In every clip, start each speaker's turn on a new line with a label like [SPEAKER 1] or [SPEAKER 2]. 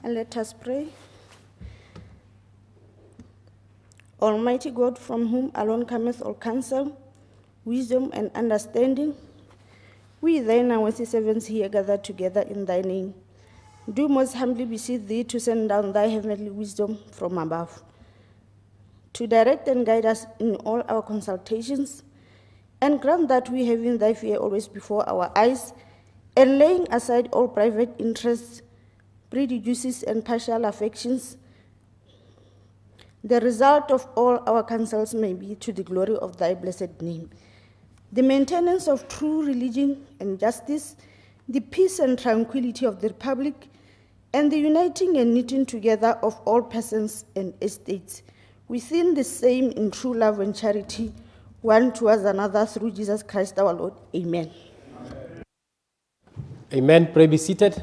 [SPEAKER 1] And let us pray. Almighty God, from whom alone cometh all counsel, wisdom, and understanding, we thine worthy servants here gathered together in thy name, do most humbly beseech thee to send down thy heavenly wisdom from above, to direct and guide us in all our consultations, and grant that we, having thy fear always before our eyes, and laying aside all private interests, prejudices, and partial affections, the result of all our counsels may be to the glory of thy blessed name, the maintenance of true religion and justice, the peace and tranquility of the Republic, and the uniting and knitting together of all persons and estates within the same in true love and charity, one towards another, through Jesus Christ our Lord. Amen.
[SPEAKER 2] Amen. Pray be seated.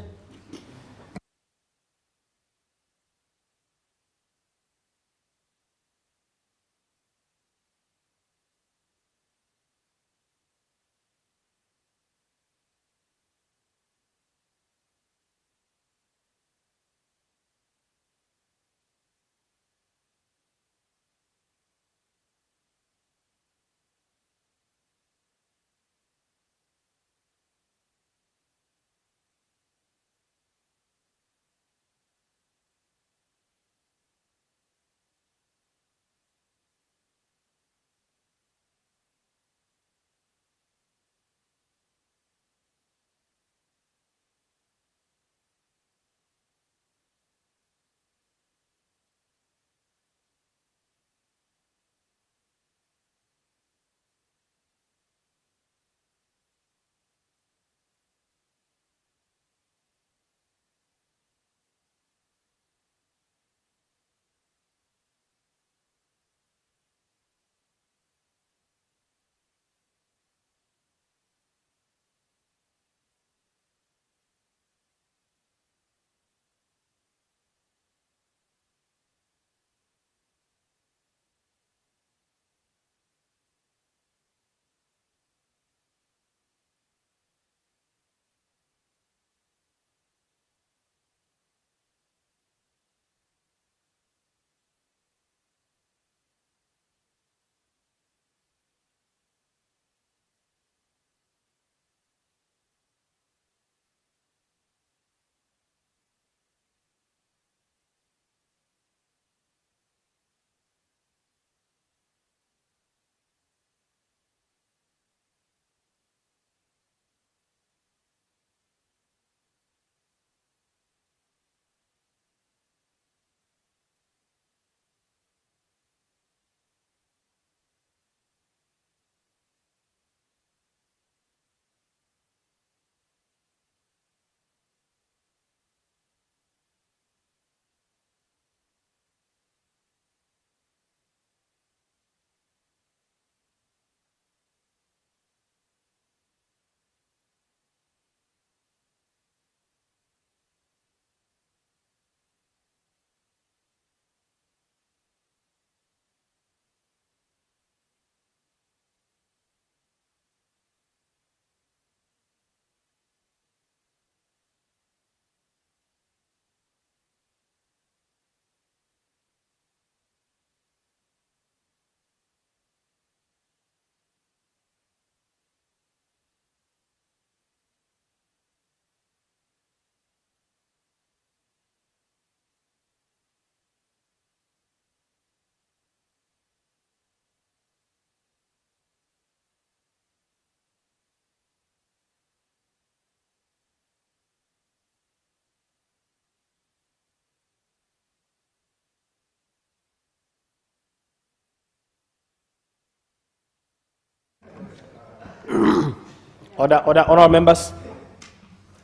[SPEAKER 2] Order, honorable members.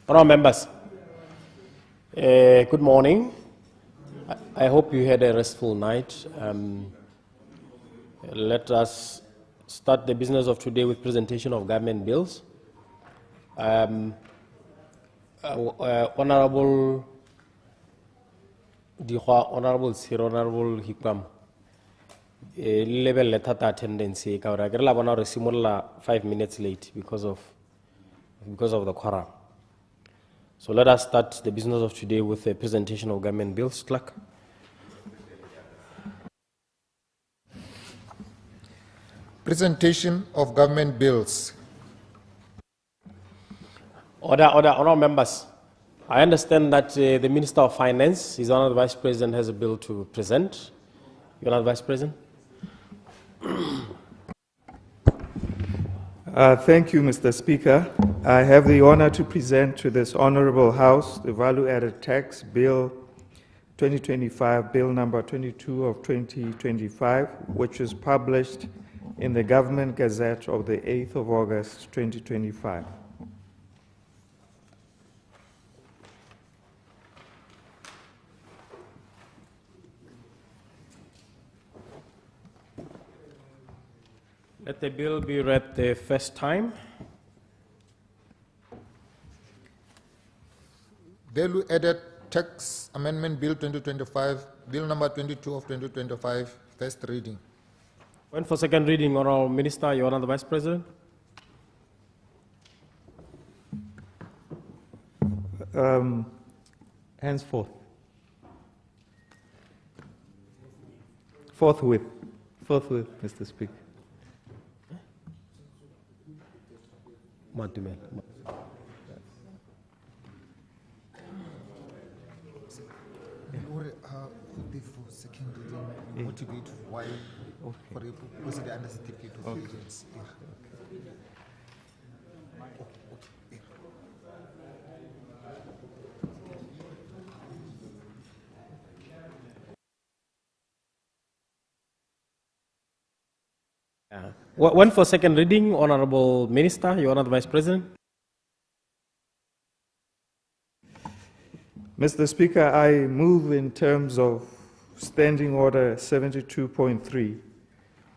[SPEAKER 2] Honorable members. Good morning. I hope you had a restful night. Let us start the business of today with presentation of government bills. Honorable Dihwa, Honorable Sir, Honorable Hikam, level letter attendance. Kaura 5 minutes late because of the quorum. So let us start the business of today with a presentation of government bills. Clerk.
[SPEAKER 3] Presentation of government bills.
[SPEAKER 2] Order, members. I understand that the Minister of Finance, His Honour the Vice President, has a bill to present. Your Honour the Vice President.
[SPEAKER 4] Thank you, Mr. Speaker. I have the honor to present to this Honorable House the Value-Added Tax Bill 2025, Bill number 22 of 2025, which was published in the Government Gazette of the 8th of August 2025.
[SPEAKER 2] Let the bill be read the first time.
[SPEAKER 3] Value-Added Tax Amendment Bill 2025, Bill number 22 of 2025, first reading.
[SPEAKER 2] When for second reading, Honourable Minister, Your Honour the Vice President.
[SPEAKER 4] Henceforth. Forthwith, Mr. Speaker.
[SPEAKER 2] Madumel.
[SPEAKER 3] For second reading, motivate why for a procedure under certificate of agency.
[SPEAKER 2] When for second reading, Honourable Minister, Your Honour the Vice President.
[SPEAKER 4] Mr. Speaker, I move in terms of Standing Order 72.3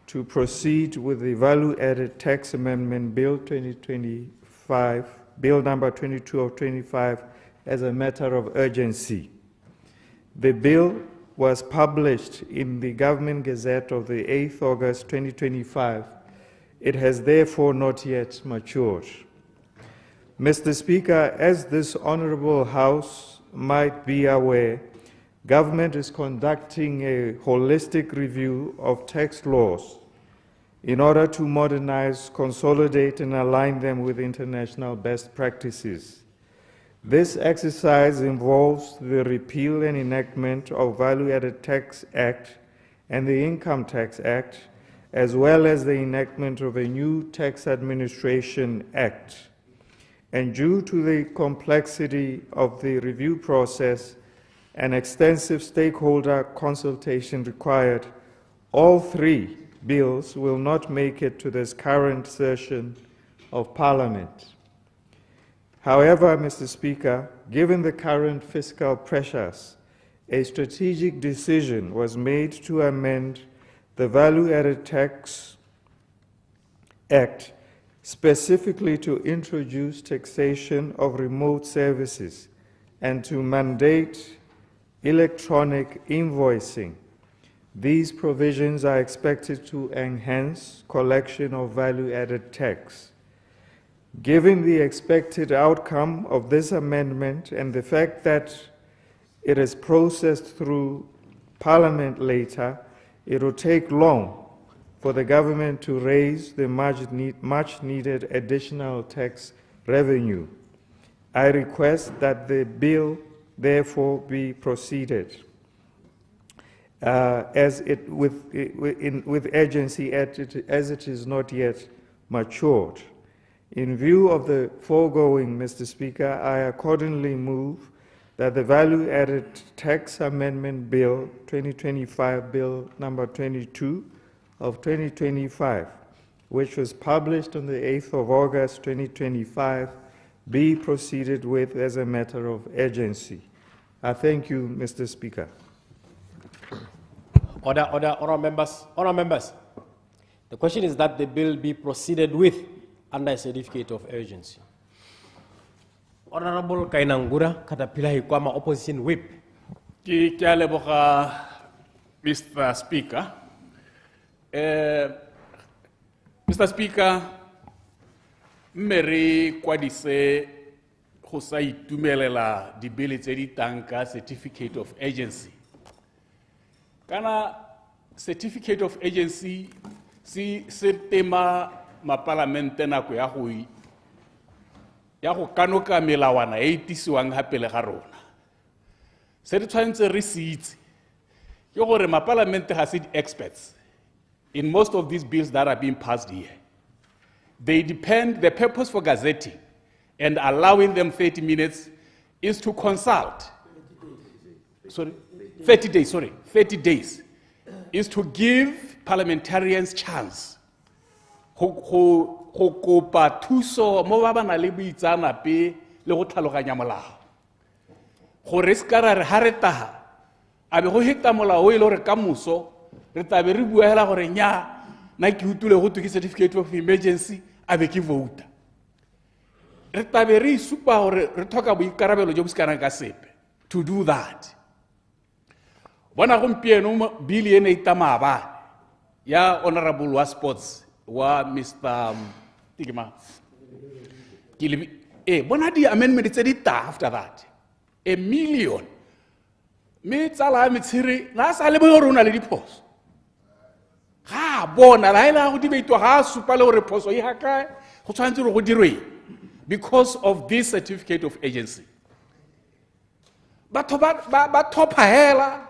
[SPEAKER 4] to proceed with the Value-Added Tax Amendment Bill 2025, Bill number 22 of 25, as a matter of urgency. The bill was published in the Government Gazette of the 8th August 2025. It has therefore not yet matured. Mr. Speaker, as this Honourable House might be aware, government is conducting a holistic review of tax laws in order to modernize, consolidate, and align them with international best practices. This exercise involves the repeal and enactment of Value-Added Tax Act and the Income Tax Act, as well as the enactment of a new Tax Administration Act. And due to the complexity of the review process and extensive stakeholder consultation required, all three bills will not make it to this current session of Parliament. However, Mr. Speaker, given the current fiscal pressures, a strategic decision was made to amend the Value-Added Tax Act specifically to introduce taxation of remote services and to mandate electronic invoicing. These provisions are expected to enhance collection of value-added tax. Given the expected outcome of this amendment and the fact that it is processed through Parliament later, it will take long for the government to raise the much needed additional tax revenue. I request that the bill therefore be proceeded with urgency as it is not yet matured. In view of the foregoing, Mr. Speaker, I accordingly move that the Value-Added Tax Amendment Bill 2025, Bill number 22 of 2025, which was published on the 8th of August 2025, be proceeded with as a matter of urgency. I thank you, Mr. Speaker.
[SPEAKER 2] Order, members. Order, members. The question is that the bill be proceeded with under a certificate of urgency. Honorable Kainangura, Katapila Hikwama, Opposition Whip.
[SPEAKER 5] Mr. Speaker. Mr. Speaker, Mary Kwadise go sa itumelela dibili tse di tanka certificate of agency. Kana certificate of agency se tema mapalamente nako ya go kanoka melawana e itisiwang ha pele ga rona. Se re tshwantse re se itse ke gore mapalamente ga se experts in most of these bills that are being passed here. They depend, the purpose for gazetting and allowing them 30 minutes is to consult. 30 days is to give parliamentarians chance go kopa thuso mo ba bana le boitsanape le go tlhaloganya molao. Gore se ka re ha re taha a be go heta molao o ile gore ka moso re tabe re bua hela gore nya na ke utule go ke certificate of emergency a be ke vote. Re tabe re supa gore re thoka boikarabelo jo bo se kana ka sepe to do that. Bona gompieno bill ene itamaba ya honorable wa sports wa Mr. Tigma bona di amendment tse di ta after that $1 million me tsala me tshire na sa le bo rona le diphoso ga bona la ela go dibeitwa ga supa le gore phoso e haka go tshwantse go dirwe because of this certificate of agency. Ba thopa hela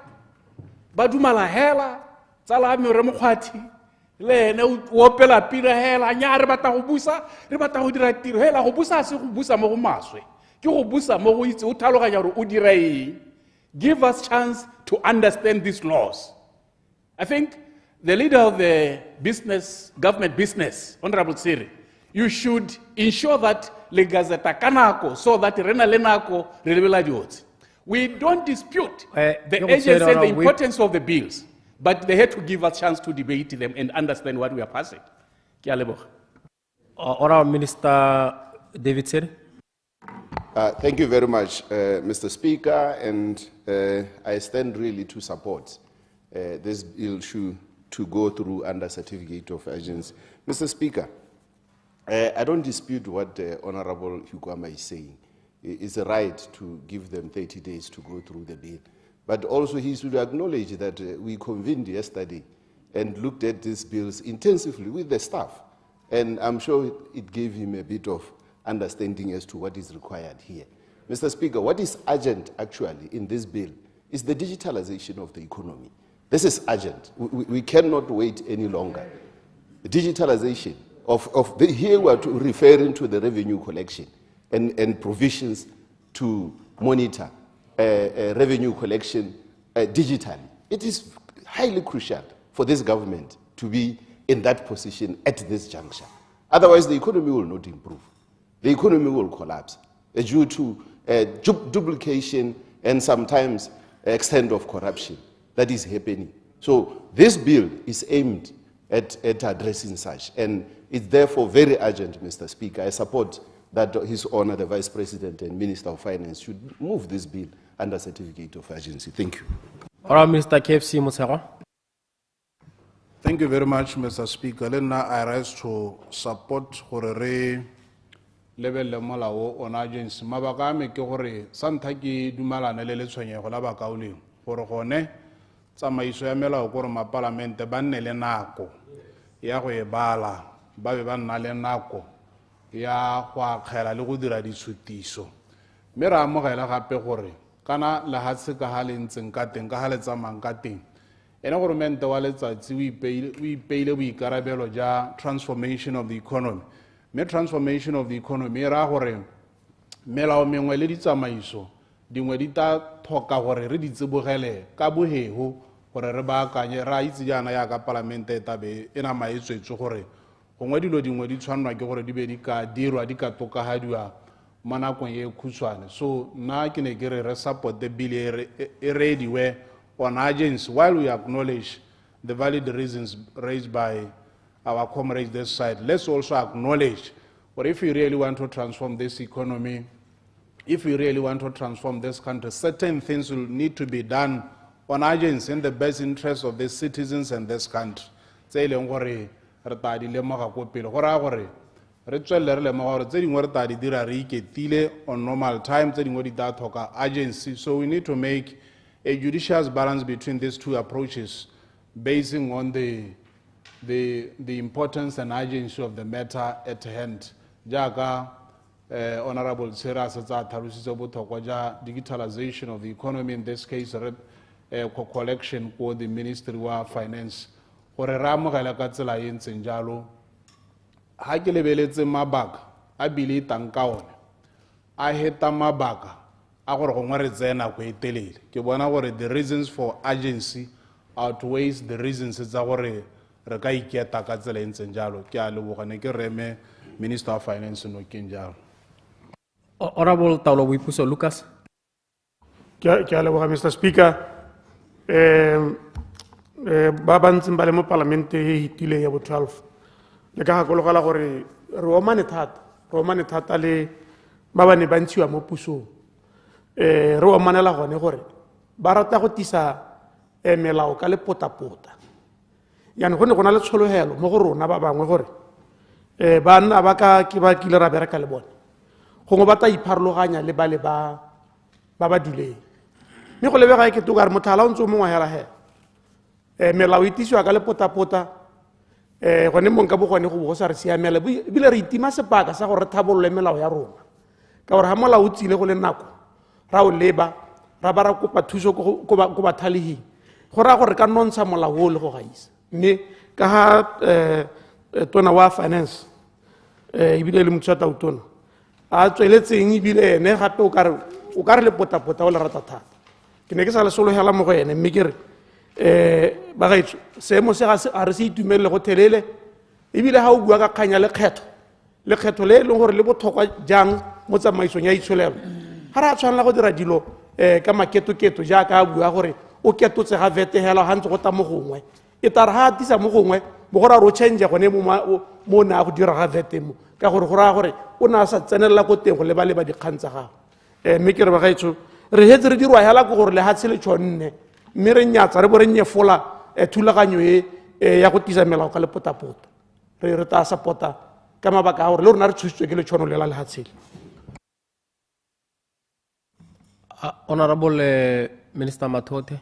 [SPEAKER 5] ba dumala hela tsala me re mokgwathi le ene o opela pira hela nya re batla go busa re batla go dira tiro hela go busa se go busa mo go maswe ke go busa mo go itse o tlhaloganya gore o dira eng. Give us chance to understand these laws. I think the leader of the government business, Honorable Siri, you should ensure that le gazeta kanako so that rena lenako re lebela diotse. We don't dispute the agency and the importance of the bills, but they had to give us a chance to debate them and understand what we are passing.
[SPEAKER 2] Honorable Minister David.
[SPEAKER 6] Thank you very much, Mr. Speaker, and I stand really to support this bill to go through under certificate of agency. Mr. Speaker, I don't dispute what Honorable Hlakoama is saying. It's a right to give them 30 days to go through the bill. But also he should acknowledge that we convened yesterday and looked at these bills intensively with the staff. And I'm sure it gave him a bit of understanding as to what is required here. Mr. Speaker, what is urgent actually in this bill is the digitalization of the economy. This is urgent. We cannot wait any longer. The digitalization here we are referring to the revenue collection and provisions to monitor revenue collection digitally. It is highly crucial for this government to be in that position at this juncture. Otherwise, the economy will not improve. The economy will collapse due to duplication and sometimes extent of corruption that is happening. So this bill is aimed at addressing such, and it's therefore very urgent, Mr. Speaker. I support that His Honor, the Vice President and Minister of Finance, should move this bill under certificate of urgency. Thank you.
[SPEAKER 2] Honorable Minister 𝗣𝗔𝗦𝗡𝗧𝗜𝗡.
[SPEAKER 7] Thank you very much, Mr. Speaker. I rise to support gore level le molao on agency. Mabaka a me ke gore santha ke dumalane le letshwenyego la bakaoleng gore gone tsamaiso ya melao gore mapalamente ba nne le nako ya go e bala ba be ba nna le nako ya go akgela le go dira ditshutiso. Mme re amogela gape gore kana lehatshe ka ha le ntseng ka teng ka ha le tsamayang ka teng ene goromente wa letsatsi o ipeile boikarabelo ja transformation of the economy. Mme transformation of the economy e raya gore melao mengwe le ditsamaiso dingwe di ta tlhoka gore re di tsibogele ka bogego gore re baakanye ra itse jaana yaka palamente tabe e nama e tswetswe gore gongwe dilo dingwe di tshwanelwa ke gore di be di ka dirwa di ka tokafadiwa mo nakong e khutshwane. So nna ke ne ke re support the bill e readiwe on agency while we acknowledge the valid reasons raised by our comrades this side. Let's also acknowledge that if we really want to transform this economy, if we really want to transform this country, certain things will need to be done on agency in the best interest of the citizens and this country. re tswelle re lemoga gore tse dingwe re tla di dira re iketile on normal time, tse dingwe di tla tlhoka urgency. So we need to make a judicious balance between these two approaches, basing on the importance and urgency of the matter at hand. Jaaka Honorable Tsiera se tsa tlhalositse botlhokwa ja digitalization of the economy, in this case collection for the Ministry of Finance, gore re amogela ka tsela e ntseng jalo. Ha ke lebeletse mabaka a bile tang ka one a heta mabaka a gore gongwe re tsena go etelele. Ke bona gore the reasons for urgency outweighs the reasons tsa gore re ka iketa ka tsela e ntseng jalo. Ke a leboga, ne ke reme Minister of Finance no ke njalo.
[SPEAKER 2] Honorable Taolo Boipuso Lucas.
[SPEAKER 8] Ke a leboga Mr. Speaker. Ba bantseng ba le mo parlamente e hitile ya bo 12 le ka gakologela gore re omane thata le ba ba ne ba ntshiwa mo pusong. Re omanela gone gore ba rata go tisa melao ka le potapota. Yana go ne go na le tshologelo mo go rona ba bangwe gore banna ba ka ke ba kile ra bereka le bone gongwe ba ta ipharologanya le ba duleng. Mme go lebega ke to ka re mothala o ntse o mongwe hela he melao e tisiwa ka le potapota gone mong ka bogone go sa re siamela ebile re itima sepaka sa gore re thabolole melao ya rona ka gore ha molao o tsile go le nako ra o leba ra ba ra kopa thuso ko ba thalehing go raya gore ka nontsha molao o le go gaisa. Mme ka ha tona wa finance ebile le motho wa tautona a tsweletseng ebile ene gape o ka re le potapota o le rata thata. Ke ne ke sa le sologela mo go ene, mme ke re ba gaetso seemo se ga re se itumelele go thelele ebile ha o bua ka kganya lekgetho le e leng gore le botlhokwa jang mo tsamaisong ya itsholelo ga re a tshwanela go dira dilo ka maketoketo jaaka a bua gore o ketotse ga vete hela ga ntse go ta mo gongwe e tare ga a tisa mo gongwe mo gore a ro change gone mo na go dira ga vete mo ka gore go raya gore o na sa tsenelela ko teng go leba dikgang tsa gago. Mme ke re ba gaetso re hetse re dirwa hela ko gore le ha tshele tshonne mme re nyatsa re bo re nyefola thulaganyo ya go tisa melao ka le potapota. Re ta support-a ka mabaka a gore le rona re tshositswe ke letshono lela le hatshele.
[SPEAKER 2] Honorable Minister Mathote.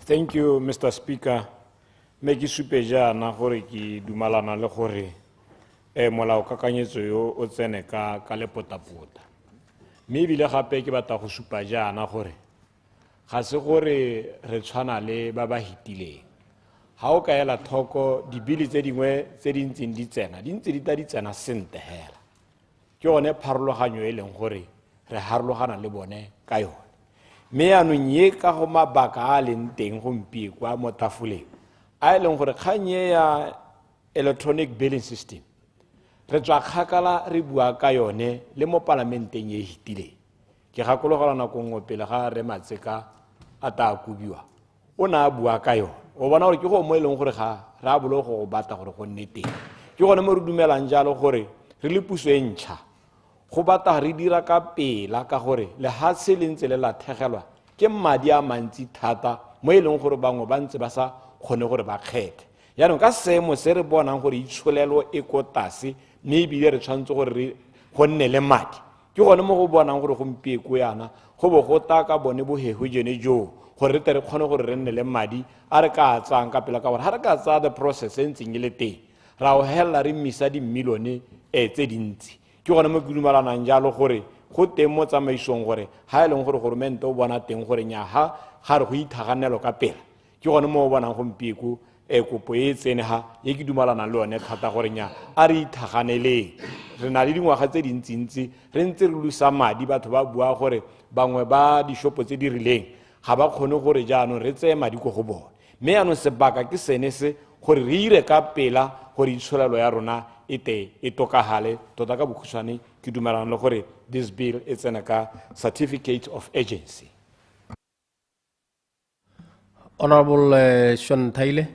[SPEAKER 9] Thank you, Mr. Speaker. Me ke supe jana gore ke dumalana le gore molao kakanyetso yo o tsene ka le potapota. Mme ebile gape ke batla go supa jana gore ga se gore re tshwana le ba ba hitileng. Ha o ka ela thoko dibili tse dingwe tse di ntseng di tsena di tsena sente hela. Ke one pharologanyo e leng gore re harologana le bone ka yone. Mme anong ye ka go mabaka a leng teng gompieno kwa mo tafoleng a e leng gore kganye ya electronic billing system re tswa kgakala re bua ka yone le mo parlamenteng e hitileng. Ke gakologela nako nngwe pele ga re Matseka a ta kubiwa o na bua ka yone o bona gore ke go mo e leng gore ga ra bolo go batla gore go nne teng. Ke gone mo re dumelang jalo gore re le puso e ntšha go batla re dira ka pela ka gore le ha se le ntse le la thegelwa ke madi a mantsi thata mo e leng gore bangwe ba ntse ba sa kgone gore ba kgethe. Yaanong ka seemo se re bonang gore itsholelo e ko tase mme ebile re tshwanetse gore re go nne le madi ke gone mo go bonang gore gompieko yana go bo go ta ka bone bohego jene jo gore re tere kgone gore re nne le madi a re ka tsang ka pela ka gore ha re ka tsaya the process e ntseng e le teng ra o hella re misa dimilione tse dintsi. Ke gone mo ke dumelanang jalo gore go teng mo tsamaisong gore ha e leng gore goromente o bona teng gore nyaga ga re go ithaganelo ka pela ke gone mo o bonang gompieko kopo e tsene ha ye ke dumelanang le yone thata gore nya a re ithaganeleng. Re na le dingwaga tse dintsintsi re ntse re lusa madi batho ba bua gore bangwe ba dishopo tse di rileng ga ba kgone gore jaanong re tseye madi ko go bone. Mme yaanong sebaka ke sene se gore re ire ka pela gore itsholelo ya rona e tokagale tota ka bokhutshwane ke dumelana le gore this bill e tsena ka certificate of urgency.
[SPEAKER 2] Honorable 𝗠𝗘𝗘𝗧𝗜𝗡,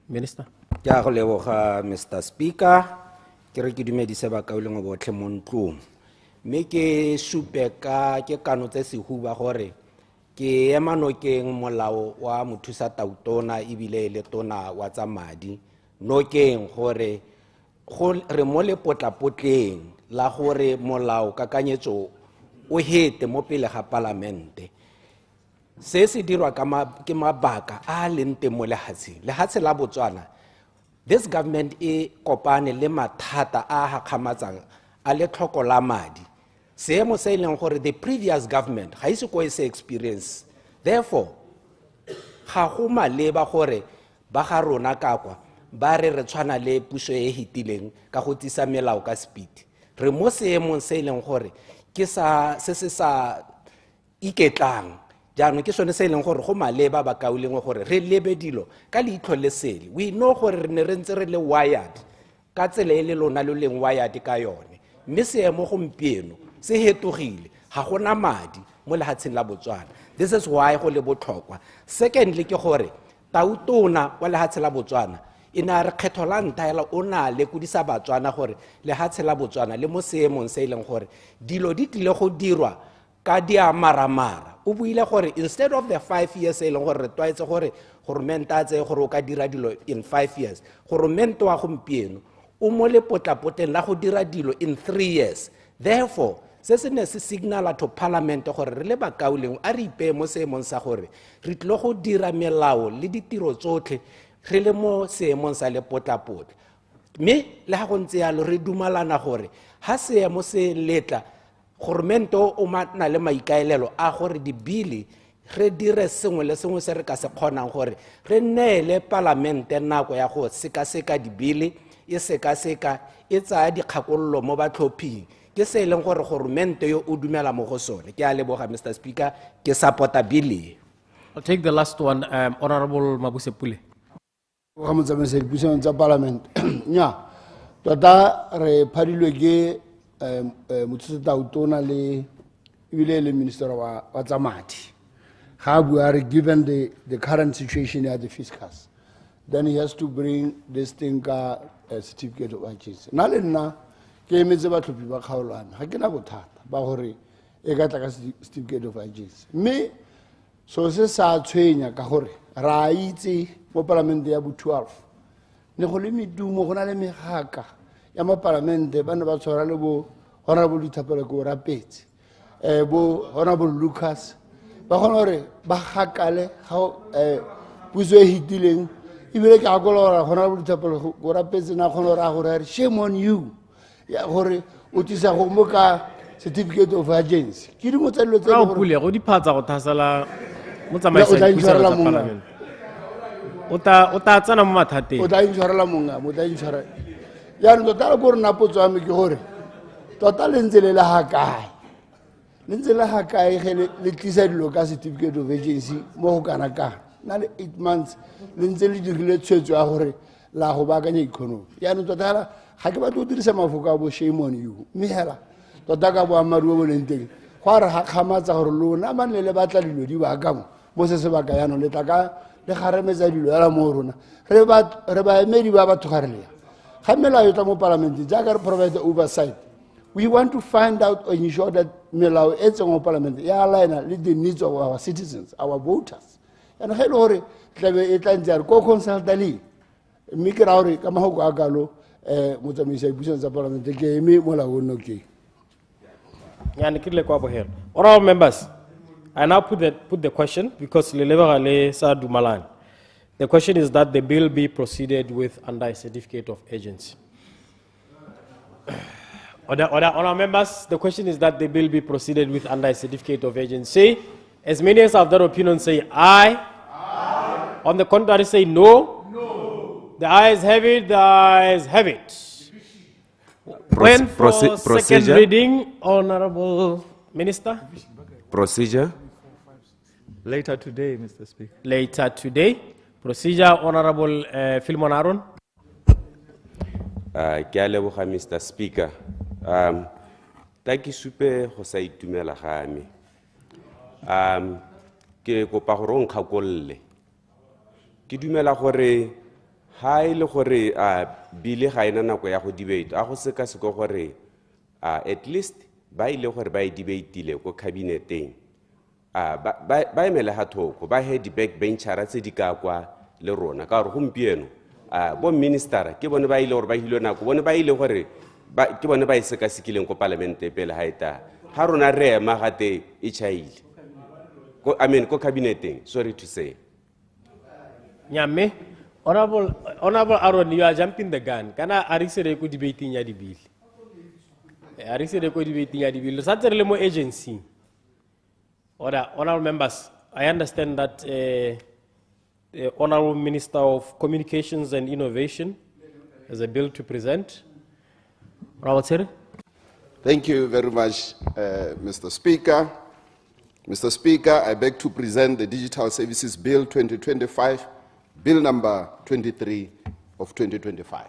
[SPEAKER 2] Minister.
[SPEAKER 10] Ke a go leboga Mr. Speaker. Ke re ke dumedise ba ka uleng botlhe mo ntlong. Mme ke supe ka ke kano tse sehuba gore ke ema nokeng molao wa mothusa tautona ebile le tona wa tsa madi nokeng gore re mo lepotlapotleng la gore molao kakanyetso o hete mo pele ga palamente. Se se dirwa ke mabaka a leng teng mo lehatshe la Botswana. This government e kopane le mathata a gakgamatsang a le tlhoko la madi. Seemo se leng gore the previous government ga ise ko e se experience. Therefore, ga go maleba gore ba ga rona kakwa ba re tshwana le puso e hitileng ka go tisa melao ka speed. Re mo seemong se leng gore ke sa iketlang. Jaanong ke sone se leng gore go maleba ba kauleng gore re lebe dilo ka leitlho le sele. We know gore re ne re ntse re le wired ka tsela e le lona le leng wired ka yone. Mme seemo gompieno se hetogile ga gona madi mo lehatsheng la Botswana. This is why go le botlhokwa. Secondly ke gore tautona wa lehatshe la Botswana ina re kgetho la ntaela o na le kudisa Batswana gore lehatshe la Botswana le mo seemong se leng gore dilo di tlile go dirwa ka diamaramara. O buile gore instead of the 5 years e leng gore re twaetse gore goromenta a tseye gore o ka dira dilo in 5 years, goromento wa gompieno o mo le potlapoteng la go dira dilo in 3 years. Therefore, se se ne se signala to parliament gore re le bakauleng a re ipee mo seemong sa gore re tlile go dira melao le ditiro tsotlhe re le mo seemong sa le potlapotla. Mme le ga go ntse yalo re dumalana gore ha seemo se letla goromento o na le maikaelelo a gore dibili re dire sengwe le sengwe se re ka se kgonang gore re neele palamente nako ya go sekaseka dibili e sekaseka e tsaya dikgakololo mo batlhophing ke se leng gore goromento yo o dumela mo go sone. Ke a leboga Mr. Speaker, ke supporta bili.
[SPEAKER 2] I'll take the last one, Honorable Mabusepule.
[SPEAKER 11] Go motsamaiso dipuisano tsa parliament. Nya tota re phadilwe ke tautona le ibile le minister wa tsa madi. Ga bua re given the current situation at the fiscus, then he has to bring this thing ka certificate of agency. Na le nna ke emetse batlhophi ba kgaolwana ga ke na bothata ba gore e ka tla ka certificate of agency. Mme so se sa tshwenya ka gore ra itse mo parlamente ya bo 12 ne go le medumo go na le megaka ya mo parlamente ba ne ba tshwara le bo honorable 𝗦𝗘𝗦𝗦𝗧𝗜𝗍𝒑 honorable Lucas ba gona gore ba gakale ga puso e hitileng ibile ke akola honorable 𝗦𝗘𝗦𝗧𝗜𝗍𝒑 na gona ra gore shame on you ya gore o tisa go mo ka certificate of agency ke di mo tsa dilo tse
[SPEAKER 2] gore go diphatsa go thasala mo tsamaiso ya puisano tsa parliament o ta tsena mo mathateng
[SPEAKER 11] o tla intshwarela monga mo tla intshwarela ya ntse tla go rena potso ya me ke gore tota le ntse le ha kae le ntse le ha kae ge le tlisa dilo ka certificate of agency mo go kana ka na le 8 months le ntse le dirile tshwetso ya gore la go baakanya economy ya ntse tota ga ke batla go dirisa mafoko a bo shame on you mme hela tota ka bo amaruo bo leng teng go re ga kgamatsa gore lona man le batla dilo di ba ka mo se se ba ka yana le tla ka le garemetsa dilo ya mo rona re ba emedi ba batho ga re le ga melao e tla mo parliament jaaka re provide oversight. We want to find out or ensure that melao e tseng mo parliament ya align with the needs of our citizens, our voters. And ge le gore tlabe e tla ntse re ko consulta le mme ke ra gore ka mahoko a kalo motsamaiso ya dipuisano tsa parliament ke eme molao ono ke
[SPEAKER 2] Honorable members, I now put the question because le sa dumalan. The question is that the bill be proceeded with under a certificate of agency. Honorable members, the question is that the bill be proceeded with under a certificate of agency. As many as have that opinion say aye. Aye. On the contrary say no. No. The ayes have it. The ayes have it. When for second reading, Honorable Minister.
[SPEAKER 12] Procedure.
[SPEAKER 4] Later today, Mr. Speaker.
[SPEAKER 2] Later today. Procedure, Honorable Philemon Aaron.
[SPEAKER 12] Mr. Speaker. Taki supe go sa itumela ga me. Ke kopa gore o nkgakolle. Ke dumela gore ha ile gore bile ga ena nako ya go debate a go seka seko gore at least ba ile gore ba debateile go cabineteng ba emele ha thoko ba head back benchara tse di ka kwa le rona ka gore gompieno bo minister ke bone ba ile gore ba hilo nako bone ba ile gore ke bone ba iseka sekileng ko parlamente pele ha eta ha rona re ema gate e chaile ko cabineteng, sorry to say.
[SPEAKER 2] Nyame, Honorable Aaron, you are jumping the gun. Kana arisere ko debating ya di bill. Arisere ko debating ya di bill. Sa tsere le mo agency. Honorable members, I understand that the Honorable Minister of Communications and Innovation has a bill to present.
[SPEAKER 6] Thank you very much, Mr. Speaker. Mr. Speaker, I beg to present the Digital Services Bill 2025, Bill number 23 of 2025.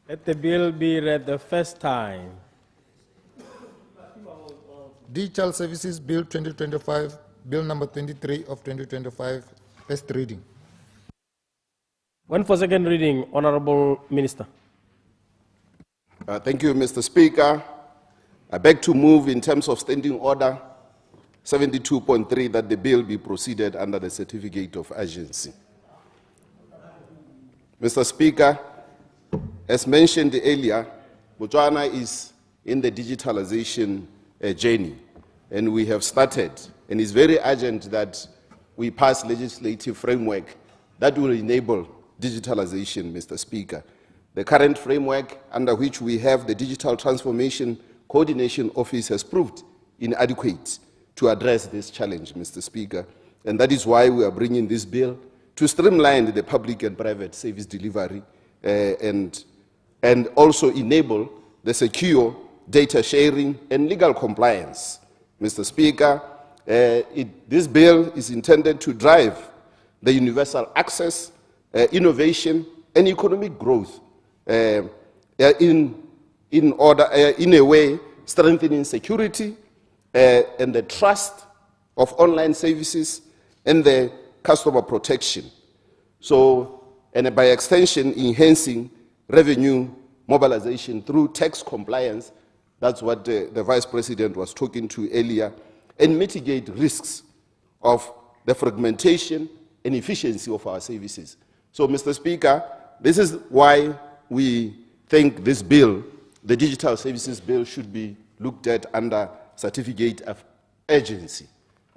[SPEAKER 2] Let the bill be read the first time.
[SPEAKER 3] Digital Services Bill 2025, Bill number 23 of 2025, first reading.
[SPEAKER 2] When for second reading, Honorable Minister.
[SPEAKER 6] Thank you, Mr. Speaker. I beg to move in terms of Standing Order 72.3 that the bill be proceeded under the certificate of urgency. Mr. Speaker, as mentioned earlier, Botswana is in the digitalization journey, and we have started, and it's very urgent that we pass legislative framework that will enable digitalization, Mr. Speaker. The current framework under which we have the Digital Transformation Coordination Office has proved inadequate to address this challenge, Mr. Speaker, and that is why we are bringing this bill to streamline the public and private service delivery and also enable the secure data sharing and legal compliance. Mr. Speaker, this bill is intended to drive the universal access, innovation, and economic growth in a way strengthening security and the trust of online services and the customer protection. So, and by extension, enhancing revenue mobilization through tax compliance. That's what the Vice President was talking to earlier, and mitigate risks of the fragmentation and efficiency of our services. So, Mr. Speaker, this is why we think this bill, the Digital Services Bill, should be looked at under certificate of urgency.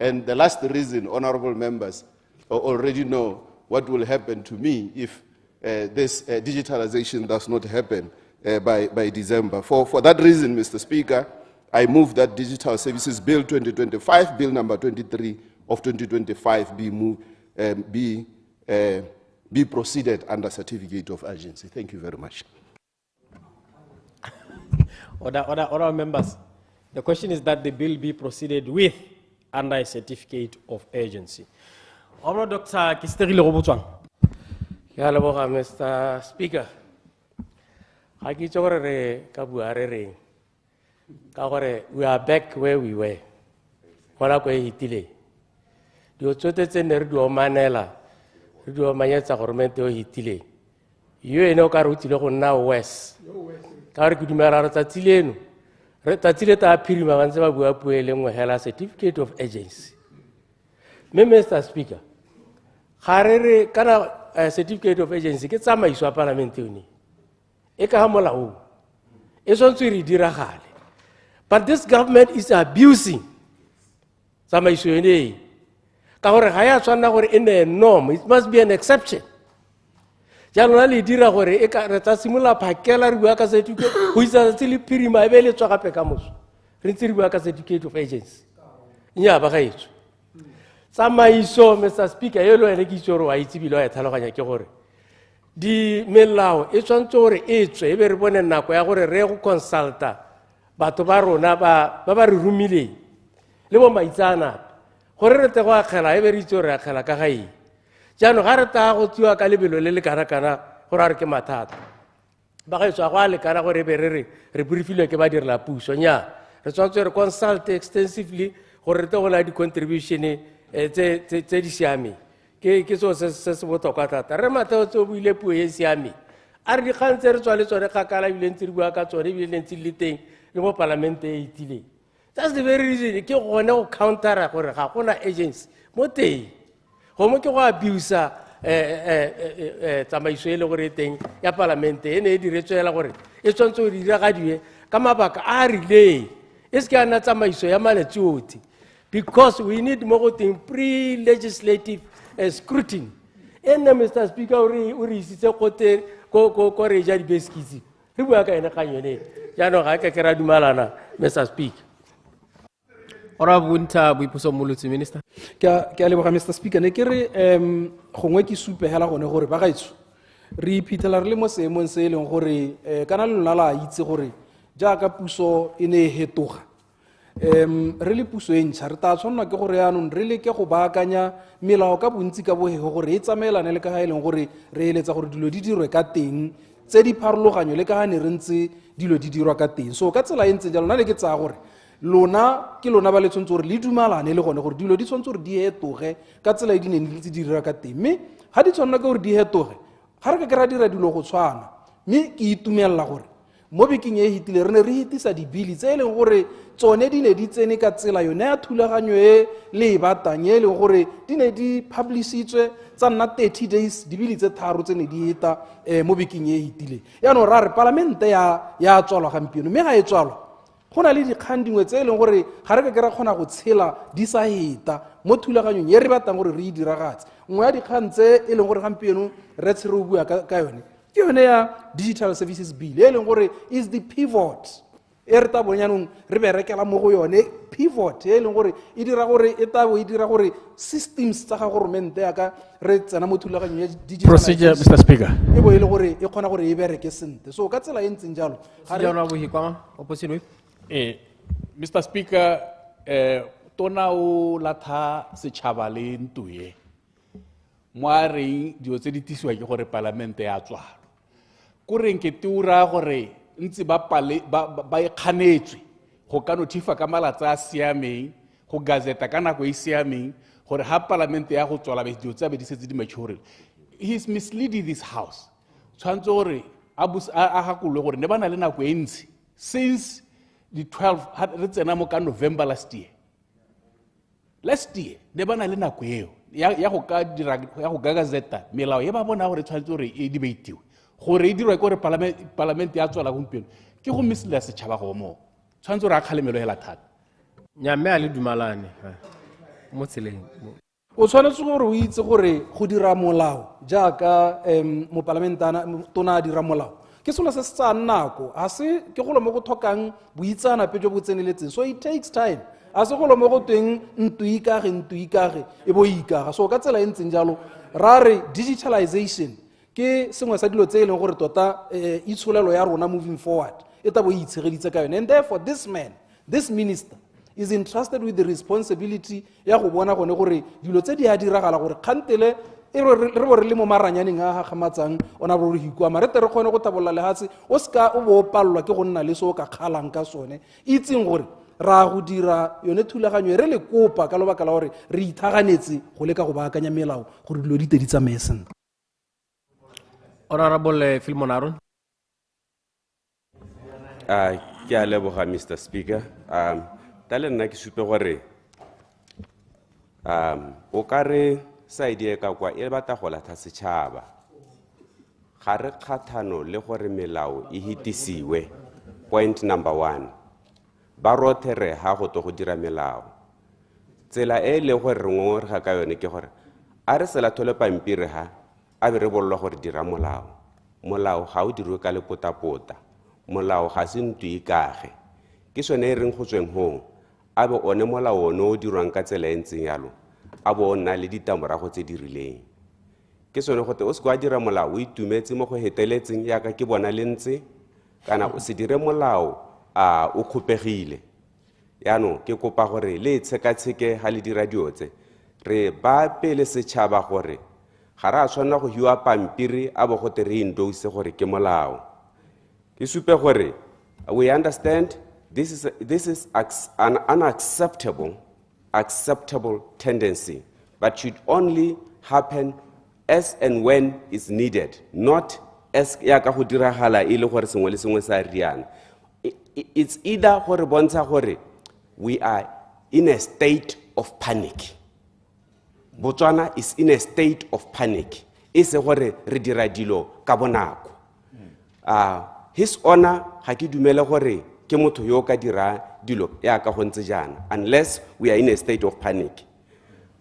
[SPEAKER 6] And the last reason, honorable members already know what will happen to me if this digitalization does not happen by December. For that reason, Mr. Speaker, I move that Digital Services Bill 2025, Bill number 23 of 2025, be proceeded under certificate of urgency. Thank you very much.
[SPEAKER 2] Order members, the question is that the bill be proceeded with under a certificate of urgency. Honorable Dr. Kisteri Lerobutswang.
[SPEAKER 13] Mr. Speaker. We are back where we were. You know, Carutilo now West. Caricumara Tatileta Pirima and Zabuapueling held a certificate of agency. Mr. Speaker, Harere Kana certificate of agency gets some issue of parliamentary. Ekahamola. It's also redirahale. But this government is abusing some issue in a in a norm. It must be an exception. Generally, dira gore e ka reta simula phakela re bua ka certificate go isa tsili pirima e be le tswa gape ka moso re ntse re bua ka certificate of agency nya ba gaetso tsamaiso Mr. Speaker yelo ene ke itse gore wa itsebile wa tlhaloganya ke gore di melao e tshwantse gore e tswe e be re bone nako ya gore re go consulta batho ba rona ba re rumile le bo maitsana gore re te go akgela e be re itse gore akgela ka gae jano ga re ta go tsiwa ka lebelo le le kana gore re ke mathata ba ga tswa go a le kana gore be re briefile ke ba direla puso nya re tshwantse re consult extensively gore re te go la di contribution tse di siame ke so se botlhokwa thata. Re Mateo tse o buile puo e siame. A re dikgang tse re tswa le tsone kgakala ebile ntse re bua ka tsone ebile ntse le teng le mo palamente e itileng. That's the very reason ke gone go countera gore ga gona agency mo teng. Gomo ke go abuse tsamaiso e le gore teng ya palamente e ne e diretswela gore e tshwantse go diragadiwe ka mabaka a rileng. E se ke ana tsamaiso ya malatsi otlhe. Because we need more than pre-legislative scrutiny. And Mr. Speaker, we isitse ko re ja dibeskisi. Re bua ka ena ka yone. Ya no ga ka kera dumalana, Mr. Speaker.
[SPEAKER 14] Honorable Wnta Boipuso Molotsi, Minister.
[SPEAKER 15] Ke a leboga Mr. Speaker, ne ke re gongwe ke supegela gone gore ba gaetso re iphitlhela re le mo seemong se e leng gore kana le lona la itse gore jaaka puso e ne e hetoga re le puso e ntšha re tla tshwanelwa ke gore yaanong re leke go baakanya melao ka bontsi ka bogego gore e tsamaelane le ka ga e leng gore re eletsa gore dilo di dirwe ka teng tse di pharologanyo le ka ga ne re ntse dilo di dirwa ka teng. So ka tsela e ntse jalo nna ne ke tsaya gore lona ke lona ba le tshwanetse gore le dumalane le gone gore dilo di tshwanetse gore di hetoge ka tsela e di neng di ntse di dira ka teng, mme ga di tshwanela ke gore di hetoge ga re ka ke ra dira dilo go tshwana. Mme ke itumelela gore mo bekeng e hitile re ne re hitisa dibili tse e leng gore tsone di ne di tsene ka tsela yone ya thulaganyo e le e batang e leng gore di ne di publishitswe tsa nna 30 days dibili tse tharo tse ne di hita mo bekeng e hitile. Yaanong ra re palamente ya tswalwa gampieno, mme ga e tswalwa go na le dikgang dingwe tse e leng gore ga re ka ke ra kgona go tshela di sa heta mo thulaganyong e re batang gore re e diragatse. Nngwe ya dikgang tse e leng gore gampieno re tshwere o bua ka yone ke yone ya Digital Services Bill e leng gore is the pivot e re ta bonyanong re berekela mo go yone pivot e leng gore e dira gore e tabo e dira gore systems tsa ga government ya ka re tsena mo thulaganyong ya digital
[SPEAKER 14] Procedure, Mr. Speaker.
[SPEAKER 15] e bo e le gore e kgona gore e bereke sentle. So ka tsela e ntseng jalo
[SPEAKER 14] Opposition Whip.
[SPEAKER 5] Mr. Speaker, tona o latha setšhaba le ntuye mo a reng dilo tse di tisiwa ke gore palamente ya tswalwa ko reng ke teura gore ntse ba ikganetswe go ka notifa ka malatsi a siameng go gazeta ka nako e siameng gore ha palamente ya go tswala dilo tse a be di setse di mature. He is misleading this house. Tshwanetse gore a gakolwe gore ne ba na le nako e ntsi since the 12 re tsena mo ka November last year ne ba na le nako eo ya go ka dira ya go gazeta melao e ba bona gore tshwanetse gore e debatewe gore e dirwa ke gore palamente ya tswala gompieno ke go misleada setšhaba go mo tshwanetse gore a kgalemelo hela thata.
[SPEAKER 14] Nyamme a le dumalane mo tseleng.
[SPEAKER 15] O tshwanetse gore o itse gore go dira molao jaaka mo parlamentana tona a dira molao ke selo se se tsang nako, a se ke golo mo go tlhokang boitsanape jo bo tseneletseng. So it takes time. A se golo mo go teng ntwe ikage e bo ikaga. So ka tsela e ntseng jalo ra re digitalization ke sengwe sa dilo tse e leng gore tota itsholelo ya rona moving forward e ta bo itshegeditse ka yone, and therefore this minister is entrusted with the responsibility ya go bona gone gore dilo tse di a diragala gore kgantele re bo re le mo maranyaneng a gamatsang ona bo re hikwa mare tere kgone go tabolola lehatse o ska o bo pallwa ke go nna le so ka kgalang ka sone itseng gore ra go dira yone thulaganyo re le kopa ka lobaka la gore re ithaganetse go leka go baakanya melao gore dilo di te di tsamaye sentle.
[SPEAKER 14] Honorable Philemon Aron.
[SPEAKER 12] Ke a leboga Mr. Speaker. Tale nna ke supe gore o ka re side e ka kwa e batla go latha setšhaba ga re kgathano le gore melao e hitisiwe. Point number 1, ba rotere ha go to go dira melao tsela e le gore re ngore ga ka yone ke gore a re sela thole pampiri ha a be re bollo gore dira molao ga o dirwe ka lepotapota, molao ga se ntwe ikage ke sone e reng go tsweng ho a be one molao ono o dirwang ka tsela e ntseng yalo a bo nna le ditamorago tse di rileng. Ke sone gote o se kwa dira molao o itumetse mo go heteletseng yaka ke bona le ntse kana o se dire molao o khopegile. Yaanong ke kopa gore le tshekatsheke ha le dira diotse re ba pele setšhaba gore ga re a tshwanela go hiwa pampiri a bo gote re indouse gore ke molao. Ke supe gore we understand this is an unacceptable tendency, but should only happen as and when it's needed, not as ya ka go diragala e le gore sengwe le sengwe sa riana. It's either gore bontsha gore we are in a state of panic. Botswana is in a state of panic. E se gore re dira dilo ka bonako. His Honor ha ke dumele gore ke motho yo ka dira dilo ya ka go ntse jana unless we are in a state of panic.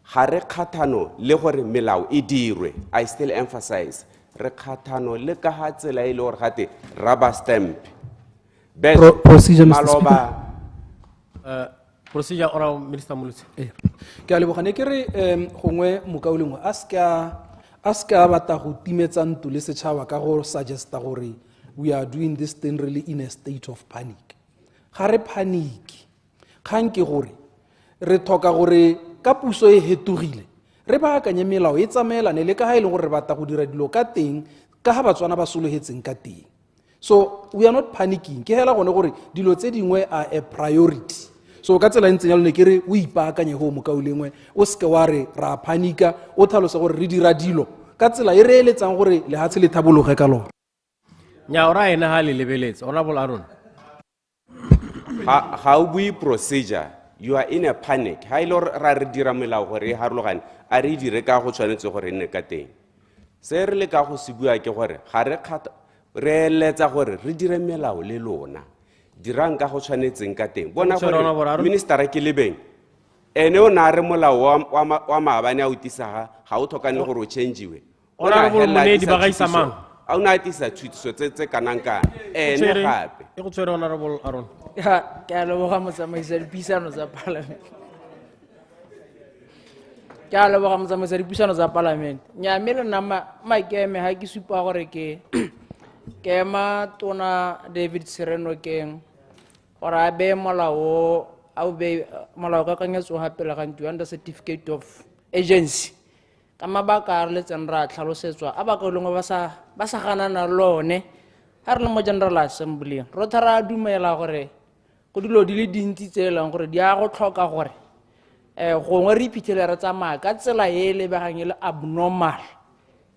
[SPEAKER 12] Ha re kgathano le gore melao e dirwe. I still emphasize re kgathano le ka ha tsela e le gore gate rubber stamp.
[SPEAKER 15] Procedure, Mr.
[SPEAKER 12] Maloba
[SPEAKER 2] Procedure, Honorable Minister Mulusi.
[SPEAKER 15] Ke a lebogane ke re gongwe mokaulengwe a ska batla go timetsa ntu le setšhaba ka go suggesta gore we are doing this thing really in a state of panic. Ga re panic kgang ke gore re thoka gore ka puso e hetogile re baakanye melao e tsamaelane le ka ha e leng gore re batla go dira dilo ka teng ka ha batswana ba sologetseng ka teng. So we are not panicking. Ke hela gone gore dilo tse dingwe are a priority. So ka tsela ntseng yalo ne ke re o ipaakanye go mokaulengwe o se ke wa re ra panika o tlhalosa gore re dira dilo ka tsela e re eletsang gore le hatshe le thabologe ka lona.
[SPEAKER 2] Nya ora ena ha le lebeletse Honorable Aaron.
[SPEAKER 12] How we procedure, you are in a panic. Ha ile ra re dira melao gore e harologane a re dire ka go tshwanetse gore nne ka teng. Se re le ka go se bua ke gore ga re kgata re letsa gore re dire melao le lona. Dirang ka go tshwanetseng ka teng. Bona gore minister ke lebeng. Ene o na re molao wa maabane a utisa ga o tlhokane gore o changewe.
[SPEAKER 2] Honorable Monedi ba gaisa mang?
[SPEAKER 12] A una itisa tshutiso tse kananka ene gape.
[SPEAKER 2] E go tswere Honorable Aaron.
[SPEAKER 16] Ya ke a leboga motsamaisi dipuisano tsa parliament. Ke a leboga motsamaisi dipuisano tsa parliament. Nya me le nna maikeme ha ke supa gore ke ema tona 𝗣𝗔𝗥𝗟𝗓𝗡 gore a be molao ka kanyetso gape le gantu under certificate of agency ka mabaka a re letseng ra tlhalosetswa a baka lengwe ba sa ganana lone ha re le mo general assembly ro thara dumela gore go dilo di le dintsi tse e leng gore di a go tlhoka gore gongwe re iphitlhele re tsamaya ka tsela e lebegang e le abnormal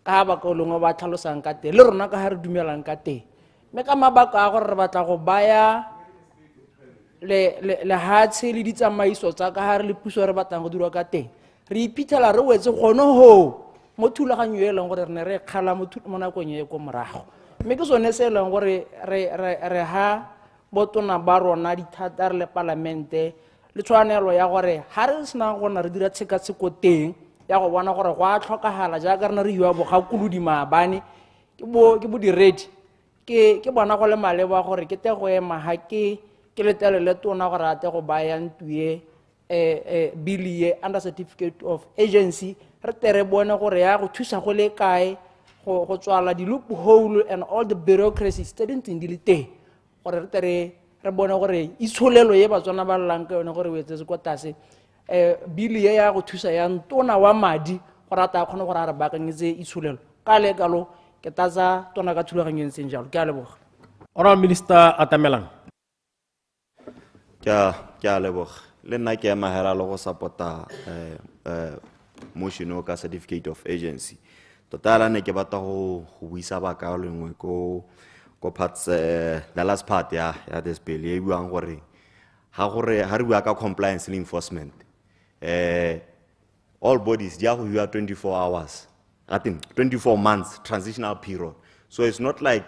[SPEAKER 16] ka baka lengwe ba tlhalosang ka teng le rona ka ha re dumelang ka teng mme ka mabaka a gore re batla go baya le hatshe le ditsamaiso tsa ka ha re le puso re batlang go dirwa ka teng re iphitlhela re wetse gone ho mo thulaganyo e leng gore re ne re kgala mo nakong e ko morago mme ke sone se e leng gore re ha botona ba rona dithata re le parlamente le tshwanelo ya gore ha re sena gona re dira tshekatsheko teng ya go bona gore go a tlhokagala jaaka re na re iwa bogakolodi maabane ke bo di-ready ke bona go le maleba gore ke te go ema ha ke letelele tona gore a te go baya ntuye bill ye under certificate of agency re tere bone gore ya go thusa go le kae go tswala di-loophole and all the bureaucracies tse dintseng di le teng gore re tere re bone gore itsholelo ye batswana ba llang ka yone gore o etse se kwa tlase bill ye ya go thusa ya ntona wa madi gore a ta kgone gore a re baakanyetse itsholelo ka le kalo ke tatsa tona ka thulaganyong seng jalo ke a leboga.
[SPEAKER 2] Honorable Minister Atamelang.
[SPEAKER 17] Ke a leboga le nna ke ema hela le go supporta motion o ka certificate of agency totala ne ke batla go buisa baka lengwe ko parts the last part ya this bill e buang gore ha re bua ka compliance le enforcement all bodies dia go bua 24 hours I think 24 months transitional period, so it's not like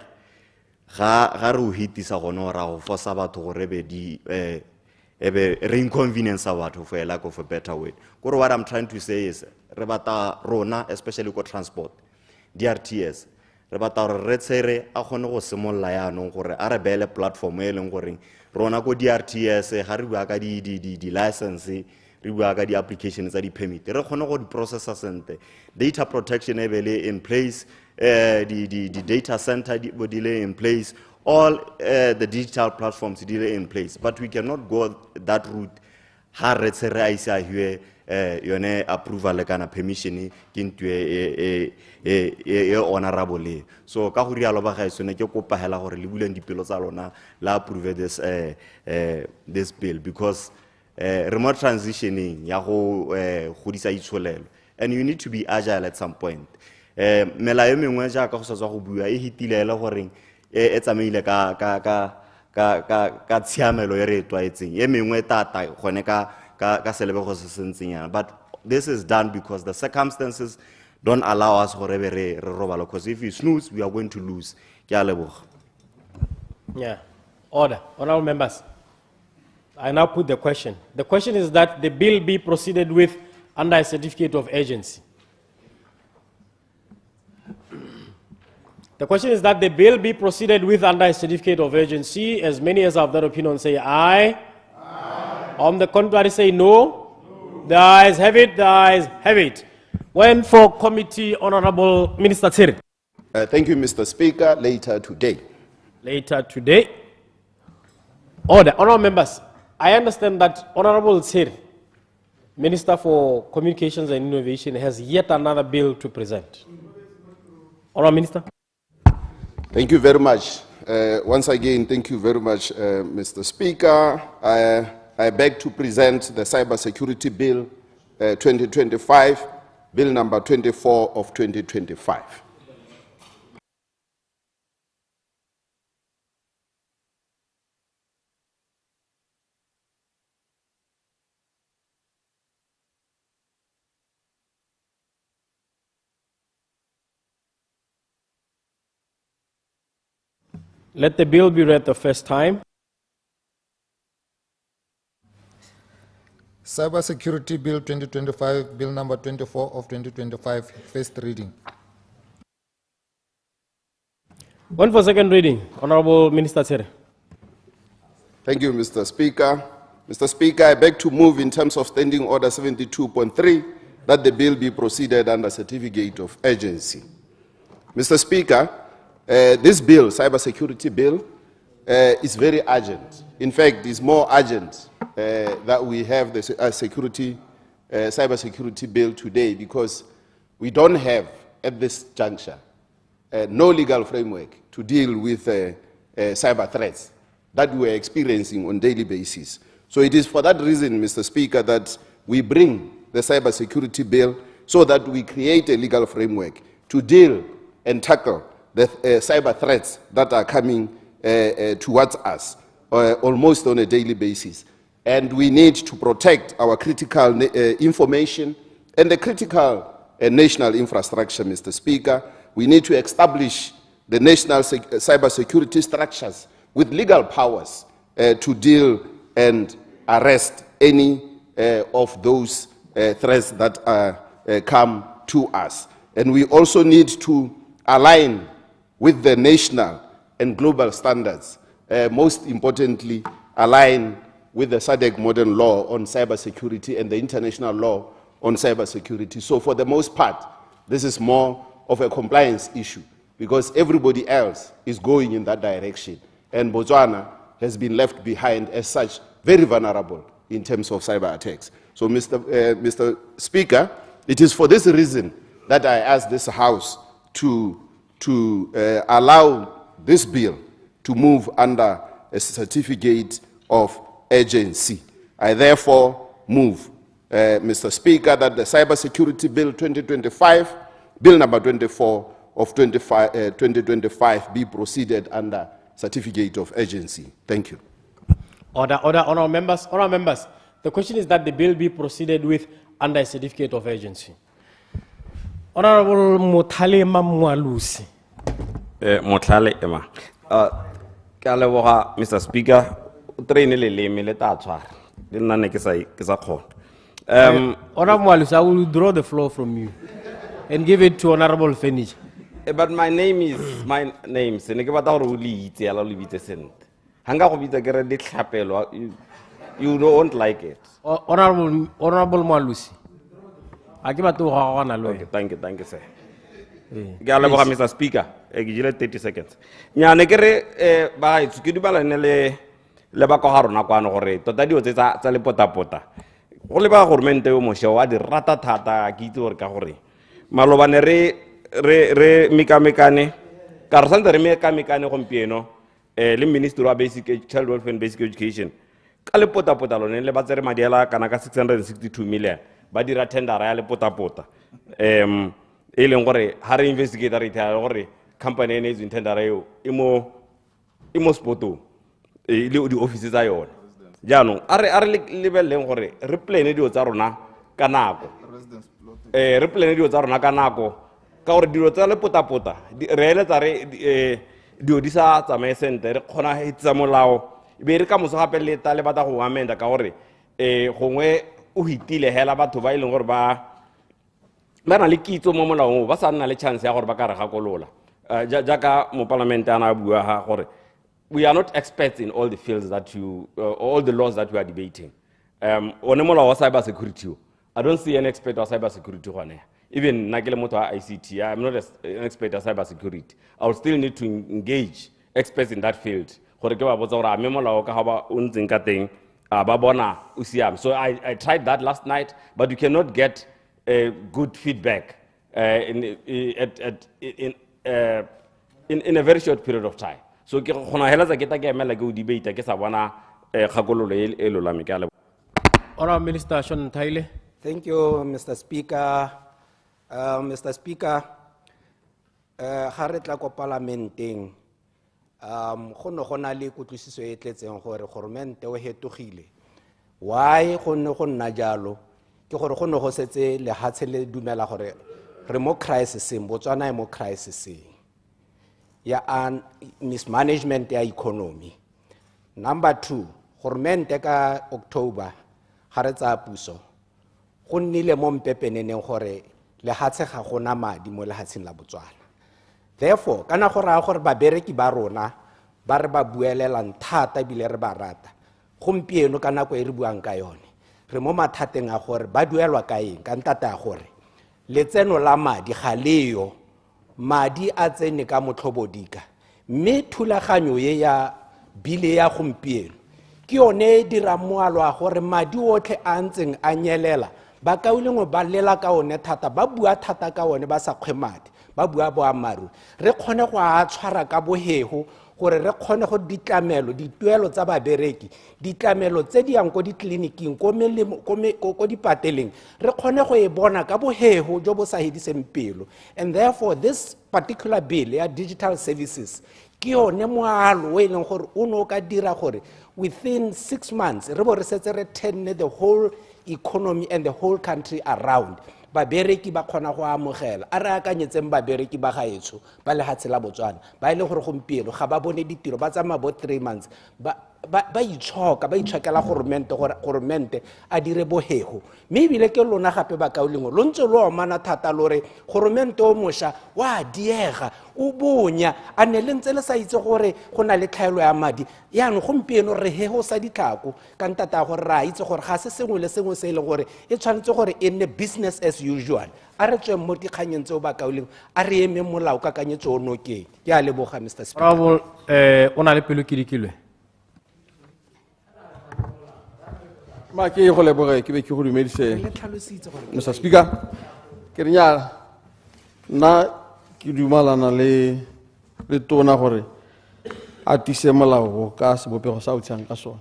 [SPEAKER 17] ga re o hitisa gona ra go force batho gore be di re inconvenience batho for a lack of a better word. Kore what I'm trying to say is re bata rona especially ko transport DRTS re bata gore re tsere a gone go semolla ya no gore a re bele platform e leng gore rona ko DRTS ga re bua ka di license re bua ka di applications tsa di permit re gone go di processa sente data protection e bele in place the data center di le in place all the digital platforms di le in place, but we cannot go that route ha re tsere a isa hwe yone approval kana permission ke ntwe honorable. So ka go rialo ba ga isone ke kopa hela gore le buleng dipelo tsa lona la approve this bill because remote transitioning ya go godisa itsholelo and you need to be agile at some point. Melao e mengwe jaaka go sa tswa go bua e hitile le gore e tsamaile ka tshiamelo e re tlwaetseng e mengwe tata gone ka selebego se sentseng yana. But this is done because the circumstances don't allow us gore be re robala, because if we snooze we are going to lose. Ke a leboga.
[SPEAKER 2] Yeah. Order. Honorable members, I now put the question. The question is that the bill be proceeded with under a certificate of urgency. The question is that the bill be proceeded with under a certificate of urgency. As many as have that opinion say aye. Aye. On the contrary say no. No. The ayes have it. The ayes have it. When for committee, Honorable Minister 𝗦𝗘𝗦𝗦𝗧𝗜𝗏.
[SPEAKER 6] Thank you, Mr. Speaker. Later today.
[SPEAKER 2] Later today. Order. Honorable members, I understand that Honorable 𝗦𝗘𝗧𝗏, Minister for Communications and Innovation, has yet another bill to present. Honorable Minister.
[SPEAKER 6] Thank you very much. Once again, thank you very much, Mr. Speaker. I beg to present the Cybersecurity Bill 2025, Bill number 24 of 2025.
[SPEAKER 2] Let the bill be read the first time.
[SPEAKER 3] Cybersecurity Bill 2025, Bill number 24 of 2025, first reading.
[SPEAKER 2] One for second reading. Honorable Minister 𝗦𝗘𝗧𝗏.
[SPEAKER 6] Thank you, Mr. Speaker. Mr. Speaker, I beg to move in terms of Standing Order 72.3 that the bill be proceeded under certificate of urgency. Mr. Speaker, this bill, Cybersecurity Bill, is very urgent. In fact, it's more urgent that we have the Cybersecurity Bill today because we don't have, at this juncture, no legal framework to deal with cyber threats that we are experiencing on a daily basis. So it is for that reason, Mr. Speaker, that we bring the Cybersecurity Bill so that we create a legal framework to deal and tackle the cyber threats that are coming towards us almost on a daily basis. And we need to protect our critical information and the critical national infrastructure, Mr. Speaker. We need to establish the national cybersecurity structures with legal powers to deal and arrest any of those threats that come to us. And we also need to align with the national and global standards, most importantly, align with the SADC modern law on cybersecurity and the international law on cybersecurity. So for the most part, this is more of a compliance issue because everybody else is going in that direction. And Botswana has been left behind as such, very vulnerable in terms of cyber attacks. So Mr. Speaker, it is for this reason that I ask this House to allow this bill to move under a certificate of urgency. I therefore move, Mr. Speaker, that the Cybersecurity Bill 2025, Bill number 24 of 2025 be proceeded under certificate of urgency. Thank you.
[SPEAKER 2] Order, honorable members. Honorable members, the question is that the bill be proceeded with under a certificate of urgency. Honorable 𝗦𝗘𝗦𝗦𝗧𝗜𝗏.
[SPEAKER 12] Ema. Mr. Speaker,
[SPEAKER 2] Honorable 𝗦𝗧𝗏, I will withdraw the floor from you and give it to Honorable Fenich.
[SPEAKER 12] But my name is you don't like it.
[SPEAKER 2] Honorable 𝗦𝗧𝗏.
[SPEAKER 12] Okay, thank you, sir. Mr. Speaker, I give you 30 seconds. Nyane ba itsuki di bala le ba ko harona kwano gore tota dio tsa le potapota. Go le ba government yo mosha wa di rata thata ke itse gore ka gore malobane re mikamekane ka re santse re mikamekane gompieno le minister wa basic child welfare and basic education ka le potapota lone le ba tsere madiela kana ka 662 million ba dira tendera ya lepotapota e leng gore ha re investigator re tla gore company ene e tendera eo e mo spotong e le di office tsa yona jaanong a re lebeleleng gore re plane dio tsa rona ka nako re plane dio tsa rona ka nako ka gore dilo tsa lepotapota re eletsa re dio di sa tsamaye sente re kgona etsa molao be re ka moso gape le ta le batla go amenda ka gore gongwe o hitile hela batho ba ileng gore ba na le kitso mo molaong ba sa nna le chance ya gore ba ka re gakolola jaaka mo parlamente ana bua ha gore we are not experts in all the fields that all the laws that we are debating. On molao wa cyber security, I don't see an expert on cyber security one. Even nakele moto wa ICT, I'm not an expert on cyber security. I would still need to engage experts in that field. Gore ke ba botsa gore a me molao ka ha ba o ntseng ka teng ba bona o siame. So I tried that last night, but you cannot get good feedback in a very short period of time. So ke gona hela tsa ke ta ke emela ke o debate ke sa bona kgakololo e lolame ke a le
[SPEAKER 2] Honorable Minister 𝗠𝗘𝗘𝗧𝗜𝗡.
[SPEAKER 10] Thank you, Mr. Speaker. Mr. Speaker, ga re tla ko parlamenteng go ne go na le kutlwisiso e tletseng gore gormente o hetogile. Why go ne go nna jalo ke gore go ne go setse le hatshe le dumela gore re mo crisis Botswana e mo crisis ya mismanagement ya economy. Number 2, gormente ka October ga re tsa puso go nnile mo mpepeneneng gore le hatshe ga gona madi mo lehatsheng la Botswana. Therefore kana go raya gore babereki ba rona ba re ba buelelang thata bile re ba rata gompieno ka nako e re buang ka yone re mo mathateng a gore ba duelwa ka eng ka ntata ya gore letseno la madi ga leyo madi a tsene ka motlhobodika mme thulaganyo ye ya bile ya gompieno ke yone dira moalo a gore madi otlhe a ntseng a nyelela ba kaulengwe ba lela ka one thata ba bua thata ka one ba sa kgwemadi ba bua boammaaruri re kgone go a tshwara ka bohego gore re kgone go ditlamelo dituelo tsa babereki ditlamelo tse di yang ko ditleliniking ko dipateleng re kgone go e bona ka bohego jo bo sa hediseng pelo. And therefore this particular bill ya digital services ke yone moalo o e leng gore o no ka dira gore within 6 months re bo re setse re turn the whole economy and the whole country around. Babereki ba khona go amogela a re akanyetseng babereki ba gaetsho ba le hatse la Botswana ba ile gore gompieno ga ba bone ditiro ba tsama bo 3 months ba itshoka ba itshakela gormente a dire bohego mme bile ke lona gape ba kaulengwe lo ntse lo mana thata lore gormente o mosha wa diega o bonya a ne le ntse le sa itse gore go na le tlhaelo ya madi yaanong gompieno re hego sa ditlhako ka ntata gore ra itse gore ga se sengwe le sengwe se e leng gore e tshwanetse gore in the business as usual a re tswe mo dikganyeng tseo ba kauleng a re eme molao ka kanyetso o nokeng ke a leboga Mr. Speaker.
[SPEAKER 2] Bravo, on a le pelo kidikilwe.
[SPEAKER 18] Ma ke go leboga ke be ke go dumedise Mr. Speaker ke re nya na ke dumalana le tona gore a tise molao ka sebopego sa o tshang ka sona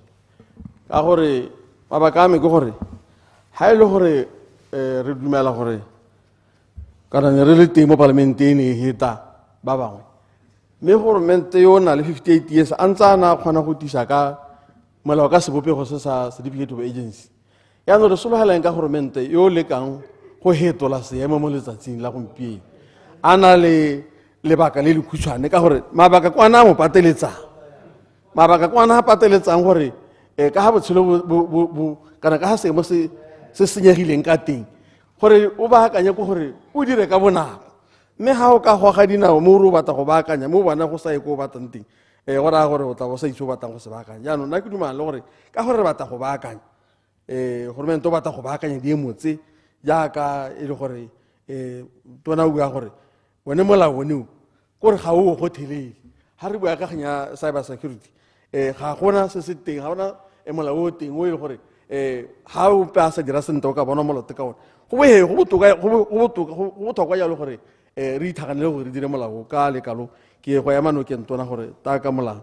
[SPEAKER 18] ka gore mabaka a me ke gore ha ile gore re dumela gore kana ne re le teng mo parlamenteng e heta ba bangwe me gormente yo na le 58 years a ntsa na kgona go tisa ka molao ka sebopego se sa certificate of agency ya no re sologela ka gormente yo le kang go hetola seemo mo letsatsing la gompieno ana le lebaka le lekhutshwane ka gore mabaka kwana mo pateletsang mabaka kwana ha pateletsang gore ka ha botshelo kana ka ha seemo se senyegileng ka teng gore o baakanya go gore o dire ka bonako mme ha o ka goga dinao mo ro batla go baakanya mo bona go sa e go batlang teng go raya gore o tla bo sa itse o batlang go se baakanya jaanong nna ke dumang le gore ka gore re batla go baakanya gormente o batla go baakanya diemotse jaaka e le gore tona o bua gore bone molao oneo kore ga o go thelele ha re bua ka ganya cyber security ga gona se se teng ga gona molao o teng o e le gore ha o pa sa dira sente o ka bona molao ka ona go botlhokwa jalo gore re ithaganele gore re dire molao ka lekalo ke go ya manokeng tona gore ta ka molao.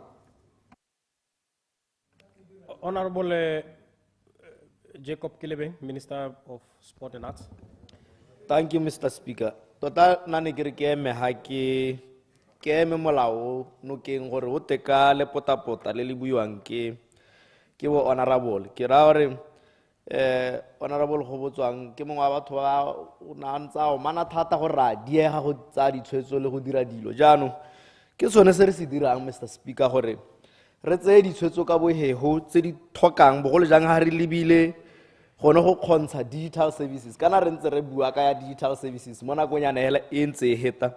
[SPEAKER 2] Honorable Jacob Kilebeng, Minister of Sport and Arts.
[SPEAKER 19] Thank you, Mr. Speaker. Tota nane kere ke eme ha ke eme molao no keng gore o teka le potapota le le buiwang ke bo honorable. Ke ra gore honorable go botswang ke mongwe wa batho ba o nantsa o mana thata go ra diega go tsa ditshwetso le go dira dilo. Jaanong ke sone se re se dirang, Mr. Speaker, gore re tseye ditshwetso ka bohego tse di tlhokang bogolo jang ha re lebile gone go kgontsha digital services. Kana re ntse re bua ka ya digital services mo nakong ya nela e ntse e heta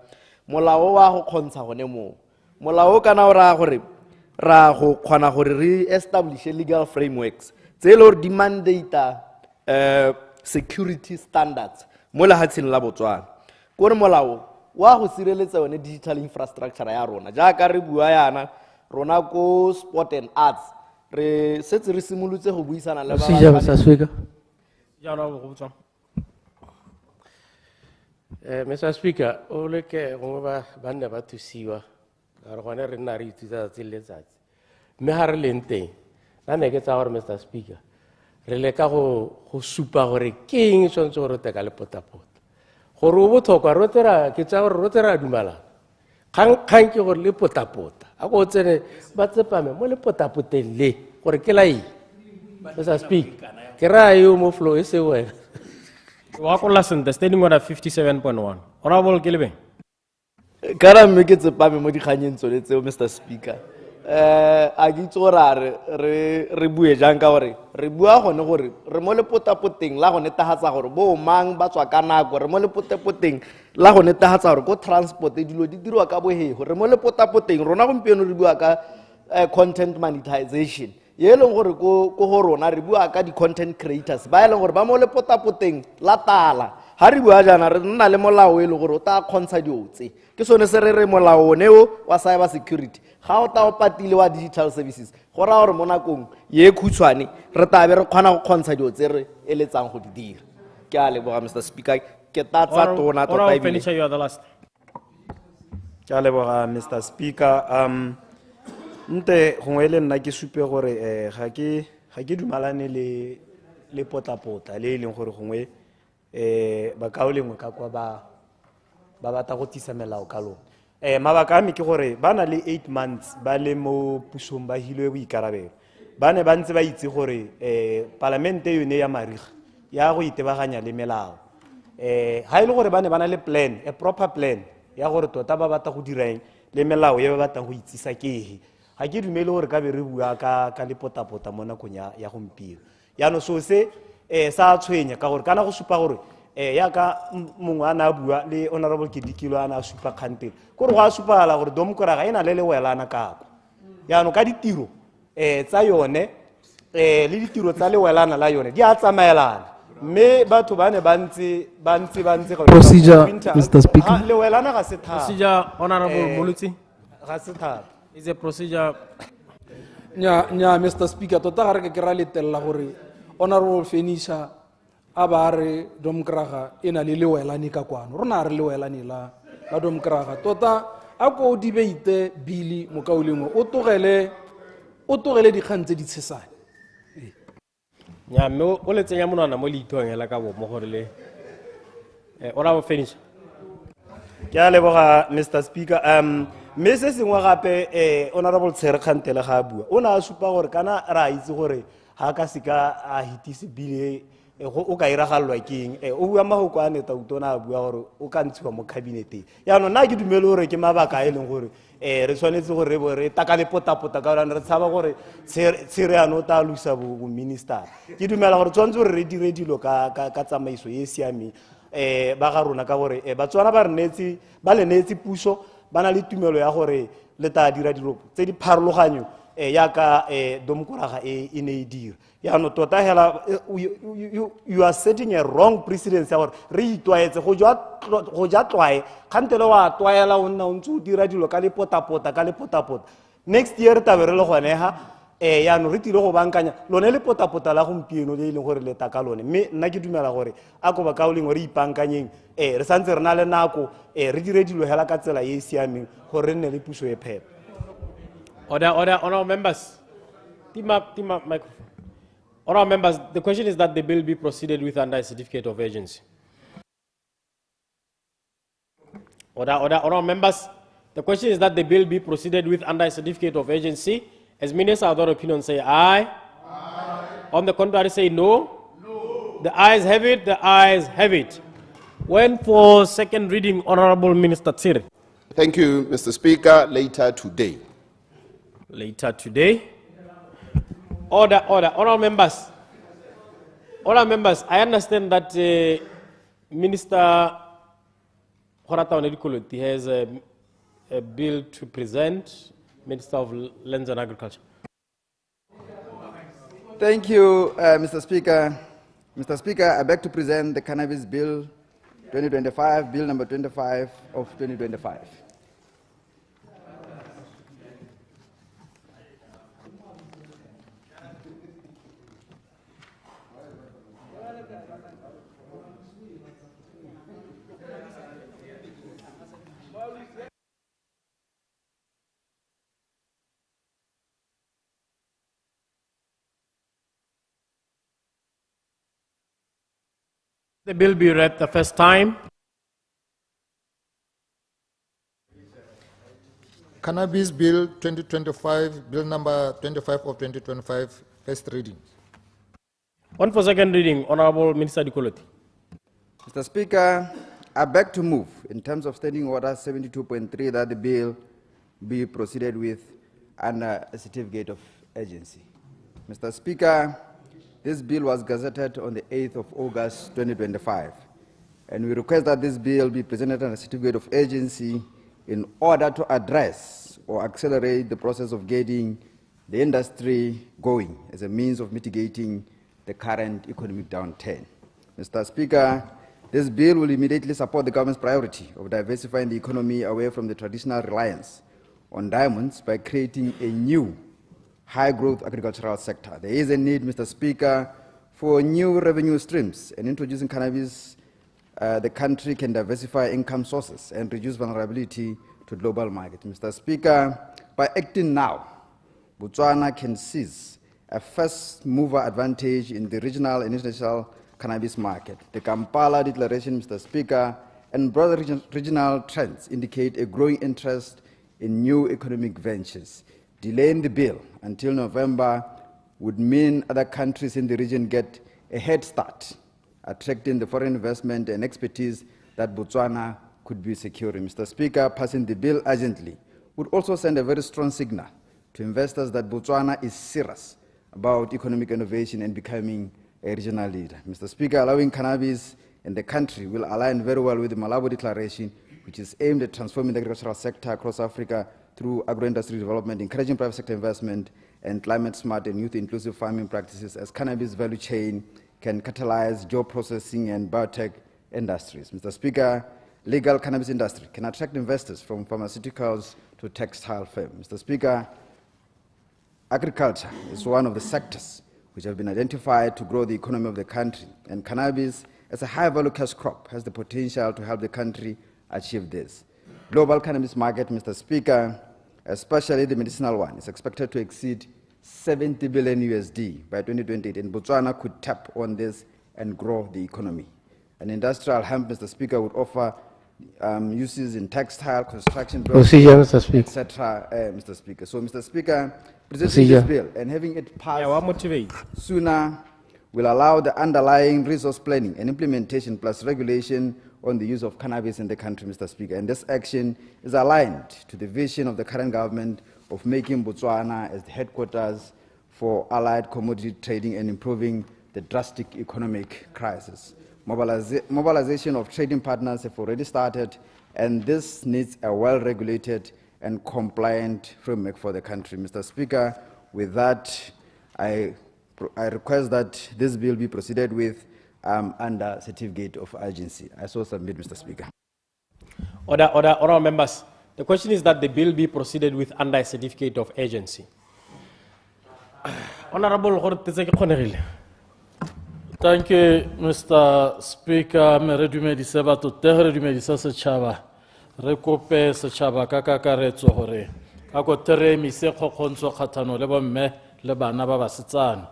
[SPEAKER 19] molao wa go kgontsha gone mo molao kana o ra gore ra go kgona gore re establish legal frameworks tse le di mandate security standards mo lehatsheng la Botswana gore molao wa go sireletsa yone digital infrastructure ya rona jaaka re bua yana rona ko sport and arts re setse re simolotse go buisana le ba
[SPEAKER 13] Mr. Speaker. Mr. Speaker, o le ke go ba nne ba thusiwa re gone re nna re ithuta tse letsatsi mme ha re leng teng na ne ke tsa gore Mr. Speaker re le ka go supa gore ke eng tshwantse gore teka le potapota gore o botlhokwa rotera ke tsa gore rotera dumala kgang ke gore le potapota a go tsene ba tsepame mo le potapoteng le gore ke lai Mr. Speaker ke ra yo mo flow e se wena
[SPEAKER 2] Wako lesson, the standing order 57.1. Honorable Kilebeng.
[SPEAKER 19] Kana mme ke tsepame mo dikganyeng tsone tseo, Mr. Speaker. A ke itse gore re bue jang ka gore re bua gone gore re mo le potapoteng la go netefatsa gore bo mang ba tswa ka nako re mo le potapoteng la go netefatsa gore ko transport dilo di dirwa ka bohego re mo le potapoteng rona gompieno re bua ka content monetization ye leng gore ko go rona re bua ka di content creators ba leng gore ba mo le potapoteng la tala ha re bua jana re nna le molao e le gore o ta kgontsha diotse ke sone se re molao neo wa cyber security ga o ta o patile wa digital services go ra gore mo nakong ye khutshwane re tabe re kgona go kgontsha diotse re eletsang go di dira ke a leboga Mr. Speaker ke tatsa tona tota
[SPEAKER 2] Finish, you are the last.
[SPEAKER 17] Ke a leboga Mr. Speaker. Nte gongwe le nna ke supe gore ga ke dumalane le potlapotla le leng gore gongwe ba ka o lengwe ka kwa ba batla go tisa melao ka lona mabaka a me ke gore ba na le 8 months ba le mo pusong ba hilwe boikarabelo ba ne ba ntse ba itse gore palamente yone ya mariga ya go itebaganya le melao ha ile gore ba ne ba na le plan a proper plan ya gore tota ba batla go dirang le melao ya ba batla go itsisa kehe ha ke dumele gore ka be re bua ka le potapota mo nakong ya gompieno yaano so se sa tshwenya ka gore kana go supa gore ya ka mongwe a na bua le honorable Kedikilo a na supa kgantele gore go a supagala gore domkoraga e na le lewelana kako yaano ka ditiro tsa yone le ditiro tsa lewelana la yone di a tsamaelana mme batho ba ne ba ntse
[SPEAKER 15] procedure Mr. Speaker
[SPEAKER 19] lewelana ga se thata
[SPEAKER 2] Procedure, Honorable Moluti.
[SPEAKER 19] ga se thata
[SPEAKER 2] Is a procedure.
[SPEAKER 15] nya Mr. Speaker tota ga re ke ra letella gore honorable finisher a ba re domkraga ena le lewelane ka kwano rona re lewelane la domkraga tota a go debate bili mo kaulengwe o togele dikgang tse di tshesane
[SPEAKER 2] Nya me o le tsenya monwana mo leitong hela ka bo mo gore le Honorable finish.
[SPEAKER 17] Ke a leboga Mr. Speaker. Me se sengwe gape honorable Kgantele ga bua o na supa gore kana ra itse gore ha ka sika a hitise bile o ka iragallwa keng o bua mahoko a neta utona a bua gore o ka ntshiwa mo cabineteng yaanong nna ke dumele gore ke mabaka e leng gore re tshwanetse gore re taka le potapota ka gore re tshaba gore tshereano o ta lusa bo minister ke dumela gore tshwanetse gore re dire dilo ka tsamaiso e siameng ba ga rona ka gore batswana ba le neetse puso ba na le tumelo ya gore le ta dira dilo tse di pharologanyo ya ka domkoraga e ne e dira yaanong tota hela you are setting a wrong precedence ya gore re itwaetse go ja twae kgantele wa twaela o nna o ntse o dira dilo ka lepotapota next year tabe re le gonega yaanong re tile go bankanya lone lepotapota la gompieno le e leng gore le ta ka lone mme nna ke dumela gore a ko ba ka o leng re ipankanyeng re santse re na le nako re dire dilo hela ka tsela e e siameng gore re nne le puso e phepa
[SPEAKER 2] Order, honorable members. Team up, microphone. Honourable members, the question is that the bill be proceeded with under a certificate of urgency. Honourable members, the question is that the bill be proceeded with under a certificate of urgency. As many as are of opinion say aye. On the contrary say no. The ayes have it, the ayes have it. When for second reading, Honourable Minister Tsiere.
[SPEAKER 6] Thank you, Mr. Speaker. Later today.
[SPEAKER 2] Later today. Order. Honourable members. Honourable members, I understand that Minister 𝗦𝗘𝗦𝗦𝗧𝗜𝗡 has a bill to present. Minister of Lands and Agriculture.
[SPEAKER 20] Thank you, Mr. Speaker. Mr. Speaker, I beg to present the Cannabis Bill 2025, Bill number 25 of 2025.
[SPEAKER 2] The bill be read the first time.
[SPEAKER 3] Cannabis Bill 2025, Bill number 25 of 2025, first reading.
[SPEAKER 2] On for second reading, Honourable Minister 𝗦𝗘𝗦𝗧𝗏.
[SPEAKER 20] Mr. Speaker, I beg to move in terms of Standing Order 72.3 that the bill be proceeded with under a certificate of urgency. Mr. Speaker, this bill was gazetted on the 8th of August 2025, and we request that this bill be presented under a certificate of urgency in order to address or accelerate the process of getting the industry going as a means of mitigating the current economic downturn. Mr. Speaker, this bill will immediately support the government's priority of diversifying the economy away from the traditional reliance on diamonds by creating a new high-growth agricultural sector. There is a need, Mr. Speaker, for new revenue streams, and introducing cannabis, the country can diversify income sources and reduce vulnerability to global market. Mr. Speaker, by acting now, Botswana can seize a first-mover advantage in the regional and international cannabis market. The Kampala Declaration, Mr. Speaker, and broader regional trends indicate a growing interest in new economic ventures. Delaying the bill until November would mean other countries in the region get a head start, attracting the foreign investment and expertise that Botswana could be securing. Mr. Speaker, passing the bill urgently would also send a very strong signal to investors that Botswana is serious about economic innovation and becoming a regional leader. Mr. Speaker, allowing cannabis in the country will align very well with the Malabo Declaration, which is aimed at transforming the agricultural sector across Africa through agro-industry development, encouraging private sector investment, and climate-smart and youth-inclusive farming practices, as cannabis value chain can catalyze job processing and biotech industries. Mr. Speaker, legal cannabis industry can attract investors from pharmaceuticals to textile firms. Mr. Speaker, agriculture is one of the sectors which have been identified to grow the economy of the country, and cannabis, as a high-value cash crop, has the potential to help the country achieve this. Global cannabis market, Mr. Speaker, especially the medicinal one, is expected to exceed $70 billion by 2028, and Botswana could tap on this and grow the economy. An industrial hemp, Mr. Speaker, would offer uses in textile, construction, etc., Mr. Speaker. So, Mr. Speaker, presenting this bill and having it passed sooner will allow the underlying resource planning and implementation plus regulation on the use of cannabis in the country, Mr. Speaker. And this action is aligned to the vision of the current government of making Botswana as the headquarters for allied commodity trading and improving the drastic economic crisis. Mobilization of trading partners have already started, and this needs a well-regulated and compliant framework for the country. Mr. Speaker, with that, I request that this bill be proceeded with under certificate of urgency. I so submit, Mr. Speaker.
[SPEAKER 2] Order, members. The question is that the bill be proceeded with under a certificate of urgency. Honorable 𝗦𝗘𝗦𝗦𝗧𝗏.
[SPEAKER 21] Thank you, Mr. Speaker. Me dumedise batho te re dumedisa setšhaba re kope setšhaba ka kakaretso gore ka ko tere mise kgokgontsho kgathano le bomme le bana ba basetsana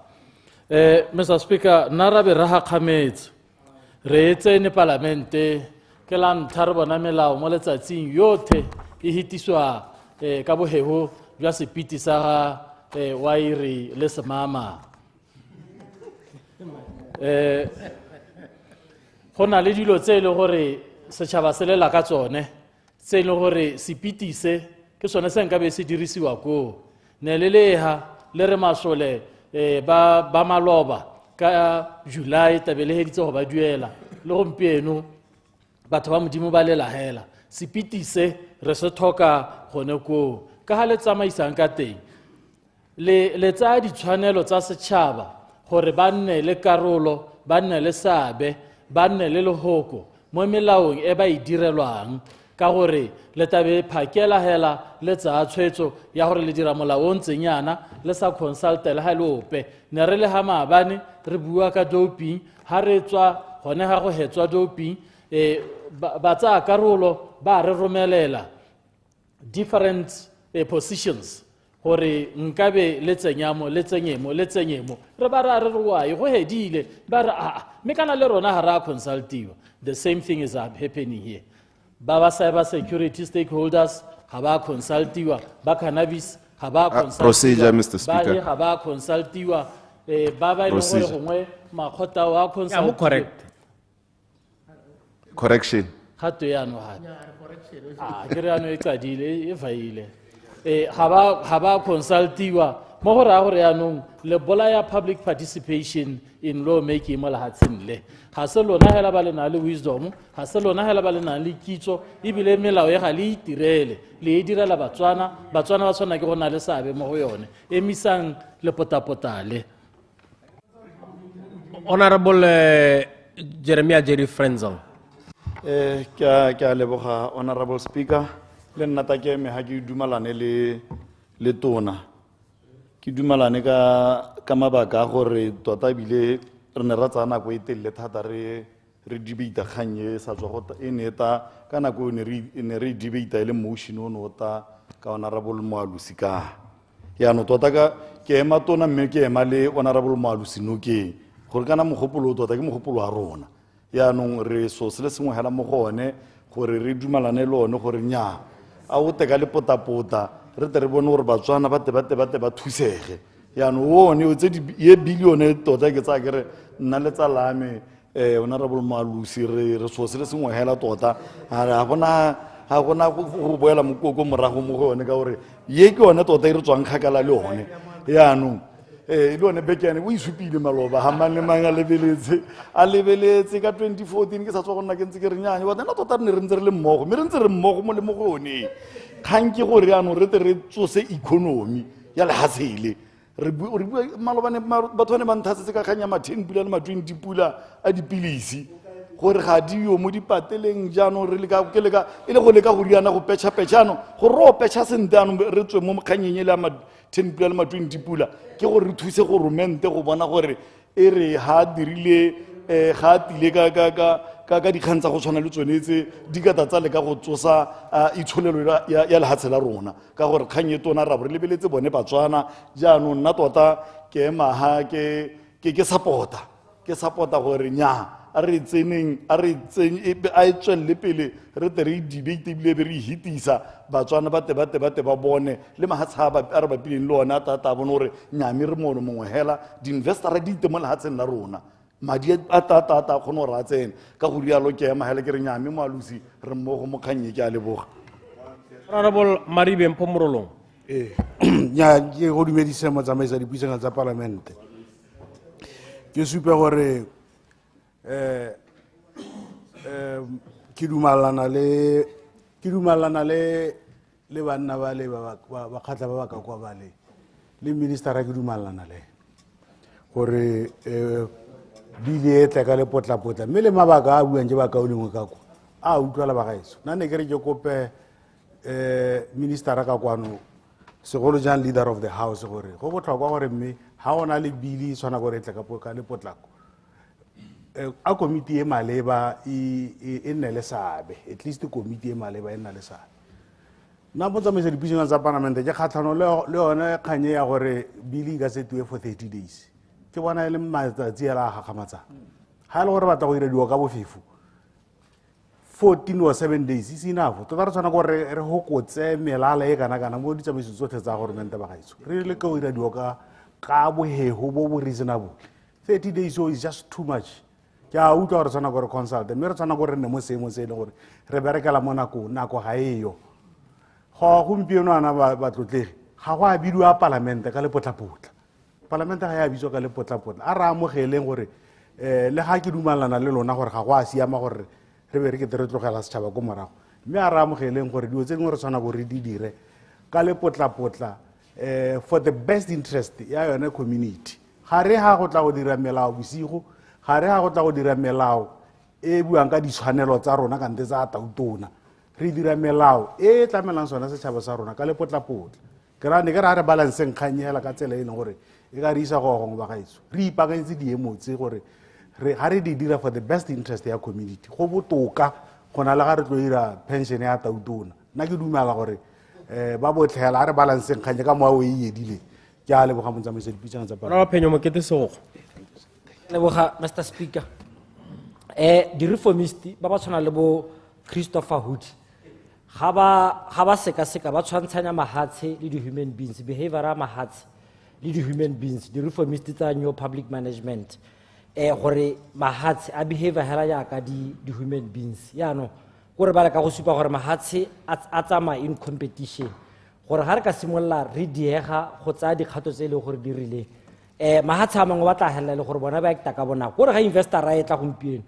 [SPEAKER 21] Mr. Speaker, narabe raha khametse. Re etsene parlamente ke la ntlha re bona melao mo letsatsing yotlhe e hitiswa ka bohego jwa sepiti sa ga wairi le semama. Go na le dilo tse e le gore setšhaba se lela ka tsone tse e le gore sepiti se ke sone se nkabe se dirisiwa koo. Ne le leha le re masole ba maloba ka July tabe le heditse go ba duela le gompieno batho ba modimo ba lela hela sepiti se re se thoka gone koo ka ha le tsamaisang ka teng le tsa ditshwanelo tsa setšhaba gore ba nne le karolo ba nne le seabe ba nne le lehoko mo melaong e ba e direlwang ka gore le tabe phakela hela le tsa tshwetso ya gore le dira molao o ntseng yana le sa consulta le ha le ope ne re le ha maabane re bua ka doping ha re tswa gone ga go hetswa doping ba tsa karolo ba re romelela different positions gore nkabe le tsenyamo le tsenyemo re ba ra re wai go hedile ba re me kana le rona ha ra consultiwa. The same thing is happening here. Baba cyber security stakeholders ha ba consultiwa ba cannabis ha ba consultiwa
[SPEAKER 6] procedure, Mr. Speaker.
[SPEAKER 21] ba ha ba consultiwa ba ba ile gore gongwe makgota wa consult
[SPEAKER 2] correct
[SPEAKER 6] correction
[SPEAKER 21] khato ya no ha ke re ano e qadile e faile ha ba consultiwa mo go ra gore yanong le bolaya public participation in law making mo lahatseng le ga se lona hela ba le na le wisdom ga se lona hela ba le na le kitso ebile melao e ga le itirele le e direla batswana ba tshwana ke go na le sabe mo go yone emisang le potapotale.
[SPEAKER 2] Honorable Jeremiah Jerry Frenzong.
[SPEAKER 1] Ke a leboga Honorable Speaker le nna ta ke me ha ke dumalane le tona ke dumalane ka mabaka gore tota bile re ne ra tsana go etelle thata re debate khanye sa tswa go eneta kana go ne re debate ile motion o nota ka Honorable Moalusi ka ya no tota ka ke ema tona mme ke ema le Honorable Moalusi no ke gore kana mogopolo tota ke mogopolo a rona ya no re so se le sengwe hela mo gone gore re dumalane le one gore nya a o teka le potapota re tere bone gore batswana ba thusege ya no one o tse di bilione tota ke tsa kere nna le tsa lame Honorable Moalusi re so se le sengwe hela tota ha gona go boela mokoko morago mo gone ka gore ye ke one tota e re tswang kgakala le one ya no le one bekene o isupile maloba ha mang le mang a lebeletse ka 2014 ke sa tswa go nna ke ntse ke re nyanya wa nna tota re ne re ntse re le mmogo mme re ntse re mmogo mo le mo go one kgang ke gore ano re tere tsose economy ya lehatsele re bua malobane batho ne ba nthasetse ka kganya ma 10 pula le ma 20 pula a dipilisi gore ga di yo mo dipateleng jaanong re le ka ile go leka go riana go petcha petchano go ro petcha sentano re tswe mo mkganyeng le ma 10 pula le ma 20 pula ke gore re thuse go rumente go bona gore e re ha dirile ga tile ka dikgang tsa go tshwana le tsonetse di ka tatsa le ka go tsosa itsholelo ya lehatshe la rona ka gore kganye tona ra bo re lebeletse bone batswana jaanong nna tota ke maha ke supporta gore nya a re tseneng a tswelle pele re tere debate ebile be re hitisa batswana ba ba bone le mahatshaba a re bapileng le ona tata bone gore nyame re mono mongwe hela di-investora di ite mo lehatsheng la rona madi a tata kgone gore a tsene ka go rialo ke ema hela ke re nyame Moalusi re mmogo mo kgannye ke a leboga.
[SPEAKER 2] Honorable Maribe Mpomorolong.
[SPEAKER 7] nya ke go dumedisa motsamaisa dipuisano tsa parlamente ke supe gore ke dumalana le banna ba le ba khatla ba ka kwa ba le minister a ke dumalana le gore bile tla ka le potla mme le mabaka a buang je ba ka o lengwe ka kwa a utlwala ba gaetso nna ne ke re ke kope minister ka kwano segolo jang leader of the house gore go botlhokwa gore mme ha ona le bili tshwana gore tla ka le potlako a committee e maleba e nne le sabe at least committee e maleba e nna le sabe nna mo tsamaisa dipuisano tsa parlamente ke kgatlhano le yone kganye ya gore bili ka setiwe for 30 days ke bona e le matsatsi a la gagamatsa ha e le gore batla go dira dilo ka bofefo 14 or 7 days is enough tota re tshwana gore re hokotse melala e kana mo ditsamaiso tsotlhe tsa government ba gaetso re le ka go dira dilo ka bohego bo bo reasonable 30 days is just too much ke a utlwa gore tshwana gore consult mme re tshwana gore re nne mo seemo se e leng gore re berekela mo nako ga eyo go gompieno ana batlotlegi ga go a bidiwa palamente ka lepotlapotla palamente ga ya bitswa ka lepotlapotla a re amogeleng gore le ga ke dumalana le lona gore ga go a siama gore re be re ke re tlogela setšhaba ko morago mme a re amogeleng gore dilo tse dingwe re tshwana gore re di dire ka lepotlapotla for the best interest ya yone community ga re ga go tla go dira melao bosigo ga re ga go tla go dira melao e buang ka ditshwanelo tsa rona kante tsa tautona re dira melao e tlamelang sona setšhaba sa rona ka lepotlapotla ke ra re balanceng kganyela ka tsela e leng gore e ka re isa go gongwe ba gaetso re ipaakanyetse diemotse gore ga re di dira for the best interest ya community go botoka go na le ga re tlo dira pension ya tautona nna ke dumela gore ba botlhela ga re balanceng kganye ka moa o e edile ke a leboga motsamaisa dipitsana tsa
[SPEAKER 2] Ra phenyo mokete sogo.
[SPEAKER 16] leboga Mr Speaker di reformisti ba tshwana le bo Christopher Hood ga ba seka ba tshwantshanya mahatshe le di-human beings behavior ya mahatshe le di-human beings di reformisti tsa new public management gore mahatshe a behavior hela jaaka di-human beings yaanong gore ba le ka go supa gore mahatshe a tsamaya in competition gore ga re ka simolola re diega go tsaya dikgato tse e leng gore di rileng mahatshe a mangwe ba tla helela le gore bona ba ekta ka bonako gore ga investor a etla gompieno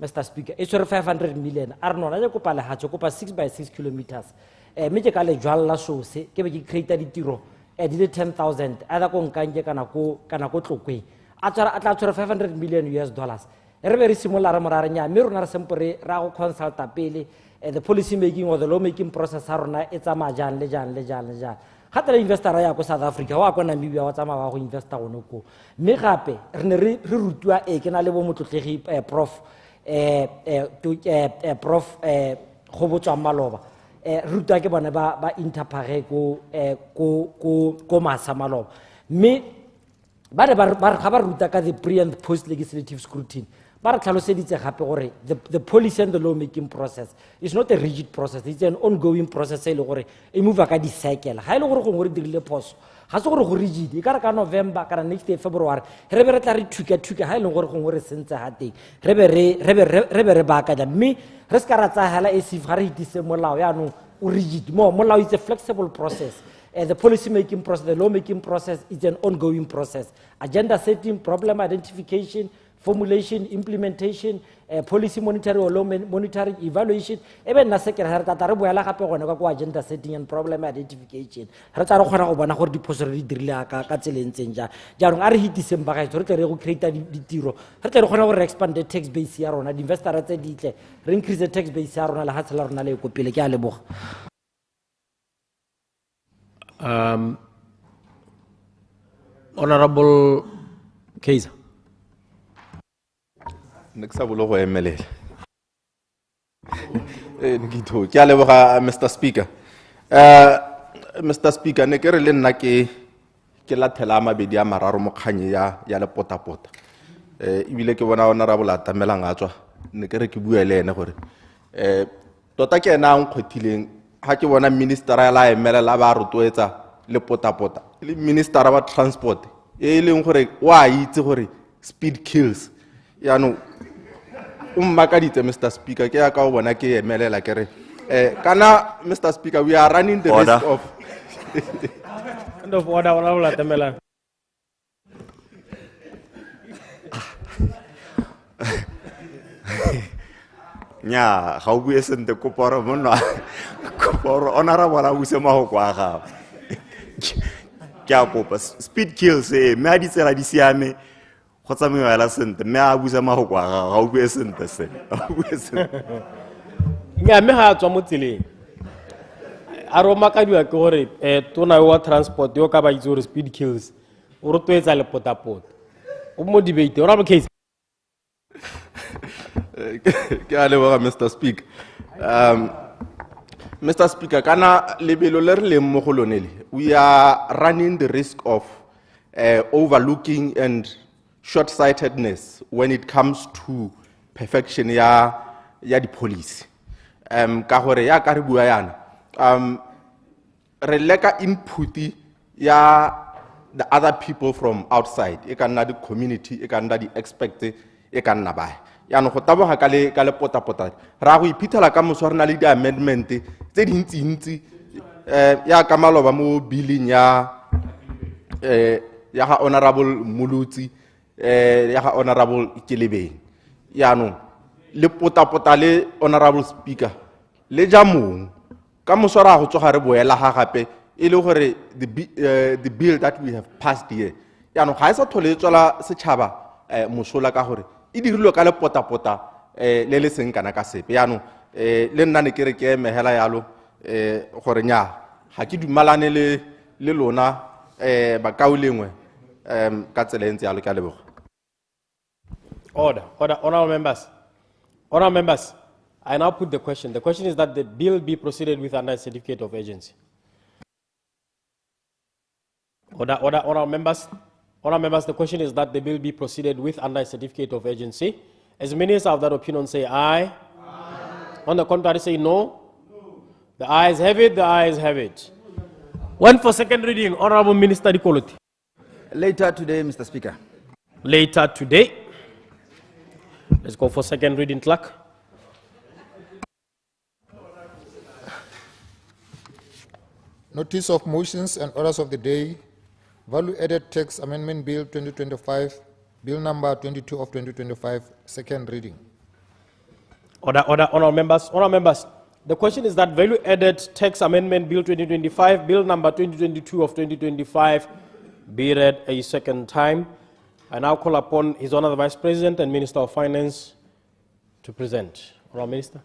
[SPEAKER 16] Mr Speaker e tshwere 500 million a re nona le kopa lehatso kopa 6 by 6 kilometers mme ke ka le jwalla sose ke be ke create ditiro di le 10,000 a da ko nkanje kana ko tlokwe a tla tshwere 500 million US dollars re be re simolla re morare nya mme rona re sempore ra go consulta pele the policy making or the law making process ha rona e tsama jang le ga tla investor ya ko South Africa wa ko Namibia wa tsama wa go investor gone ko mme gape re ne re rutwa ke na le bo motlotlegi prof prof go botswa maloba ruta ke bona ba interpare ko masa maloba mme ba ga ba ruta ka the pre and post legislative scrutiny ba re tlhaloseditse gape gore the policy and the law making process is not a rigid process, it's an ongoing process e le gore e move ka di-cycle ga e le gore gongwe re dirile phoso ga se gore go rigid e ka re ka November kana next day February re be re tla re thuka ga e leng gore gongwe re sentse ga teng re be re baakanya mme re se ka ra tsagela esif ga re itise molao yaanong o rigid mo molao is a flexible process. The policy making process, the law making process is an ongoing process. Agenda setting, problem identification, formulation, implementation, policy monitoring or law monitoring, evaluation. Even na sekere ha re tata re boela gape gone ka agenda setting and problem identification. Re tla re gona go bona gore diphoso re di dirile ka tselentseng ja. Jaanong a re hitiseng ba gaetso re tle re go create ditiro. Re tle re gona go expand the tax base ya rona, di investor tse ditle, re increase the tax base ya rona le ha tsela rona le go pele ke a leboga.
[SPEAKER 2] Honorable Kaiser.
[SPEAKER 8] Next up, we'll go emelela. Ngitho ke a leboga Mr Speaker. Mr Speaker ne ke re le nna ke la thela mabedi a mararo mo kganye ya le potapota. Ibile ke bona honorable atamela ngatswa ne ke re ke bua le ene gore tota ke ena ang khothileng ha ke bona minister ya la emelela ba rotloetsa le potapota le minister wa transport e leng gore wa itse gore speed kills ya no ummakaditse Mr Speaker ke ya ka o bona ke emelela ke re kana Mr Speaker we are running the risk of
[SPEAKER 2] end of order wala wala temela
[SPEAKER 17] nya ga o bue sente koporo monna koporo honorable a buse ma go kwa ga ke a kopa speed kills me a ditsela di siame go tsamaya la sente me a buse ma go kwa ga o bue sente se a bue sente
[SPEAKER 2] nya me ha tswa mo tseleng a ro makadiwa ke gore tona wa transport yo ka ba itse gore speed kills o rotwetsa le potapota o mo debate ora ba case
[SPEAKER 8] ke a leboga Mr Speaker. Mr Speaker, kana lebelo le re leng mo go lone le we are running the risk of overlooking and short-sightedness when it comes to perfection ya the policy. Ka gore ya ka re bua yana re leka input ya the other people from outside e ka nna the community e ka nna the experts e ka nna ba ya no go taboga ka le potapota ra go iphithela ka moso re na le di amendment tse dintsi ya ka maloba mo billing ya ga honorable Mulutsi ya ga honorable Kelebeng ya no le potapota le honorable speaker le jamong ka moso ra go tsoga re boela ga gape e le gore the bill that we have passed here ya no ga e sa thole tswela setšhaba mosola ka gore e dirilwe ka le potapota le le seng kana ka sepe ya no le nna ne ke re ke mehela yalo gore nya ga ke dumalane le lona ba kaulengwe ka tsela entse yalo ka leboga.
[SPEAKER 2] Order. Honorable members, I now put the question. The question is that the bill be proceeded with under a certificate of urgency. Honorable members, the question is that the bill be proceeded with under a certificate of urgency. As many as have that opinion say aye. On the contrary say no. The ayes have it, the ayes have it. One for second reading, Honorable Minister Equality.
[SPEAKER 20] Later today, Mr. Speaker.
[SPEAKER 2] Later today. Let's go for second reading, clerk.
[SPEAKER 3] Notice of motions and orders of the day. Value-added tax amendment bill 2025, bill number 22 of 2025, second reading.
[SPEAKER 2] Honorable members. The question is that value-added tax amendment bill 2025, bill number 2022 of 2025, be read a second time. I now call upon His Honor the Vice President and Minister of Finance to present. Honorable Minister.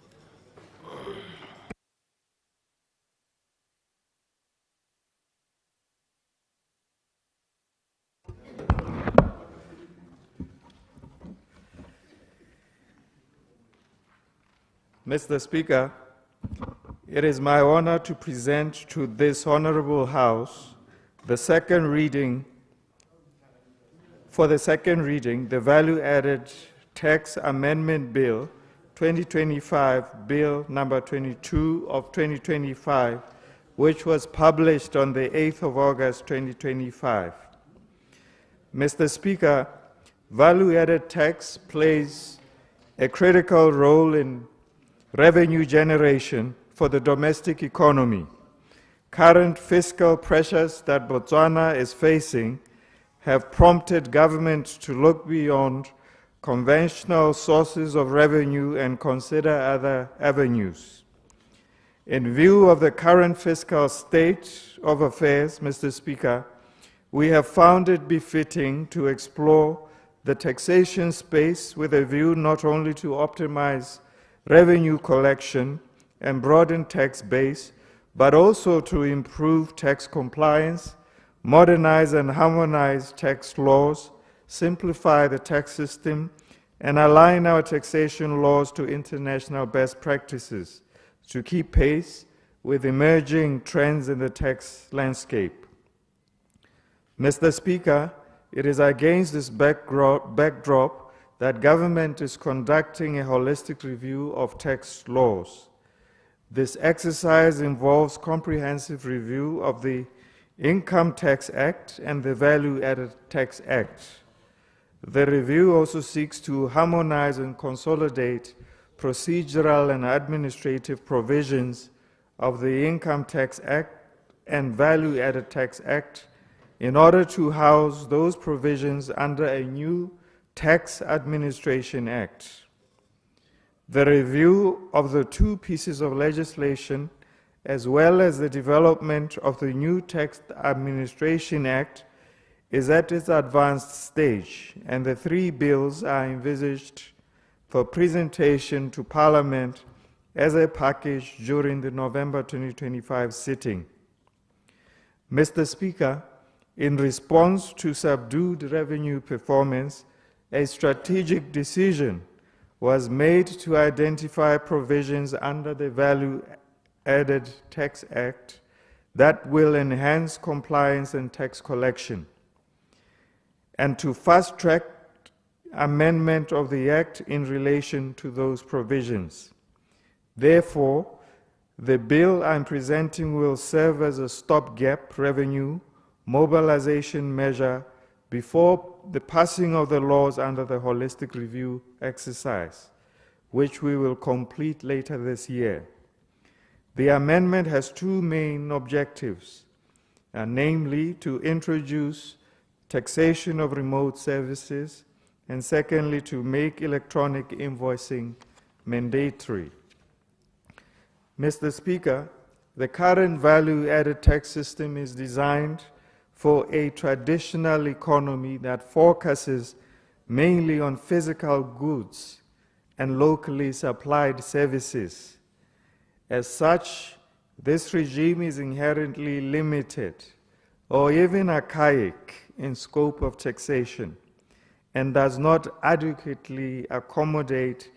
[SPEAKER 4] Mr. Speaker, it is my honor to present to this honorable House the second reading, the Value-Added Tax Amendment Bill 2025, Bill number 22 of 2025, which was published on the 8th of August 2025. Mr. Speaker, value-added tax plays a critical role in revenue generation for the domestic economy. Current fiscal pressures that Botswana is facing have prompted government to look beyond conventional sources of revenue and consider other avenues. In view of the current fiscal state of affairs, Mr. Speaker, we have found it befitting to explore the taxation space with a view not only to optimize revenue collection and broaden tax base, but also to improve tax compliance, modernize and harmonize tax laws, simplify the tax system, and align our taxation laws to international best practices to keep pace with emerging trends in the tax landscape. Mr. Speaker, it is against this backdrop that government is conducting a holistic review of tax laws. This exercise involves comprehensive review of the Income Tax Act and the Value-Added Tax Act. The review also seeks to harmonize and consolidate procedural and administrative provisions of the Income Tax Act and Value-Added Tax Act in order to house those provisions under a new Tax Administration Act. The review of the two pieces of legislation, as well as the development of the new Tax Administration Act, is at its advanced stage, and the three bills are envisaged for presentation to Parliament as a package during the November 2025 sitting. Mr. Speaker, in response to subdued revenue performance, a strategic decision was made to identify provisions under the Value-Added Tax Act that will enhance compliance and tax collection, and to fast-track amendment of the Act in relation to those provisions. Therefore, the bill I'm presenting will serve as a stopgap revenue mobilization measure before the passing of the laws under the holistic review exercise, which we will complete later this year. The amendment has two main objectives, namely to introduce taxation of remote services, and secondly, to make electronic invoicing mandatory. Mr. Speaker, the current value-added tax system is designed for a traditional economy that focuses mainly on physical goods and locally supplied services. As such, this regime is inherently limited or even archaic in scope of taxation and does not adequately accommodate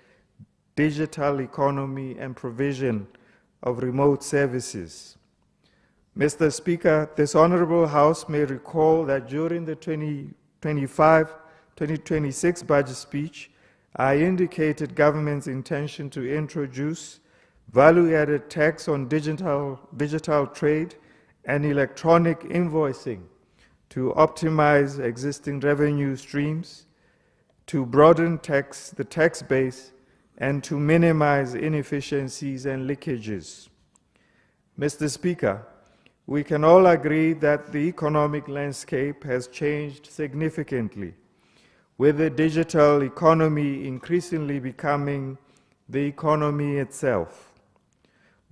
[SPEAKER 4] digital economy and provision of remote services. Mr. Speaker, this Honorable House may recall that during the 2025-2026 budget speech, I indicated government's intention to introduce value-added tax on digital trade and electronic invoicing to optimize existing revenue streams, to broaden the tax base, and to minimize inefficiencies and leakages. Mr. Speaker, we can all agree that the economic landscape has changed significantly, with the digital economy increasingly becoming the economy itself.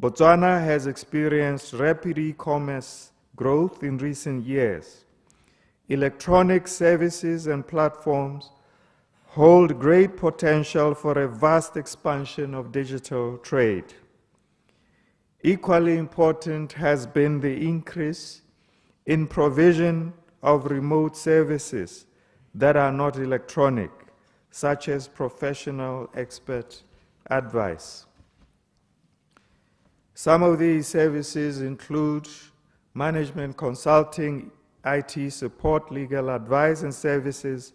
[SPEAKER 4] Botswana has experienced rapid e-commerce growth in recent years. Electronic services and platforms hold great potential for a vast expansion of digital trade. Equally important has been the increase in provision of remote services that are not electronic, such as professional expert advice. Some of these services include management consulting, IT support, legal advice, and services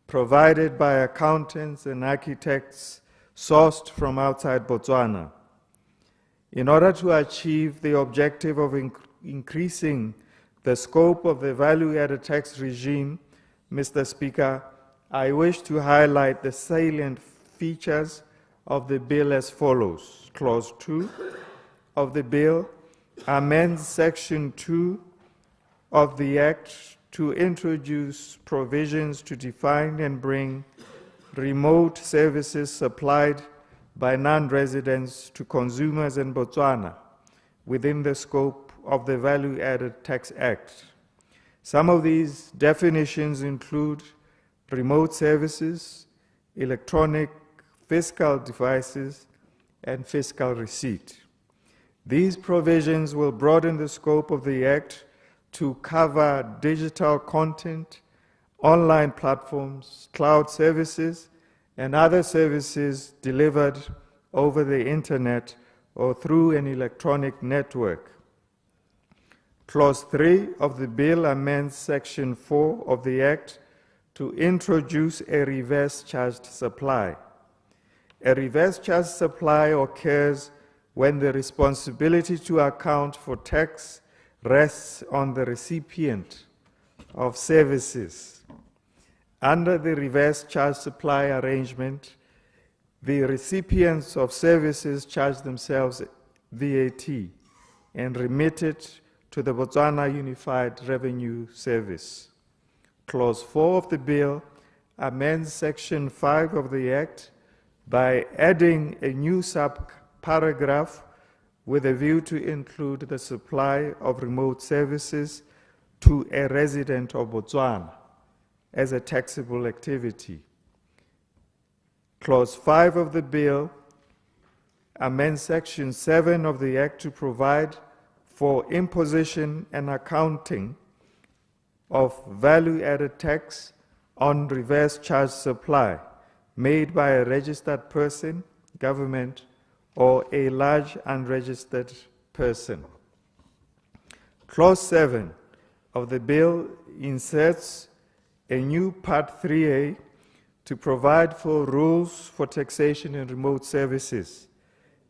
[SPEAKER 4] provided by accountants and architects sourced from outside Botswana. In order to achieve the objective of increasing the scope of the value-added tax regime, Mr. Speaker, I wish to highlight the salient features of the bill as follows. Clause 2 of the bill amends Section 2 of the Act to introduce provisions to define and bring remote services supplied by non-residents to consumers in Botswana within the scope of the Value-Added Tax Act. Some of these definitions include remote services, electronic fiscal devices, and fiscal receipt. These provisions will broaden the scope of the Act to cover digital content, online platforms, cloud services, and other services delivered over the internet or through an electronic network. Clause 3 of the bill amends Section 4 of the Act to introduce a reverse charged supply. A reverse charged supply occurs when the responsibility to account for tax rests on the recipient of services. Under the reverse charge supply arrangement, the recipients of services charge themselves VAT and remit it to the Botswana Unified Revenue Service. Clause 4 of the bill amends Section 5 of the Act by adding a new subparagraph with a view to include the supply of remote services to a resident of Botswana as a taxable activity. Clause 5 of the bill amends Section 7 of the Act to provide for imposition and accounting of value-added tax on reverse charge supply made by a registered person, government, or a large unregistered person. Clause 7 of the bill inserts a new Part 3A to provide for rules for taxation in remote services.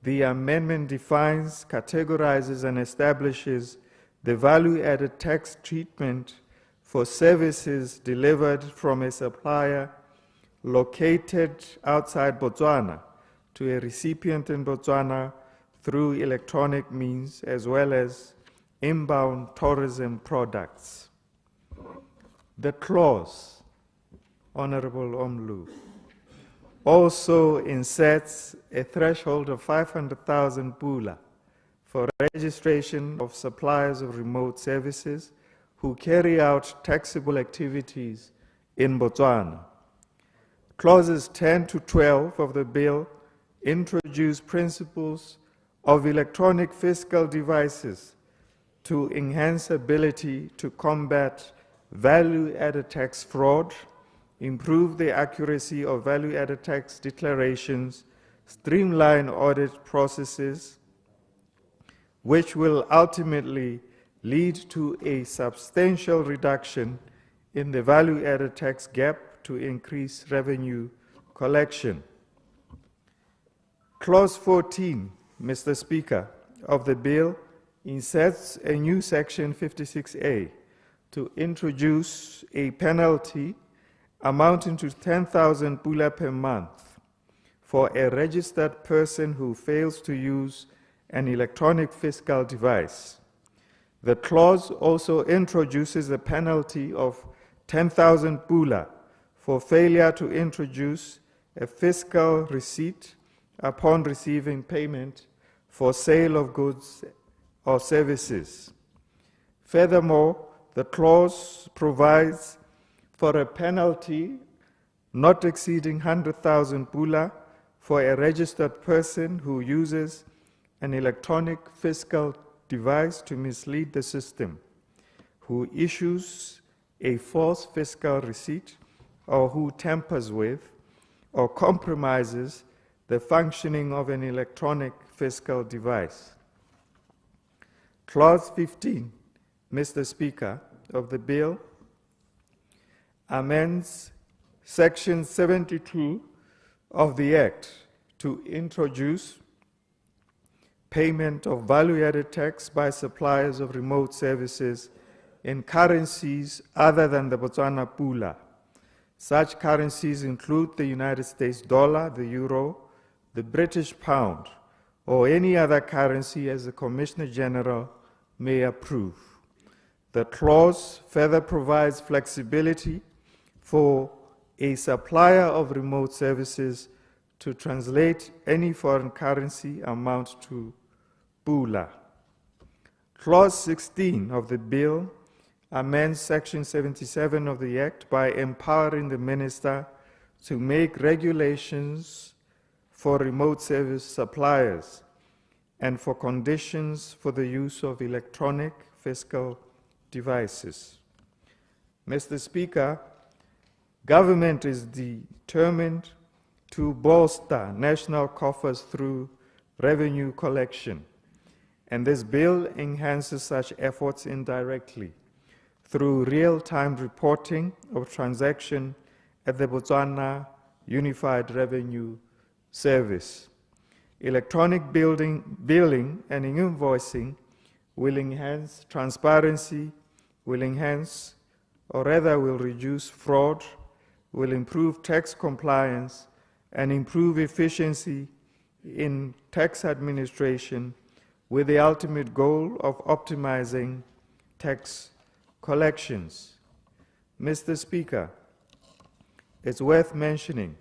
[SPEAKER 4] The amendment defines, categorizes, and establishes the value-added tax treatment for services delivered from a supplier located outside Botswana to a recipient in Botswana through electronic means, as well as inbound tourism products. The clause, Honorable Omlu, also insets a threshold of 500,000 pula for registration of suppliers of remote services who carry out taxable activities in Botswana. Clauses 10 to 12 of the bill introduce principles of electronic fiscal devices to enhance ability to combat value-added tax fraud, improve the accuracy of value-added tax declarations, streamline audit processes, which will ultimately lead to a substantial reduction in the value-added tax gap to increase revenue collection. Clause 14, Mr. Speaker, of the bill inserts a new section 56A to introduce a penalty amounting to 10,000 pula per month for a registered person who fails to use an electronic fiscal device. The clause also introduces a penalty of 10,000 pula for failure to introduce a fiscal receipt upon receiving payment for sale of goods or services. Furthermore, the clause provides for a penalty not exceeding 100,000 pula for a registered person who uses an electronic fiscal device to mislead the system, who issues a false fiscal receipt, or who tampers with or compromises the functioning of an electronic fiscal device. Clause 15, Mr. Speaker, of the bill amends Section 72 of the Act to introduce payment of value-added tax by suppliers of remote services in currencies other than the Botswana pula. Such currencies include the United States dollar, the euro, the British pound, or any other currency as the Commissioner General may approve. The clause further provides flexibility for a supplier of remote services to translate any foreign currency amount to pula. Clause 16 of the bill amends Section 77 of the Act by empowering the Minister to make regulations for remote service suppliers and for conditions for the use of electronic fiscal devices. Mr. Speaker, government is determined to bolster national coffers through revenue collection, and this bill enhances such efforts indirectly through real-time reporting of transaction at the Botswana Unified Revenue Service. Electronic billing and invoicing will enhance transparency, will enhance, or rather will reduce fraud, will improve tax compliance, and improve efficiency in tax administration with the ultimate goal of optimizing tax collections. Mr. Speaker, it's worth mentioning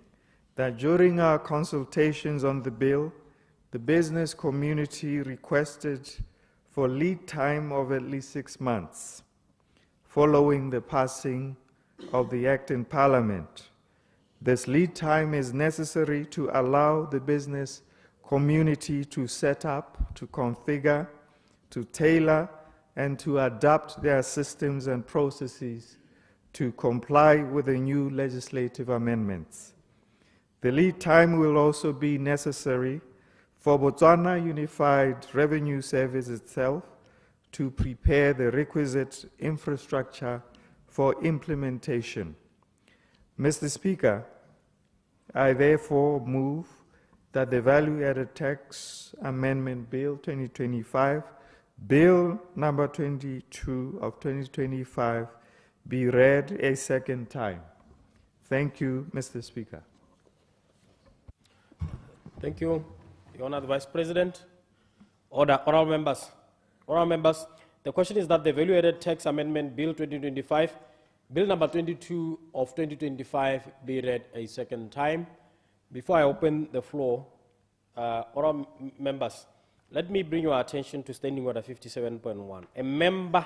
[SPEAKER 4] that during our consultations on the bill, the business community requested for lead time of at least 6 months following the passing of the Act in Parliament. This lead time is necessary to allow the business community to set up, to configure, to tailor, and to adapt their systems and processes to comply with the new legislative amendments. The lead time will also be necessary for Botswana Unified Revenue Service itself to prepare the requisite infrastructure for implementation. Mr. Speaker, I therefore move that the Value-Added Tax Amendment Bill 2025, Bill number 22 of 2025, be read a second time. Thank you, Mr. Speaker.
[SPEAKER 2] Thank you, Your Honor, the Vice President. Order, oral members. Oral members, the question is that the Value-Added Tax Amendment Bill 2025, Bill number 22 of 2025, be read a second time. Before I open the floor, oral members, let me bring your attention to Standing Order 57.1. A member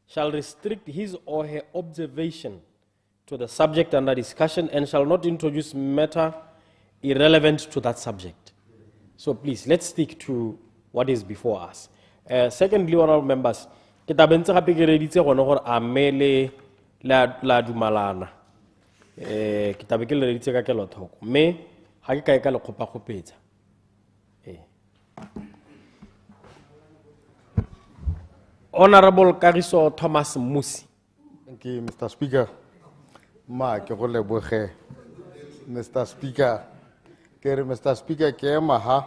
[SPEAKER 2] shall restrict his or her observation to the subject under discussion and shall not introduce matter irrelevant to that subject. So please, let's stick to what is before us. Secondly, honorable members, ke tabentse gape ke reditse gone gore a mele la dumalana. Ke tabe ke le reditse ka kelothoko. Me ha ke kae ka le khopakgopetsa. Honorable Kagiso Thomas Musi.
[SPEAKER 9] Thank you, Mr. Speaker. Mr. Speaker, Mr. Speaker, ke maha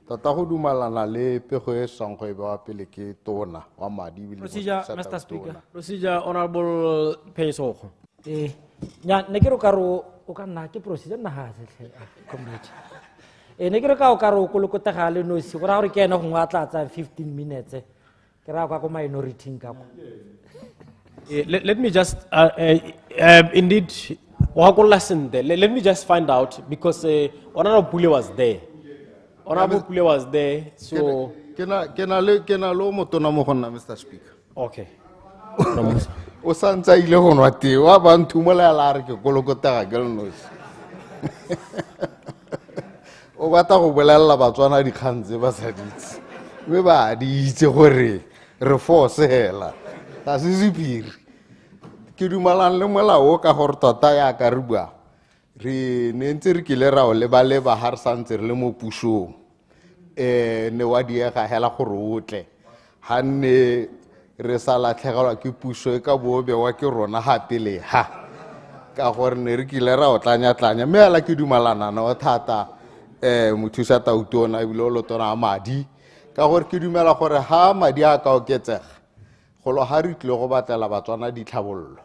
[SPEAKER 9] tata go dumalana le pego e song go e ba pele ke tona wa madi.
[SPEAKER 16] Procedure, Mr. Speaker.
[SPEAKER 2] Procedure, Honorable Pesogo.
[SPEAKER 16] Nya ne ke ro ka ro o ka nna ke procedure na ha se comrade. Ne ke ro ka o ka ro ko le kotega le no se go ra gore ke ena go ngatla tsa 15 minutes. Ke ra kwa ko minority ngako.
[SPEAKER 2] Let me just, indeed, let me just find out because Honorable Pule was there. Honorable Pule was there, so.
[SPEAKER 9] Kena lo motona mo gonna, Mr. Speaker.
[SPEAKER 2] Okay.
[SPEAKER 9] O santsa ile go nwa te wa ba nthumela la re ke kolokotega ke le nosi. O batla go bolella batswana dikgantse ba sa ditse. Me ba di itse gore re force hela. Ta se sepiri ke dumalang le molao ka gore tota ya ka re bua re ne ntse re kile ra o leba ha re santse re le mo pusong ne wa diega hela gore o tle ha nne re sa latlhegelwa ke puso e ka bobe wa ke rona gape le ha ka gore ne re kile ra o tlanya mme ala ke dumalana no thata mothusa tautona e bile o lotona a madi ka gore ke dumela gore ha madi a ka oketsega golo ha re tle go batlela batswana ditlhabollo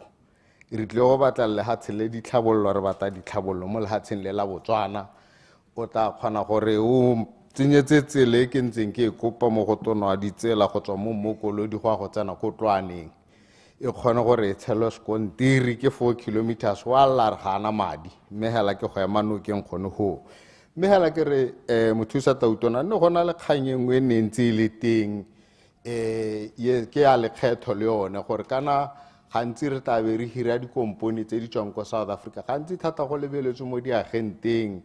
[SPEAKER 9] re tle go batlela le ha tshele ditlhabollo re batla ditlhabollo mo le ha tsheng le la botswana o tla khona gore o tsenyetse tsele ke ntseng ke kopa mo go tona di tsela go tswa mo mokolo di go tsena ko tlwaneng e khone gore e tshelo skontiri ke 4 kilometers wa la re gana madi mme hela ke go ema no ke nkgone ho mme hela ke re mothusa tautona ne gona le kganyengwe ne ntse ile teng ye ke ya lekgetho le yone gore kana gantsi re tabe re hira dikompone tse di tswang ko South Africa gantsi thata go lebeletswe mo diagenteng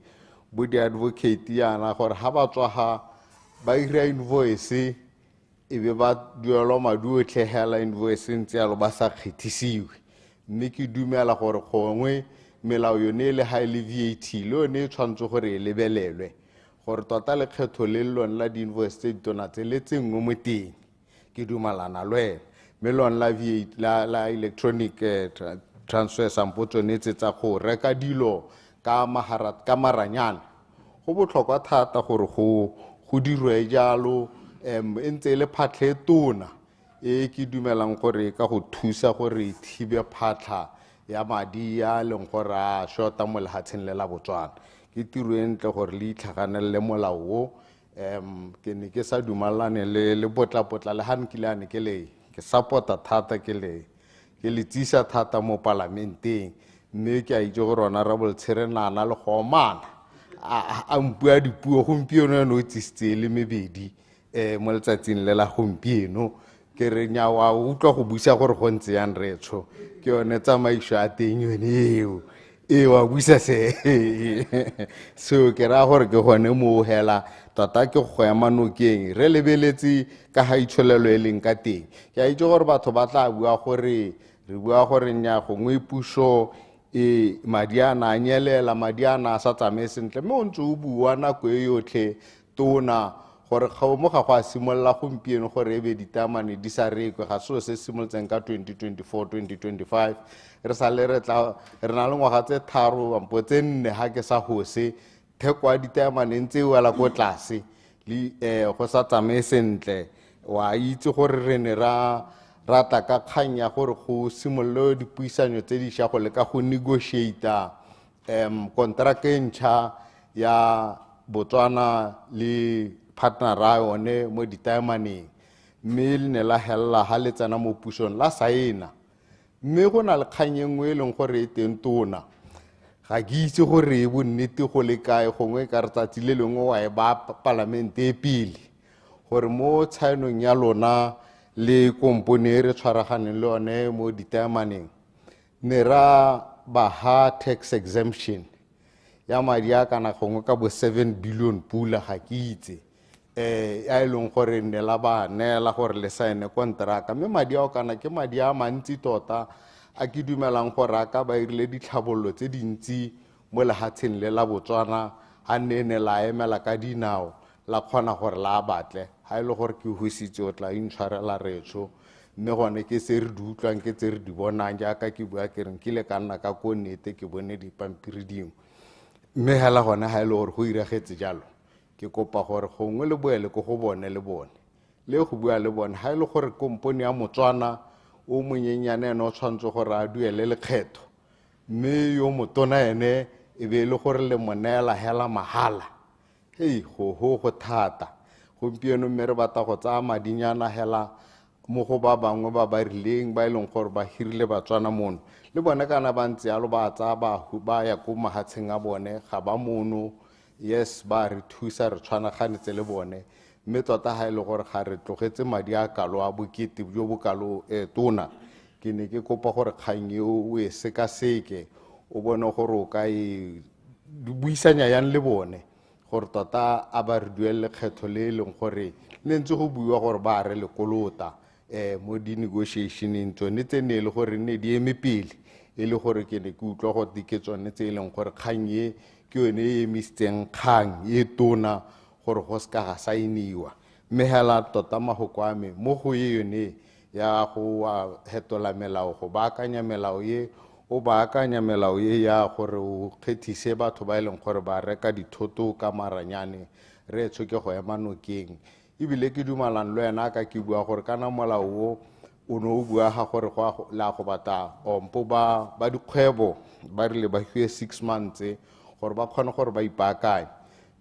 [SPEAKER 9] bo di advocate yana gore ha ba tswa ha ba hira invoice e be ba duelwa madi otlhe hela invoice ntse ya lo ba sa kgethisiwe mme ke dumela gore gongwe melao yone le ha ile VAT le yone tshwantse gore e lebelelwe gore tota lekgetho le lone la di invoice tse ditona tse le tsengwe mo teng ke dumalana lwe melon la VAT la electronic transfer sampo tsone tsa go reka dilo ka maranyana go botlhokwa thata gore go dirwe jalo ntse le phatlhe tona e ke dumelang gore ka go thusa gore thibe phatla ya madi ya leng gore a shota mo lehatsheng le la botswana ke tiro entle gore le itlhaganelle molao o ke ne ke sa dumalane le potla le hankilane ke le ke supporta thata ke le tsisa thata mo parlamenteng mme ke a itse go rona ra boltsherenana le go mana a mpua dipuo gompieno no tsitse le mebedi mo letsatsing le la gompieno ke re nya wa utlwa go busa gore go ntse yang retsho ke yone tsamaiso a teng yone wa busa se so ke ra gore ke gone mo hela tota ke go ema nokeng re lebeletse ka ha itsholelo e leng ka teng ke a itse gore batho ba tla bua gore re bua gore nya gongwe puso madi a na nyelela madi a na sa tsamaye sentle mme o ntse o bua nako e yotlhe tona gore kgaomo ga go a simolola gompieno gore e be ditamane di sa rekwe ga selo se simolotseng ka 2024-2025 re sa le re na le ngwaga tse 3 ampo tse 4 ga ke sa gose theko ya ditamane ntse e wela ko tlase le go sa tsamaye sentle wa itse gore re ne ra rata ka kgang ya gore go simolole dipuisanyo tse di sha go le ka go negotiata kontraka e ntšha ya Botswana le partner ra yone mo ditaemaneng mme le ne la hella ha le tsena mo pusong la saena mme go na le kgang e nngwe e leng gore e teng tona ga ke itse gore e bonnete go le kae gongwe ka re tsatsi le lengwe wa e ba palamente e pele gore mo tshaenong ya lona le kompone e re tshwaraganeng le yone mo ditaemaneng ne ra ba ha tax exemption ya madi a kana gongwe ka bo 7 billion pula ga ke itse a e leng gore ne la ba neela gore le saene kontraka mme madi ao kana ke madi a mantsi tota a ke dumelang gore a ka ba irile ditlhabololo tse dintsi mo lehatsheng le la Botswana ha ne la emela ka dinao la kgona gore la batle ha ile gore ke husitse o tla intshwarela retso mme gone ke se re di utlwang ke tse re di bonang jaaka ke bua ke reng ke le ka nna ka ko nnete ke bone dipampiri dingwe mme hela gone ha ile gore go iragetse jalo ke kopa gore gongwe le boele ko go bone le go bua le bone ha ile gore kompone ya Motswana o monyenyane no tshwantse gore a duele lekgetho mme yo motona ene e be le gore le monela hela mahala hei go thata gompieno mme re batla go tsaya madinyana hela mo go ba bangwe ba ba rileng ba ileng gore ba hirile Batswana mono le bone kana ba ntse yalo ba tsaya ba ya ko mahatsheng a bone ga ba mono yes ba re thusa re tshwanaganetse le bone mme tota ha ile gore ga re tlogetse madi a kalo a bokete jo bokalo tona ke ne ke kopa gore kgang eo o e sekaseke o bone gore o ka e buisanya yang le bone gore tota a ba re duelle lekgetho le leng gore le ntse go bua gore ba re le kolota mo di negotiationeng tsone tse ne le gore ne di eme pele e le gore ke ne ke utlwa go dike tsone tse e leng gore kgang e ke yone e emisitseng kgang e tona gore go ska ga sainiwa mme hela tota magoko a me mo go yone ya go hetola melao go baakanya melao ye o baakanya melao ye ya gore o kgethise batho ba ileng gore ba reka dithoto ka maranyane re tshoke go ema nokeng ebile ke dumalang le wena ka ke bua gore kana molao o no bua ga gore go la go bata ompo ba dikgwebo ba rile ba hwe 6 months gore ba kgone gore ba ipaakanye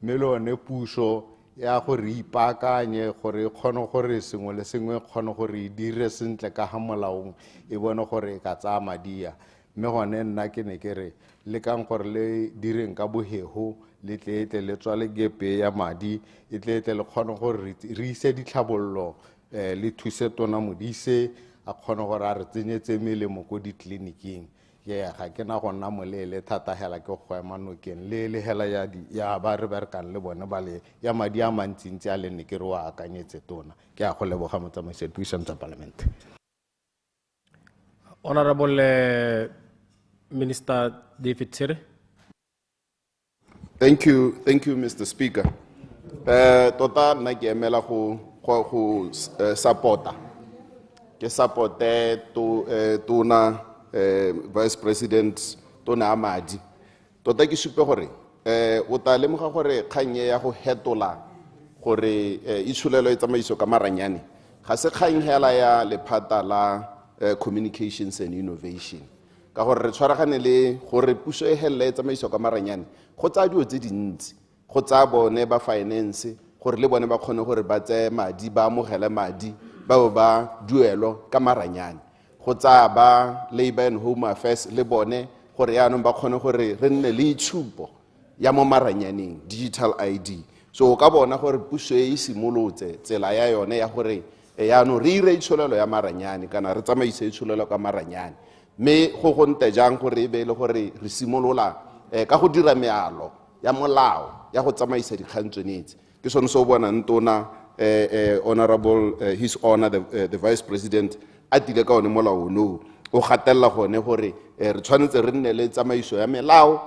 [SPEAKER 9] mme le one puso ya gore ipaakanye gore e kgone gore sengwe le sengwe kgone gore e dire sentle ka ga molaong e bone gore e ka tsaya madia mme gone nna ke ne ke re le kang gore le direng ka bohego le tle le tswale gepe ya madi e tle le kgone gore re ise ditlhabollo le thuse tona modise a kgone gore a re tsenyetse melemo ko ditleliniking ga ke na go nna molele thata hela ke go ema nokeng le hela ya ba re berekang le bone ba le ya madi a mantsintsi a le ne ke re wa akanyetse tona ke a go leboga motsamaisi puisano tsa parliament.
[SPEAKER 2] Honorable Minister David Tere.
[SPEAKER 6] Thank you, Mr. Speaker. Tota nna ke emela go supporta. Ke supporte tona Vice President Tona Amadi. Tota ke supe gore o ta lemoga gore kgang ya go hetola gore itshulelo e tsamaiso ka maranyane ga se kgang hela ya lephata la communications and innovation ka gore re tshwaragane le gore puso e hella e tsamaiso ka maranyane go tsa dio tse dintsi go tsa bone ba finance gore le bone ba kgone gore ba tse madi ba amogela madi ba duelo ka maranyane go tsa ba labor and home affairs le bone gore yaanong ba kgone gore re nne le itshupo ya mo maranyaneng digital ID so ka bona gore puso e simolotse tsela ya yone ya gore yaanong re ire itshulelo ya maranyane kana re tsamaise itshulelo ka maranyane mme go nte jang gore e be le gore re simolola ka go dira mealo ya molao ya go tsamaisa dikgang tsonetse ke sone se o bona ntona honorable his honor the vice president a tile ka one molao no o gatella gone gore re tshwanetse re nne le tsamaiso ya melao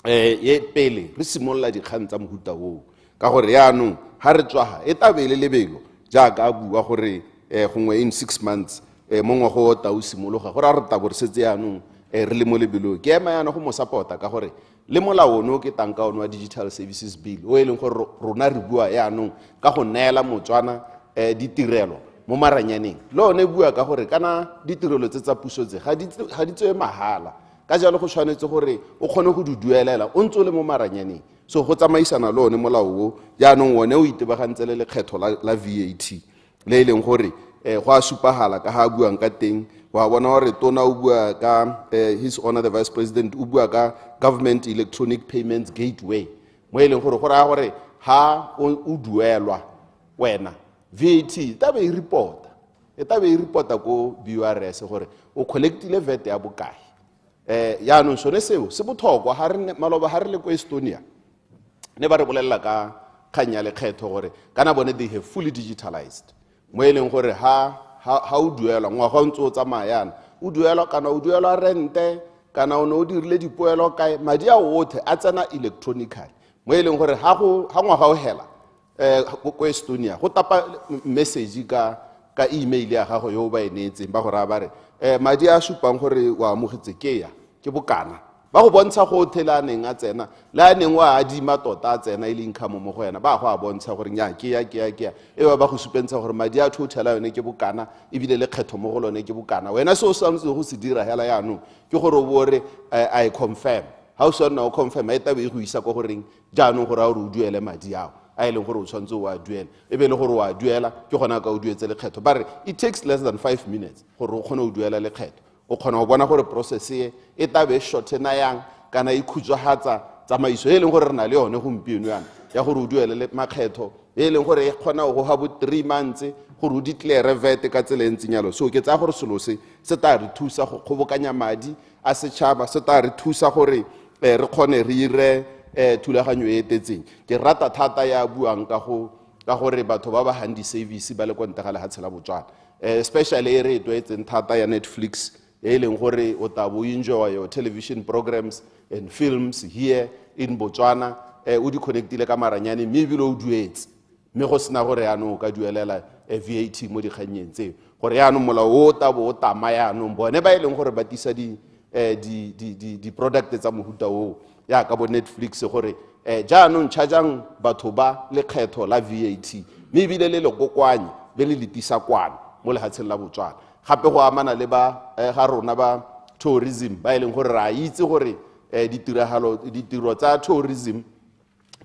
[SPEAKER 6] ye pele re simolola dikgang tsa mohuta o ka gore yaanong ha re tswaga e tabe le lebelo jaaka a bua gore gongwe in 6 months mo ngwago o tau simologa gore a re tabo re setse yaanong re le mo lebelong ke ema yana go mo support-a ka gore le molao ono ke tanka ono wa digital services bill o e leng gore rona re bua yaanong ka go neela motswana ditirelo mo maranyaneng le one bua ka gore kana ditirelo tse tsa puso tse ga di tsewe mahala ka jalo go tshwanetse gore o kgone go di duelela o ntse o le mo maranyaneng so go tsamaisana le one molao o yaanong one o itebagantse le lekgetho la VAT le e leng gore go a supagala ka ha a buang ka teng wa bona gore tona o bua ka his honor the vice president o bua ka government electronic payments gateway mo e leng gore go raya gore ha o duelwa wena VAT e tabe e reporta ko BURS gore o collectile VAT ya bokae yaanong sone seo se botlhokwa maloba ha re le ko Estonia ne ba re bolelela ka kgang ya lekgetho gore kana bone they have fully digitalized mo e leng gore ha o duelwa ngwaga o ntse o tsamaya yana o duelwa kana o duelwa rente kana o ne o dirile dipoelo kae madi a otlhe a tsena electronically mo e leng gore ha ngwaga o hela ko Estonia go tapa message ka email ya gago yo ba e neetseng ba gore ba re madi a supang gore wa amogetse ke bokana ba go bontsha go thelaneng a tsena le a neng wa adima tota a tsena ile income mo go yena ba go a bontsha gore nya ke ya e ba go supentsha gore madi a total yone ke bokana e bile le kgetho mo go lone ke bokana wena se o santse go se dira hela yaanong ke gore o bore I confirm ha o sona o confirm e tabe go isa go goreng jaanong gore a re o duele madi ao a ile gore o tshwantse o a duela e be le gore o a duela ke gona ka o duetse lekgetho ba re it takes less than 5 minutes gore o kgone o duela lekgetho o kgona go bona gore process e tabe shortena yang kana e khutshwahatsa tsamaiso e leng gore re na le yone gompieno yana ya gore o duele le makgetho e leng gore e kgona go ha bo 3 months gore o declare VAT ka tsela ntse nyalo so ke tsa gore selo se ta re thusa go kgobokanya madi a setšhaba se ta re thusa gore re kgone re ire thulaganyo e etetseng ke rata thata ya buang ka gore batho ba ba handi service ba le kwa ntle ga le hatshela Botswana especially e re etseng thata ya Netflix e leng gore o tabo enjoy your television programs and films here in Botswana o di connectile ka maranyane mme ebile o duetse mme go sena gore yaanong o ka duelela VAT mo dikganyeng tseo gore yaanong molao o tabo o tama yaanong bone ba e leng gore ba tisa di product tsa mohuta o ya ka bo Netflix gore jaanong chargeang batho ba lekgetho la VAT mme ebile le lekokwanye be le letisa kwana mo lehatsheng la Botswana gape go amana le ba ga rona ba tourism ba e leng gore ra itse gore ditiro tsa tourism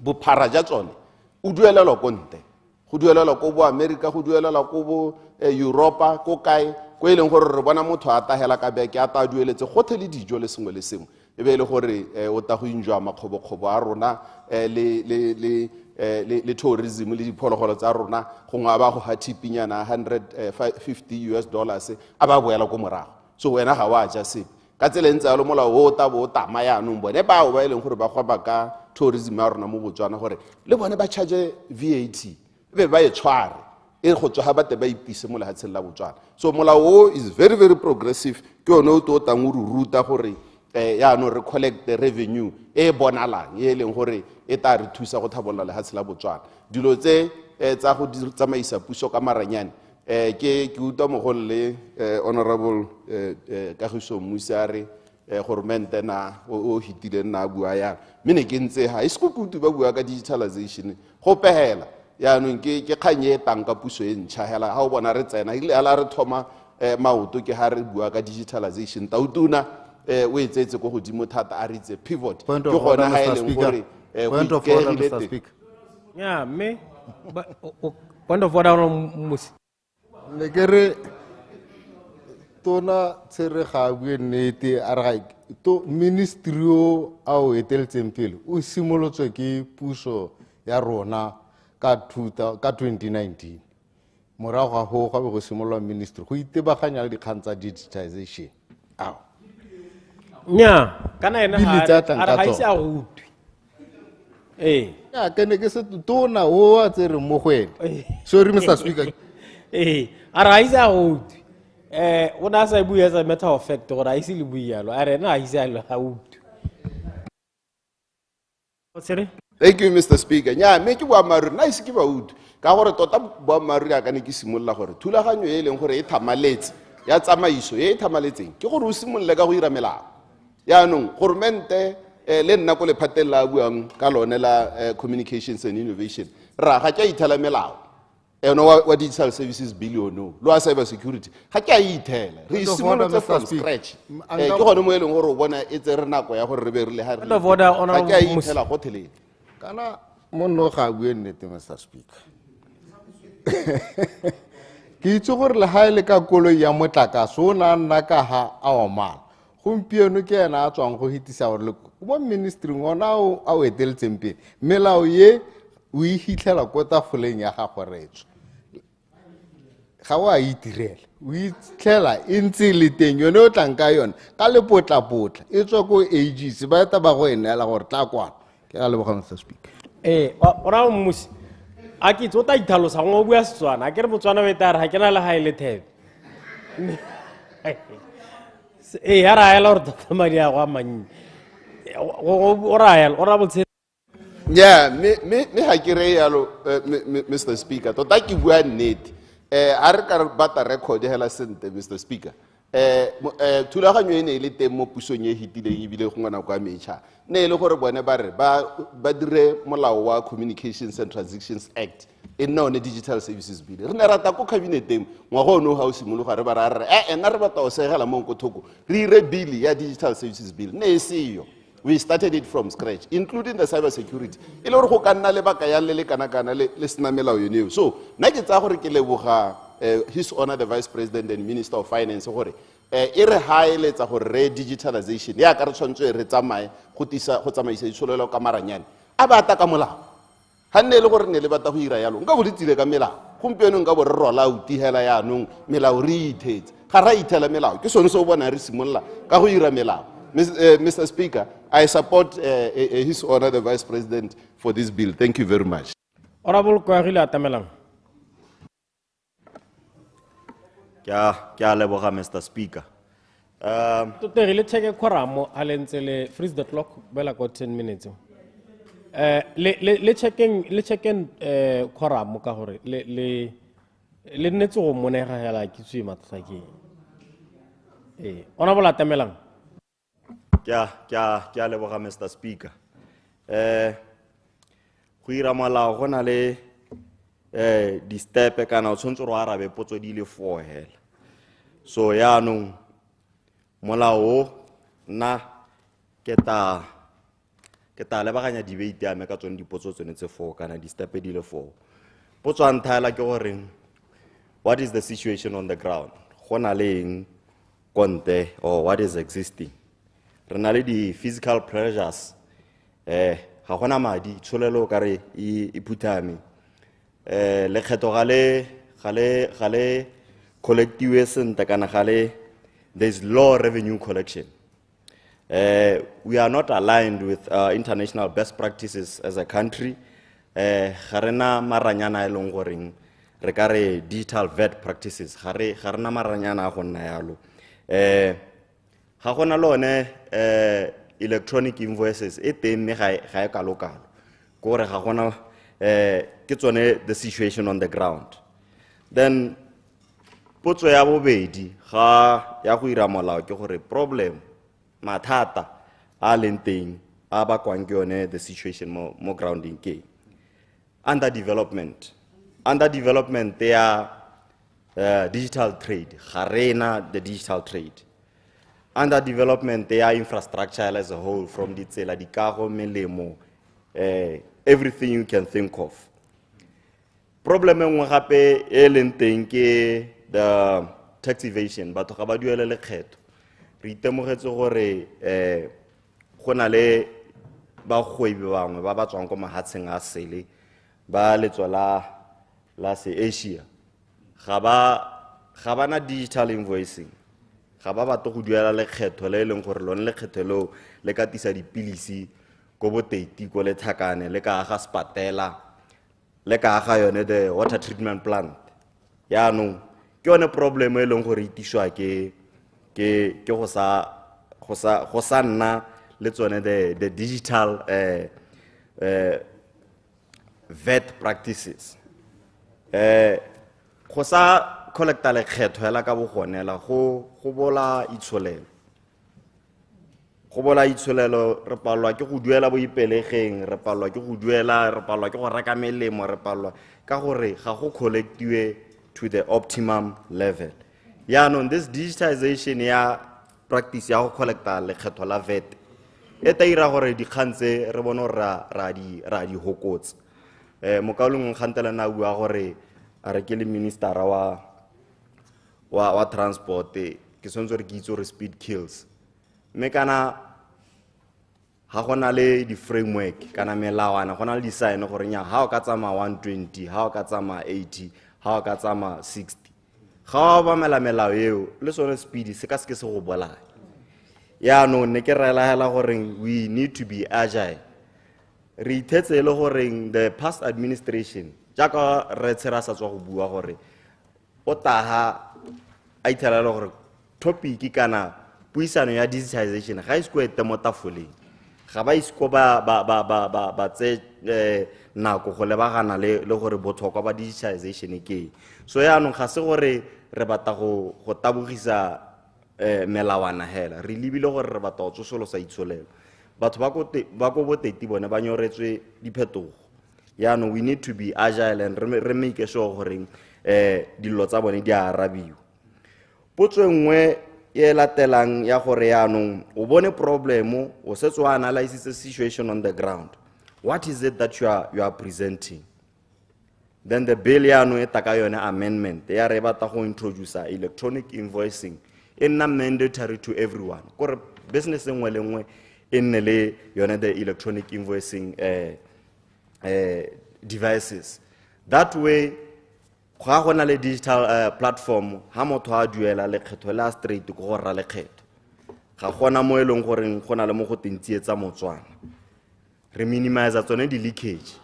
[SPEAKER 6] bophara ja tsone o duelelwa ko nte go duelelwa ko bo America go duelelwa ko bo Europa ko kae ko e leng gore re bona motho a tahela ka beke a ta dueletse gothe le dijo le sengwe le sengwe e be le gore o ta go enjoy makgobokgobo a rona le tourism le diphologolo tsa rona go ngwa ba go ha tipinyana $150 a ba boela ko morago so wena ga wa ja sepe ka tsela ntse a lo molao o ta bo tama yaanong bone bao ba e leng gore ba gwaba ka tourism ya rona mo Botswana gore le bone ba charge VAT e be ba e tshware e go tswa ha bate ba ipise mo lehatsheng la Botswana so molao o is very very progressive ke one o to tang o ruta gore yaanong re collect the revenue e bonalang e leng gore e ta re thusa go thabolola lehatshe la Botswana dilo tse tsa go tsamaisa puso ka maranyane ke utlwa mogolo le honorable Kagiso Musare gore na o hitile nna bua ya mme ne ke ntse ha isiko kutu ba bua ka digitalization go pehela yaanong ke kganye tang ka puso e ntšha hela ha o bona re tsena ile ala re thoma maoto ke ha re bua ka digitalization tautuna o etsetse go godimo thata a ritse pivot ke gona ha e leng gore
[SPEAKER 4] point of order, Mr. Speaker.
[SPEAKER 14] Yeah, me. Point of order, Musi.
[SPEAKER 9] Lekere tona tsere ga bue nnete a re to ministry o a o eteletseng pele o simolotswe ke puso ya rona ka 2019 morago ga go ga go simolola ministry go itebaganya le dikgang tsa digitization ao
[SPEAKER 14] nya kana ena ha ise a gutwe
[SPEAKER 9] ya kene ke se tona o a tsere mo go ene sorry Mr. Speaker
[SPEAKER 14] a ra ise a gutwe o na sa bua as a matter of fact gore a ise le buialo a rena a ise a gutwe
[SPEAKER 6] Thank you, Mr. Speaker. Nya me ke boammaaruri na ise ke ba utlwe ka gore tota boammaaruri a ka ne ke simolola gore thulaganyo e leng gore e thamaletse ya tsamaiso e thamaletseng ke gore o simolole ka go ira melao yaanong goromente le nna ko lephateng la buang ka lone la communications and innovation ra ga ke a ithela melao wa digital services bill no lo a cyber security ga ke a ithela re simolotse from scratch ke gone mo e leng gore o bona e tse re nako ya gore re be re le ha re ga ke a ithela go thelele
[SPEAKER 9] kana monno ga bue nnete Mr. Speaker ke itse gore le ha ile ka koloi ya motlakase o na nna ka ha a omana gompieno ke ena a tswang go hitisa gore le mo ministry ngona a o eteletseng pele melao ye o e hitlhela ko tafoleng ya gago retso ga o a itirela o itlhela e ntse le teng yone o tlang ka yone ka lepotlapotla e tswa ko ages ba eta ba go enela gore tla kwana ke a leboga Mr. Speaker
[SPEAKER 2] ora mmusi a ke tsota ithalosa go bua Setswana a ke re Botswana we tare ga ke na le ha ile thebe ya ra ela gore tsamadi ya go a mannye ora botse
[SPEAKER 6] yeah me ha ke re yalo Mr. Speaker tota ke bua nnete a re ka bata record hela sente Mr. Speaker thulaganyo e ne le teng mo pusong e hitileng e bile go ngwana kwa metšha ne le gore bone ba re ba dire molao wa Communications and Transactions Act e nna one Digital Services Bill re ne rata ko cabineteng ngwago ono ga o simologa re ba ra re nna re batla o segela mo nko thoko re ire bill ya Digital Services Bill ne e seyo we started it from scratch including the cyber security e le gore go ka nna le baka ya le kana le sena melao yone so nna ke tsa gore ke leboga His Honor the Vice President and Minister of Finance gore e re haeletsa gore re digitalization ya ka re tshwantswe re tsamaye go tsamaisa ditsholelo ka maranyane a bata ka molao ha nne le gore ne le bata go ira yalo nka bo ditsile ka melao gompieno nka bo re rola o tihela yaanong melao re ithetse ga ra ithela melao ke sone se o bona re simolola ka go ira melao Mr. Speaker, I support His Honor the Vice President for this bill. Thank you very much.
[SPEAKER 2] Honorable Kwagile Atamelang.
[SPEAKER 17] Kya leboga Mr. Speaker.
[SPEAKER 2] Re check quorum alentsele freeze the clock bela ko 10 minutes. Le checking quorum ka hore le nnetse go monega hela ke tswe matsaki. Honorable Atamelang.
[SPEAKER 17] Kya leboga Mr. Speaker. Go ira molao go na le di step kana o tshwantse go arabe potso di le 4 hela. So yaanong molao na ke ta lebaganya debate ya me ka tsone dipotso tsone tse 4 kana di step di le 4. Potso a nthela ke gore what is the situation on the ground? Go na le eng konte or what is existing? Re na le di physical pressures ga gona madi tsholelo ka re e phuthame le kgetho gale collective sente kana gale there's low revenue collection. We are not aligned with international best practices as a country. Ga rena maranyana e leng goreng re ka re digital VAT practices ga rena maranyana a go nna yalo ga gona lone electronic invoices e teng me ga e kalokalo gore ga gona ke tsone the situation on the ground. Then potso ya bobedi ga ya go ira molao ke gore problem mathata a leng teng a ba kwang ke yone the situation mo grounding ke underdevelopment ya digital trade ga rena the digital trade underdevelopment ya infrastructure as a whole from ditsela dikago melemo everything you can think of. Problem engwe gape e leng teng ke the tax evasion batho ga ba duele lekgetho re itemogetse gore go na le ba kgwebo bangwe ba tswang ko mahatsheng a sele ba letswa la se Asia ga ba na digital invoicing ga ba batho go duela lekgetho le leng gore lone lekgetho leo le ka tisa dipilisi go boteiti go le thakane le ka aga spatela le ka aga yone the water treatment plant yaanong ke yone problem e leng gore itiswa ke go sa nna le tsone the digital VAT practices. Go sa collecta lekgetho hela ka bogonela go bola itsholelo. Go bola itsholelo re palwa ke go duela boipelegeng, re palwa ke go duela, re palwa ke go reka melemo, re palwa ka gore ga go collectiwe to the optimum level. Yaanong this digitization ya practice ya go collecta lekgetho la VAT e ta ira gore dikgang tse re bone ra di hokotsa. Mokaulong nkgantela na bua gore a re ke le minister wa transport ke sontse re ke itse gore speed kills. Mme kana ha gona le di framework kana melawana gona le di sign gore nya ha o ka tsama 120 ha o ka tsama 80 ha o ka tsama 60 ga ba melao eo le sone speed se ka se go bolaya. Ya no ne ke rela hela gore we need to be agile. Re ithetse le gore the past administration jaka re tshera sa tswa go bua gore o taha a ithela le gore topic kana puisano ya digitization ga isko ete mo tafoleng ga ba isko ba tse nako go lebagana le gore botlhokwa ba digitization ke so ya no ga se gore re bata go tabogisa melawana hela re libile gore re bata go tsosolosa itsholelo batho ba go boteti bone ba nyoretswe diphetogo ya no we need to be agile and re make sure gore dilo tsa bone di arabiwa. Potso nngwe ye latelang ya gore yaanong o bone problemo o setse o analyze the situation on the ground. What is it that you are presenting? Then the bill yaanong e taka yone amendment ya re bata go introduce electronic invoicing in mandatory to everyone. Gore business nngwe le nngwe e nne le yone the electronic invoicing devices. That way ga gona le digital platform ha motho a duela lekgetho la straight go go ra lekgetho ga gona mo eleng gore gona le mo go tentsietsa motswana re minimize tsone di leakage.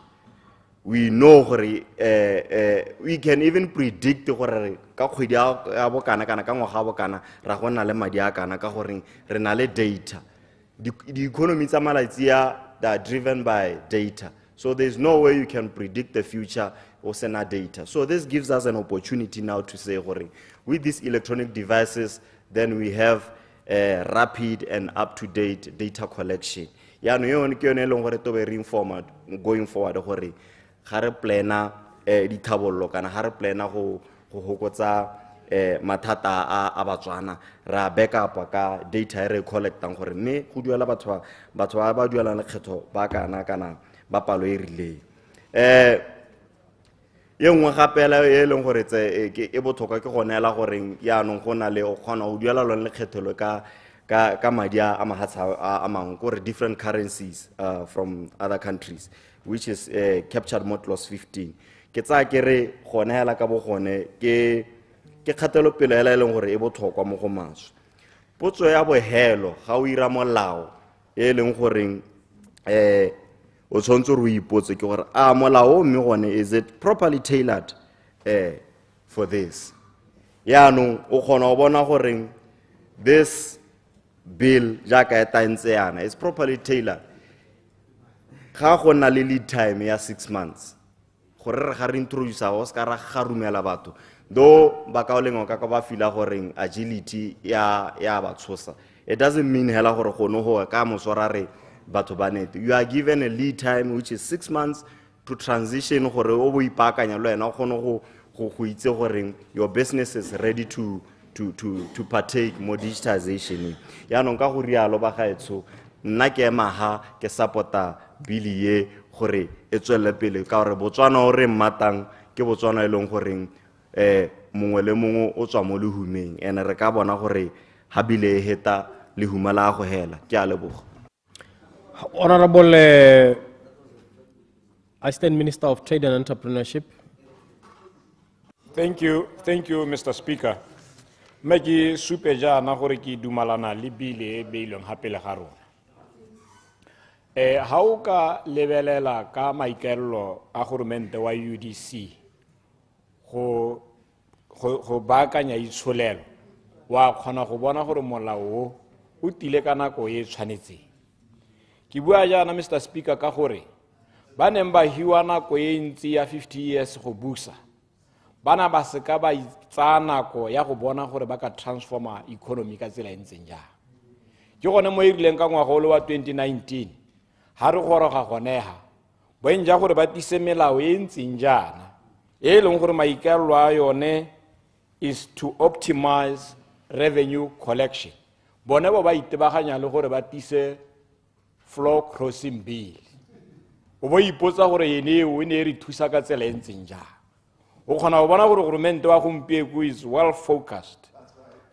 [SPEAKER 17] We know gore we can even predict gore ka kgwedi ya bokana kana ka ngwaga bokana ra gona le madi a kana ka gore re na le data. The economy tsa malatsi ya are driven by data. So there's no way you can predict the future or send data. So this gives us an opportunity now to say, with these electronic devices, then we have rapid and up-to-date data collection. Ya no yon ke yone long gore to be reinformed going forward gore ga re plana di thabollo kana ga re plana go hokotsa mathata a batswana ra backup ka data e re collectang gore mme go duela batho ba duela lekgetho ba kana ba palo e rileng. Ye nngwe gape la e leng gore e botlhokwa ke go neela gore yaanong go na le o kgona go duela lone lekgethelo ka madi a mahatsha a mangwe gore different currencies from other countries, which is captured mo clause 15. Ke tsa ke re go neela ka bo gone ke kgatelopele hela e leng gore e botlhokwa mo go maswe. Potso ya bohelo ga o ira molao e leng gore o tshwanetse re ipotse ke gore a molao mme gone is it properly tailored for this. Yaanong o kgona go bona gore this bill jaaka e tantse yana is properly tailored. Ga go na le lead time ya 6 months gore re ga re introduce go ska ra ga rumela batho do ba ka olengo ka ba fila gore agility ya ba tshosa. It doesn't mean hela gore go no ho ka mosorare batho ba nete. You are given a lead time which is 6 months to transition gore o bo ipakanya le wena go no go itse gore your business is ready to partake more digitization. Ya no ka go rialo ba gaetso nna ke maha ke supporta bili ye gore e tswele pele ka gore Botswana o re mmatang ke Botswana e leng gore mongwe le mongwe o tswa mo lehumeng ene re ka bona gore ha bile e heta lehuma la go hela. Ke a leboga.
[SPEAKER 2] Honorable Assistant Minister of Trade and Entrepreneurship.
[SPEAKER 11] Thank you, Mr. Speaker. Meki supeja na gore ki dumalana le bile e beilweng hape le ga rona. Ha o ka lebelela ka maikaelelo a goromente wa UDC go baakanya itsholelo wa kgona go bona gore molao o tile ka nako e tshwanetseng. Ke bua jana Mr. Speaker ka gore ba neng ba hiwa nako e ntsi ya 50 years go busa bana ba se ka ba itsa nako ya go bona gore ba ka transforma economy ka tsela e ntseng jang. Ke gone mo irileng ka ngwagolo wa 2019 ha re goroga goneha boenja gore ba tise melao e ntseng jana e leng gore maikaelelo a yone is to optimize revenue collection. Bone ba itebaganya le gore ba tise floor crossing bill. O bo ipotsa gore yene o ne re thusa ka tsela e ntseng jang. O khona go bona gore government wa gompieko is well focused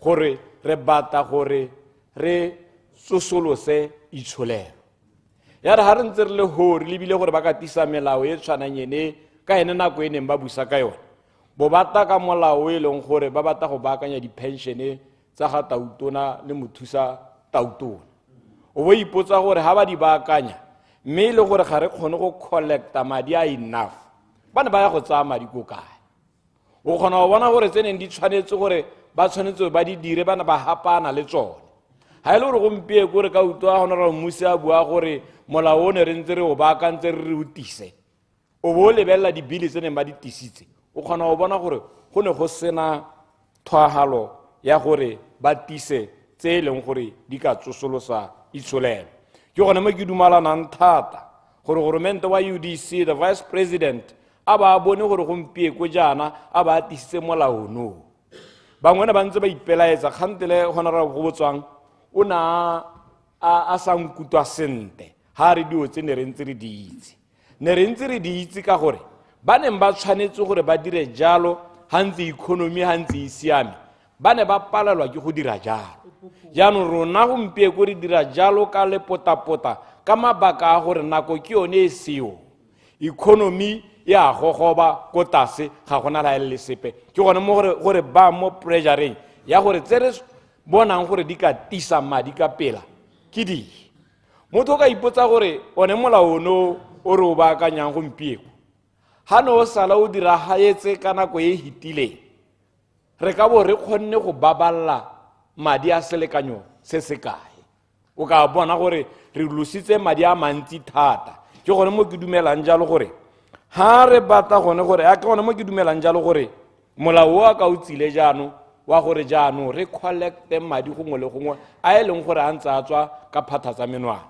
[SPEAKER 11] gore re bata gore re tsosolose itsholelo ya re ha re ntse re le hore le bile gore ba ka tisa melao e tshwanang ene ka ene nako e neng ba busa ka yone bo bata ka molao e leng gore ba bata go baakanya di-pensione tsa ga tautona le mothusa tautona. O bo ipotsa gore ha ba di baakanya mme le gore ga re kgone go collecta madi a enough bana ba ya go tsaya madi ko kae. O khona go bona gore tseneng di tshwanetse gore ba tshwanetse ba di dire bana ba hapana le tsone. Ha ile gore gompie gore ka utwa gona ra mmusi a bua gore molao ne re ntse re o baakantse re utise. O bo lebella di bili tseneng ba di tisitse. O khona go bona gore go ne go sena thwahalo ya gore ba tise tse leng gore di ka tsosolosa itsholelo. Ke gone mo ke dumalanang thata gore government wa UDC the vice president aba bone gore gompie ko jana aba tisitse molao no. Bangwe ba ntse ba ipelaetsa khantele gona ra go botswang o na a sankutwa sente ha re dio tse ne re ntse re di itse. Ne re ntse re di itse ka gore ba neng ba tshwanetse gore ba dire jalo hantse economy hantse e siame ba ne ba palalwa ke go dira jalo. Jaanong rona gompie go re dira jalo ka le potapota ka mabaka a gore nako ke yone e seo economy ya gogoba ko tase ga gona la le sepe. Ke gone mo gore ba mo pressureng ya gore tsere bonang gore di ka tisa madi ka pela ke di motho ka ipotsa gore one molao no o re o baakanyang gompieko ha no sala o dira haetse ka nako e hitileng re ka bo re kgonne go baballa madi a selekanyo se se kae. O ka bona gore re lusitse madi a mantsi thata. Ke gone mo ke dumelang jalo gore ha re bata gone gore a ke gone mo ke dumelang jalo gore molao wa ka o tsile jaano wa gore jaano re collecte madi gongwe le gongwe a eleng gore a ntse a tswa ka phathatsa menwana.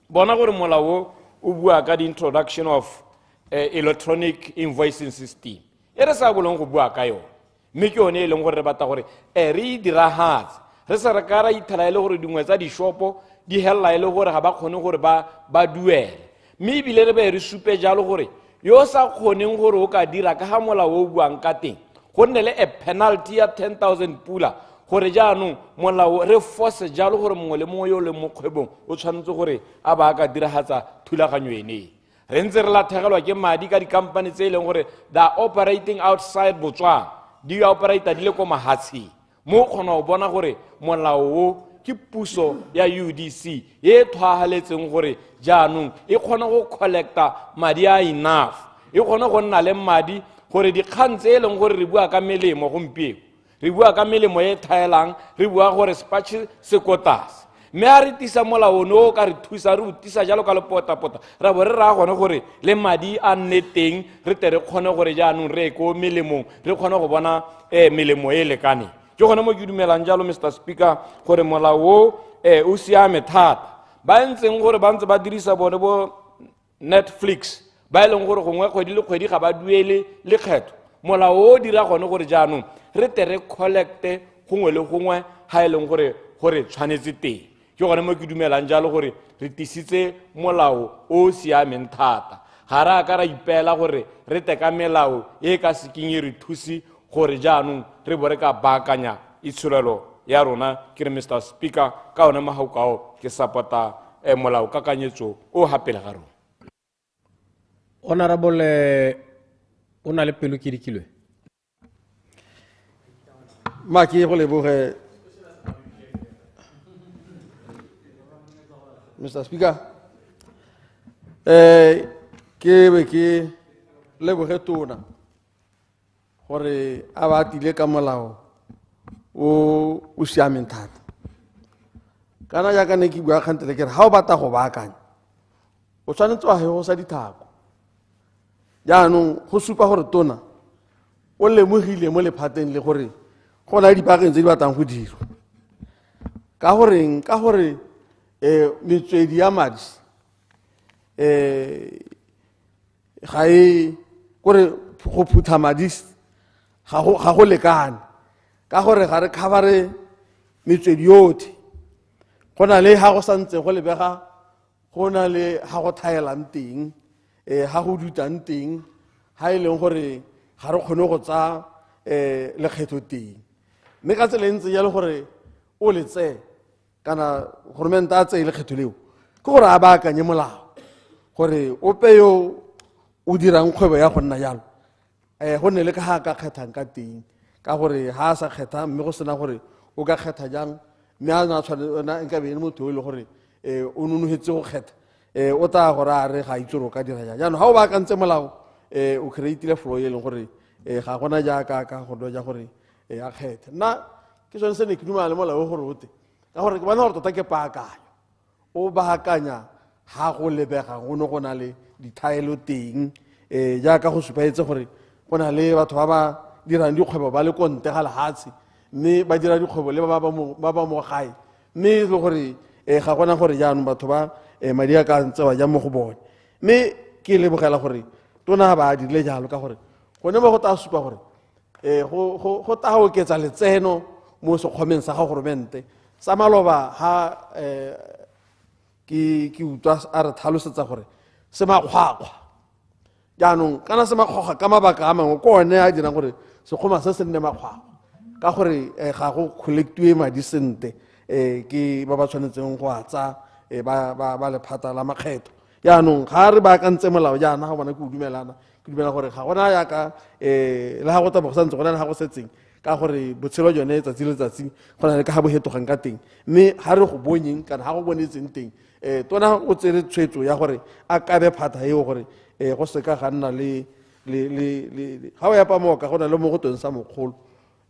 [SPEAKER 11] Bona gore molao o bua ka the introduction of electronic invoicing system e re sa bolong go bua ka yone mme ke yone e leng gore re bata gore re diragatse re se re ka ra ithela ile gore dingwe tsa dishopo di hella ile gore ga ba kgone gore ba duele mme ebile re be re supe jalo gore yo sa kgoneng gore o ka dira ka ha molao o buang ka teng go nne le a penalty ya 10,000 pula gore jaanong molao re force jalo gore mongwe le mongwe yo le mo kgwebong o tshwanetse gore a ba ka diragatsa thulaganyo ene. Re ntse re lathegelwa ke madi ka di-company tse e leng gore they are operating outside Botswana di operator di le ko mahatsheng mo kgona go bona gore molao o ke puso ya UDC e thwahaletseng gore jaanong e kgona go collecta madi a enough e kgona go nna le madi gore dikgang tse e leng gore re bua ka melemo gompieko re bua ka melemo e thaelang re bua gore sepatšhe se kotase mme a re tisa molao no ka re thusa re o tisa jalo ka lepotapota ra bo re ra gone gore le madi a nne teng re tere kgone gore jaanong re ko melemong re kgone go bona melemo e lekane. Ke gone mo ke dumelang jalo Mr. Speaker gore molao o siame thata ba ntseng gore ba ntse ba dirisa bone bo Netflix ba eleng gore gongwe kgwedi le kgwedi ga ba duele lekgetho molao o dira gone gore jaanong re tere collecte gongwe le gongwe ha eleng gore tshwanetse teng. Ke gone mo ke dumelang jalo gore re tisitse molao o siameng thata ga ra ka ra ipela gore re teka melao e ka seking e re thusi gore jaanong re bo re ka baakanya itsholelo ya rona. Ke re Mr. Speaker ka one mahaukao ke sapota molao kakanyetso o hapela ga rona.
[SPEAKER 2] Honorable o na le pelo ke dikilwe
[SPEAKER 18] ma ke go leboge Mr. Speaker ke be ke leboge tona gore a ba tile ka molao o siameng thata kana jaaka ne ke bua kgantele ke re ha o batla go baakanya o tshwanetse wa go sa dithako jaanong go supa gore tona o lemogile mo lephateng le gore go na le dipaakeng tse di batlang go dirwa ka gore metswedi ya madi ga e kore go phutha madi ga go lekane ka gore ga re cover metswedi yotlhe go na le ha go santse go lebega go na le ha go thaelang teng ha go dutang teng ha e leng gore ga re kgone go tsa lekgetho teng mme ka tsela ntse ya le gore o letse kana government a tse lekgetho leo ke gore a baakanye molao gore ope yo o dirang kgwebo ya go nna jalo go nne le ka ha ka kgethang ka teng ka gore ha a sa kgetha mme go sena gore o ka kgetha jang mme a na tshwana nka be le motho o le gore o nonogetse go kgetha o tla gore a re ga itse gore o ka dira jang jaanong ga o baakantse molao o creatile flow e leng gore ga gona jaaka ka go ja gore a kgethe nna ke sone se ne ke dumela le molao gore o te ka gore ke bona gore tota ke paakanyo o baakanya ha go lebega go ne go na le dithaelo teng jaaka go supaetse gore go na le batho ba ba dirang dikgwebo ba le konte ga lehatshe mme ba dira dikgwebo le ba ba mo gae mme le gore ga gona gore jaanong batho ba madi a ka ntsewa jang mo go bone mme ke lebogela gore tona ba dirile jalo ka gore gone mo go ta supa gore go ta oketsa letseno mo sekgwameng sa ga goromente sa maloba ha ke utlwa a re tlhalosetsa gore se makgwakgwa jaanong kana se makgwakgwa ka mabaka a mangwe ko one a dirang gore sekgoma se se nne makgwakgwa ka gore ga go collectiwe madi sente ke ba ba tshwanetseng go a tsa ba lephata la makgetho jaanong ga re baakantse molao jaana ga bona ke dumela gore ga gona yaka le ga go tabogo santse go na le ga go setseng ka gore botshelo jone tsatsi le tsatsi go na le ka ga bo hetogang ka teng mme ga re go bonyeng kana ga go bonetseng teng tona o tsere tshwetso ya gore a kabe phata eo gore go seka ga nna le ga o ya pamoka go na le mo go teng sa mogolo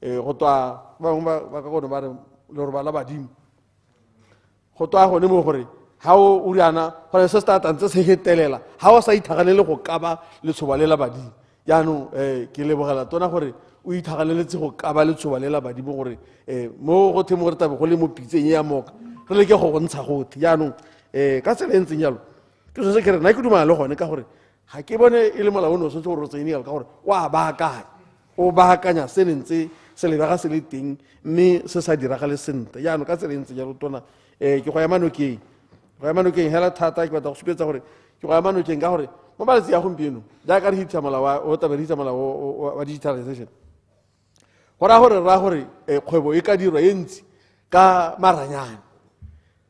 [SPEAKER 18] go twa ba ka gone ba re le gore ba la badimo go twa gone mo gore ha o riana gore se sta tantse se hetelela ha o sa ithagalele go kaba letshoba le la badimo jaanong ke lebogela tona gore o ithagaleletse go kaba letshoba le la badimo gore mo go themo gore tabe go le mo pitseng ya moka re le ke go ntsha gothe jaanong ka tsela e ntseng jalo ke se ke re nna ke dumela le gone ka gore ga ke bone e le molao o ne o setse gore o tsene ka gore wa baakanya o baakanya se ntse se lebega se le teng mme se sa diragale sentle jaanong ka tsela e ntseng jalo tona ke go ya manokeng hela thata ke batla go supetsa gore ke go ya manokeng ka gore mo malatsi ya gompieno jaaka re hitsa molao wa digitalization go raya gore kgwebo e ka dirwa e ntsi ka maranyane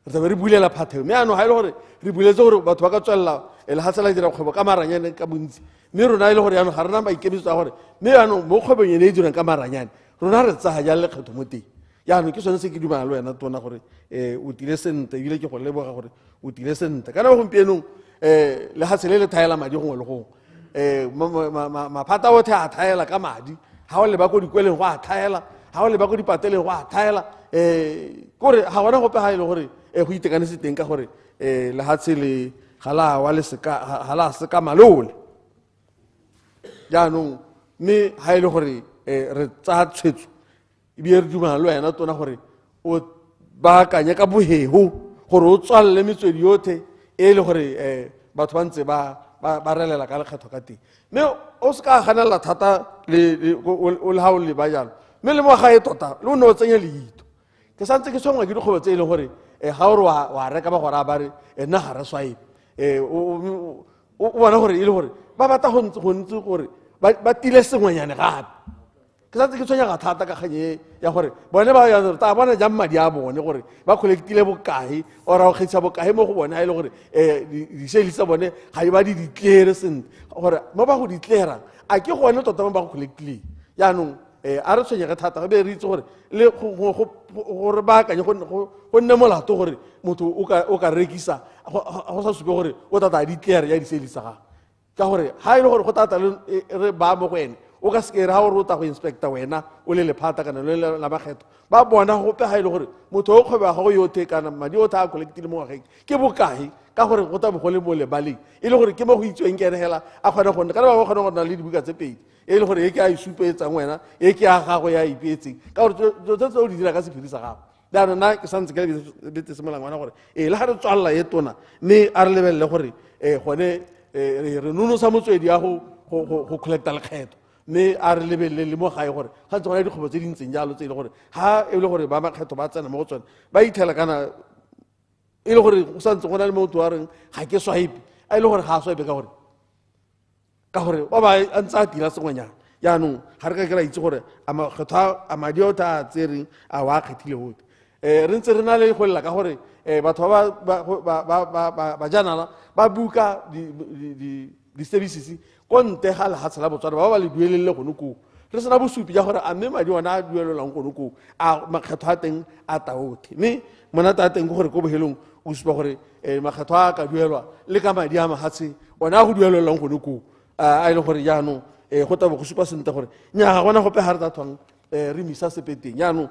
[SPEAKER 18] re tlabe re bulela phatheo mme ano ga e le gore re buletse gore batho ba ka tswelela lehatshe la dira kgwebo ka maranyane ka bontsi mme rona e le gore yaanong ga rena maikemisetso a gore mme yaanong mo kgwebong ene e dirang ka maranyane rona re tsaya jang lekgetho mo teng jaanong ke sone se ke dumela le wena tona gore o tile sentle ebile ke go leboga gore o tile sentle ka nako gompienong lehatshe le le thaela madi gongwe le gongwe maphata otlhe a thaela ka madi ga o leba ko dikweleng go a thaela ga o leba ko dipateleng go a thaela kore ga gona gope ga e le gore go itekanetse teng ka gore lehatshe le ga la seka malole jaanong mme ga e le gore re tsaya tshwetso ebile re dumela le wena tona gore o baakanye ka bogego gore o tswalele metswedi yotlhe e le gore batho ba ntse ba relela ka lekgetho ka teng mme o se ka ganelela thata o le ga o leba jalo mme le mo gae tota le o ne o tsenya leito ke santse ke tshwengwa ke dikgwebo tse e leng gore ga ore wa reka ba gore a ba re nna ga re swipe o bona gore e le gore ba batla go ntse gore ba tile sengwenyane gape ke santse ke tshwenyega thata ka kganye ya gore bone ba ya ta bona jang madi a bone gore ba collectile bokae or a kgetsa bokae mo go bone a ile gore di-sale tsa bone ga e ba di declare sentle gore mo ba go declare a ke gone tota mo ba go collectile jaanong a re tshwenyege thata go be re itse gore le gore baakanye go nne molato gore motho o ka rekisa go sa supe gore o tata a declare ya di-sale tsa gago ka gore ga e le gore go tata re ba mo go ene o ka sekere ha o re o ta go inspector wena o le lephata kana le la makgetho ba bona gope ha ile gore motho o kgwebo ya gago yo tekana madi o tha a collectile mo ngwageng ke bokae ka gore go ta bo go le mo lebaleng e le gore ke mo go itsweng ke ene hela a kgona go nna ka ba kgona go nna le dibuka tse pedi e le gore e ke a isupetsang wena e ke a gago ya ipeetseng ka gore tse o di dira ka sephiri sa gago da nna ke santse ke le tse molang wana gore e le ha re tswalla e tona mme a re lebelle gore gone re nonosa motswedi ya go collecta lekgetho mme a re lebelele le mo gae gore ga ntse gona dikgwebo tse di ntseng jalo tse e le gore ha e le gore ba makgetho ba tsena mo go tsone ba ithela kana e le gore go santse go na le motho wa reng ga ke swipe a e le gore ga a swipe ka gore ba ba a ntse a tila sengwenyana yaanong ga re ka kera itse gore a makgetho a madi o ta a tsereng a wa kgethile gote re ntse re na le go lela ka gore batho ba janala ba buka di-services ko nte ga lehatshe la botswana ba ba le duelele gone koo re sena bosupi ja gore a mme madi ona a duelelwang gone koo a makgetho a teng a taote mme monate a teng ke gore ko bohelong o supa gore makgetho a ka duelwa le ka madi a mahatshe ona a go duelelwang gone koo a e le gore jaanong go tabo go supa sentle gore nnyaa ga gona gope ga re tathwang re misa sepeteng yaanong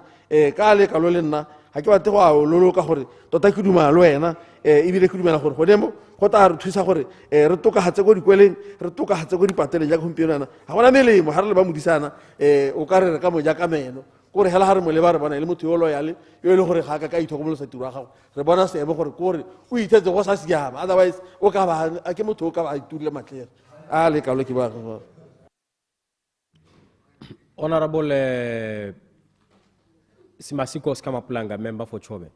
[SPEAKER 18] ka le kalo le nna ga ke bate go a loloka gore tota ke dumela le wena ebile ke dumela gore godemo go ta re thusa gore re tokagatse ko dikweleng re tokagatse ko dipateleng jaaka gompieno yana ga gona melemo ga re le ba modisana o ka re ka mo jaaka meno kore hela ga re mo leba re bona le motho yo loyale yo e le gore ga ka itlhokomolosa tiro ya gago re bona seemo gore kore o ithetse go sa siama otherwise o ka ba ke motho o ka ba iturile matlere a le kalo ke ba
[SPEAKER 2] Honorable Simasikos Kamapulanga, member for Chobe.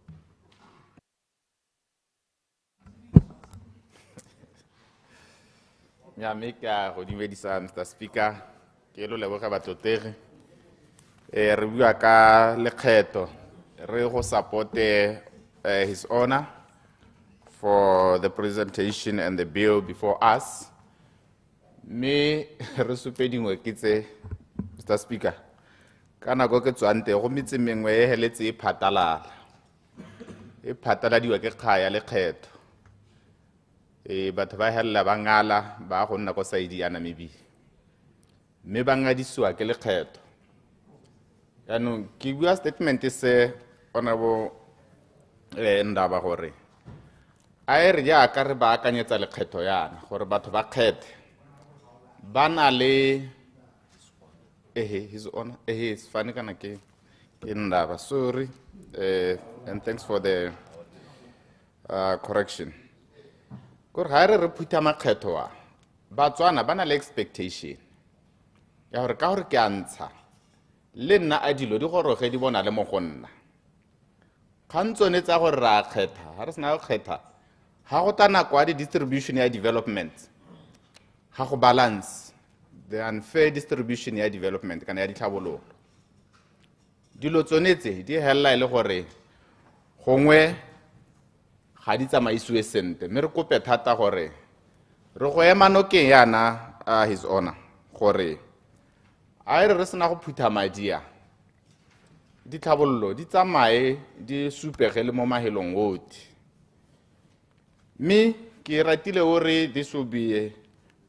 [SPEAKER 5] Nyameka go dumedisa Mr. Speaker ke lo leboga batsotere re bua ka lekgetho re go support his honor for the presentation and the bill before us me re supedingwe ke tse Mr. Speaker kana go ke tswante go mitse mengwe e heletse e phataladiwa ke kgaya lekgetho batho ba hella ba ngala ba go nna go saidi ya Namibia mme ba ngadisiwa ke lekgetho yaanong ke bua statement se honorable ndaba gore a e re jaaka re ba akanyetsa lekgetho yana gore batho ba kgethe ba na le his honor his fane kana ke ndaba sorry and thanks for the correction gore ga re phutha makgetho a batswana ba na le expectation ya gore ka gore ke a ntsha le nna a dilo di goroge di bona le mo go nna kgantsone tsa gore ra kgetha ga re sena go kgetha ga go ta nako ya distribution ya development ga go balance the unfair distribution ya development kana ya ditlhabololo dilo tsonetse di hella ile gore gongwe ga di tsamaisiwe sente mme re kope thata gore re go ema nokeng yana his honor gore a re sena go phutha madia ditlhabololo di tsamae di supegele mo mahelong otlhe mme ke ratile gore this will be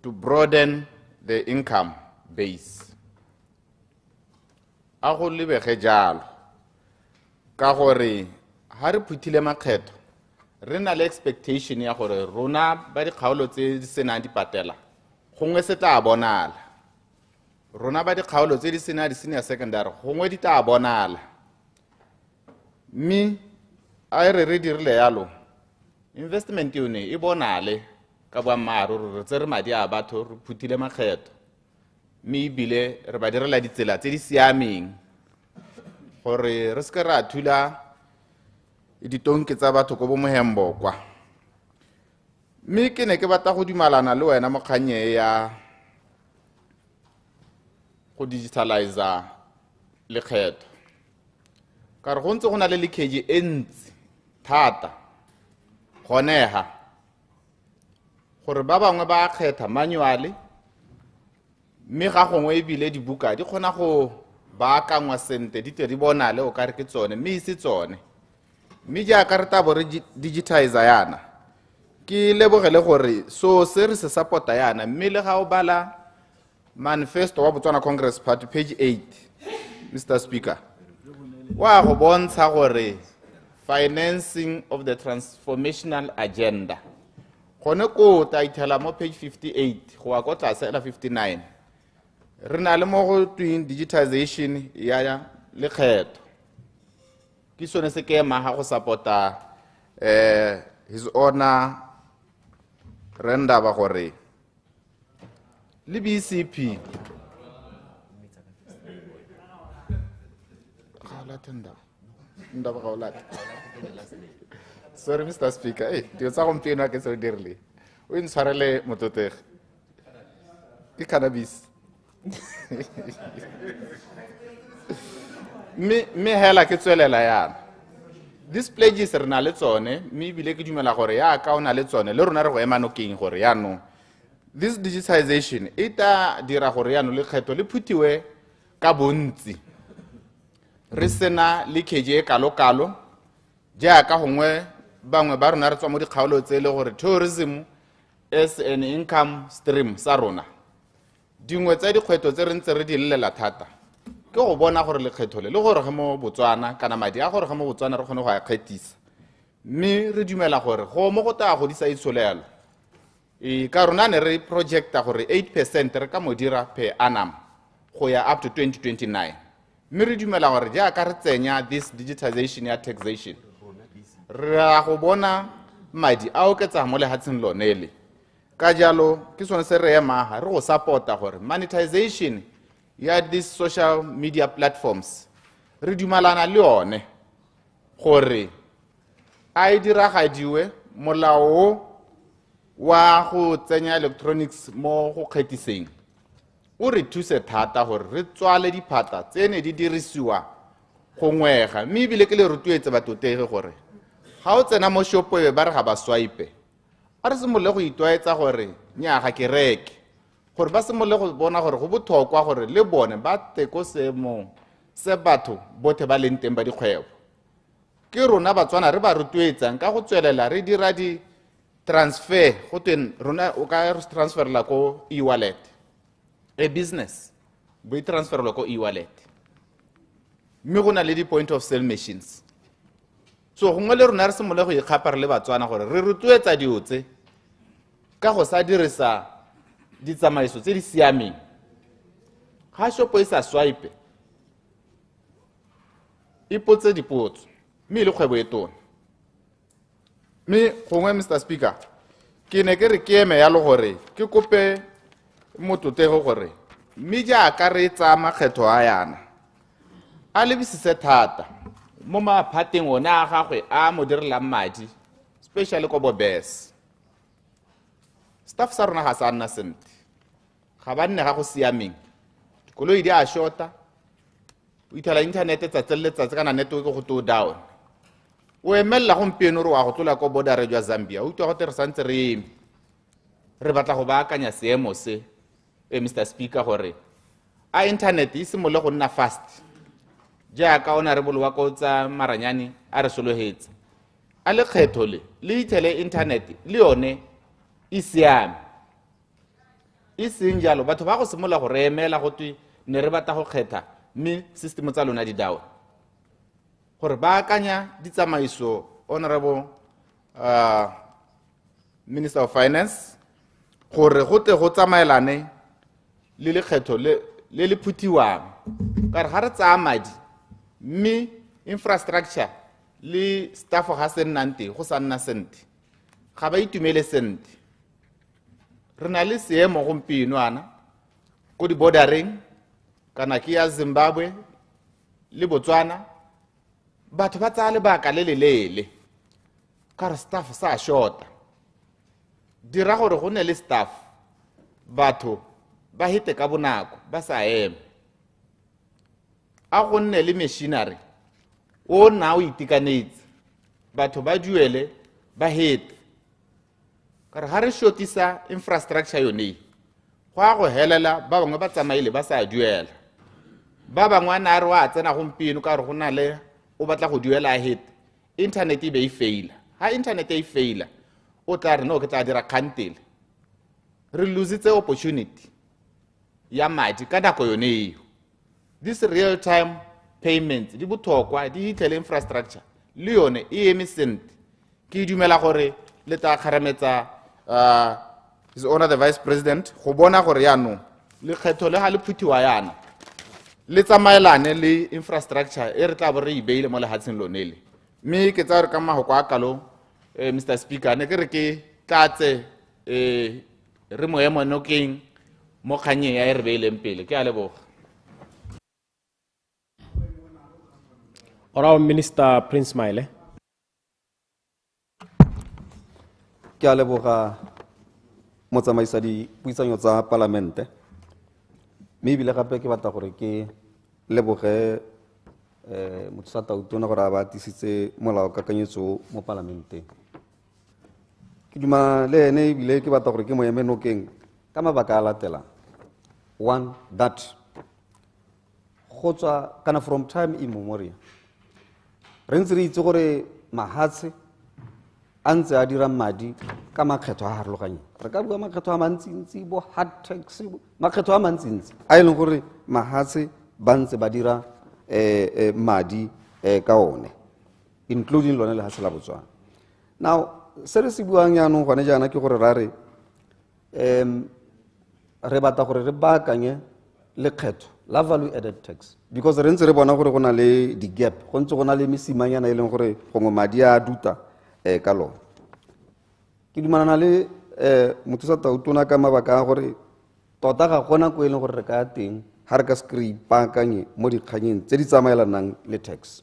[SPEAKER 5] to broaden the income base a go lebege jalo ka gore ha re phuthile makgetho re na le expectation ya gore rona ba dikgaolo tse di senang di patela gongwe se tla bonala rona ba dikgaolo tse di sena di senior secondary gongwe di tla bonala mme a re dirile yalo investment yone e bonale ka boammaaruri re tsere madi a batho re phuthile makgetho mme ebile re ba direla ditsela tse di siameng gore re seke ra thula ditonke tsa batho go bo mohembo kwa mme ke ne ke batla go dumalana le wena mokganye ya go digitalize lekgetho ka re go ntse go na le leakage e ntsi thata gonega gore ba bangwe ba kgetha manually mme ga gongwe ebile dibuka di kgona go baakangwa sente di tle di bonale o kare ke tsone mme ise tsone mme jaaka re tabo re digitizer yana ke lebogele gore so se re se support yana mme le ga o bala manifesto wa Botswana Congress Party page 8, Mr. Speaker. Wa go bontsha gore financing of the transformational agenda. Gone ko ta itela mo page 58 go a go tlase la 59. Re na le mo go twing digitization ya lekgetho. Ke sone se ke ma ha go supporta his honor renda ba gore le BCP sorry Mr. Speaker, dio tsa gompieno ke se dirile o intshwarele mototegi ke cannabis me hela ke tswelela yana this pledges re na le tsone me bile ke dumela gore ya ka ona le tsone le rona re go ema nokeng gore ya no this digitization ita dira gore ya no le kgetho le phutiwe ka bontsi re sena leakage e kalo jaaka gongwe bangwe ba rona re tswa mo dikgaolo tse le gore tourism as an income stream sa rona dingwe tsa dikgwetlho tse re ntse re di lelela thata ke go bona gore lekgetho le gore ge mo Botswana kana madi a gore ge mo Botswana re kgone go a kgetisa mme re dumela gore go mo go ta go disa itsholelo ka rona ne re projecta gore 8% re ka mo dira per annum go ya up to 2029 mme re dumela gore jaaka re tsenya this digitization ya taxation re a go bona madi a oketsa mo lehatsheng lonele ka jalo ke sone se re ema re go supporta gore monetization ya these social media platforms re dumalana le one gore a diragadiwe molao wa go tsenya electronics mo go kgetiseng o re thuse thata gore re tswale diphata tsene di dirisiwa go ngwega mme bile ke le rutuetse batotege gore ga o tsena mo shopo e ba re ga ba swipe a re simolole go itwaetsa gore nyaga ke reke gore ba simolole go bona gore go botlhokwa gore le bone ba teko seemong se batho bothe ba leng teng ba dikgwebo ke rona Batswana re ba rutuetsang ka go tswelela re dira di transfer go teng rona o ka transferla ko e-wallet a business bo transferla ko e-wallet mme go na le di point of sale machines so gongwe le rona re simolole go ikgapa re le Batswana gore re rutuetsa diotse ka go sa dirisa ditsamaiso tse di siameng ga shopo e sa swipe ipotse dipotso mme le kgwebo e tona mme gongwe Mr. Speaker ke ne ke re ke eme ya le gore ke kope mototego gore mme jaaka re tsa makgetho a yana a lebisise thata mo maphateng one a gagwe a mo direlang madi especially ko bobes staff sa rona ga sa nna sente ga ba nne ga go siameng dikoloi di a shota o ithela inthanete tsatsi le letsatsi kana network go to down o emella gompieno re wa go tlola ko border jwa Zambia o twa go tere santse re batla go baakanya seemo se Mr. Speaker gore a internet e simole go nna fast jaaka ona re bolwa ko tsa maranyane a re solohetse a le kgetho le ithele internet le yone e siame e seng jalo batho ba go simola go re emela go twi ne re batla go kgetha mme system tsa lona di down gore ba akanya ditsamaiso honorable Minister of Finance gore go te go tsamaelane le lekgetho le phutiwang ka re ga re tsaya madi mme infrastructure le staff ga se nnante go sa nna sente ga ba itumele sente re na le seemo gompieno ana ko di bordereng kana ke ya Zimbabwe le Botswana batho ba tsaya lebaka le lelele ka re staff sa shota dira gore go ne le staff batho ba hite ka bonako ba sa eme a go nne le machinery o na o itikanetse batho ba duele ba hite ka re ga re shotisa infrastructure yone go a go helela ba bangwe ba tsamaile ba sa duela ba bangwe na re wa tsena gompieno ka re go na le o batla go duela hite internet e be e faila ha internet e faila o tla re no ke tla dira kgantele re lose opportunity ya madi ka nako yone eo. This real time payments di botlhokwa di hitlhele infrastructure le yone e eme sentle. Ke dumela gore le tla kgarametsa His Honor the Vice President go bona gore yaanong lekgetho le ga le phuthiwa yana le tsamaelane le infrastructure e re tla bo re e beile mo lehatsheng lone le. Mme ke tsa re ka mahoko a kalo Mr. Speaker ne ke re ke tlatse re mo emo nokeng mo kganyeng ya e re beileng pele. Ke a leboga.
[SPEAKER 2] Honorable Minister Prince Maile.
[SPEAKER 12] Ke a leboga motsamaisa dipuisanyo tsa palamente. Mme ebile gape ke batla gore ke leboge Mothusatatona gore a ba tisitse molaokakanyetso mo palamenteng. Ke duma le ene ebile ke batla gore ke mo eme nokeng ka mabaka a latelang. One, that go tswa kana from time immemorial re ntse re itse gore mahatshe a ntse a dira madi ka makgetho a harologaneng. Re ka bua makgetho a mantsintsi bo hard tax makgetho a mantsintsi a e leng gore mahatshe ba ntse ba dira madi ka one, including lone lehatshe la Botswana. Now se re se buang yaanong gone jaana ke gore ra re re batla gore re baakanye lekgetho la value added tax, because re ntse re bona gore go na le di-gap, go ntse go na le mesimanyana e leng gore gongwe madi a duta ka lona. Ke dumalana le Mothusatatona ka mabaka a gore tota ga gona ko e leng gore re ka ya teng ga re ka se kry ipaakanye mo dikganyeng tse di tsamaelanang le tax.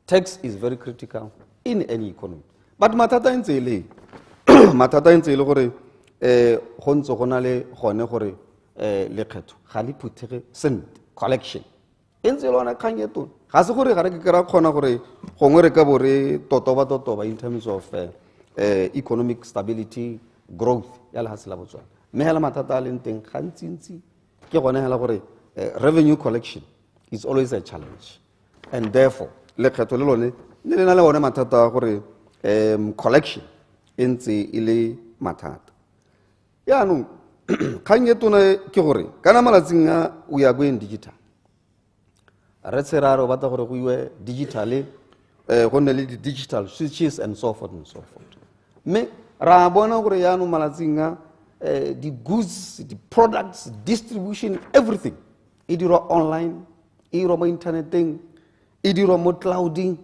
[SPEAKER 12] Tax is very critical in any economy, but mathata ntse e le mathata ntse e le gore go ntse go na le gone gore lekgetho ga le phuthege sentle, collection e ntse e le ona kgang e tona. Ga se gore ga re ke ra kgona gore gongwe re ka bo re totoba in terms of economic stability, growth ya lehatshe la Botswana. Mme hela mathata a leng teng gantsintsi ke gone hela gore revenue collection is always a challenge, and therefore lekgetho le lone le lena le one mathata a gore collection e ntse e le mathata. Yaanong kgang e tona ke gore kana malatsing a we are going digital. Re tseraro batla gore go iwe digitally go nne le digital switches and so forth and so forth. Me ra bona gore yaanong malatsing a the goods, the products, distribution, everything e dirwa online, e dirwa mo interneteng, e dirwa mo clouding,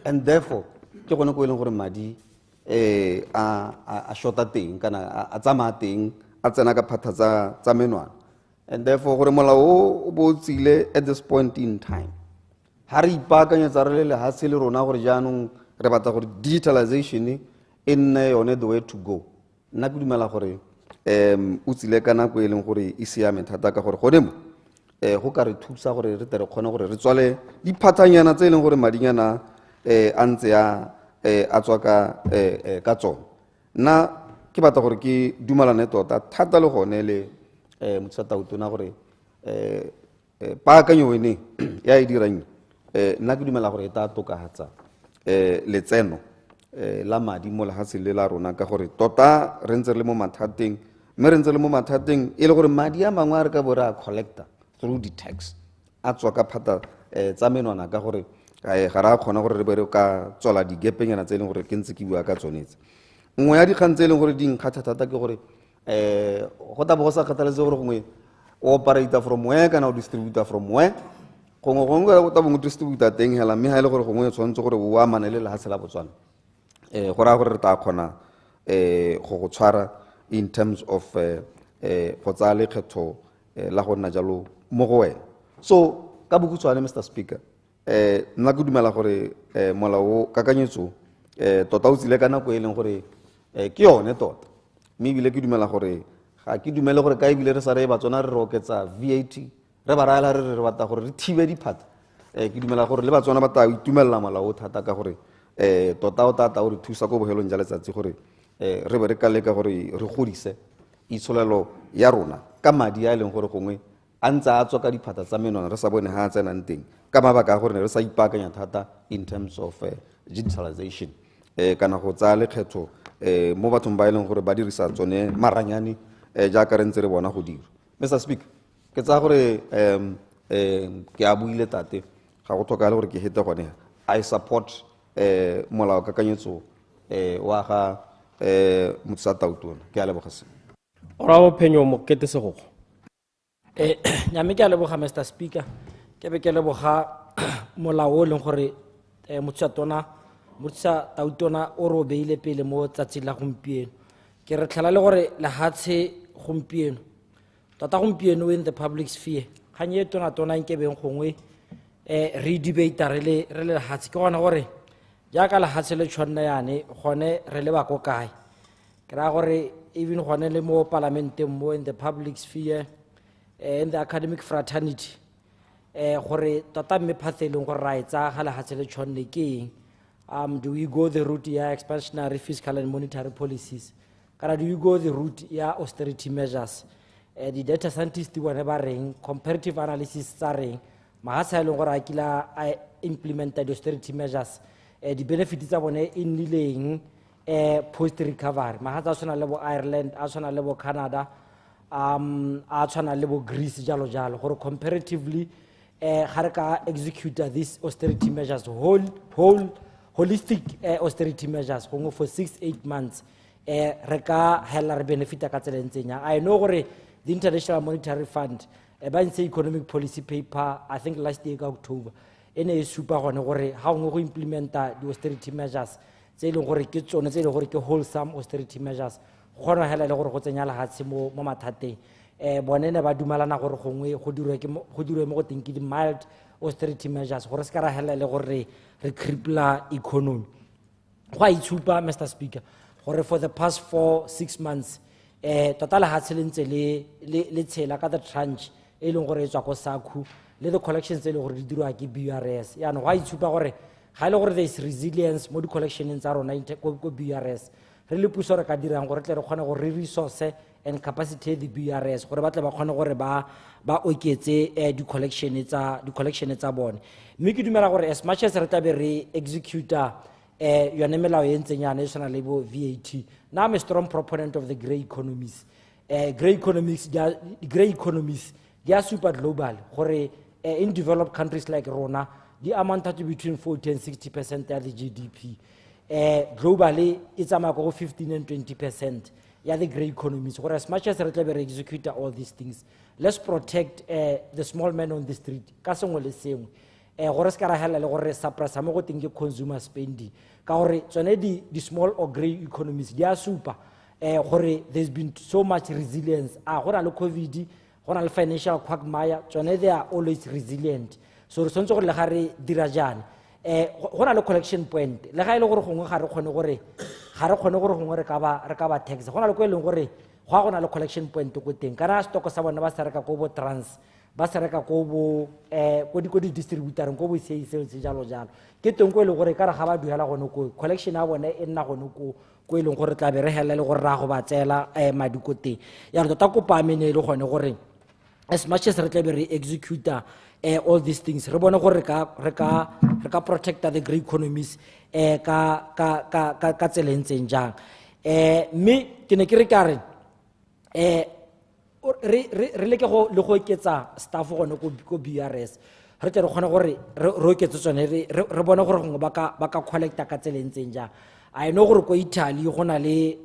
[SPEAKER 12] and therefore ke gone go e leng gore madi a shorta teng kana a tsamaya teng a tsena ka phatha tsa menwana. And therefore gore molao o bo tsile at this point in time ha re ipaakanyetsa re le lehatshe le rona gore jaanong re batla gore digitalization e nne yone the way to go. Nna ke dumela gore o tsile ka nako e leng gore e siame thata ka gore gone mo go ka re thusa gore re tere kgone gore re tswale diphathanyana tse e leng gore madinyana a ntse a tswa ka tsone. Nna ke batla gore ke dumelane tota thata le gone le Mothusatatona gore paakanyo ene ya e dirang nna ke dumela gore e tla tokahatsa letseno la madi mo lehatsheng le la rona ka gore tota re ntse le mo mathateng, mme re ntse le mo mathateng e le gore madi a mangwe a re ka bo re a collector through the tax a tswa ka phata tsa menwana ka gore ga ra kgona gore re be re ka tswala digepenyana tse e leng gore ke ntse ke bua ka tsonetse. Nngwe ya dikgang tse e leng gore di nkgatha thata ke gore go tabo go sa kgathaletse gore gongwe o operator from where kana o distributor from where gongwe go tabo go distributor teng hela, mme ha ile gore gongwe tshwantse gore o amana le lehatshe la Botswana go ra gore re tla kgona go go tshwara in terms of go tsaya lekgetho la go nna jalo mo go wena. So ka bokhutswane Mr. Speaker nna ke dumela gore molao kakanyetso tota o tsile ka nako e leng gore ke yone tota, mme ebile ke dumela gore ga ke dumele gore ka ebile re sa re Batswana re oketsa VAT re ba raela re batla gore re thibe diphata. Ke dumela gore le Batswana ba tla itumelela molao o thata ka gore tota o tata o re thusa ko bohelong ja letsatsi gore re be re ka leka gore re godise itsholelo ya rona ka madi a e leng gore gongwe a ntse a tswa ka diphata tsa menwana re sa bone ha a tsenang teng ka mabaka a gore re sa ipaakanya thata in terms of digitalization kana go tsaya lekgetho mo bathong ba e leng gore ba dirisa tsone maranyane jaaka re ntse re bona go dira. Mr. Speaker, ke tsa gore ke a buile tate ga go tlhokagale gore ke hete gone. I support molao kakanyetso wa ga Mpho-Tona. Ke a leboga se.
[SPEAKER 2] Ora bo phenyo mo kete se go.
[SPEAKER 16] Nyame ke a leboga Mr. Speaker. Ke be ke leboga molao o leng gore Mpho-Tona o ro beile pele mo tsatsing la gompieno. Ke re tlhala le gore lehatshe gompieno tota gompieno in the public sphere ga nye tona nke beng gongwe re debate re le lehatshe ke gona gore jaaka lehatshe le tshwanna yane gone re le ba ko kae ke ra gore even gone le mo parlamenteng mo in the public sphere in the academic fraternity gore tota mme phatheleng gore ra etsa ga lehatshe le tshwanne ke eng do we go the route ya expansionary fiscal and monetary policies kana do you go the route ya austerity measures the data scientists bone ba reng comparative analysis tsa reng magatsa e leng gore a kila a implementa the austerity measures the benefits tsa bone e nnileng post recovery magatsa a tshwana le bo Ireland a tshwana le bo Canada a tshwana le bo Greece jalo jalo gore comparatively ga re ka execute these austerity measures holistic austerity measures for 6-8 months re ka hela re benefita ka tsela ntsenya. I know gore the International Monetary Fund ba ntse economic policy paper I think last year ka October ene e supa gone gore ha ngwe go implementa the austerity measures tse leng gore ke tsone tse leng gore ke wholesome austerity measures gona hela le gore go tsenya lehatshe mo mathateng bone ne ba dumalana gore gongwe go dirwe mo go teng ke di mild austerity measures gore se ka ra hela le gore re cripla economy go a itshupa Mr. Speaker gore for the past 4-6 months tota lehatshe le ntse le tshela ka the tranche e leng gore e tswa ko SACU le the collections e leng gore di dirwa ke BRS ya no go a itshupa gore ga ile gore there is resilience mo di collectioneng tsa rona ko BRS re le puso re ka dirang gore tle re kgone go resource and capacity the BRS gore ba tle ba kgone gore ba oketse di collection tsa bone mme ke dumela gore as much as re tla be re executor yone melao e ntseng yana e tshwana le bo VAT. Now I'm a strong proponent of the grey economies. Grey economies they are super global gore in developed countries like Rona the amount to between 40 and 60% of the GDP. Globally it's about 15 and 20% yeah the grey economies gore as much as re tla be re execute all these things let's protect the small man on the street ka sengwe le sengwe gore se ka ra hela le gore suppressa mo go teng ke consumer spending ka gore tsone di small or grey economies di a supa gore there's been so much resilience gona le COVID gona le financial quagmire tsone they are always resilient so re sontse gore le ga re dira jana gona le collection point le ga ile gore gongwe ga re kgone gore gongwe re ka ba tax gona le go eleng gore gona le collection point go teng kana stock sa bona ba sa reka go bo trans ba se reka go bo ko di distributoreng go bo sales jalo ke teng go ile gore ka re ga ba duela gone ko collection ya bone e nna gone ko ile gore tla be re hela le gore ra go ba tsela madi ko teng ya re tota kopa amene le gone gore as much as re tla be re execute all these things re bone gore re ka protect the grey economies ka tselentseng jang mme ke ne ke re ka re re le ke go le go eketsa staff gone ko BRS re tle re kgone gore re oketse tsone re bone gore gongwe ba ka collecta ka tselentseng jang I know gore ko Italy gona le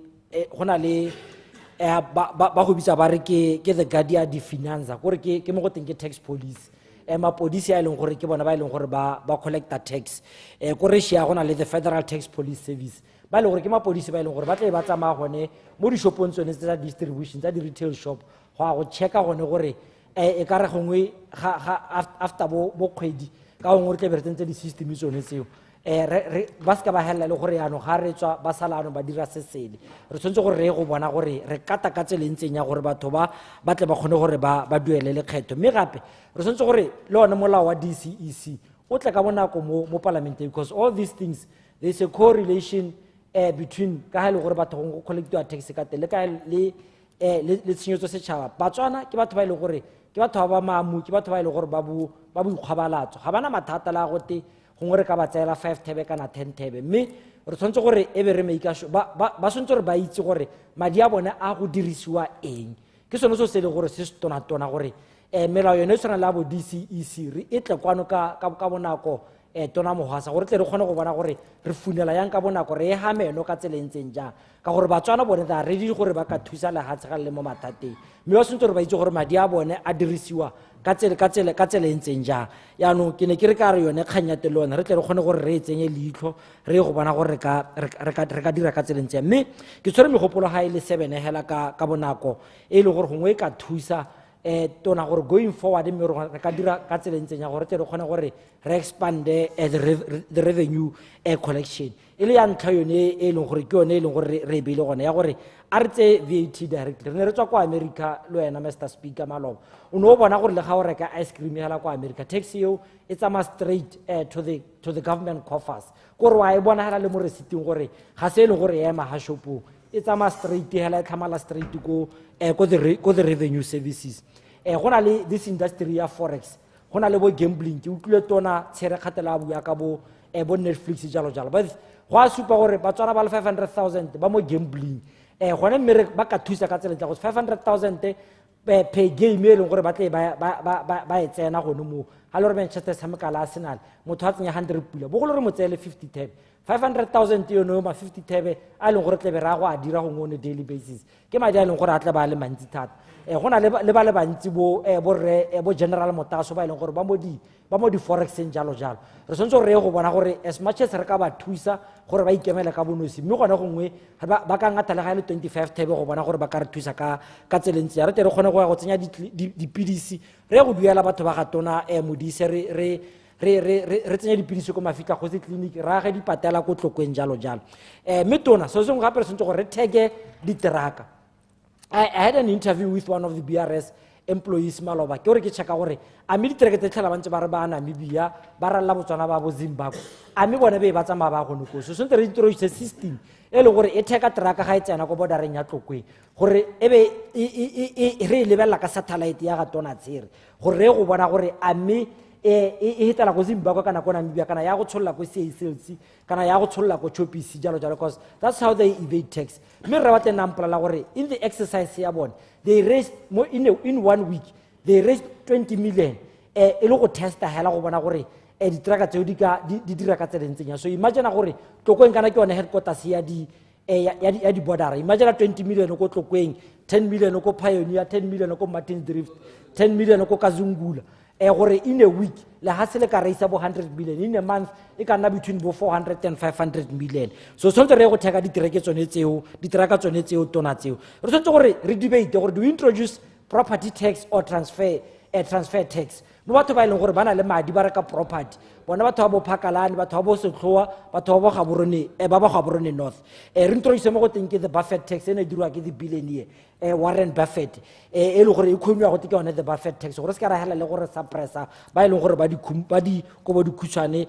[SPEAKER 16] ba go bitsa ba re ke the guardia di finanza gore ke mo go teng ke tax police mapodisi a leng gore ke bona ba leng gore ba collecta tax ko re shia gona le the federal tax police service ba le gore ke mapodisi ba leng gore ba tle ba tsamaya gone mo di shopong tsone tsa distribution tsa di retail shop go checka gone gore e ka re gongwe after bo kgwedi ka gongwe re tle be re tsentse di system tsone tseo ba ska ba hella le gore yano ga re tswa ba salano ba dira sesele re tshwantse gore re go bona gore re kata ka tselentseng ya gore batho ba tle ba kgone gore ba duele lekgetho mme gape re tshwantse gore le one molao wa DCEC o tle ka bonako mo parliament because all these things there is a correlation between ka ha le gore batho go collectiwa tax ka tele ka le tshenyetso setšhaba batswana ke batho ba ile gore ke batho ba mamu ke batho ba ile gore ba bu ikgwabalatso ga bana mathata la gote gongwe re ka ba tsaela 5 thebe kana 10 thebe mme re tshwantse gore e be re make sure ba tshwantse gore ba itse gore madi a bone a go dirisiwa eng ke sone so se le gore se se tona gore melao yone e tshwana le bo DCEC re e tle kwano ka bonako tona Mogasa gore tle re kgone go bona gore re funela yang ka bonako re e hameno ka tselentseng jang ka gore batswana bone da ready gore ba ka thusa le hatsega le mo mathateng mme ba sentse re ba itse gore madi a bone a dirisiwa ka tselentseng jang yaanong ke ne ke re ka re yone kganyate le yone re tle re kgone gore re e tsenye leitlho re go bona gore re ka dira ka tselentseng mme ke tshwere megopolo ga e le 7 hela ka bonako e le gore gongwe e ka thusa tona gore going forward mme re ka dira ka tselentseng ya gore tle re kgone gore re expande the revenue collection e le ya ntlha yone e leng gore ke yone e leng gore re beile gone ya gore a re tse VAT directly re ne re tswa kwa America le wena Mr Speaker Maloba o no bona gore le ga o reka ice cream hela kwa America tax eo e tsama straight to the government coffers gore wa e bona hela le mo receipting gore ga se le gore ema ha shopong e tsama straight hela e tlhamala straight go the revenue services go na le this industry ya forex go na le bo gambling ke utlwile tona tshere kgatela a bua ka bo Netflix jalo but go a supa gore ba tswana ba le 500,000 ba mo gambling gone mme ba ka thusa ka tsela tsa go 500,000 per game e leng gore ba tle ba e tsena gone mo ha le re Manchester tshameka la Arsenal motho a tsenya 100 pula bo go le re mo tsele 50 tab 500,000 yo no ma 50 tab a leng gore tle be ra go a dira go ngone daily basis ke madi a leng gore a tle ba le mantsi thata go na le ba le bantsi bo general motaso ba leng gore ba mo di forex jalo re sontse re go bona gore as much as re ka ba thusa gore ba ikemela ka bonosi mme gona gongwe ba ka ngata le ga le 25 tab go bona gore ba ka re thusa ka tselentsi re tle re kgone go tsenya dipidisi re go duela batho ba gatona modise re tsenya dipidisi ko mafika go se clinic ra ga di patela ko tlokweng jalo mme tona so sengwe gape re sontse gore re theke diteraka I had an interview with one of the BRS employees Maloba ke gore ke checka gore a me ditereke tse tlhala bantse ba re ba Namibia ba ralla Botswana ba bo Zimbabwe a me bone be ba tsama ba gone ko so sentse re introduce system e le gore e theka teraka ga e tsena go bodareng ya tlokweng gore ebe re lebella ka satellite ya ga tona tsere gore re go bona gore a me e hitela go Zimbabwe kana ko Namibia kana ya go tsholla ko CACLC kana ya go tsholla ko Chopisi jalo because that's how they evade tax me re batle nampla la gore in the exercise ya bone they raised more in 1 week they raised 20 million e le go testa hela go bona gore ditraka tseo di dira ka tselentseng so imagine gore tlokweng kana ke yone headquarters ya di border imagine 20 million ko tlokweng 10 million ko Pioneer 10 million ko Martin Drift 10 million ko Kazungula gore in a week le ha se le ka raisa bo 100 million in a month e ka nna between bo 400 and 500 million so sontse re go theka ditereke tsone tseo diteraka tsone tseo tona tseo re sontse gore re debate gore do we introduce property tax or transfer tax mo batho ba ileng gore bana le madi ba reka property bona batho ba bo Phakalane batho ba bo Setloa batho ba ba Gaborone North re introduce mo go teng ke the Buffett tax ene dirwa ke the billionaire Warren Buffett e le gore e khomwa go tike yone the Buffett tax gore se ka ra hela le gore suppressa ba ileng gore ba di go bo di khutshwane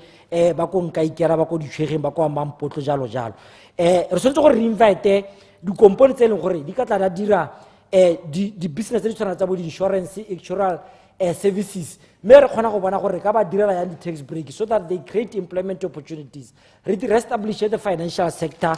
[SPEAKER 16] ba ko nka ikera ba ko di tshwegeng ba ko mampotlo jalo re sontse gore re invite di components tse leng gore di ka tla da dira di business tse di tshwana tsa bo di insurance actual services me re kgona go bona gore ka ba direla ya di-tax break so that they create employment opportunities re establish the financial sector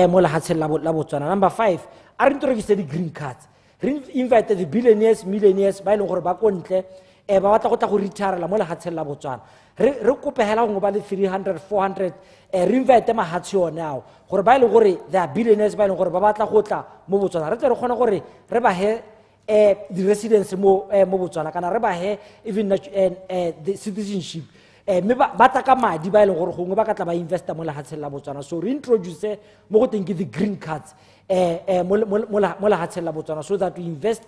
[SPEAKER 16] mo lehatsheng la Botswana. Number 5 a re introduce di-green cards re invite the billionaires millionaires ba ileng gore ba ko ntle ba batla go tla go retirela mo lehatsheng la Botswana re kopehela go ba le 300 400 re invite mahatshe one ao gore ba ileng gore the billionaires ba ileng gore ba batla go tla mo Botswana re tle re kgona gore re ba he the residence mo Botswana kana re ba he even the citizenship me ba tla ka madi ba ileng gore gongwe ba ka tla ba investa mo lehatsheng la Botswana so re introduce mo go teng ke the green cards mo lehatsheng la Botswana so that we invest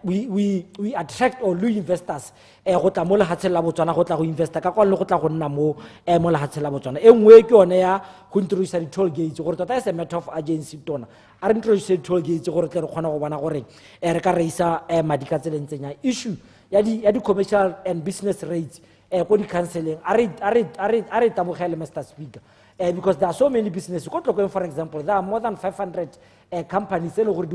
[SPEAKER 16] we attract or lure investors go tla mo lehatsheng la Botswana go tla go investa ka kwano go tla go nna mo lehatsheng la Botswana e nngwe ke yone ya go introduce di toll gates gore tota is a matter of urgency tona a re introduce di toll gates gore tle re kgona go bona gore re ka reisa madi ka tselentseng ya issue ya di commercial and business rates ko di counseling a re tabogele Mr Speaker
[SPEAKER 10] because there are so many businesses. For example, there are more than 500 companies and one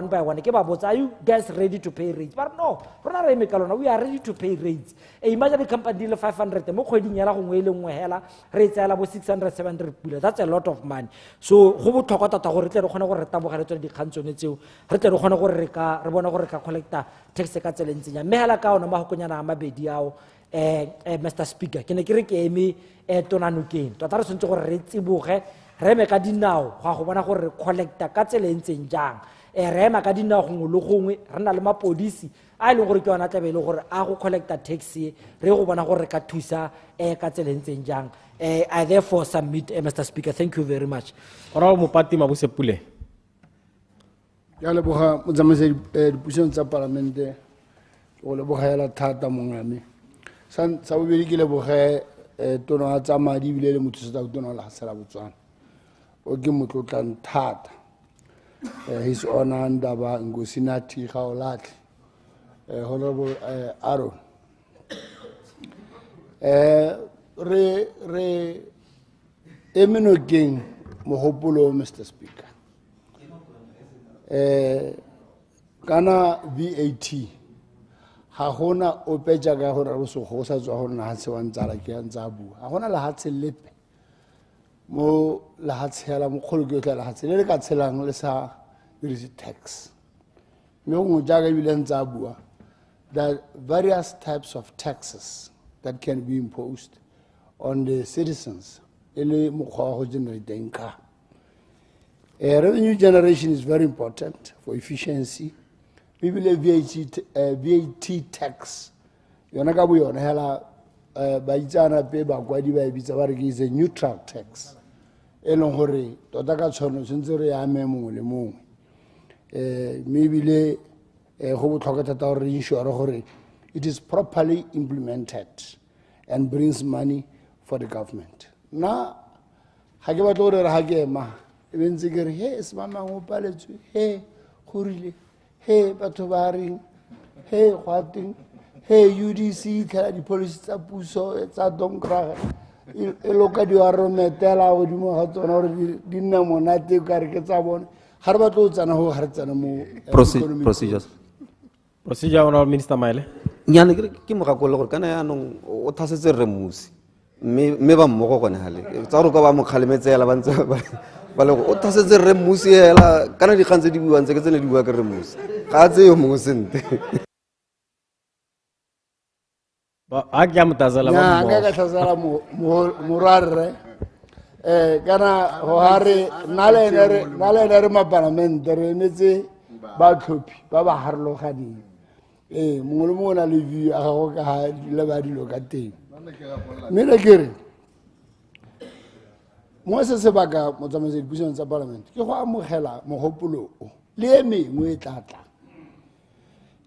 [SPEAKER 10] by one. Are you guys ready to pay rates? But no, we are ready to pay rates. Imagine a company 500 rates 600, 700. That's a lot of money. So who talk about Mr. Speaker, can I get me Tonanukin? To others into Retsibuhe, Remekadinao, Hawana collector, Catselens Jang, Remakadina Hungulumi, Ranalma Podisi, I look at Anatavelo, Ahu collector taxi, Rewana Recatusa, Catselens Jang. I therefore submit, Mr. Speaker. Thank you very much.
[SPEAKER 2] Honorable Mupati Mabuse Pule.
[SPEAKER 22] Yalabuha, Muzamase, Pushon Parliament, Olabuha, Tata Mungami. San Sawi Gilabo, Tono Atama, Divile Mutus, Dono La Salabuan, or Gimutan Tat, His Honor and Daba and Gusinati, Haulat, Honorable Aaron. Emino King, Mohopulo, Mr. Speaker. Ghana VAT. Hahona opeja ga hona ruso hosa tswa hona ha se wa ntsala ke ntsa bua ha hona la hatse lepe mo la hatshela mo kholo ke tla la hatse le ka tshelang le sa dirisi tax me go jaga bile ntsa bua that various types of taxes that can be imposed on the citizens ele mo go generate income. Revenue generation is very important for efficiency. We believe VAT tax. Yonagabu yon hela baitana pe ba kwadi ba bitsa ba re ke is a neutral tax. Elong hore tota ka tshono sentse re ya memo le mongwe. Me bile go botlhokwa thata gore re ensure gore it is properly implemented and brings money for the government. Na ha ke batla gore ha ke ema e bentse ke re he se mama go paletswe he gorile. Hey, Batovaring, hey, Wating, hey, UDC, the police puso, it's a donkra. A local you are on a tela with Mohaton or dinner monati caricabon, Harbatos and who hearts and
[SPEAKER 2] procedures. Procedure, Honorable Minister Mile.
[SPEAKER 12] Yanni Kimako, can I know what has a remus? Meva Mokon Halley. It's all about Mokalimets. Balo o thasetse re musi hela kana di khantse di buang tse ke tsene di bua ke re musi ga tse yo mo sente
[SPEAKER 2] ba a ke motazala
[SPEAKER 22] ba mo ga ka tsala morarre kana ho hare nale re ma parlament re netse ba tlhophi ba ba harlo gadi mongwe le mongwe na le view a go ka le ba dilo ka teng me le kere moi se sebaka motsamaiso dipuisong tsa parliament ke go amogela mogopolo le e mengwe e tlatla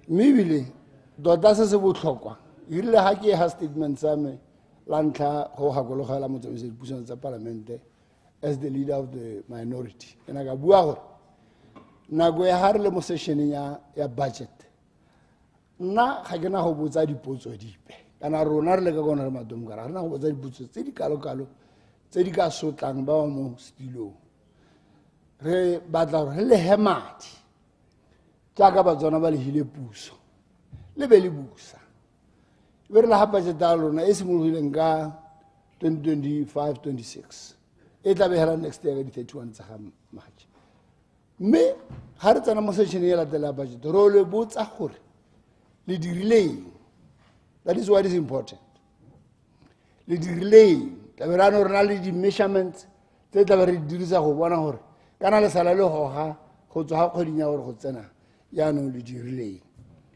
[SPEAKER 22] mme ebile tota se se botlhokwa irile ga ke ha statement sa me la ntlha go gakologela motsamaiso dipuisong tsa parliament as the leader of the minority ke na ka bua gore nako ya ha re le mo sessioneng ya budget nna ga ke na go botsa dipotso dipe kana rona re le ka kona re madomkara re na go botsa dipotso tse di kalo-kalo tse di ka sotlang ba mo stilong re batla gore le hemadi jaaka batswana ba le hile puso le be le busa be re la ha budget ya lona e simologileng ka 2025-26 e tla be hela next year ka di-31 tsa ga March mme ga re tsena mo sessioneng e latela budget ro le botsa gore le dirileng. That is what is important. Le dirileng taberano rena le di measurements tse tla re dirisa go bona gore kana le sala le hoga go tswa ga kgweding ya gore go tsena ya no le dirileng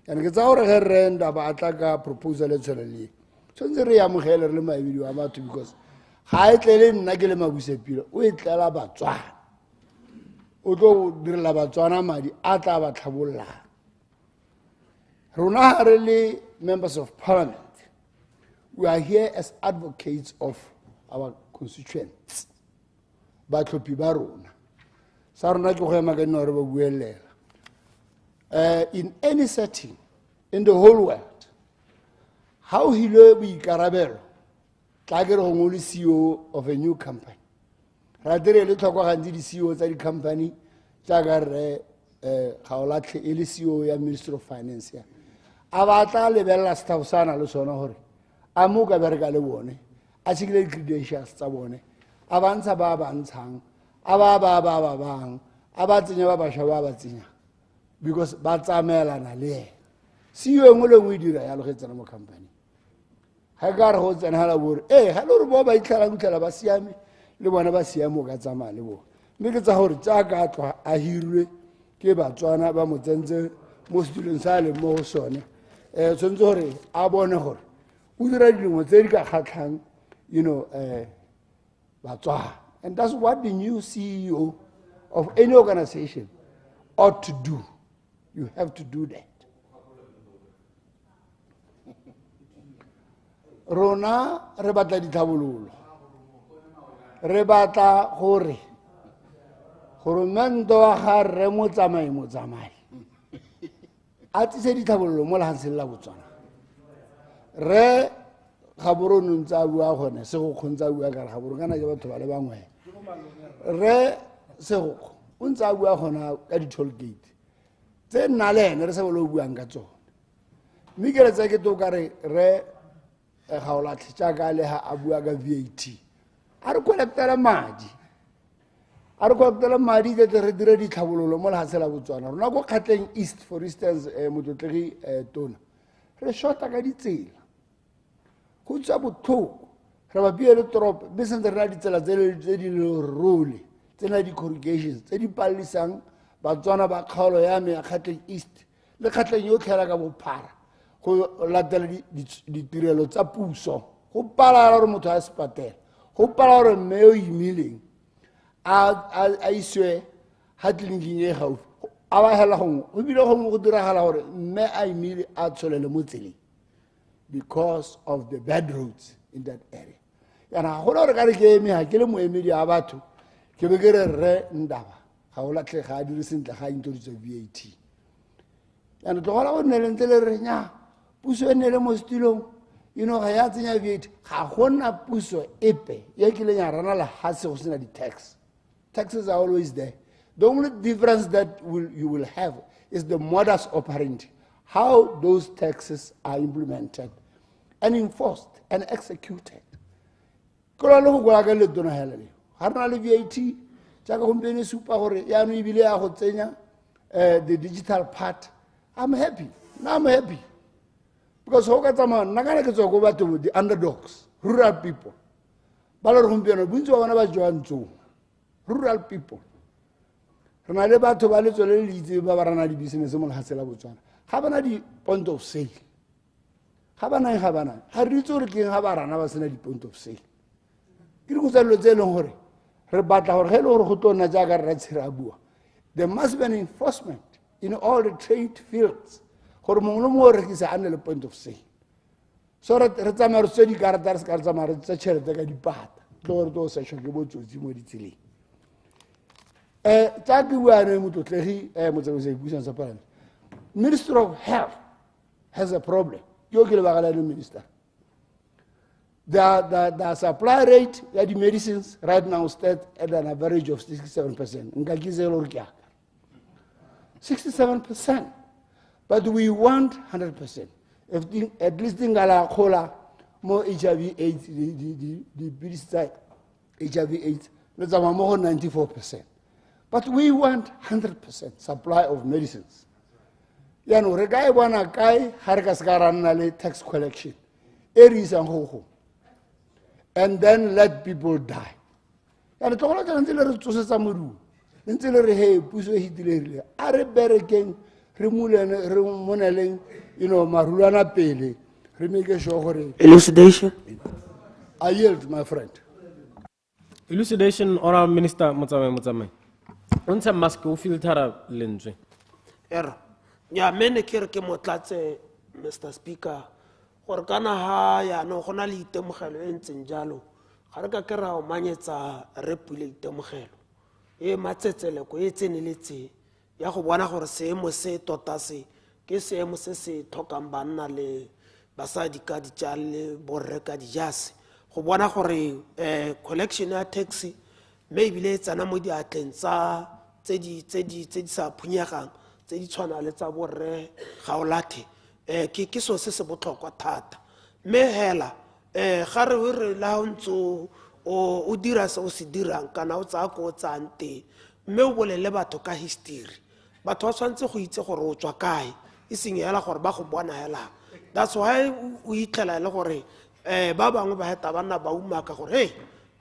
[SPEAKER 22] yana ke tsa gore ge renda ba atla ka proposal e tshwanele so ntse re ya mogele re le maebedi wa batho because ga e tlele nna ke le mabusepilo o e tlela batswana o tlo direla batswana madi a tla ba tlhabolla rona re le members of parliament. We are here as advocates of our constituents. Batlopi barona. Sarona ke go ema ka nna re ba buelela. In any setting in the whole world, how hilo boikarabelo tla ke re gongwe o le CEO of a new company ra dire le tlhokwa gantsi di-CEO tsa di-company jaaka rre ga o latlhe e le CEO ya Ministry of Finance ya a batla lebelela staff sana le sona gore a mo ka bereka le bone a tshekile di-credentials tsa bone a bantsha ba bantshang a bang a ba tsenya ba bašwa ba ba tsenya because ba tsamaelana le ena CEO engwe le engwe e dira yalo ge tsena mo company ga ka re go tsena la bore ga le gore bo ba itlhela kutlhela ba siame le bona ba siame o ka tsamaya le bone mme ke tsa gore jaaka a tlwa a hirilwe ke batswana ba mo tsentse mo setulong sa a leng mo go sone tshwanetse gore a bone gore o dira dilengwe tse di ka kgatlhang batswana. And that's what the new CEO of any organization ought to do. You have to do that. Rona re batla ditlhabololo re batla gore goromento wa ga rre motsamai a tsise ditlhabololo mo lefatsheng la Botswana re ga boronong tsa bua gone se go kgontsa bua ka re ga borongana ke batho ba le bangwe re se go o ntse a bua gona ka di-toll gate tse nna le ene re se bolo buang ka tsone mme ke re tse ke to ka re ga o latlhe jaaka le ha a bua ka VAT a re collectela madi ke re dire ditlhabololo mo lefatshe la Botswana rona go Kgatleng East for instance motlotlegi tona re shota ka ditsela go tswa botlhoko re ba bia le toropo be sentse re na ditsela tse di role tse na di-corrugations tse di pallisang batswana ba kgaolo ya me ya Kgatleng East le Kgatleng yotlhe ka bophara go latela ditirelo tsa puso go pala gore motho a sepatela go pala gore mme o imileng a iswe ha tleliniking e gaufi a ba hela gongwe go bile gongwe go diragala gore mme a imile a tsholele mo tseleng because of the bad roads in that area. Yana go re ka re ke eme ha ke le moemedi a batho ke be ke re ndaba ga o latlhe ga dire sentle ga introduce VAT. Yana tlogola go nne le ntse le re nya puso e nne le mo setulong ga ya tsenya VAT ga gona puso epe ye ke le nya rana la hase go sena di-tax. Taxes are always there. The only difference that you will have is the modus operandi, how those taxes are implemented and enforced and executed. Kola lo go ga le dona hela le. Ha rena le VAT jaaka gompieno supa gore ya no ibile ya go tsenya the digital part. I'm happy. Now I'm happy. Because ho ka tsama nna kana ke tswa go batho the underdogs, rural people. Ba le gompieno bontsi wa bona ba jwantso. Rural people. Rena le batho ba le tsole le itse ba rana di business mo lefatsheng la Botswana. Ga bana di point of sale. Ga bana ga re itse gore ke ga ba rana ba sena di point of sale. Ke di go tsa lo tse leng gore re batla gore ge le gore go tona jaaka re tshira bua. There must be an enforcement in all the trade fields. Gore mongwe le mongwe re rekisa a nne le point of sale. So re tsamaya re tse di karata re se ka re tsamaya re tse tšhelete ka dipata. Tlo gore to sa shwa ke botsotsi mo ditseleng. Tsa ke buane motlotlegi motsamaiso puisano sa parliament. Minister of Health has a problem. Yo ke le bagala le minister. The supply rate of the medicines right now stands at an average of 67%. Nka ke se lo re 67%. But we want 100%. If at least ngala khola mo HIV/AIDS the pesticide HIV/AIDS let's have more 94%. But we want 100% supply of medicines. Ya no re ga bona kai ha re ka se ka rana le tax collection. Areas and ho. And then let people die. Ya re tlogola ka ntse le re tsosetsa modu. Ntse le re he puso e hitilele. A re berekeng re mulene re moneleng marulana pele. Re make sure gore
[SPEAKER 2] elucidation.
[SPEAKER 22] I yield, my friend.
[SPEAKER 2] Elucidation, Honorable Minister Motsamai. Unsa mask o filtera lentswe.
[SPEAKER 13] Era. Ya mene ke re ke motlatse Mr. Speaker. Gore kana ha ya no gona le itemogelo e ntseng jalo. Ga re ka ke ra o manyetsa re pule itemogelo. E matsetsele ko e tseneletse ya go bona gore seemo se tota se ke seemo se se tlhokang banna le basadi ka dijale borre ka dijase go bona gore collection ya tax maybe le tsana mo diatleng tsa tse di sa phunyegang tse di tshwana le tsa borre gaolathe ke so se botlhokwa thata mme hela ga re la ntso o dira se o se dirang kana o tsa ko tsante mme o bolele batho ka history batho ba tshwantse go itse gore o tswa kae e seng hela gore ba go bona hela that's why o itlela le gore ba bangwe ba heta bana ba umaka gore hey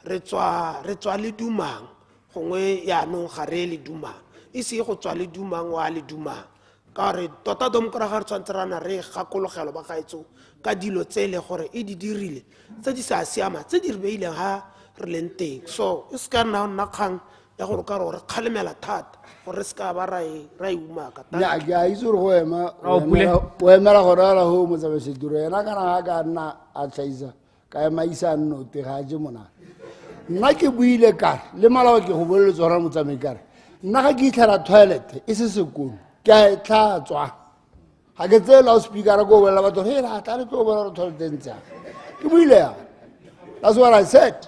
[SPEAKER 13] re tswa le dumang gongwe yaanong ga re le dumang e se go tswa le dumang wa le dumang ka re tota domkora ga re tshwantse rana re gakologelo ba gaetso ka dilo tse le gore e di dirile tse di sa siama tse di re beileng ha re leng teng so e se ka nna kgang ya gore ka re kgalemela thata gore se ka ba ra e umaka
[SPEAKER 22] ya ke a itse gore go ema o emela gore ala ho motsamaesediro yena kana ga ka nna a tlhaisa ka ema isa nnote ga je monana nna ke buile kare le malao ke go boleletse gore motsamai kare nna ga ke itlhela toilet e se sekolo ke a tlhatswa ga ke tsela o speaker go bolela batho he la tla le tlo bona toilet ntse ke buile ya that's what I said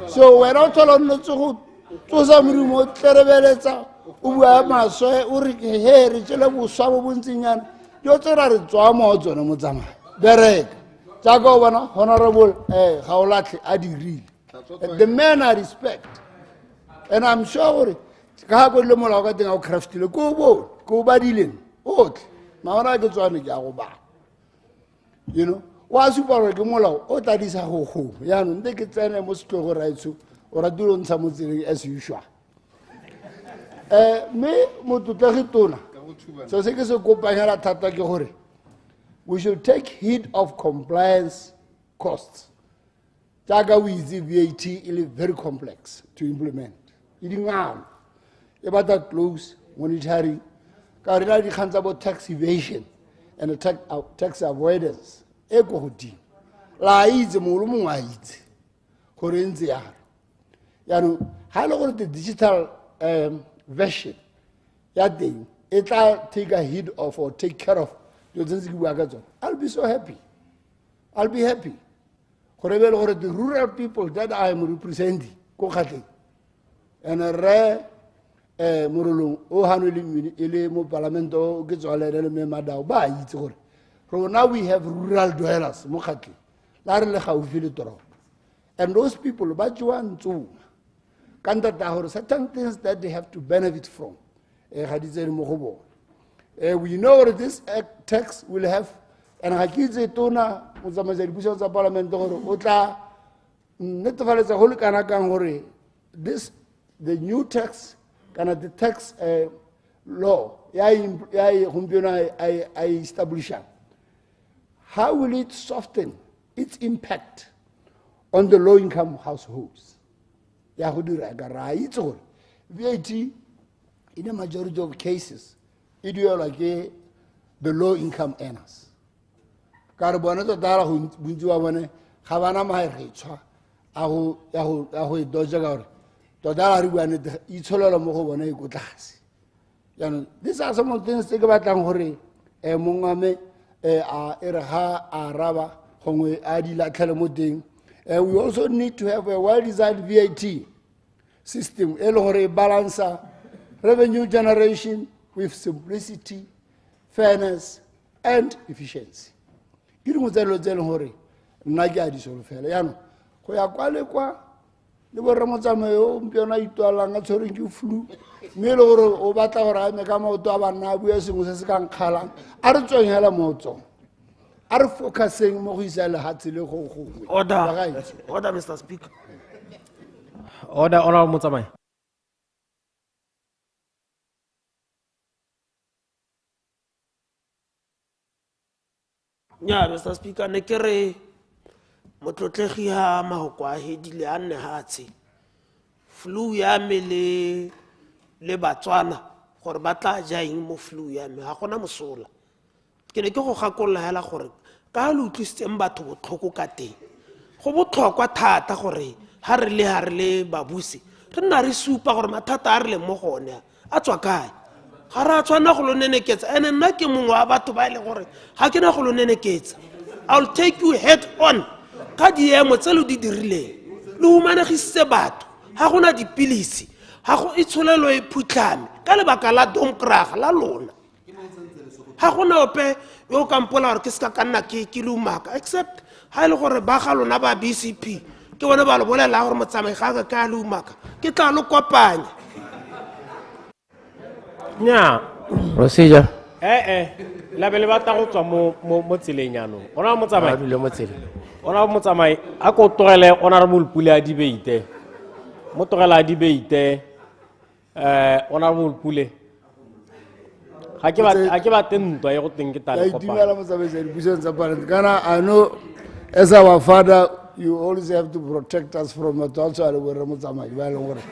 [SPEAKER 22] so when I told on to go tsosa morumo tlerebeletsa o bua maswe o re he re tsela bo swa bo bontsinyana yo tsera re tswa mo tsone mo tsamai bereka tsa go bona honorable ga o latlhe a di rile the man I respect and I'm sure ka go le molao ka teng a o craftile go ba dileng otle maona ke tswane ke a go ba you know wa supa gore ke molao o tladisa go yaanong nte ke tsene mo setlogo raitsho o ratile o ntsha mo tseleng as usual mme mototlegi tona so se ke se kopanyela thata ke gore we should take heed of compliance costs jaaka o itse VAT e very complex to implement e dingalo e batla close monitoring ka re na dikgang tsa bo tax evasion and tax avoidance e go godimo la itse mongwe le mongwe a itse gore ntse yalo yaanong ga e le gore the digital version ya teng e tla take a heed of or take care of dilo tse ntse ke bua ka tsone I'll be so happy I'll be happy gore be le gore the rural people that I am representing ko kgatleng and re morolong o hanwe le mo parliament o ke tswalele le me madao ba itse gore now we have rural dwellers mo kgatleng la re le gaufi le toropo and those people ba tswa ntso ka ntata gore certain things that they have to benefit from ga di tsene mo go bona we know that this tax will have and ga ke itse tona motsamaisa dipuso tsa parliament gore o tla netefaletsa go le kana kang gore the new tax kana the tax law ya gompieno a establishang how will it soften its impact on the low income households ya go dira ka ra itse gore VAT in a majority of cases it will like the low income earners ka re bona to dara go bontsi wa bone ga bana maetshwa a go e doja ka gore to dara re bua ne itsholelo mo go bona e go tlase yaanong these are some of the things tse ke batlang gore mongame a re ga a raba gongwe a di latlhele mo teng we also need to have a well-designed VAT system e le gore e balancer revenue generation with simplicity, fairness, and efficiency. Ke dingwe tse tse leng gore nna ke a di solofela yaanong go ya kwa le kwa le borre motsamayo mpiona itwalang a tshwereng ke flu mme e le gore o batla gore a eme ka maoto a banna a bua sengwe se se ka nkgalang a re tsweng hela mo tsone a re focuseng mo go isa lehatshe le go gongwe
[SPEAKER 13] order Mr. Speaker
[SPEAKER 2] order honorable Motsamai.
[SPEAKER 13] Yeah, Mr. Speaker, ne ke re motlotlegi ha mahoko a hedile a nne hatshe flu ya me le Batswana gore ba tla ja eng mo flu ya me ha gona mosola ke ne ke go gakolola hela gore ka le utlwisitseng batho botlhoko ka teng go botlhokwa thata gore ha re le babusi re nna re supa gore mathata a re le mo gone a tswa kae ga ra tshwana go lo neneketsa ene nna ke mongwe wa batho ba ile gore ga ke na go lo neneketsa I'll take you head on ka diemo tse le di dirileng le humanegisitse batho ga gona dipilisi ga go itsholelo e phutlhame ka lebaka la domkrag la lona ga gona ope yo kampola gore ke se ka nna ke le umaka except ha ile gore ba ga lona ba BCP ke bone ba lo bolela gore motsamai ga ka le umaka ke tla lo kopanya
[SPEAKER 2] nya
[SPEAKER 21] procedure
[SPEAKER 2] la be le batla go tswa mo tseleng yanong ona motsamai
[SPEAKER 21] dule mo tseleng
[SPEAKER 2] ona motsamai a ko togele honorable Pule a debate mo togela a debate honorable Pule ha ke ba tentwa e go teng ke tala kopana
[SPEAKER 22] itimela motsamaisi wa dipuisong tsa parliament kana I know as our father you always have to protect us from matsatso a le borre motsamai ba leng gore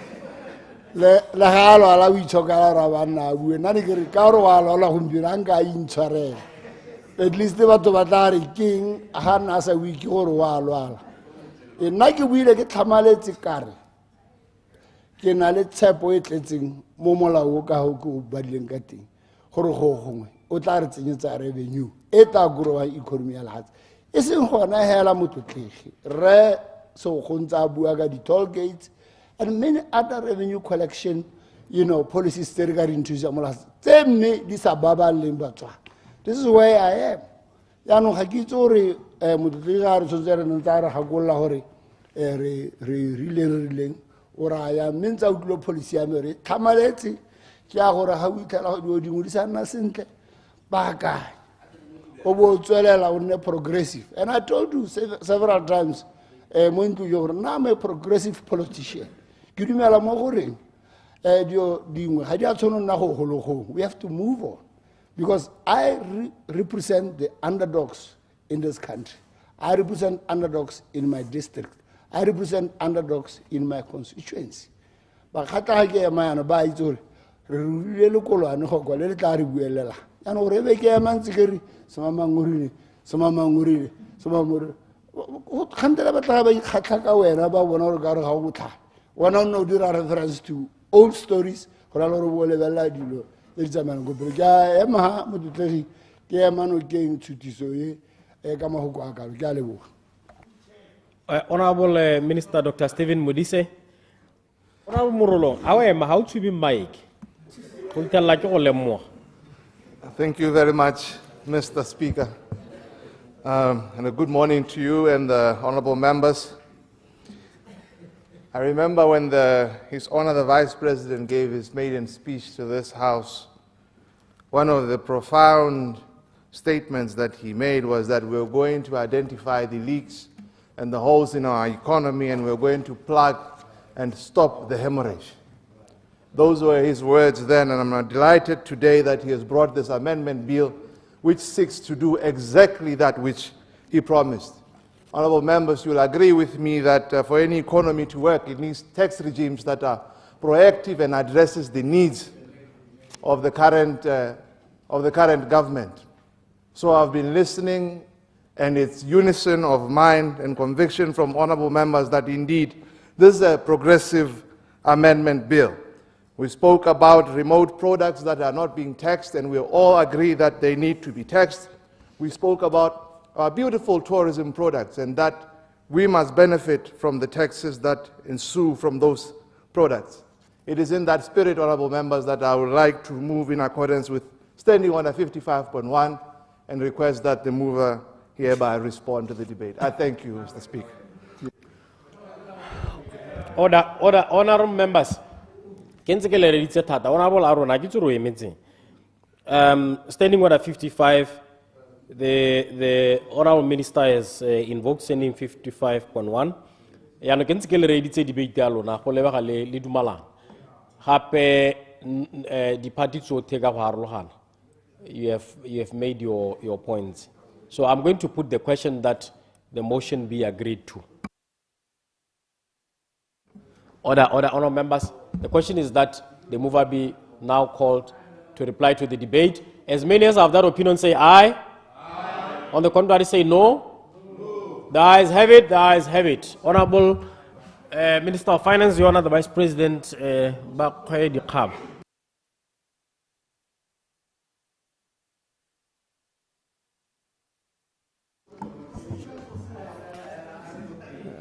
[SPEAKER 22] le ga lo ala o itshokala ra banna a bue nna ne ke re ka gore wa lola gompieno a nka a intshwarela at least batho ba tla re keng ga nna a sa bue ke gore wa lwala nna ke buile ke tlhamaletse kare ke na le tshepo e tletseng mo molao ka go ke o badileng ka teng gore go gongwe o tla re tsenyetsa revenue e tla growang economy ya lehatshe e seng gona hela motlotlegi re so go ntse a bua ka di-toll gates and many other revenue collection policies tse re ka dinthusa molase tse mme di sa babaleng batswana. This is where I am yaanong ga ke itse gore motlotlegi ga re tshwanetse re ntse re gakolola gore re rileng o raya mme ntse a utlwile policy ya me re tlhamaletse ke a gore ga o itlhela go dingwe di sa nna sentle baakanya o bo tswelela o nne progressive. And I told you several times mo ntlo yo gore nna I'm a progressive politician ke dumela mo goreng dingwe ga di a tshwana nna go gologong. We have to move on because I represent the underdogs in this country. I represent underdogs in my district. I represent underdogs in my constituency. Ba khata ke ema yana ba itse gore re ruile le kolwane go kwa le tla re buelela yana gore be ke ema ntse ke re semamangurine go khantela ba tla ba ikgatla ka wena ba bona gore ka re ga go tlha wena no dira reference to old stories go la re bole bela dilo le tsamana go pre ka ema mo ditlegi ke ema no ke ntshutiso e ka mahoko a ka ke a leboga.
[SPEAKER 2] Honorable Minister Dr. Stephen Modise. Honorable Morolo, how to be Mike?
[SPEAKER 15] Thank you very much, Mr. Speaker. And a good morning to you and the honorable members. I remember when His Honor the Vice President gave his maiden speech to this House, one of the profound statements that he made was that we're going to identify the leaks and the holes in our economy, and we're going to plug and stop the hemorrhage. Those were his words then, and I'm delighted today that he has brought this amendment bill which seeks to do exactly that which he promised. Honorable members, you will agree with me that for any economy to work, it needs tax regimes that are proactive and addresses the needs of the current government. So I've been listening, and it's unison of mind and conviction from honorable members that indeed this is a progressive amendment bill. We spoke about remote products that are not being taxed, and we all agree that they need to be taxed. We spoke about our beautiful tourism products and that we must benefit from the taxes that ensue from those products. It is in that spirit, honorable members, that I would like to move in accordance with Standing Order 55.1 and request that the mover hereby respond to the debate. I thank you, Mr. Speaker.
[SPEAKER 2] Order, honorable members. Standing Order 55, the honorable minister has invoked Standing 55.1. Yano kentsikele reditse debate ya lona go lebega le dumalana. Gape di party tsotlhe ka go harologana. You have made your points. So I'm going to put the question that the motion be agreed to. Honorable members. The question is that the mover be now called to reply to the debate. As many as have that opinion say aye. Aye. On the contrary say no. No. The ayes have it. The ayes have it. Honorable Minister of Finance, Your Honor, the Vice President, 𝗣𝗔𝗥𝗟𝗜𝗓𝗓.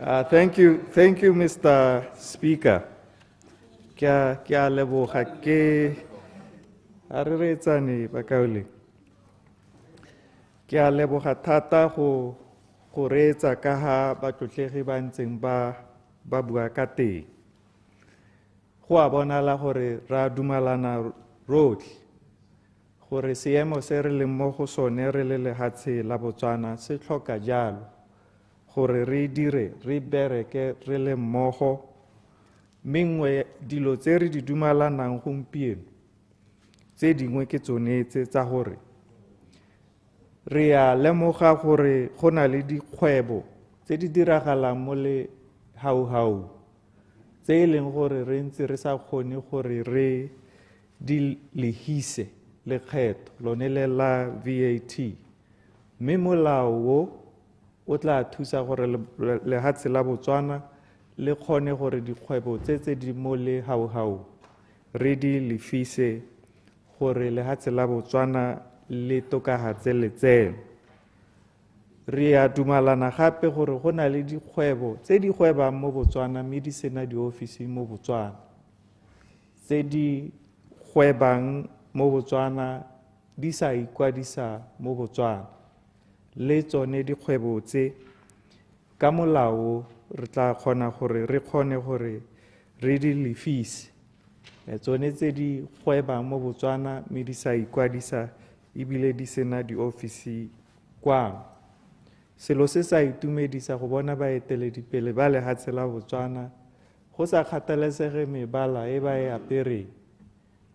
[SPEAKER 4] Thank you, Mr. Speaker. Kia leboga ke a re reetsane bakaole. Kia leboga thata go reetsa ka ha batlotlegi ba ntseng ba bua ka teng. Go a bonala gore ra dumalana rotlhe gore seemo se re leng mo go sone re le lehatshe la Botswana se tlhoka jalo gore re dire re bereke re le mmogo mengwe dilo tse re di dumalanang gompieno tse dingwe ke tsone tsa gore re a lemoga gore go na le dikgwebo tse di diragalang mo le hau tse e leng gore re ntse re sa kgone gore re di lehise lekgetho lone le la VAT mme molao o tla thusa gore lehatshe la Botswana le kgone gore dikgwebo tse di mo le hau re di lefise gore lehatshe la Botswana le tokahatse letseno. Re a dumalana gape gore go na le dikgwebo tse di gwebang mo Botswana mme di sena diofisi mo Botswana tse di gwebang mo Botswana di sa ikwadisa mo Botswana le tsone dikgwebo tse ka molao re tla kgona gore re kgone gore re di lefise tsone tse di gwebang mo Botswana mme di sa ikwadisa ebile di sena diofisi kwano. Selo se sa itumedisa go bona baeteledipele ba lehatshe la Botswana go sa kgathalesege mebala e ba e apereng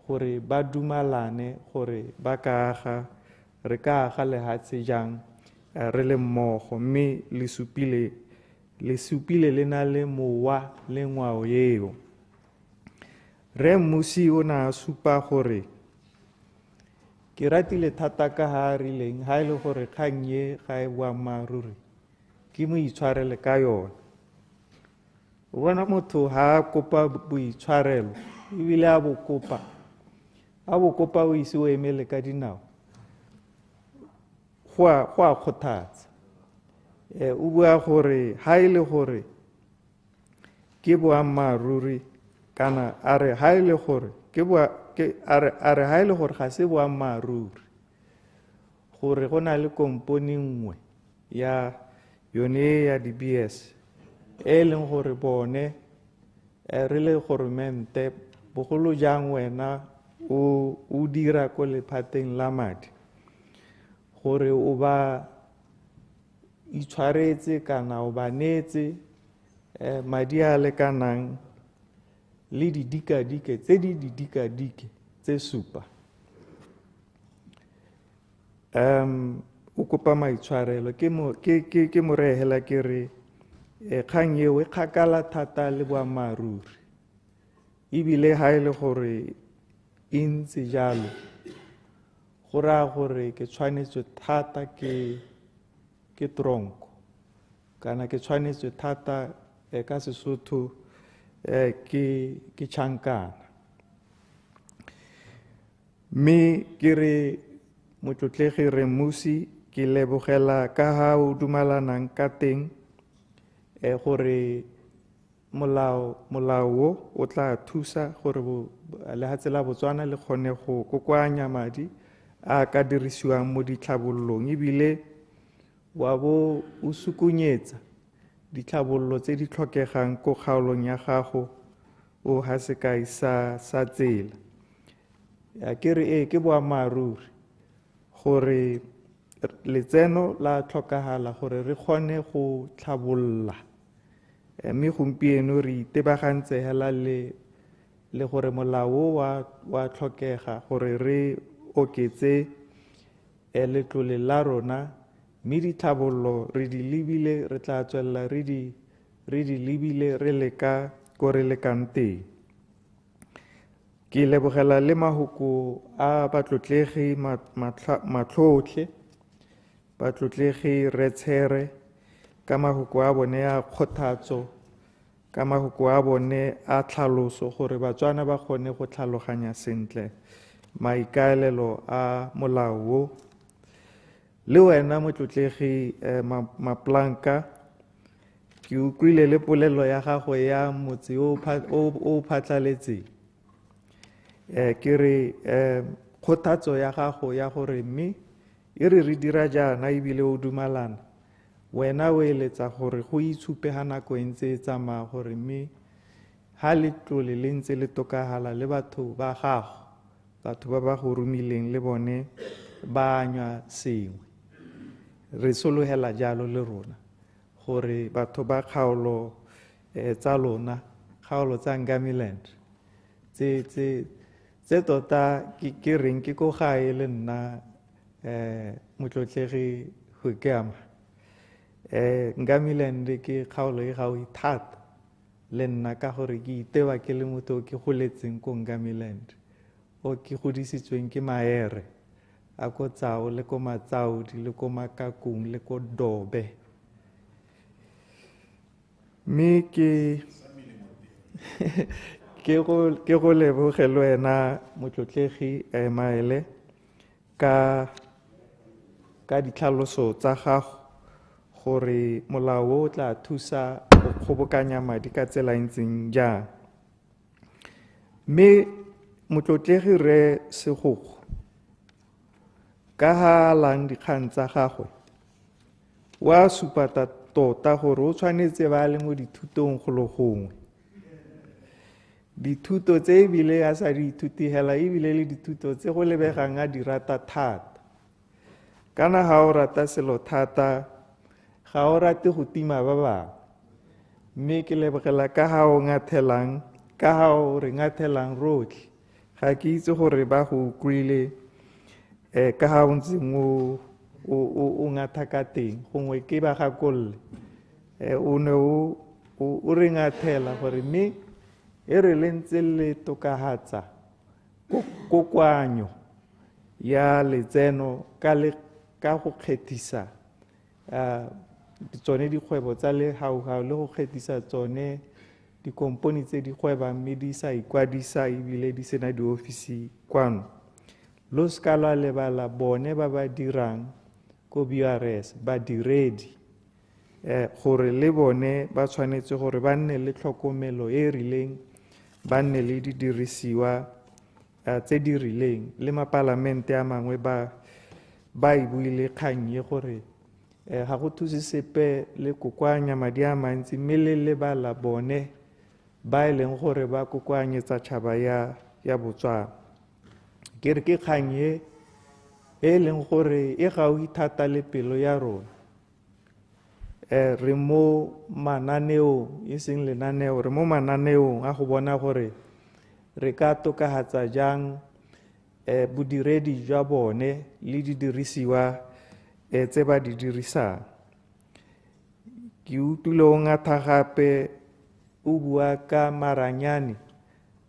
[SPEAKER 4] gore ba dumalane gore ba ka aga re ka aga lehatshe jang re le mmogo mme le supile le na le mowa le ngwao eo. Re mmusi o na supa gore ke ratile thata ka ha rileng ha ile gore kgang ye ga e boammaaruri ke mo itshwarele ka yona. O bona motho ha kopa boitshwarelo ebile a bo kopa o ise o emele ka dinao go a kgothatsa. O bua gore ha ile gore ke boammaaruri kana a re ha ile gore a re ha ile gore ga se boammaaruri gore go na le komponi nngwe ya yone ya di-BS e leng gore bone re le goromente bogolo jang wena o dira ko lephateng la madi gore o ba itshwaretse kana o ba netse madi a lekanang le didikadike tse di didikadike tse supa. O kopa maitshwarelo ke mo reela ke re kgang eo e kgakala thata le boammaaruri ebile ha ile gore e ntse jalo go raya gore ke tshwanetswe thata ke tronko kana ke tshwanetswe thata ka Sesotho ke tšhankana. Mme ke re motlotlegi re mmusi ke lebogela ka ha o dumalanang ka teng gore molao o tla thusa gore lehatshe la Botswana le kgone go kokoanya madi a ka dirisiwang mo ditlhabollong ebile wa bo o sukunyetsa ditlhabollo tse di tlhokegang ko kgaolong ya gago o ha sekai sa tsela. Ke re ke boammaaruri gore letseno la tlhokagala gore re kgone go tlhabolla mme gompieno re itebagantse hela le gore molao wa tlhokega gore re oketse letlole la rona mme ditlhabollo re di lebile re tla tswelela re di lebile re leka ko re lekang teng. Ke lebogela le mahoko a batlotlegi matlhotlhe batlotlegi Retshere ka mahoko a bone a kgothatso ka mahoko a bone a tlhaloso gore Batswana ba kgone go tlhaloganya sentle maikaelelo a molao le wena motlotlegi Maplanka ke ke utlwile le polelo ya gago ya motse o phatlaletseng. Ke re kgothatso ya gago ya gore mme e re dira jaana ebile o dumalana wena o eletsa gore go itshupe ga nako e ntse e tsamaya gore mme ha letlole le ntse le tokagala le batho ba gago batho ba ba go romileng le bone ba anywa sengwe. Re sologela jalo le rona gore batho ba kgaolo tsa lona kgaolo tsa Ngamiland tse tota ke reng ke ko gae le nna motlotlegi 𝗦𝗘𝗦𝗦𝗜𝗢 Ngamiland ke kgaolo e gaufi thata le nna ka gore ke itewa ke le motho o ke goletseng ko Ngamiland o ke godisitsweng ke maere a ko Tsao le ko Matsaudi le ko Makakung le ko Dobe. Mme ke go leboge le wena motlotlegi Maele ka ditlhaloso tsa gago gore molao o tla thusa go kgobokanya madi ka tsela ntseng jang. Mme motlotlegi re Segogo ka ha lang dikgang tsa gagwe wa supata tota gore o tshwanetse ba le mo dithutong go lo gongwe. Dithuto tse ebile a sa di ithutigela ebile le dithuto tse go lebegang a di rata thata. Kana ga o rata selo thata ga o rate go tima ba bangwe. Mme ke lebogela ka ga o ngathelang ka ga o re ngathelang rotlhe. Ga ke itse gore ba go utlwile ka ga o ntseng o ngatha ka teng gongwe ke ba gakolle o ne o re ngathela gore mme e re le ntse le tokahatsa kokwanyo ya letseno ka go kgethisa tsone dikgwebo tsa legaugau le go kgethisa tsone dikomponi tse di gwebang mme di sa ikwadisa ebile di sena diofisi kwano. Lo ska lwa lebala bone ba ba dirang ko BRS badiredi gore le bone ba tshwanetse gore ba nne le tlhokomelo e rileng ba nne le didirisiwa tse di rileng le mapalamente a mangwe ba e buile kgang ye gore ga go thuse sepe le kokoanya madi a mantsi mme le lebala bone ba e leng gore ba kokoanyetsa tšhaba ya Botswana. Ke re ke kgang ye e leng gore e gaufi thata le pelo ya rona. Re mo mananeong e seng lenaneo re mo mananeong a go bona gore re ka tokahatsa jang bodiredi jwa bone le didirisiwa tse ba di dirisang. Ke utlwile o ngatha gape o bua ka maranyane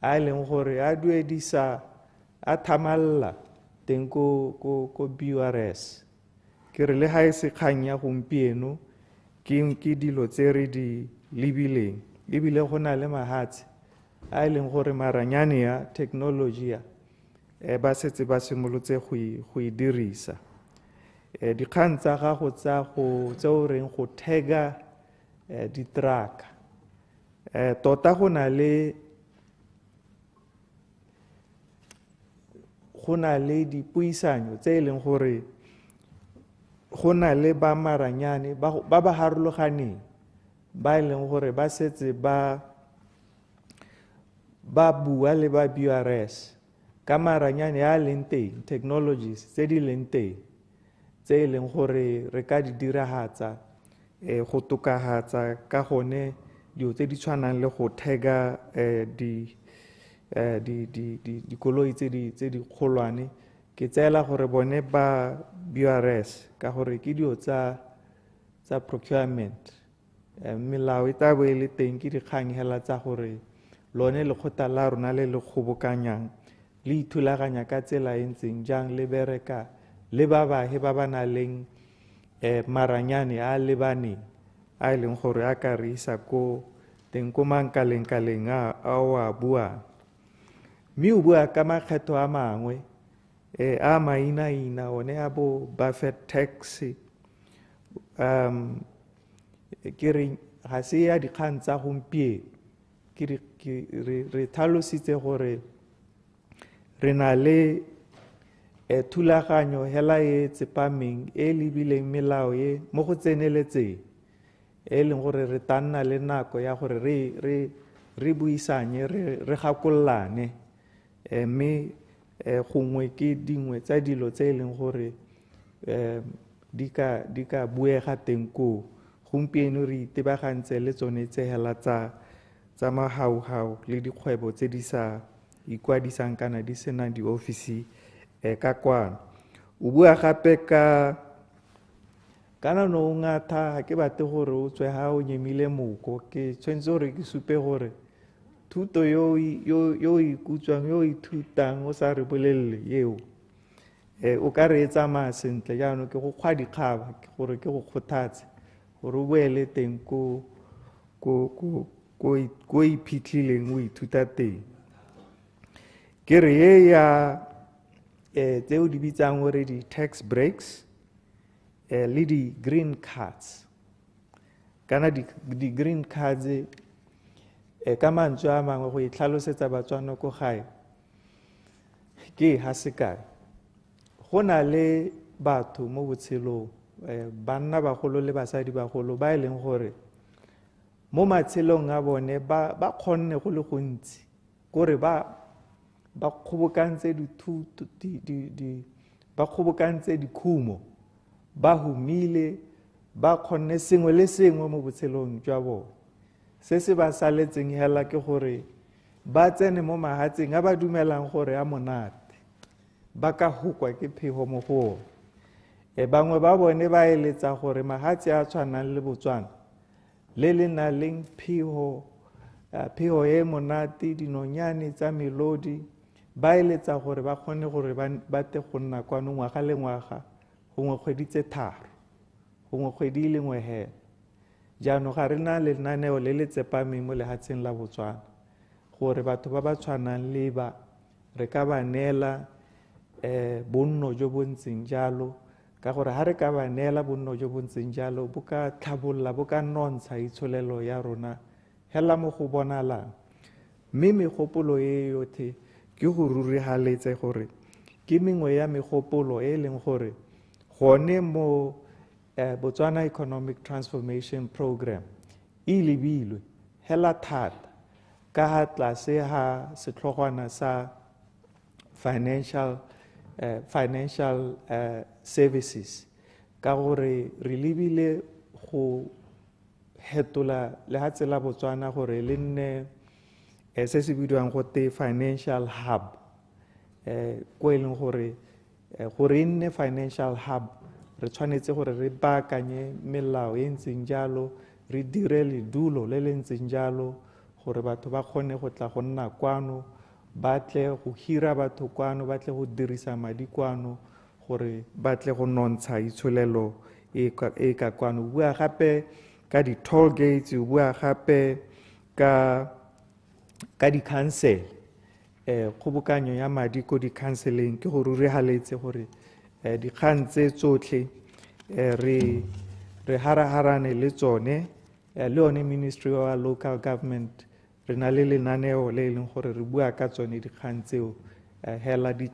[SPEAKER 4] a leng gore a duedisa a thamalla teng ko BRS. Ke re le ha e se kgang ya gompieno ke dilo tse re di lebileng ebile go na le mahatshe a e leng gore maranyane ya technology ya ba setse ba simolotse go e dirisa. Dikgang tsa gago tseo reng go thega ditraka tota go na le dipuisanyo tse e leng gore go na le ba maranyane ba ba harologaneng ba e leng gore ba setse ba bua le ba BRS ka maranyane a leng teng technologies tse di leng teng tse e leng gore re ka di diragatsa go tokahatsa ka gone dilo tse di tshwanang le go thega dikoloi tse di kgolwane. Ke tseela gore bone ba BRS ka gore ke dio tsa procurement melao e tla bo e le teng ke dikgang hela tsa gore lone lekgotla la rona le le kgobokanyang le ithulaganya ka tsela e ntseng jang le bereka le ba bahe ba ba na leng maranyane a lebaneng a e leng gore a ka re isa ko teng ko mankaleng a o a buang. Mme o bua ka makgetho a mangwe a maina one a bo Buffett tax ke re ga se ya dikgang tsa gompieno re tlhalositse gore re na le thulaganyo hela e tsepameng e lebileng melao e mo go tseneletseng e leng gore re tanna le nako ya gore re buisanye re gakololane mme gongwe ke dingwe tsa dilo tse e leng gore di ka buega teng koo gompieno re itebagantse le tsone tse hela tsa magauhau le dikgwebo tse di sa ikwadisang kana di senang di-office ka kwano o bua gape ka no ngata ha ke batle gore o tswe ha o nyemile moko ke tshwentse gore ke supe gore thuto yo ikutswang yo ithutang o sa re bolelele yeo o ka re etsa sentle jaanong ke go kgwa dikgaba gore ke go kgothatse gore o boele teng ko iphitlhileng o ithuta teng ke re ye ya tseo di bitsang gore di-tax breaks le di-green cards kana di-green cards ka mantswe a mangwe go itlhalosetsa batswana ko gae ke ha se kae go na le batho mo botshelong banna bagolo le basadi bagolo ba e leng gore mo matshelong a bone ba kgonne go le gontsi gore ba kgobokantse dithuto ba kgobokantse dikhumo ba humile ba kgonne sengwe le sengwe mo botshelong jwa bone se se ba saletseng hela ke gore ba tsene mo mahatseng a ba dumelang gore a monate ba ka hukwa ke phego mo go bangwe ba bone ba eletsa gore mahatse a tshwanang le Botswana le le na leng phego e monate dinonyane tsa melodi ba eletsa gore ba kgone gore ba te go nna kwano ngwaga le ngwaga gongwe kgwedi tse 3 gongwe kgwedi le nngwe hela jaanong ga re na lenaneo le le tsepameng mo lehatsheng la Botswana gore batho ba ba tshwanang le ba re ka ba neela bonno jo bo ntseng jalo ka gore ha re ka ba neela bonno jo bo ntseng jalo bo ka tlhabolola bo ka nontsha itsholelo ya rona hela mo go bonalang mme megopolo e yotlhe ke go rurigaletse gore ke mengwe ya megopolo e leng gore gone mo Botswana Economic Transformation Program e lebilwe hela thata ka ha tlase ha setlhogwana sa financial services ka gore re lebile go hetola le ha tsela Botswana gore le nne se se bidiwang go te financial hub ko e leng gore e nne financial hub re tshwanetse gore re baakanye melao e ntseng jalo re dire ledulo le le ntseng jalo gore batho ba kgone go tla go nna kwano ba tle go hira batho kwano ba tle go dirisa madi kwano gore ba tle go nontsha itsholelo e ka kwano bua gape ka di-toll gates bua gape ka di-council kgobokanyo ya madi ko di-counseling ke go rurigaletse gore dikgang tse tsotlhe re haraharane le tsone le yone Ministry of Local Government re na le lenaneo le leng gore re bua ka tsone dikgang tseo hela di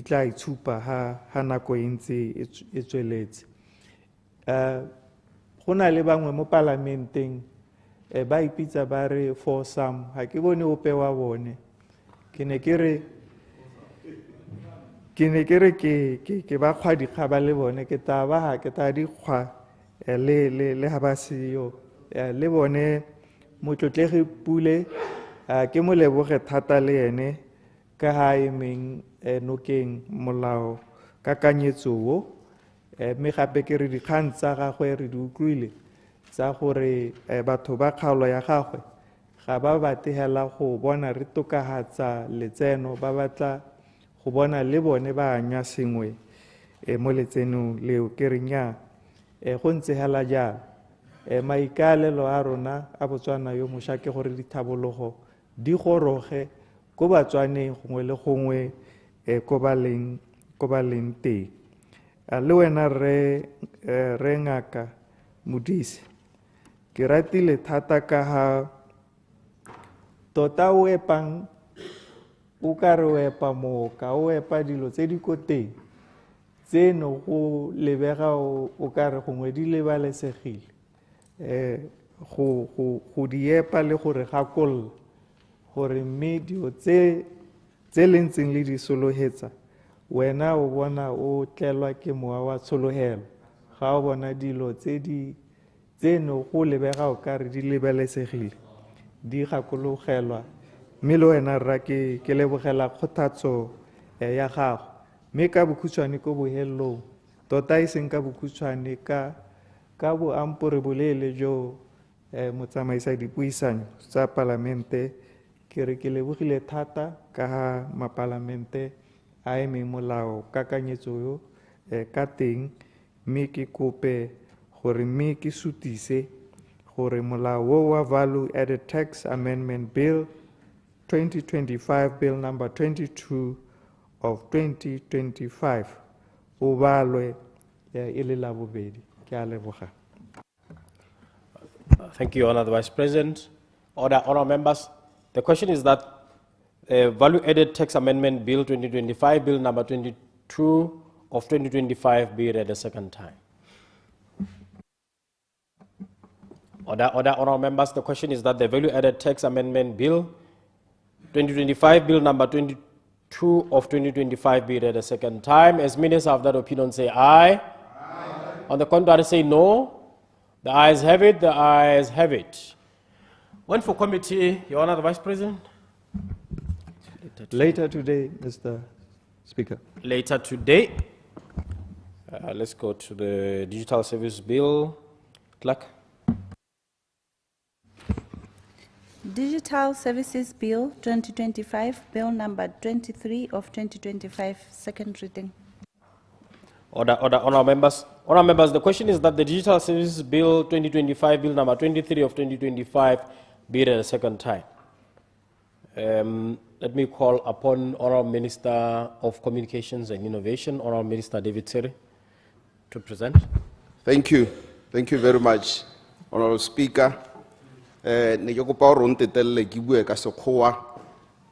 [SPEAKER 4] tla itshupa ha nako e ntse e tsweletse go na le bangwe mo parlamenteng ba ipitsa ba re for some ha ke bone ope wa bone ke ne ke re ke ba kgwa dikgaba le bone ke taba ke ta dikgwa le ha ba seyo le bone motlotlegi Pule ke mo leboge thata le ene ka ha emeng nokeng molao kakanyetso wo mme gape ke re dikgang tsa gagwe re di utlwile tsa gore batho ba kgaolo ya gagwe ga ba bategela go bona re tokahatsa letseno ba batla go bona le bone ba anya sengwe mo letsenong leo ke re nya go ntse hela jalo maikalelo a rona a Botswana yo mošwa ke gore dithabologo di goroge ko Batswaneng gongwe le gongwe ko ba leng teng le wena re ngaka Modise ke ratile thata ka ha tota o epang o ka re o epa mooka o epa dilo tse di ko teng tseno go lebega o ka re gongwe di lebalesegile go di epa le gore gakolla gore mme dio tse le ntseng le di solohetsa wena o bona o tlelwa ke mowa wa tsholohelo ga o bona dilo tseno go lebega o ka re di lebelesegile di gakologelwa mme le wena rra ke lebogela kgothatso ya gago mme ka bokhutshwane ko bohelelong tota e seng ka bokhutshwane ka boampore boleele jo motsamaisa dipuisano tsa palamente ke re ke lebogile thata ka ha mapalamente a eme molao kakanyetso yo ka teng mme ke kope gore mme ke sutise gore molao wa Value Added Tax Amendment Bill 2025 Bill number 22 of 2025 o balwe e le la bobedi ke a leboga.
[SPEAKER 2] Thank you, Honour the Vice President. Honour members, the question is that Value Added Tax Amendment Bill 2025, Bill number 22 of 2025 be read a second time. Honour members, the question is that the Value Added Tax Amendment Bill 2025, Bill number 22 of 2025 be read a second time. As ministers of that opinion say aye. Aye. On the contrary say no. The ayes have it, the ayes have it. One for committee, Your Honour the Vice President.
[SPEAKER 4] Later today, Mr. Speaker.
[SPEAKER 2] Later today. Let's go to the Digital Service Bill. Clerk.
[SPEAKER 1] Digital Services Bill 2025, Bill number 23 of 2025, second reading.
[SPEAKER 2] Honour members. Honour members, the question is that the Digital Services Bill 2025, Bill number 23 of 2025 be read a second time. Let me call upon Honourable Minister of Communications and Innovation, Honourable Minister 𝗣𝗔𝗥𝗟𝗓, to present.
[SPEAKER 6] Thank you. Thank you very much, Honourable Speaker. Ne ke kopa gore o ntetelele ke bue ka sekgowa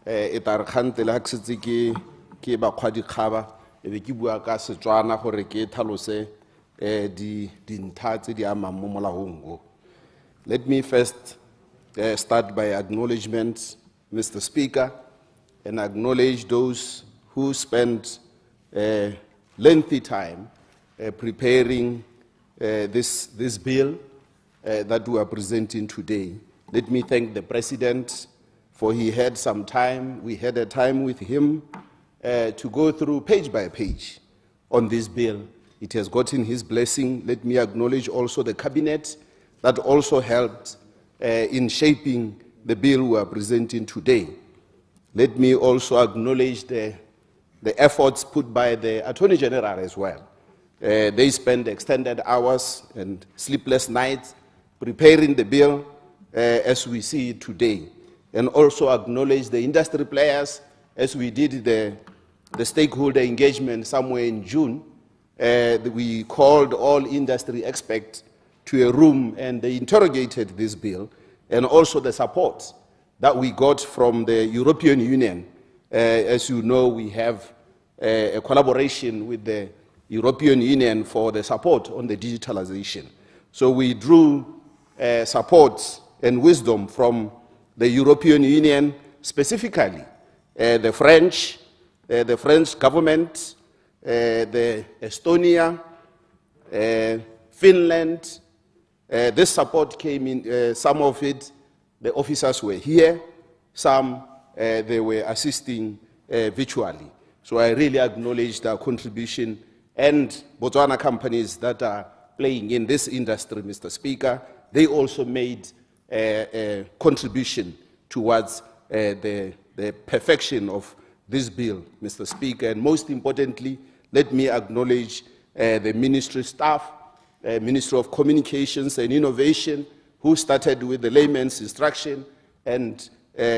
[SPEAKER 6] e tare kgante le ha ke setse ke bakgwadikgaba e be ke bua ka Setswana gore ke tlhalose dintlha tse di amang mo molaong o. Let me first start by acknowledgement, Mr. Speaker, and acknowledge those who spent lengthy time preparing this bill that we are presenting today. Let me thank the President for he had some time. We had a time with him to go through page by page on this bill. It has gotten his blessing. Let me acknowledge also the Cabinet that also helped in shaping the bill we are presenting today. Let me also acknowledge the efforts put by the Attorney General as well. They spent extended hours and sleepless nights preparing the bill as we see it today. And also acknowledge the industry players as we did the stakeholder engagement somewhere in June. We called all industry experts to a room and they interrogated this bill, and also the support that we got from the European Union. As you know, we have a collaboration with the European Union for the support on the digitalization. So we drew support and wisdom from the European Union, specifically the French government, the Estonia, Finland. This support came in, some of it, the officers were here, some they were assisting virtually. So I really acknowledge their contribution, and Botswana companies that are playing in this industry, Mr. Speaker, they also made a contribution towards the perfection of this bill, Mr. Speaker. And most importantly, let me acknowledge the ministry staff, Ministry of Communications and Innovation, who started with the layman's instruction and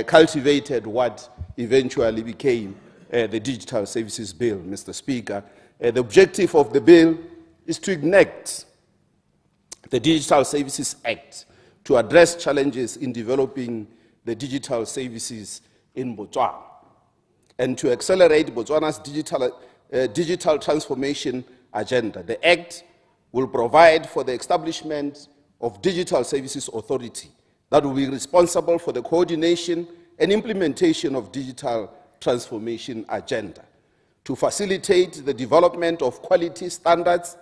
[SPEAKER 6] cultivated what eventually became the Digital Services Bill, Mr. Speaker. The objective of the bill is to enact the Digital Services Act, to address challenges in developing the digital services in Botswana and to accelerate Botswana's digital transformation agenda. The Act will provide for the establishment of Digital Services Authority that will be responsible for the coordination and implementation of digital transformation agenda, to facilitate the development of quality standards,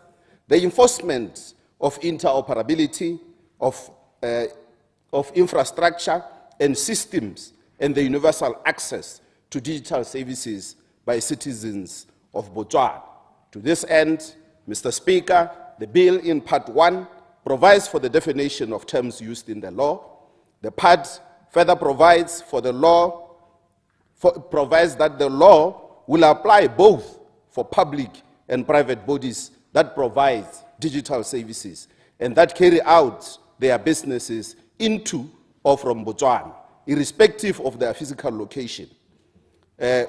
[SPEAKER 6] the enforcement of interoperability of infrastructure and systems, and the universal access to digital services by citizens of Botswana. To this end, Mr. Speaker, the bill in Part 1 provides for the definition of terms used in the law. The part further provides that the law will apply both for public and private bodies that provide digital services and that carry out their businesses into or from Botswana, irrespective of their physical location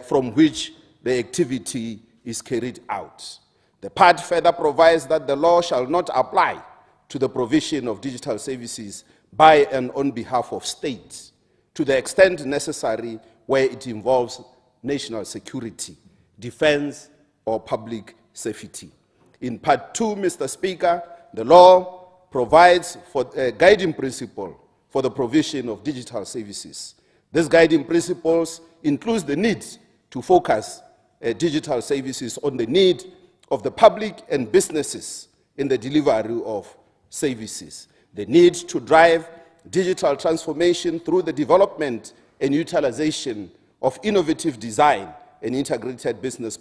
[SPEAKER 6] from which the activity is carried out. The part further provides that the law shall not apply to the provision of digital services by and on behalf of states, to the extent necessary where it involves national security, defense, or public safety. In Part 2, Mr. Speaker, the law provides for a guiding principle for the provision of digital services. These guiding principles includes the need to focus digital services on the need of the public and businesses in the delivery of services, the need to drive digital transformation through the development and utilization of innovative design and integrated business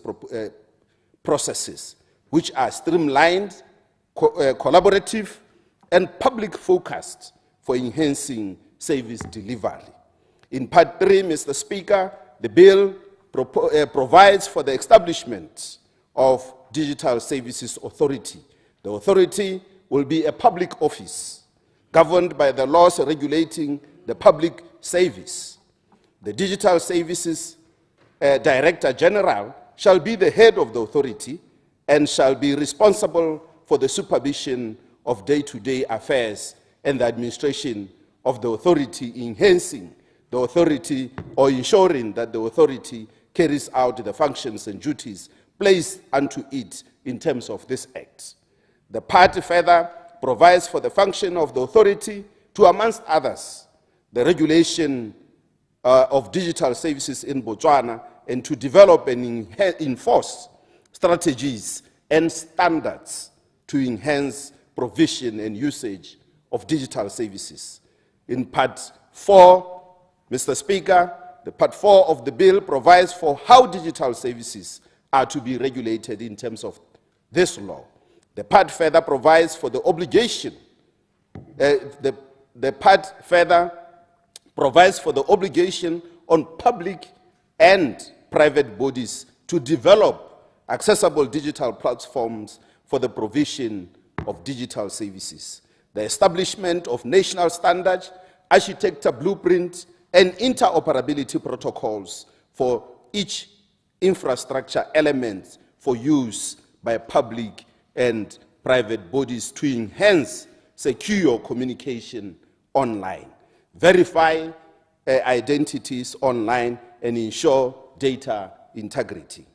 [SPEAKER 6] processes, which are streamlined, collaborative, and public-focused for enhancing service delivery. In Part 3, Mr. Speaker, the bill provides for the establishment of Digital Services Authority. The authority will be a public office governed by the laws regulating the public service. The Digital Services Director General shall be the head of the authority and shall be responsible for the supervision of day-to-day affairs and the administration of the authority, enhancing the authority or ensuring that the authority carries out the functions and duties placed unto it in terms of this Act. The part further provides for the function of the authority to, amongst others, the regulation of digital services in Botswana and to develop and enforce strategies and standards to enhance provision and usage of digital services. In Part 4, Mr. Speaker, the Part 4 of the bill provides for how digital services are to be regulated in terms of this law. The part further provides for the obligation, the part further provides for the obligation on public and private bodies to develop accessible digital platforms for the provision of digital services. The establishment of national standards, architecture blueprint, and interoperability protocols for each infrastructure element for use by public and private bodies to enhance secure communication online, verify identities online, and ensure data integrity.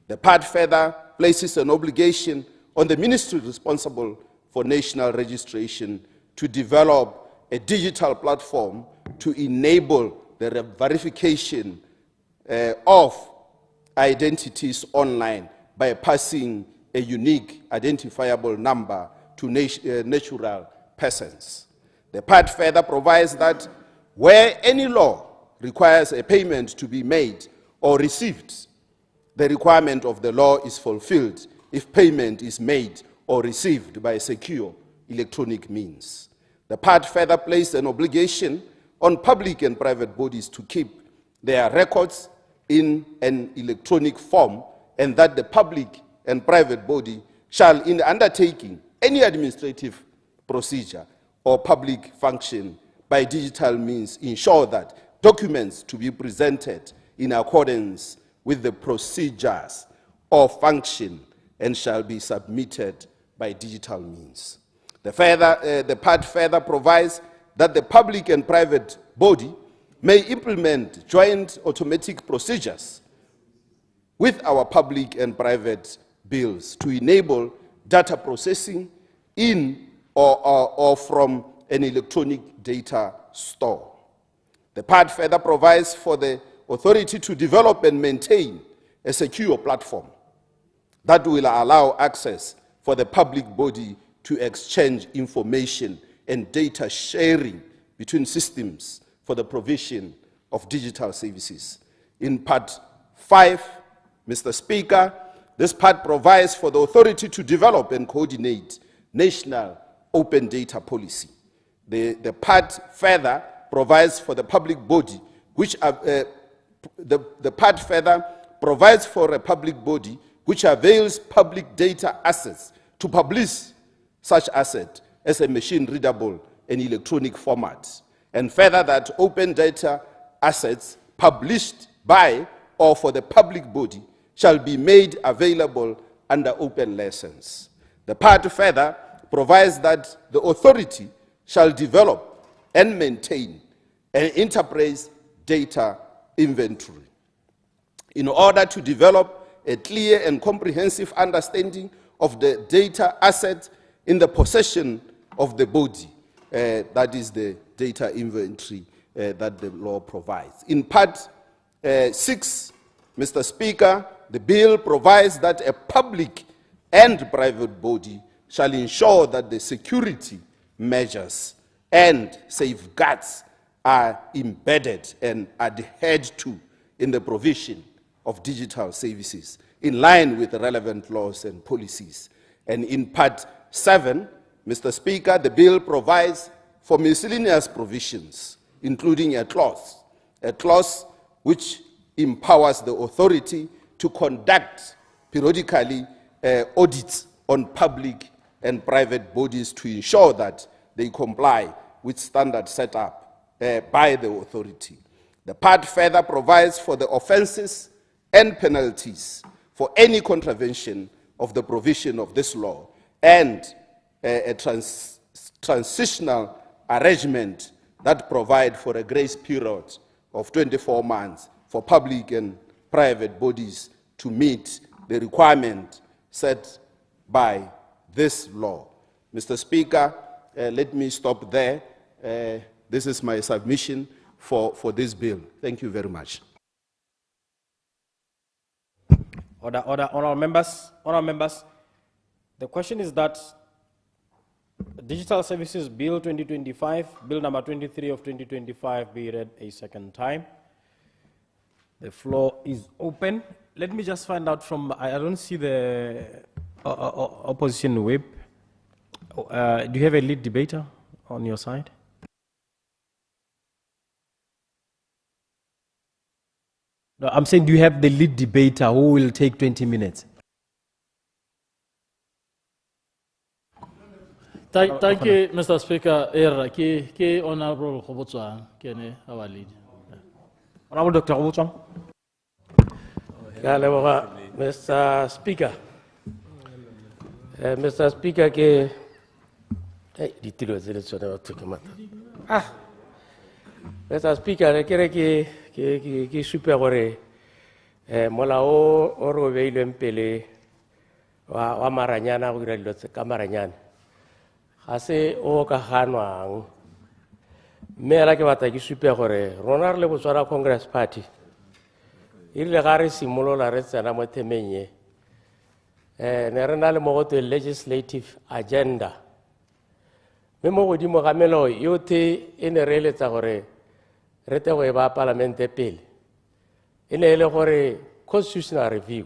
[SPEAKER 6] The part further places an obligation on the ministry responsible for national registration to develop a digital platform to enable the verification of identities online by passing a unique identifiable number to natural persons. The part further provides that where any law requires a payment to be made or received, the requirement of the law is fulfilled if payment is made or received by secure electronic means. The part further places an obligation on public and private bodies to keep their records in an electronic form, and that the public and private body shall, in undertaking any administrative procedure or public function by digital means, ensure that documents to be presented in accordance with the procedures or function and shall be submitted by digital means. The part further provides that the public and private body may implement joint automatic procedures with our public and private bills to enable data processing in or from an electronic data store. The part further provides for the authority to develop and maintain a secure platform that will allow access for the public body to exchange information and data sharing between systems for the provision of digital services. In Part 5, Mr. Speaker, this part provides for the authority to develop and coordinate national open data policy. The part further provides for the public body, which the part further provides for a public body which avails public data assets to publish such asset as a machine-readable and electronic format, and further that open data assets published by or for the public body shall be made available under open license. The part further provides that the authority shall develop and maintain an enterprise data inventory. In order to develop a clear and comprehensive understanding of the data assets in the possession of the body, that is the data inventory that the law provides. In Part 6, Mr. Speaker, the bill provides that a public and private body shall ensure that the security measures and safeguards are embedded and adhered to in the provision of digital services in line with the relevant laws and policies. And in Part 7, Mr. Speaker, the bill provides for miscellaneous provisions, including a clause which empowers the authority to conduct periodically audits on public and private bodies to ensure that they comply with standards set up by the authority. The part further provides for the offenses and penalties for any contravention of the provision of this law and a transitional arrangement that provide for a grace period of 24 months for public and private bodies to meet the requirement set by this law. Mr. Speaker, let me stop there. This is my submission for this bill. Thank you very much.
[SPEAKER 2] Honourable members, the question is that Digital Services Bill 2025, Bill number 23 of 2025 be read a second time. The floor is open. Let me just find out from, I don't see the opposition whip. Do you have a lead debater on your side? No, I'm saying, do you have the lead debater who will take 20 minutes?
[SPEAKER 21] Thank you, Mr. Speaker. Ki Honorable Khobotswang, kene our lead.
[SPEAKER 2] Honorable Dr. Khobotswang.
[SPEAKER 7] Mr. Speaker. Mr. Speaker, Mr. Speaker, ke supe gore molao o re beilweng pele wa maranyana go dira dilo ka maranyana ga se o ka ganwang mme la ke batla ke supe gore rona re le Botswana Congress Party irile ga re simolola re tsena mo themeng ye ne re na le mogote legislative agenda mme mo godimo ga melao yotlhe e ne re eletsa gore re te go e ba palamente pele e ne e le gore constitutional review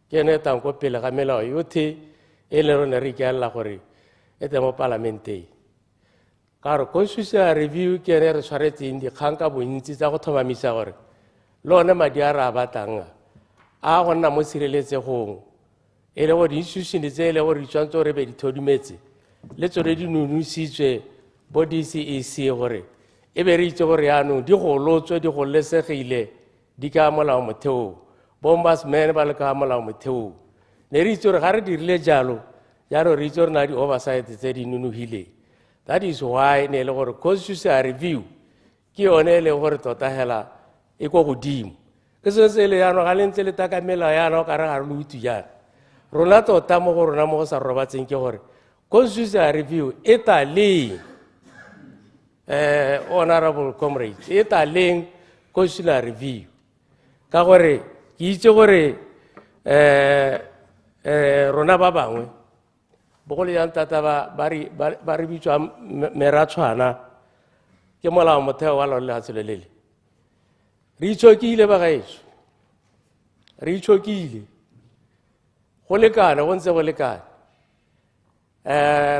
[SPEAKER 7] ke ene tanko pele ga melao yotlhe e le rone re ikealla gore e te mo parlamenteng ka gore constitutional review ke ene re tshwaretseng dikgang ka bontsi tsa go tlhomamisa gore le one madi a re a batlang a go nna mo tshireletsegong e le gore di-institution tse e le gore di tshwanetse gore be di thodimetse le tsone di nonositswe bo DCEC gore e be re itse gore yaanong di golotswe di golesegile di ka molao motheong bombudsman ba le ka molao motheong ne re itse gore ga re dirile jalo re itse gore na di-oversight tse di nonogileng That is why ne le gore constitutional review ke yone le gore tota hela e go godimo. Ke se se le yana ga lentse le takamela yana ka re ga re lutu yana. Rona tota mo go rona mo go sa robatseng ke gore constitutional review e ta le honorable comrades e ta leng constitutional review ka gore ke itse gore rona ba bangwe bogole yang tata ba re bitswa meratshwana ke molao motheo wa laolo lefatshe le lele re itshokile ba gaetso re itshokile go lekana go ntse go lekana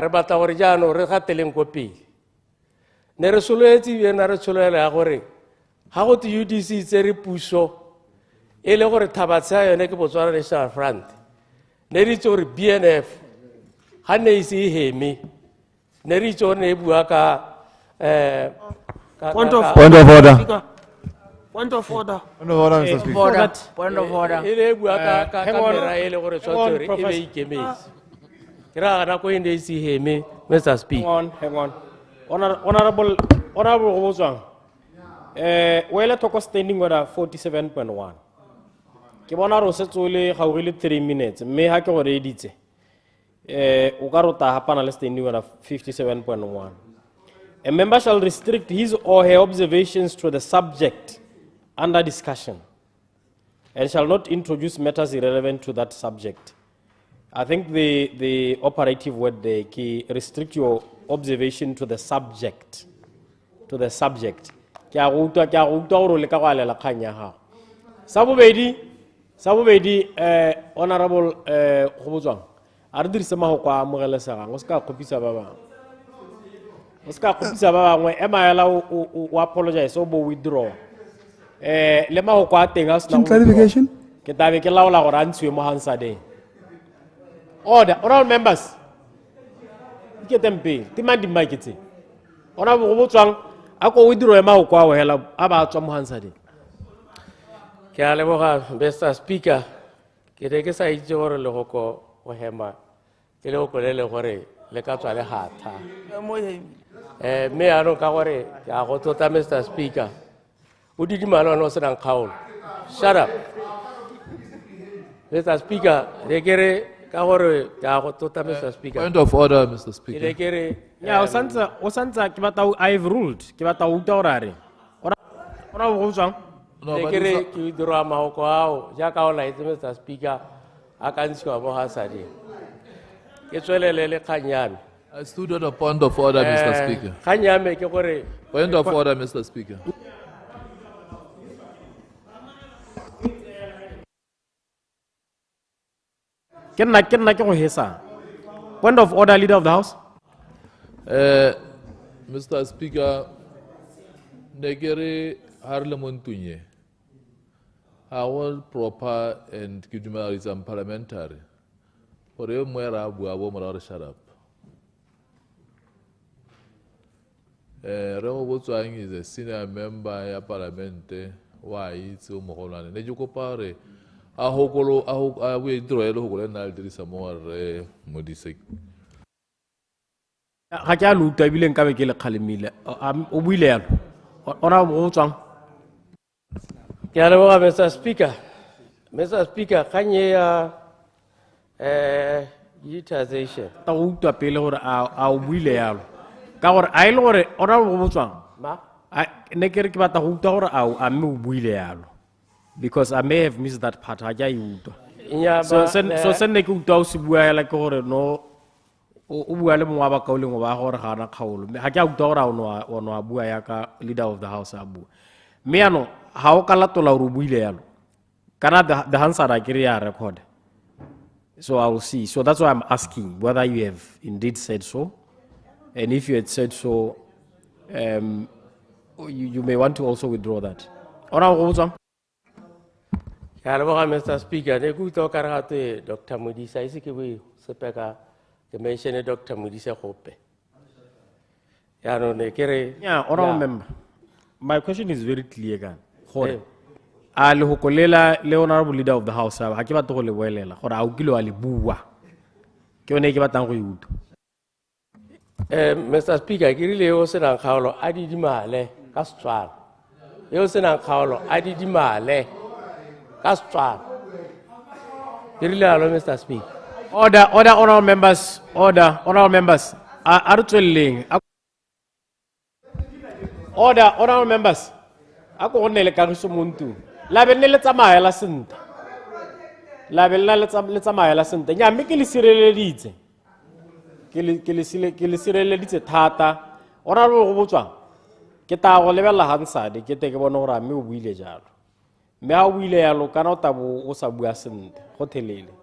[SPEAKER 7] re batla gore jaanong re gateleng ko pele ne re soletse bena re tsholela ya gore ga go te UDC tse re puso e le gore thabatse ya yone ke Botswana National Front ne re itse gore BNF ga ne ise e heme ne re itse gore ne e bua ka
[SPEAKER 13] Point of order.
[SPEAKER 18] Point of order.
[SPEAKER 13] Point of order.
[SPEAKER 18] Point of order, Mr. Speaker.
[SPEAKER 16] Point of order.
[SPEAKER 7] e le bua ka kamera e le gore tshwanetse gore e be ikemetse ke ra gana ko e ne ise e heme Mr. Speaker.
[SPEAKER 2] Hang on. Honorable Gobozwang. Wele toko standing order 47.1. Ke bona ro setso le ga o ile 3 minutes mme ha ke go re editse. O ka rota hapana le standing order 57.1. A member shall restrict his or her observations to the subject under discussion and shall not introduce matters irrelevant to that subject. I think the operative word there, restrict your observation to the subject. To the subject. Ke a go utlwa le ka go alela kgang ya gago. Sa bobedi honorable Gobozwang a re dirise mago kwa amogelesegang o se ka kgopisa ba bangwe. O se ka kgopisa ba bangwe emaela o apologize o bo withdraw. Le mago kwa teng a se na
[SPEAKER 8] clarification.
[SPEAKER 2] Ke tabe ke laola gore a ntshiwe mo Hansardeng. Order, all members. Get them paid. Demand the mic tse. Ona bo Gobozwang a go withdraw e mago kwa o hela a ba tswa mo Hansardeng.
[SPEAKER 7] Ke a leboga Mr. Speaker ke re ke sa itse gore le go go hema ke le go le gore le ka tswa le hatha me ano ka gore ke a go tota Mr. Speaker o di dimalo no se nang kgaolo. Shut up Mr. Speaker re kere ka gore ke a go tota Mr. Speaker.
[SPEAKER 18] Point of order, Mr. Speaker.
[SPEAKER 7] Ke kere
[SPEAKER 2] ya o santsa ke batla I've ruled ke batla uta orare ona bo Gobozwang
[SPEAKER 7] le kere ke withdraw mago ao ja ka o laitse Mr. Speaker a ka ntshiwa mo Hansardeng ke tswelele le kgang ya me.
[SPEAKER 18] I stood on a point of order, Mr. Speaker.
[SPEAKER 7] Kgang ya me ke gore
[SPEAKER 18] Point of order, Mr. Speaker.
[SPEAKER 2] Ke nna ke go hesa. Point of order, Leader of the House.
[SPEAKER 18] Mr. Speaker, negere harle montunye. Our proper and kidumalism parliamentary. For you, mwera bua bo mora shut up. Remo Botswang is a senior member ya parliament. Why it's umogolane. Ne juko pare a hokolo a we droelo hokolo na dirisa mo re modise.
[SPEAKER 2] Ga ke a luta ebile nka be ke le kgalemile. O buile yalo. Ona bo Botswang.
[SPEAKER 7] ke a leboga Mr. Speaker. Mr. Speaker kgang e ya digitization
[SPEAKER 2] ta go utlwa pele gore a o buile yalo ka gore a ile gore ona bo Botswang ne ke re ke batla go utlwa gore a mme o buile yalo because I may have missed that part ha ke a e utlwa so se ne ke utlwa o se bua hela ke gore no o bua le mongwe wa bakaoleng o ba gore ga ana kgaolo ha ke a utlwa gore o no a bua ya ka Leader of the House a bua mme ano ha o ka latola gore o buile yalo kana the Hansard a kry a record. So I will see. So that's why I'm asking whether you have indeed said so. And if you had said so, you may want to also withdraw that.
[SPEAKER 7] Mr. Speaker, ne ku to karate Dr. Modisa ise ke bo sepeka ke mention Dr. Modisa gope. Ya no ne kere
[SPEAKER 2] yeah, honorable member. My question is very clear gan. Gore a le hokolela le honorable Leader of the House ha ke batla go le boelela gore a o kile wa le bua ke yone ke batlang go e utlwa
[SPEAKER 7] Mr. Speaker, ke rile o senang kgaolo a didimale ka Setswana. Yo senang kgaolo a didimale ka Setswana. Ke rile alo, Mr. Speaker.
[SPEAKER 2] Order, honorable members. Order, honorable members. Order, honorable members. Ako go nele kagiso muntu. La be le tsamaya la sente. La be le tsamaya la sente. Nya mme ke le sireleditse. Ke le sireleditse thata. Honorable go botswa. Ke ta go lebella hansade ke te ke bona gore mme o buile jalo. Mme a o buile yalo kana o tabo o sa bua sente go thelele.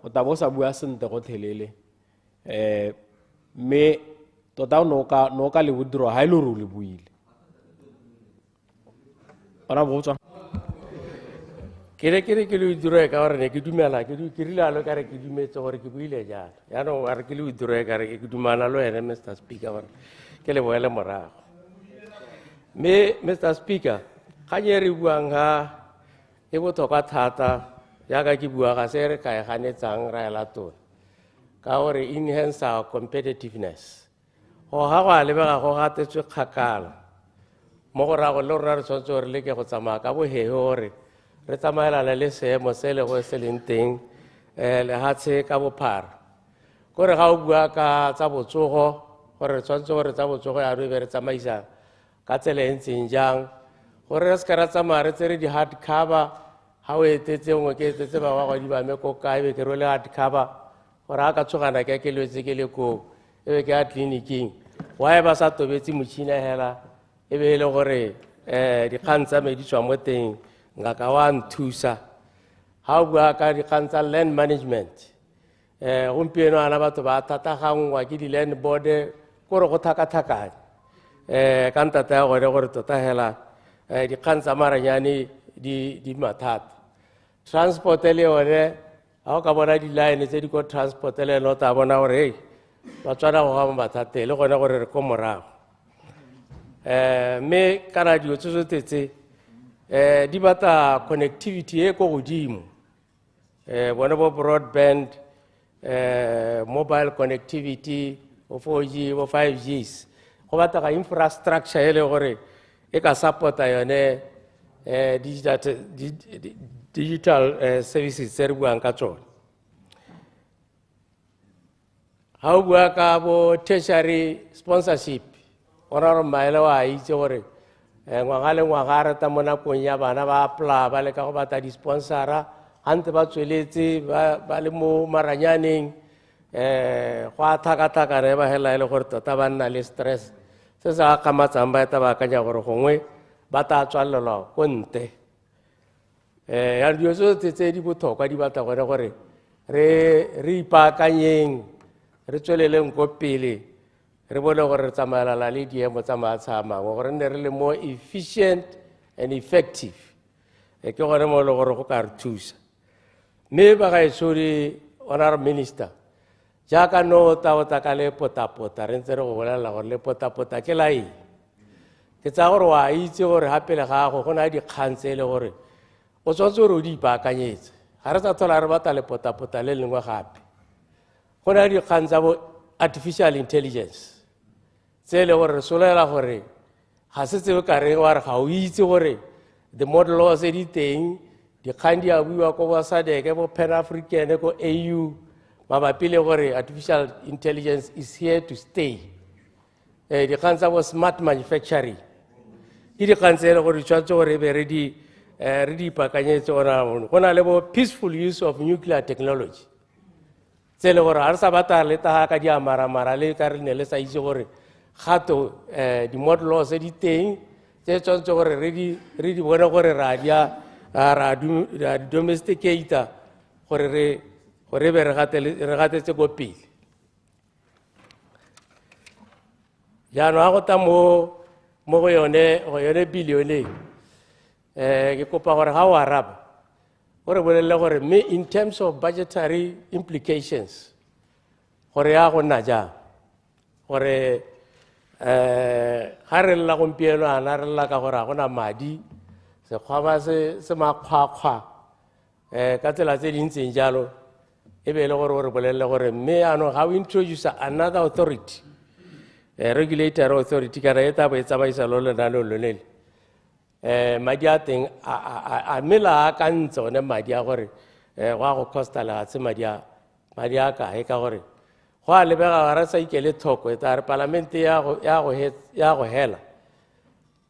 [SPEAKER 2] O tabo o sa bua sente go thelele. Me tota no ka le withdraw ha ile ro le buile. Ona botsa.
[SPEAKER 7] Ke le withdraw ka gore ne ke dumela ke rile alo ka re ke dumetse gore ke buile jalo. Ya no a re ke le withdraw ka re ke dumana lo ene Mr. Speaker gore ke le boele morago. Me Mr. Speaker, ga re buang ha e botlhokwa thata ya ka ke bua ga se re ka e ganetsang ra ela tona. Ka gore enhance our competitiveness. Go ha go lebega go gatetswe kgakala. Mo go rago le rona re tshwanetse gore le ke go tsamaya ka bohehe gore re tsamaelana le seemo se le go se leng teng lehatshe ka bophara. Kore ga o bua ka tsa botsogo gore re tshwanetse gore tsa botsogo ya re be re tsamaisa ka tsela e ntseng jang gore re ska ra tsamaya re tsere di hard cover ha o etetse ngwe ke etetse ba wa di ba me ko kae be ke role hard cover gore ha ka tsogana ke lwetse ke le ko e be ke a clinicing wa e ba sa tobetse motšhina hela e be le gore dikgang tsa me di tswa mo teng ngaka wa nthusa ha o bua ka dikgang tsa land management gompieno ana batho ba thatagangwa ke di-land board kore go thakathakane ka ntata ya gone gore tota hela dikgang tsa maranyane di mathata transport le yone ha o ka bona di-line tse di ko transport le yone o tla bona gore hei ba tswana go ga mo mathateng le gone gore re ko morago mme kana dilo tse tse di batla connectivity e ko godimo bone bo broadband mobile connectivity o 4G o 5Gs go batla ga infrastructure e le gore e ka supporta yone digital services tse re buang ka tsone. Ha o bua ka bo tertiary sponsorship ona re maele wa itse gore ngwaga le ngwaga re ta mo nakong ya bana ba apply ba le ka go batla di-sponsora gante ba tsweletse ba le mo maranyaneng go a thakathakane ba hela e le gore tota ba nna le stress se se akamatsang ba eta ba akanya gore gongwe ba ta tswalelwa ko nte ya dilo tse di botlhokwa di batla gone gore re ipaakanyeng re tsweleleng ko pele re bone gore re tsamaelana le diemo tsa maatsha a mangwe gore nne re le more efficient and effective ke gone mo e le gore go ka re thusa mme ba gaetsho di honorable minister jaaka no ta ka le potapota re ntse re go bolelela gore le potapota ke la eng ke tsa gore wa itse gore gape le gago go na dikgang tse e le gore o tshwanetse gore o di ipaakanyetse ga re sa tlhola re batla le potapota le lengwe gape go na dikgang tsa bo artificial intelligence tse e le gore re solela gore ga se tseo ka reng wa re ga o itse gore the model laws tse di teng dikgang di a buiwa ko bo sadeke bo pan african ko AU mabapi le gore artificial intelligence is here to stay dikgang tsa bo smart manufacturing ke dikgang tse e le gore di tshwanetse gore be re di ipaakanyetse go na le bo peaceful use of nuclear technology tse e le gore ga re sa batla le taga ka di amaramara le ka re ne le sa itse gore gato di-model laws tse di teng tse tshwanetse gore re di bone gore ra di domesticata gore be re gatetse ko pele jaanong ga go ta mo go yone billione ke kopa gore ga o araba gore bolelele gore me in terms of budgetary implications gore ya go nna jang gore ga re lla gompieno ana re lla ka gore ga gona madi sekgwaba se makgwakgwa ka tsela tse dintseng jalo e be le gore gore bolelele gore mme ano ga o introduce another authority regulator authority kana e tla bo e tsamaisa lo lenaneo lone le madi a teng a mela a ka ntse one madi a gore go a go costa lefatshe madi a kae ka gore go a lebega ga re sa ikele tlhoko e tla re palamente ya go hela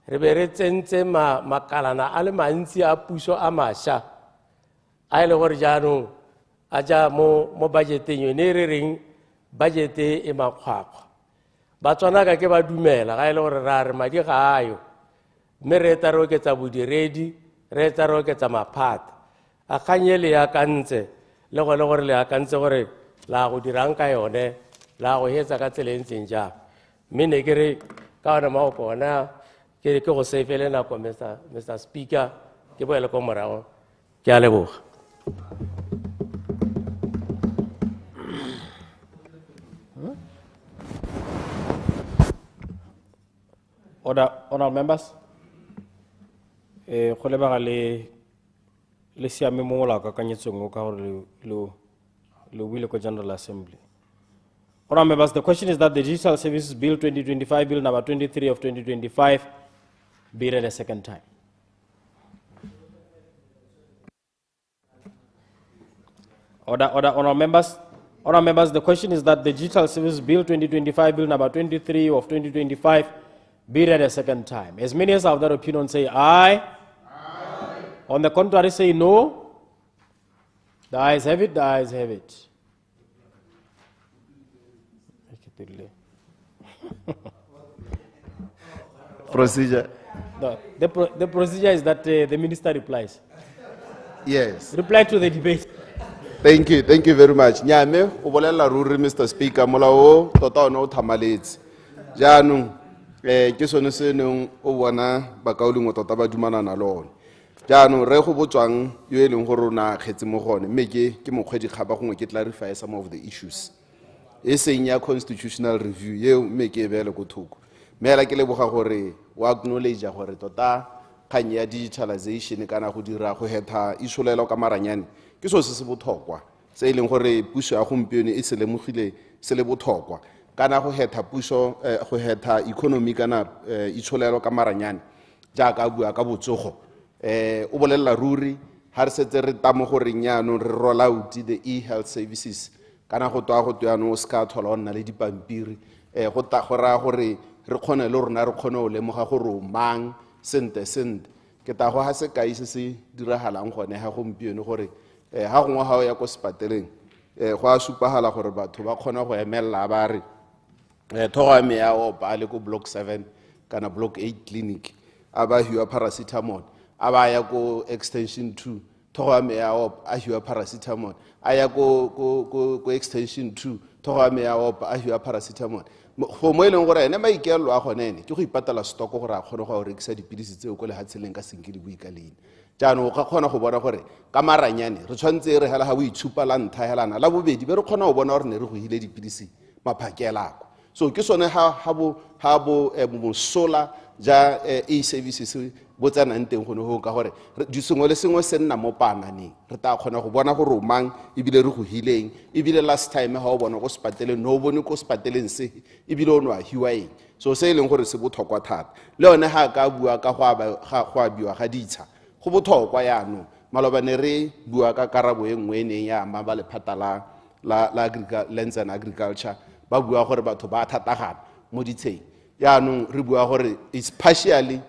[SPEAKER 7] re be re tsentse makalana a le mantsi a puso a mašwa a e le gore jaanong a ja mo budgeteng yone re reng budgete e makgwakgwa ba tswana ka ke ba dumela ga e le gore ra re madi ga ayo mme re eta re oketsa bodiredi re eta re oketsa maphata a kganye le yakantse le gone gore le yakantse gore la go dirang ka yone la go hetsa ka tsela e ntseng jang mme ne ke re ka ona maopo ona ke go safele nako Mr. Speaker ke boele ko morago ke a leboga.
[SPEAKER 2] Honorable members, go lebega le siame mo molao kakanyetsong o ka gore le buile ko General Assembly. Honorable members, the question is that the Digital Services Bill 2025, Bill number 23 of 2025, be read a second time. Honorable members, the question is that the Digital Services Bill 2025, Bill number 23 of 2025, be read a second time. As many as have that opinion say aye. Aye. On the contrary say no. The ayes have it, the ayes have it.
[SPEAKER 6] Procedure.
[SPEAKER 2] The procedure is that the minister replies.
[SPEAKER 6] Yes.
[SPEAKER 2] Reply to the debate.
[SPEAKER 6] Thank you very much. Nyame, o bolela ruri Mr. Speaker, molao tota ona o thamaletse. Jaanong ke sone se neng o bona bakaulengwe tota ba dumanana le one. Jaanong re go botswang yo e leng gore o na kgetse mo gone mme ke mokgwedi kgaba gongwe ke clarify some of the issues. E seng ya constitutional review yeo mme ke e beele ko thoko. Mela ke leboga gore wa acknowledge gore tota kganye ya digitalization kana go dira go hetha isolelo ka maranyane ke so se botlhokwa se e leng gore puso ya gompieno e se lemogile se le botlhokwa kana go hetha puso go hetha economy kana isolelo ka maranyane jaaka bua ka botsogo o bolela ruri ha re setse re tamo gore nyano re roll out the e-health services kana go toa go toano o ska thola o nna le dipampiri go ta gora gore re kgone le rona re kgone o lemoga gore o mang sente ke ta go ha se kai se diragalang gone ha gompieno gore ha gongwe ha o ya ko sepateleng go a supagala gore batho ba kgona go emella ba re thoga me ya o ba le ko block 7 kana block 8 clinic aba hiwa paracetamol aba ya ko extension 2 thoga me ya o a hiwa paracetamol aya ko extension 2 thoga me ya o a hiwa paracetamol go mo eleng gore ene maikelo a gonene ke go ipatala stock gore a kgone go rekisa dipilisi tseo go le hatseleng ka senkedi boikaleng jaanong ga kgona go bona gore ka maranyane re tshwantse re hela ha o itshupa la ntha helana la bobedi be re kgona go bona gore ne re go hile dipilisi maphakelako so ke sone ha bo mosola ja e-services bo tsanang teng gone go ka gore di sengwe le sengwe se nna mo pananeng re ta kgona go bona gore o mang ebile re go hileng ebile last time ha o bona go sepateleng no bone ko sepateleng se ebile o no a hiwa eng so se e leng gore se botlhokwa thata le yone ha ka bua ka go a biwa ga ditsha go botlhokwa yaanong malobane re bua ka karabo e nngwe ene ya ama ba lephata la lands and agriculture ba bua gore batho ba thatagana mo ditsheng yaanong re bua gore it's partially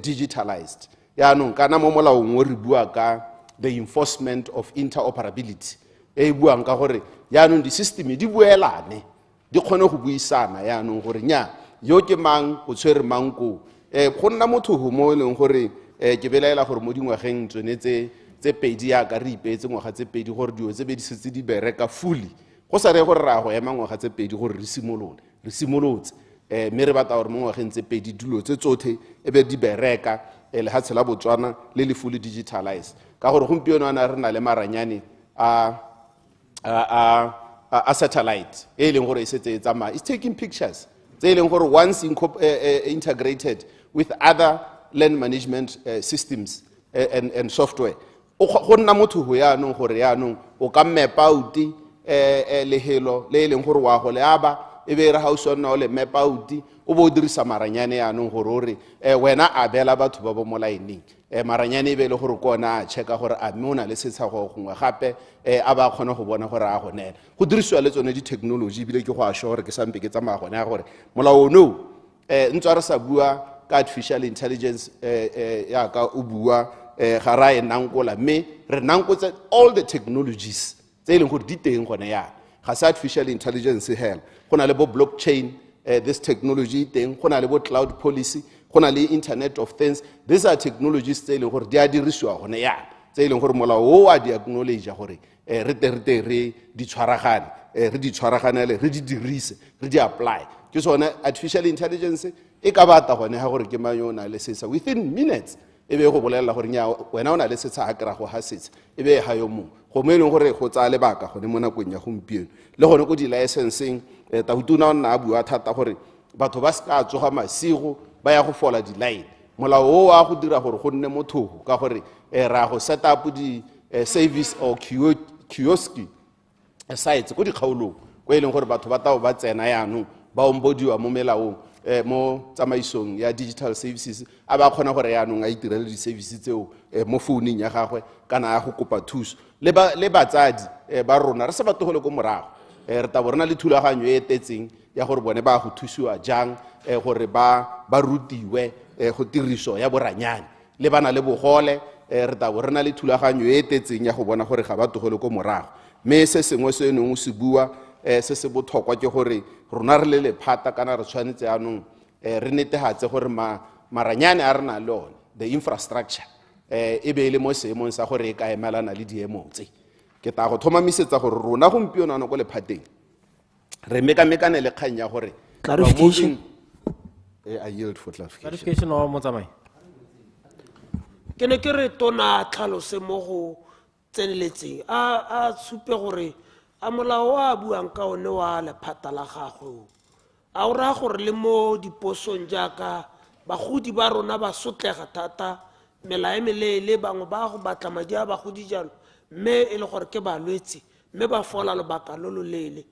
[SPEAKER 6] digitalized yaanong kana mo molaong re bua ka the enforcement of interoperability e buang ka gore yaanong di system di buelane di kgone go buisana yaanong gore nya yo ke mang o tshwere mang ko go nna motho go mo leng gore ke belaela gore mo dingwageng tsone tse pedi ya ka re ipetse ngwaga tse pedi gore dio tse be di setse di bereka fully go sa re gore ra go ema ngwaga tse pedi gore re simolotse mme re batla gore mo ngwageng tse pedi dilo tse tsothe e be di bereka le ha tshela Botswana le fully digitalized ka gore gompieno ana re na le maranyane a satellite e leng gore e setse e tsamaya is taking pictures tse e leng gore once integrated with other land management systems and software go nna motho go yaanong gore yaanong o ka map out lehelo le e leng gore wa go le aba e be re ha o sonna o le map out o bo dirisa maranyane yaanong gore o re wena a bela batho ba bo mo laeneng maranyane e be le gore kona a checka gore a mme o na le setshago gongwe gape a ba kgona go bona gore a go nela go dirisiwa le tsone di-technology ebile ke go a sure gore ke sampe ke tsamaya gone ya gore molao ono ntse re sa bua ka artificial intelligence yaka o bua ga ra e nankola mme re nankotse all the technologies tse e leng gore di teng gone yana ga se artificial intelligence hela go na le bo blockchain this technology teng go na le bo cloud policy go na le internet of things these are technologies tse e leng gore di a dirisiwa gone yana tse e leng gore molao o a di acknowledge gore re te re di tshwaragane re di tshwaraganele re di dirise re di apply ke sone artificial intelligence e ka bata gone ha gore ke mang yo na le setsa within minutes e be go bolela gore nya wena o na le setsa a kra go ha setsa e be ha yo mo go mo eleng gore go tsa lebaka gone mo nakong ya gompieno le gone go di licensing tautuna o nna a bua thata gore batho ba ska tsoga masigo ba ya go fola di line molao o a go dira gore go nne motho ka gore ra go set up di service or kiosk sites go di kgaolong go eleng gore batho ba tao ba tsena yaanong ba ombodiwa mo melaong mo tsamaisong ya digital services a ba kgona gore yaanong a itirele di-services tseo mo founung ya gagwe kana ya go kopa thuso le batsadi ba rona re se ba tlogole ko morago re tabo re na le thulaganyo e tetseng ya gore bone ba go thusiwa jang gore ba rutiwe go tiriso ya boranyane le bana le bogole re tabo re na le thulaganyo e tetseng ya go bona gore ga ba tlogole ko morago mme se sengwe se neng o se bua se se botlhokwa ke gore rona re le lephata kana re tshwanetse yaanong re netegatse gore maranyane a re na le one the infrastructure e be e le mo seemong sa gore e ka emelana le diemo tse ke ta go thomamisetsa gore rona gompieno ano ko lephateng re mekamekane le kgang ya gore
[SPEAKER 13] clarification
[SPEAKER 6] I yield for clarification
[SPEAKER 2] clarification o motsamai
[SPEAKER 13] ke ne ke re tona tlhalose mo go tseneletseng a supe gore a molao a buang ka one wa lephata la gagwe a o raya gore le mo diposong jaaka bagodi ba rona ba sotlega thata mela e meleele bangwe ba go batla madi a bagodi jalo mme e le gore ke balwetse mme ba fola lobaka lo loleele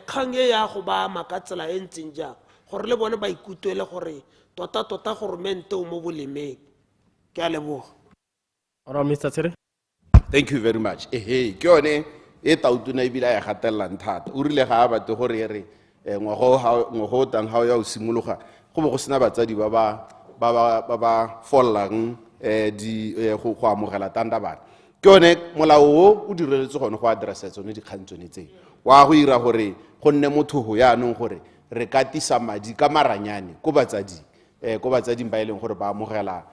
[SPEAKER 13] kgang e ya go ba ama ka tsela e ntseng jang gore le bone ba ikutlwele gore tota goromente o mo bolemeng ke a leboga
[SPEAKER 2] Mr. Tsere.
[SPEAKER 6] Thank you very much ke yone e tautuna ebile ya gatellang thata o rile ga a bate gore re ngwago tang ga ya o simologa go be go sena batsadi ba ba follang go amogela tanda bana ke yone molao o o direletse gone go addressa tsone dikgang tsone tseo wa go ira gore go nne motho yaanong gore re katisa madi ka maranyane ko batsading ba e leng gore ba amogela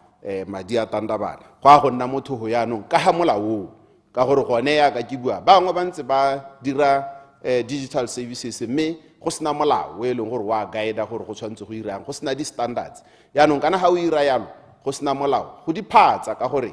[SPEAKER 6] madi a tanda bana go a go nna motho yaanong ka ga molao ka gore gone ya ka ke bua bangwe ba ntse ba dira digital services mme go sena molao o e leng gore wa guide gore go tshwanetse go irang go sena di-standards yaanong kana ga o ira yalo go sena molao go diphatsa ka gore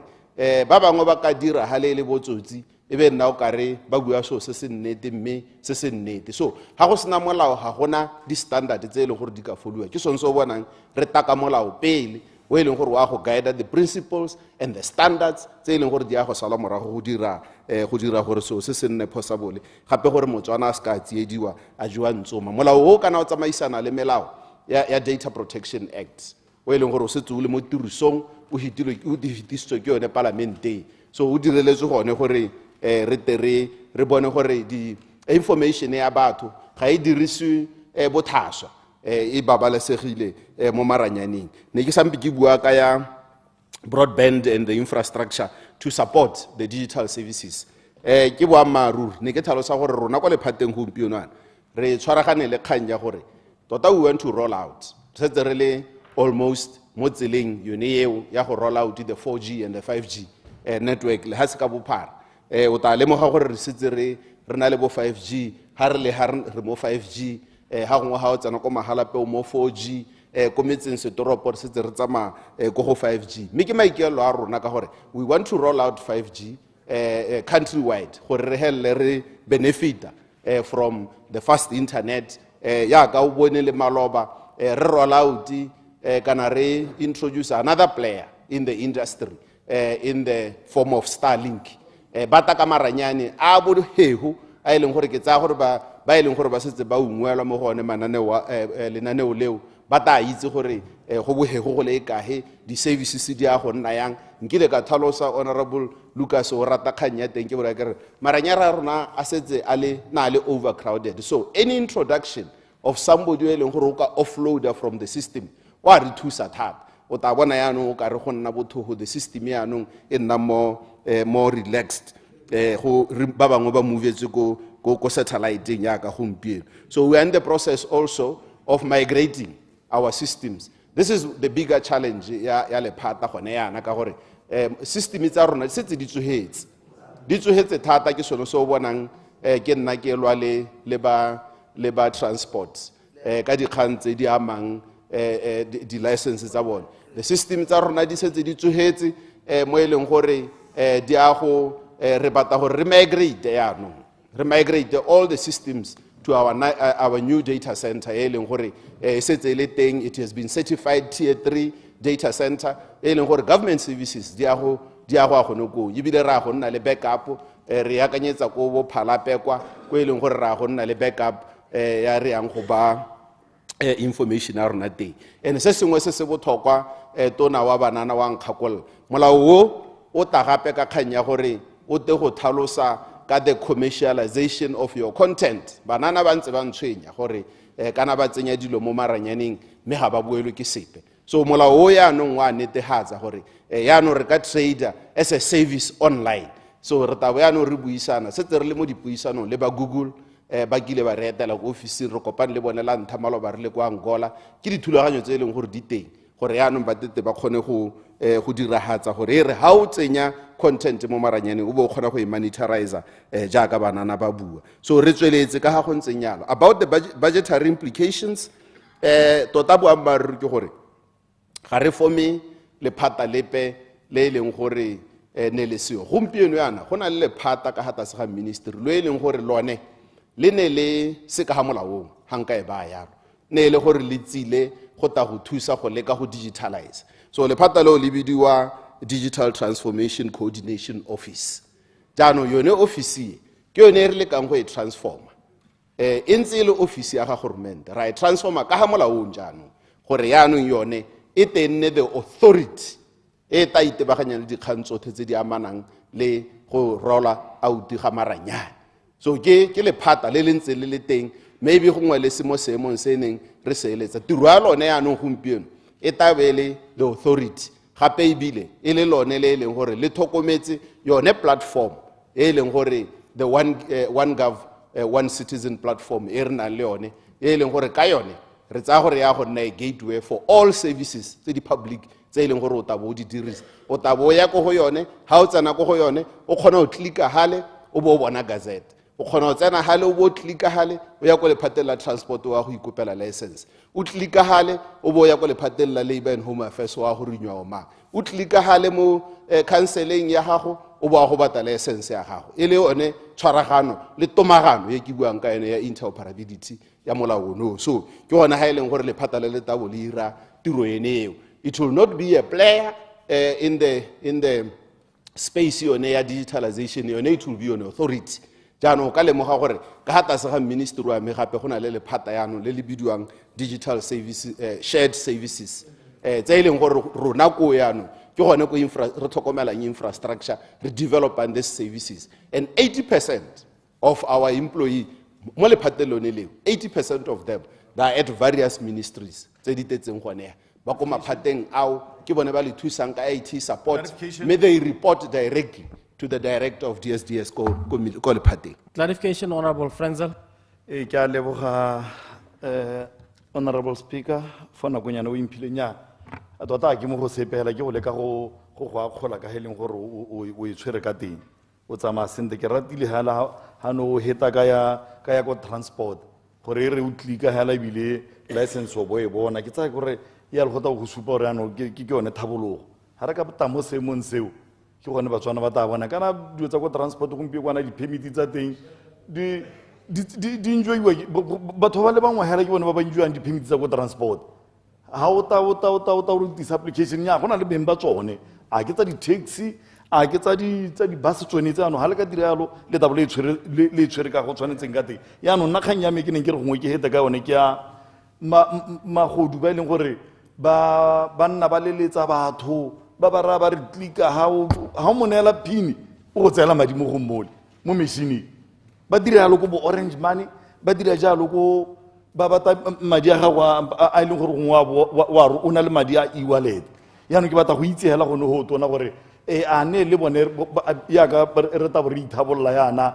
[SPEAKER 6] ba bangwe ba ka dira ga le botsotsi e be nna o kare ba bua so se se nnete mme se se nnete so ga go sena molao ga gona di-standard tse e leng gore di ka foliwa ke sone se o bonang re taka molao pele o e leng gore wa go guide the principles and the standards tse e leng gore di a go sala morago go dira gore so se se nne possible gape gore motswana a se ka tsiediwa a jewa ntsoma molao o kana o tsamaisana le melao ya data protection act o e leng gore o setse o le mo tirisong o hitisitswe ke yone parlamente so o direletse gone gore re bone gore information ya batho ga e dirisiwe bothaswa e babalesegile mo maranyaneng ne ke sampe ke bua ka ya broadband and the infrastructure to support the digital services ke boammaaruri ne ke tlhalosa gore rona kwa lephateng gompieno re tshwaragane le kgang ya gore tota we went to roll out setse re le almost mo tseleng yone eo ya go roll out the 4G and the 5G network le ha se ka bophara o ta lemoga gore re setse re na le bo 5G ha re mo 5G ha gongwe ha o tsena ko mahalapeo mo 4G ko metseng setoropo re setse re tsamaya ko go 5G mme ke maikaelelo a rona ka gore we want to roll out 5G countrywide gore re helele re benefita from the fast internet yaka o bone le maloba re roll out kana re introduce another player in the industry in the form of Starlink bata ka maranyane a bohehu a e leng gore ke tsaya gore ba e leng gore ba setse ba ungwelwa mo go one lenaneo leo ba tla itse gore go bogego go le kae di-services di a go nna yang. Nkile ka tlhalosa Honorable Lucas o rata kgang ya teng ke bora kere maranyana a rona a setse a le overcrowded, so any introduction of somebody e leng gore o ka offloader from the system wa re thusa thata. O ta bona yaanong o ka re go nna bothogo the system yaanong e nna more relaxed go ba bangwe ba movetse ko satellite ya ka gompieno. So we are in the process also of migrating our systems. This is the bigger challenge ya lephata gone yana ka gore system tsa rona setse di tsohetse thata ke sone so bonang ke nna ke lwa le ba transport ka dikgang tse di amang di-licenses tsa bone. The system tsa rona di setse di tsohetse mo e leng gore di a go re batla gore re migrate all the systems to our new data center e leng gore setse le teng. It has been certified tier 3 data center e leng gore government services di a go gone ko ebile ra go nna le backup re akanyetsa ko bo phalapekwa ko e leng gore ra go nna le backup ya re yang go ba information a rona teng. And se sengwe se se botlhokwa tona wa banana wa nkgakolla molao o ta gape ka kgang ya gore o te go tlhalosa ka the commercialization of your content. Banana ba ntse ba ntshwenya gore kana ba tsenya dilo mo maranyaneng mme ga ba buelwe ke sepe. So molao o yaanong wa netehatsa gore yaanong re ka trader as a service online. So re tabo yaanong re buisana setse re le mo dipuisanong le ba Google ba kile ba re etela go office re kopane le bone la ntha malo ba re le kwa Angola ke dithulaganyo tse e leng gore di teng gore yaanong ba tete ba kgone go dirahatsa gore re ha o tsenya content mo maranyaneng o bo kgona go monitorize jaaka banana ba bua. So re tsweletse ka ha go ntseng yalo about the budgetary implications tota boammaruri ke gore ga re fome lephata lepe le leng gore ne le seo gompieno yana go na le lephata ka hata se ga ministry le leng gore lone le ne le se ka molaong hanka e ba yalo ne le gore le tsile go ta go thusa go leka go digitalize. So lephata leo le bidiwa Digital Transformation Coordination Office. Jano yone office ke yone re le kang go e transforma e ntse le office ya ga government ra e transforma ka ha molaong jano gore yaanong yone e tenne the authority e ta itebaganya le dikgang tsotlhe tse di amanang le go rola out ga maranyane. So ke lephata le lentse le teng maybe go ngwe le semo seemong se neng re se eletsa tiro ya lone yaanong gompieno e tabele the authority gape ebile e le lone le leng gore le thokometse yone platform e leng gore the one gov one citizen platform e re nang le yone e leng gore ka yone re tsaya gore ya go nna e gateway for all services tse di public tse e leng gore o tabo o di dirisa o tabo ya go go yone ha o tsena go go yone o kgona go clicka hale o bo bona gazette o kgona go tsena hale o bo clicka hale o ya go lephateng la transport wa go ikopela license o clicka hale o bo ya go lephateng la labor and home affairs wa go renew o ma o clicka hale mo counseling ya gago o bo go batla license ya gago e le one tshwaragano le tomagano ye ke buang ka ene ya interoperability ya molao no. So ke gona ha e leng gore lephata le tabo le ira tiro eneo. It will not be a player in the space yone ya digitalization yone, it will be an authority. Jano ka lemoga gore ka hata se ga ministry wa me gape gona le lephata yano le le bidiwang digital services shared services tse ileng gore rona ko yano ke gone ko re tlhokomelang infrastructure re developing these services, and 80% of our employee mo lephateng lone leo 80% of them they are at various ministries tse di tetseng gone ba ko maphateng ao ke bone ba le thusang ka IT support may they report directly to the director of DSDS ko lephateng.
[SPEAKER 2] Clarification, Honorable Frenzel.
[SPEAKER 8] Ke a leboga Honorable Speaker for nakonyana o imphilenya a tota ke mo go sepela ke go leka go akgola ka heleng gore o itshwere ka teng o tsama sente ke ratile hala ha no heta ka ya go transport gore re o tlika hala bile license o boe bona ke tsa gore ya le gota go supa gore ano ke yone thabologo ha re ka botamo se mon seo ke gone ba tswana ba ta bona kana dio tsa go transport go mpie kwana di permit tsa teng di enjoy batho ba le bangwe hela ke bone ba ba enjoyang di permit tsa go transport ha o ta re dis application ya gona le bemba tsone a ke tsa di taxi a ke tsa di-bus tsone tse yaanong ga le ka dira yalo le tabo le e tshwere ka go tshwanetseng ka teng yaanong nna kgang ya me ke neng ke re gongwe ke heta ka yone ke ya magodu ba e leng gore ba nna ba leletsa batho ba raya ba re tlika ga o mo neela phini o go tseela madi mo go mmole mo metšhining ba dira yalo ko bo orange money ba dira jalo ko ba bata madi a gago a e leng gore gongwe o na le madi a e-wallet yaanong ke batla go itse hela gone go tona gore a ne le bone yaka re tabo re ithabolola yana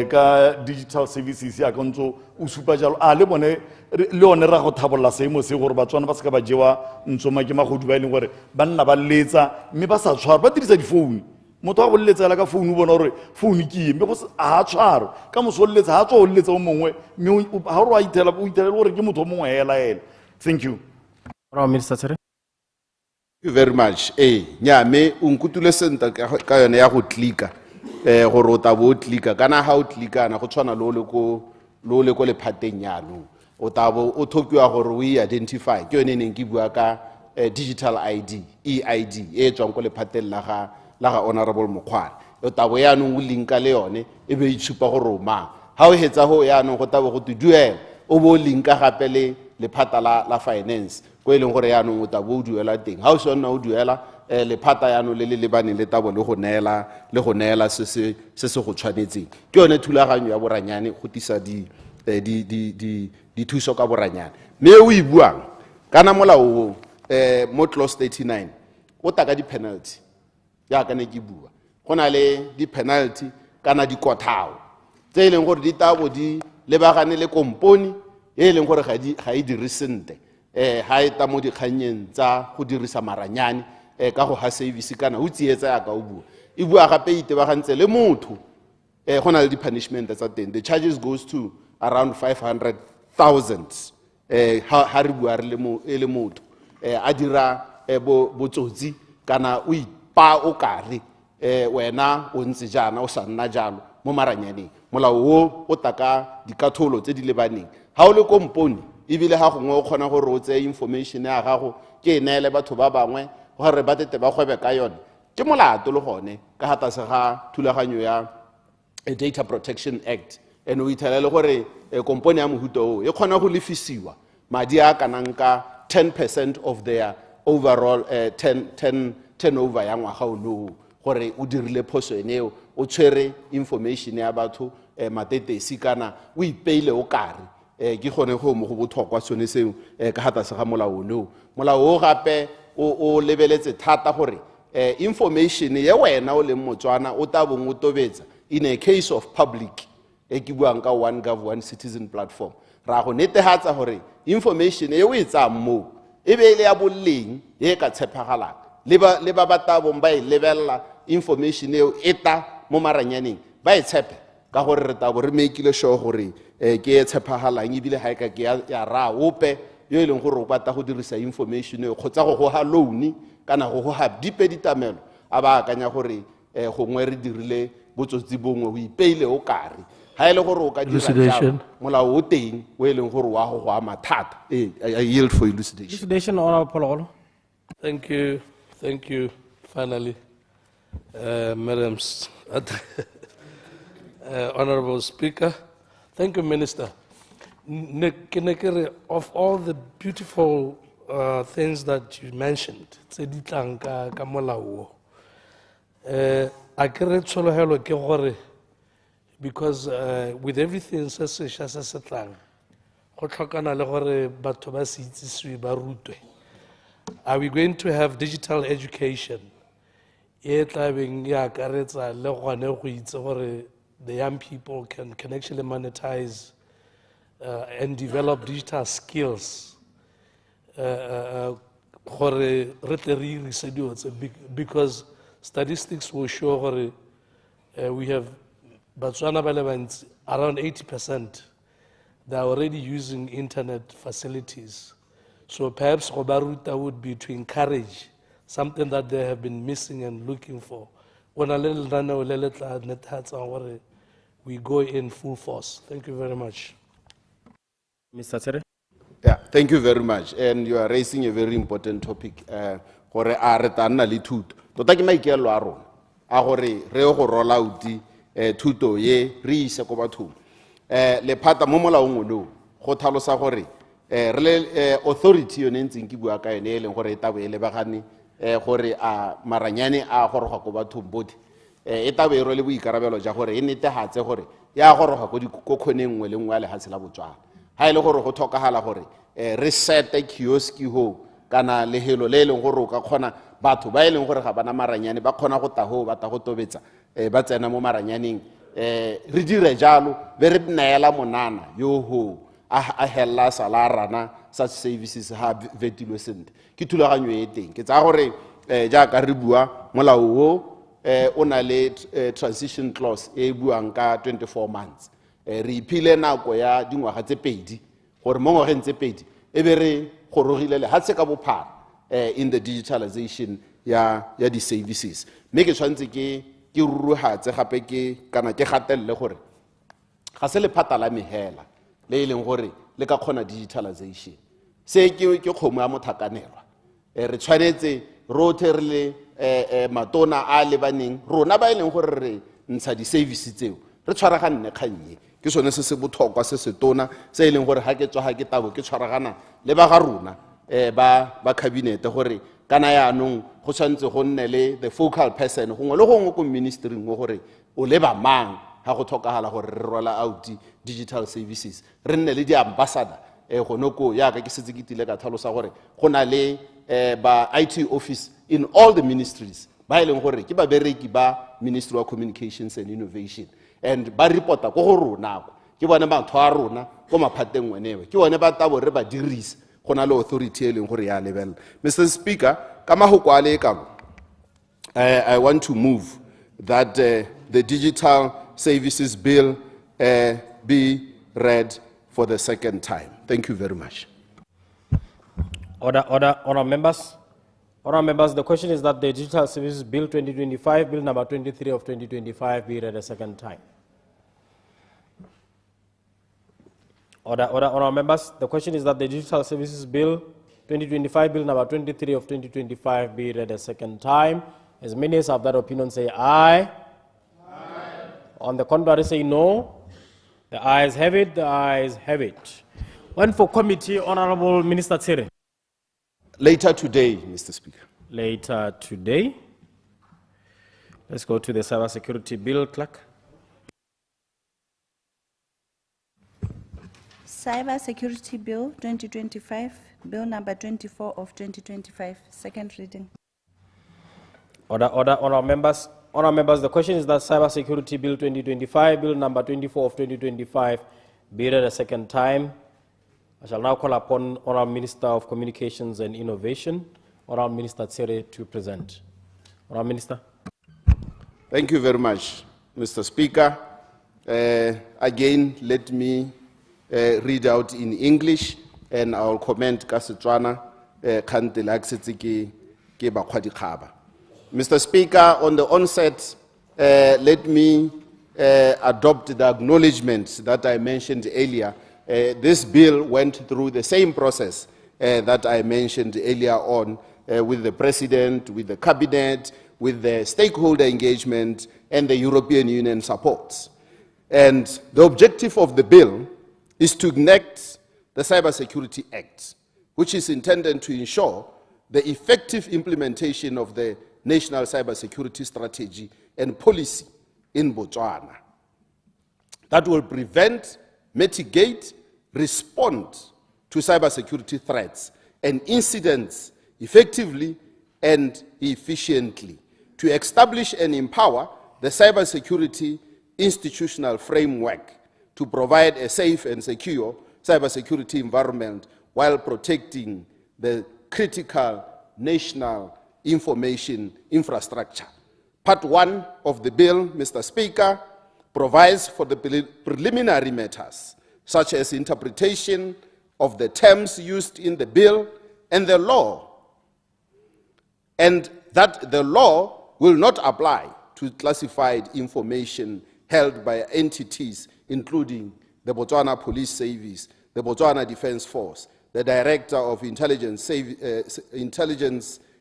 [SPEAKER 8] ka digital services yaka ntse o supa jalo a le bone le one ra go thabolola seemo se gore batswana ba se ka ba jewa ntsoma ke magodu ba e leng gore ba nna ba letsa mme ba sa tshwara ba dirisa difounu motho a go letsela ka founu o bona gore founu ke mme a tshwaro ka moso o letsa ga tswa o letsa o mongwe mme ga gore o ithela gore ke motho o mongwe hela thank you.
[SPEAKER 6] Thank you very much. Nyame o nkutule senta ka yone ya go tlika gore o tabo o tlika kana ha o tlika na go tshwana lo le ko le phateng yalo o tabo o thokiwa gore o identify ke yone neng ke bua ka digital ID EID e tswang ko le phateng la ga honorable Mokgwana o tabo ya no o linka le yone e be itshupa gore o mang ha o hetsa ho ya no go tabo go duela o bo linka gape le phata la finance ko e leng gore ya no o tabo o duela teng ha o sona o duela le phata ya no le lebane le tabo le go neela se se go tshwanetseng ke yone thulaganyo ya boranyane go tisa di thuso ka boranyane mme o e buang kana molao mo clause 39 o taka di penalty ya ka ne ke bua go na le di penalty kana di kothao tse e leng gore di tabo di lebagane le komponi e leng gore ga e dirisente ha e ta mo dikganyeng tsa go dirisa maranyane ka go ha service kana o tsietsa ya ka o bua e bua gape e tebagantse le motho go na le di-punishment tsa teng the charges goes to around 500,000 ha re bua e le motho a dira botsotsi kana o ipa o kare wena o ntse jana o sa nna jalo mo maranyaneng molao o taka dikatholo tse di lebaneng ha o le komponi ebile ha gongwe o kgona gore o tseye information ya gago ke neele batho ba bangwe gore ba tete ba gwebe ka yone ke molato le gone ka hata se ga thulaganyo ya Data Protection Act and o ithalele gore komponi ya mohuta o e kgona go lefisiwa madi a kananka 10% of their overall turnover ya ngwaga o lo gore o dirile phoso eneo o tshwere information ya batho matetesi kana o ipeile o kare ke gone go mo go botlhokwa sone seo ka hata se ga molao no molao o gape o lebeletse thata gore information ye wena o leng motswana o tabong o tobetsa in a case of public ke buang ka one gov one citizen platform ra go netehatsa gore information e o e tsang mo e be ile ya bolleng e ka tshepagalang le ba batabong ba e lebella information eo eta mo maranyaneng ba e tshepe ka gore re tabo re mekile sure gore ke e tshepagalang ebile ha e ka ke ya ra ope yo e leng gore o batla go dirisa information eo kgotsa go ha loan kana go ha dipe ditamelo a ba akanya gore gongwe re dirile botsotsi bongwe o ipeile o kare ha ile gore o ka dira jalo molao o teng o e leng gore wa go a mathata I yield for elucidation
[SPEAKER 19] Honorable. Thank you finally Madam Honorable Speaker. Thank you, Minister. Of all the beautiful things that you mentioned, because with everything are we going to have digital education? The young people can actually monetize and develop digital skills. Because statistics will show we have Botswana around 80%. They are already using internet facilities. So perhaps Robaruta would be to encourage something that they have been missing and looking for. We go in full force. Thank you very much.
[SPEAKER 6] Mr. Tere? Yeah, thank you very much. And you are raising a very important topic. Gore a re tana le thuto. Tota ke maikelo a rona. a gore re go roll out thuto ye re ise ko bathong. Lephata mo molaong ono go tlhalosa gore re le authority yone ntseng ke bua ka yone e leng gore e tabo e lebagane gore a maranyane a goroga ko bathong botlhe e tabo e rwele boikarabelo ja gore e netegatse gore ya goroga ko kgoneng nngwe le nngwe ya lefatshe la Botswana. Ha e le gore go tlhokagala gore re sete kiosk ho kana lehelo le leng gore o ka kgona batho ba e leng gore ga bana maranyane ba kgona go taho ba ta go tobetsa ba tsena mo maranyaneng re dire jalo be re neela monana yo ho a hella sala rana such services ha vetilwe sentle ke thulaganyo e teng ke tsa gore jaaka re bua molao o o na le transition clause e buang ka 24 months re iphile nako ya dingwaga tse pedi gore mo ngwageng tse pedi e be re gorogile le hatse ka bophara in the digitalization ya di services mme ke tshwantse ke ruruhatse gape ke kana ke gatelle gore ga se le phatala mehela le ileng gore le ka khona digitalization se ke kgomo ya mothakanelwa re tshwanetse rothe re le matona a lebaneng rona ba ileng gore re ntsha di services tseo re tshwaragane kgannye ke sone se se botlhokwa se se tona se ileng gore ha ke tswa ha ke tabo ke tshwaragana le ba ga rona ba cabinet gore kana ya nong go tshwantse go nne le the focal person gongwe le gongwe ko ministering mo gore o leba mang ha go tlhokagala gore re rola out digital services re nne le di ambassador go noko ya ka ke setse ke tile ka tlhalosa gore go na le ba IT office in all the ministries ba ileng gore ke ba bereki ba Ministry of Communications and Innovation and ba reporta go go rona ke bone batho a rona go maphateng wenewe ke bone ba tabo re ba dirisa gona le authority e leng gore ya level. Mr. Speaker, kama ho kwa le ka I want to move that the Digital Services Bill be read for the second time. Thank you very much.
[SPEAKER 2] Honour members. Honour members, the question is that the Digital Services Bill 2025, Bill number 23 of 2025, be read a second time. Honour members, the question is that the Digital Services Bill 2025, Bill number 23 of 2025, be read a second time. As many as have that opinion say aye. Aye. On the contrary say no. The ayes have it, the ayes have it. One for committee, Honourable Minister 𝗦𝗘𝗦𝗦𝗧𝗜𝗓.
[SPEAKER 6] Later today, Mr. Speaker.
[SPEAKER 2] Later today. Let's go to the Cyber Security Bill, clerk.
[SPEAKER 1] Cyber Security Bill 2025, Bill number 24 of 2025, second reading.
[SPEAKER 2] Honour members. Honour members, the question is that Cyber Security Bill 2025, Bill number 24 of 2025, be read a second time. I shall now call upon Honour Minister of Communications and Innovation, Honour Minister 𝗦𝗘𝗦𝗧𝗜𝗓, to present. Honour Minister.
[SPEAKER 6] Thank you very much, Mr. Speaker. Again, let me read out in English, and I will comment ka Setswana 𝗠𝗘𝗦𝗦𝗧𝗜𝗓 ke bakhwadi khaba. Mr. Speaker, on the onset, let me adopt the acknowledgement that I mentioned earlier. This bill went through the same process that I mentioned earlier on with the President, with the Cabinet, with the stakeholder engagement, and the European Union support. And the objective of the bill is to enact the Cyber Security Act, which is intended to ensure the effective implementation of the National Cybersecurity Strategy and Policy in Botswana that will prevent, mitigate, respond to cybersecurity threats and incidents effectively and efficiently, to establish and empower the cybersecurity institutional framework to provide a safe and secure cybersecurity environment while protecting the critical national information infrastructure. Part 1 of the bill, Mr. Speaker, provides for the preliminary matters, such as interpretation of the terms used in the bill and the law, and that the law will not apply to classified information held by entities including the Botswana Police Service, the Botswana Defence Force, the Director of Intelligence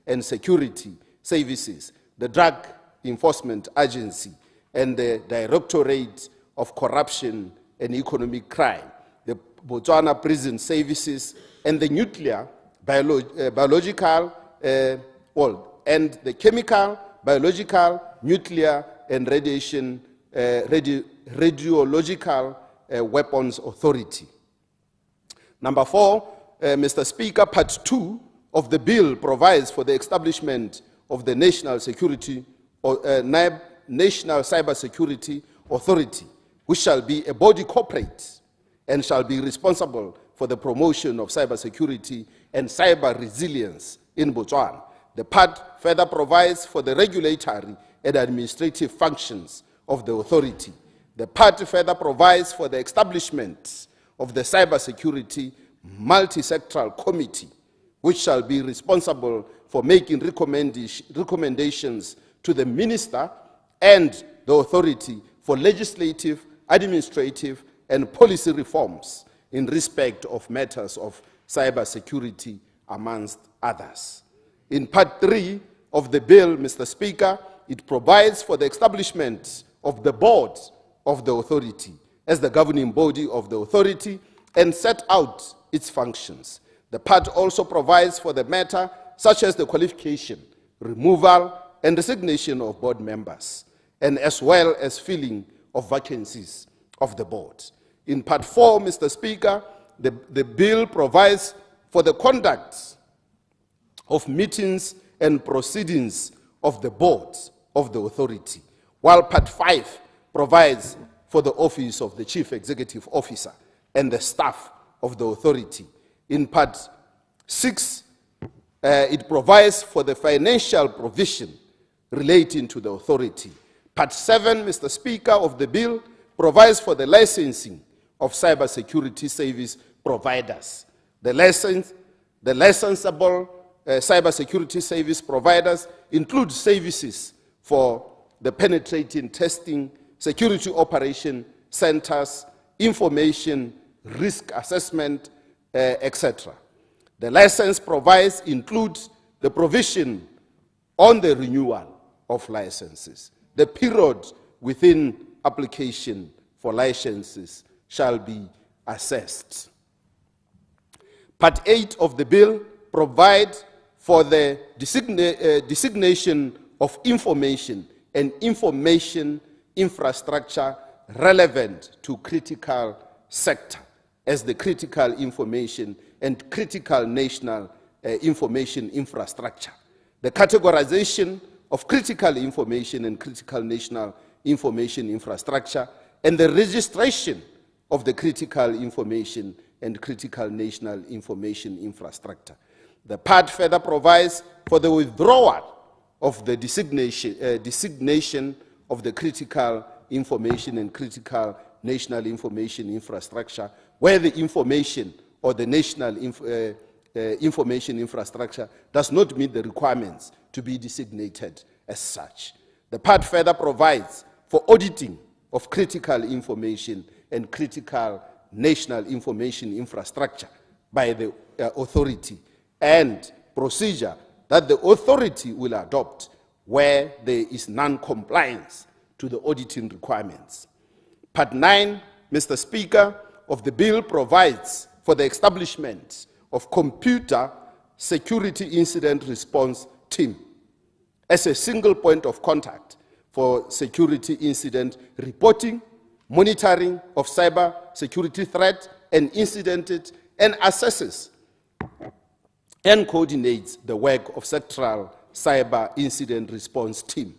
[SPEAKER 6] and Security Services, the Drug Enforcement Agency and the Directorate of Corruption and Economic Crime, the Botswana Prison Services, and the Nuclear, Biological, and the Chemical, Biological, Nuclear, and Radiological Weapons Authority. Number 4, Mr. Speaker, Part 2 of the bill provides for the establishment of the National Cyber Security Authority, which shall be a body corporate and shall be responsible for the promotion of cybersecurity and cyber resilience in Botswana. The part further provides for the regulatory and administrative functions of the authority. The part further provides for the establishment of the Cybersecurity Multi-Sectoral Committee, which shall be responsible for making recommendations to the Minister and the authority for legislative, administrative, and policy reforms in respect of matters of cybersecurity, amongst others. In Part 3 of the bill, Mr. Speaker, it provides for the establishment of the board of the authority as the governing body of the authority and set out its functions. The part also provides for the matter such as the qualification, removal, and resignation of board members, and as well as filling of vacancies of the board. In Part 4, Mr. Speaker, the bill provides for the conduct of meetings and proceedings of the board of the authority, while Part 5 provides for the office of the Chief Executive Officer and the staff of the authority. In Part 6, it provides for the financial provision relating to the authority. Part 7, Mr. Speaker, of the bill provides for the licensing of cybersecurity service providers. The licensable cybersecurity service providers include services for the penetrating testing, security operation centers, information, risk assessment, etc. The license provides includes the provision on the renewal of licenses. The period within application for licenses shall be assessed. Part 8 of the bill provides for the designation of information and information infrastructure relevant to critical sector as the critical information and critical national information infrastructure. The categorization of critical information and critical national information infrastructure and the registration of the critical information and critical national information infrastructure. The part further provides for the withdrawal of the designation of the critical information and critical national information infrastructure, where the information or the national information infrastructure does not meet the requirements to be designated as such. The part further provides for auditing of critical information and critical national information infrastructure by the authority and procedure that the authority will adopt where there is non-compliance to the auditing requirements. Part 9, Mr. Speaker, of the bill provides for the establishment of computer security incident response team as a single point of contact for security incident reporting, monitoring of cyber security threat and incident, and assesses and coordinates the work of sectoral cyber incident response team.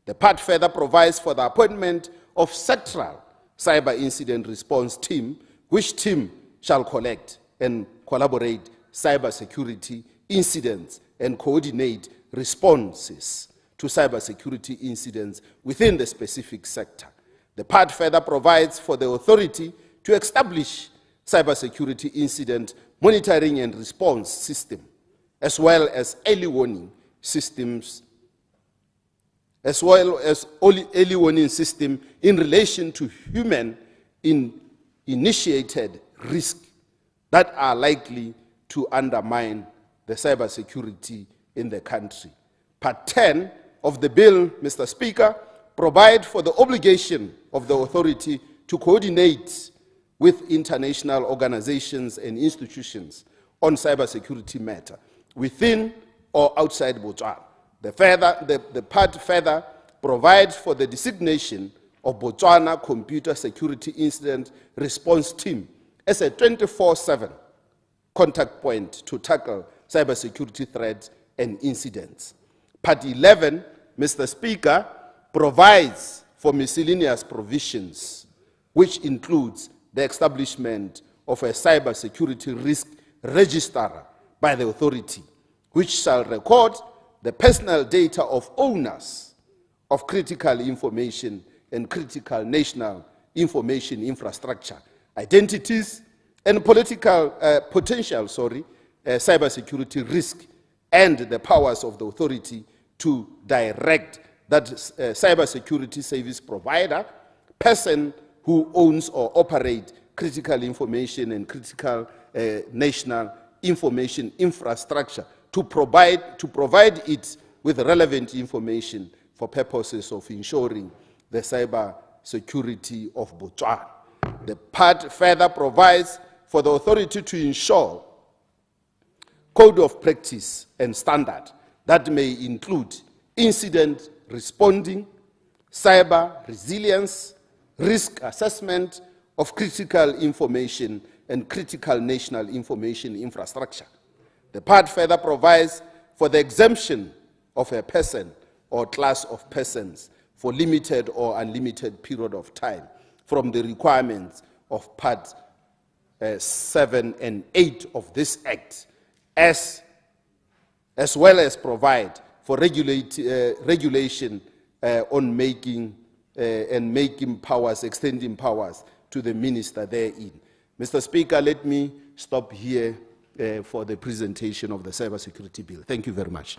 [SPEAKER 6] The part further provides for the appointment of sectoral cyber incident response team, which team shall collect and collaborate cyber security incidents and coordinate responses to cyber security incidents within the specific sector. The part further provides for the authority to establish cybersecurity incident monitoring and response system, as well as early warning systems, as well as early warning system in relation to human initiated risk that are likely to undermine the cybersecurity in the country. Part 10 of the bill, Mr. Speaker, provide for the obligation of the authority to coordinate with international organizations and institutions on cybersecurity matter within or outside Botswana. The part further provides for the designation of Botswana Computer Security Incident Response Team as a 24/7 contact point to tackle cybersecurity threats and incidents. Part 11, Mr. Speaker, provides for miscellaneous provisions, which includes the establishment of a cybersecurity risk register by the authority, which shall record the personal data of owners of critical information and critical national information infrastructure, identities, and potential cybersecurity risk, and the powers of the authority to direct that cybersecurity service provider, person who owns or operates critical information and critical national information infrastructure to provide it with relevant information for purposes of ensuring the cyber security of Botswana. The part further provides for the authority to ensure code of practice and standard that may include incident responding, cyber resilience, risk assessment of critical information and critical national information infrastructure. The part further provides for the exemption of a person or class of persons for limited or unlimited period of time from the requirements of Part 7 and 8 of this Act, as well as provide for regulation on making powers, extending powers to the minister therein. Mr. Speaker, let me stop here for the presentation of the cybersecurity bill. Thank you very much.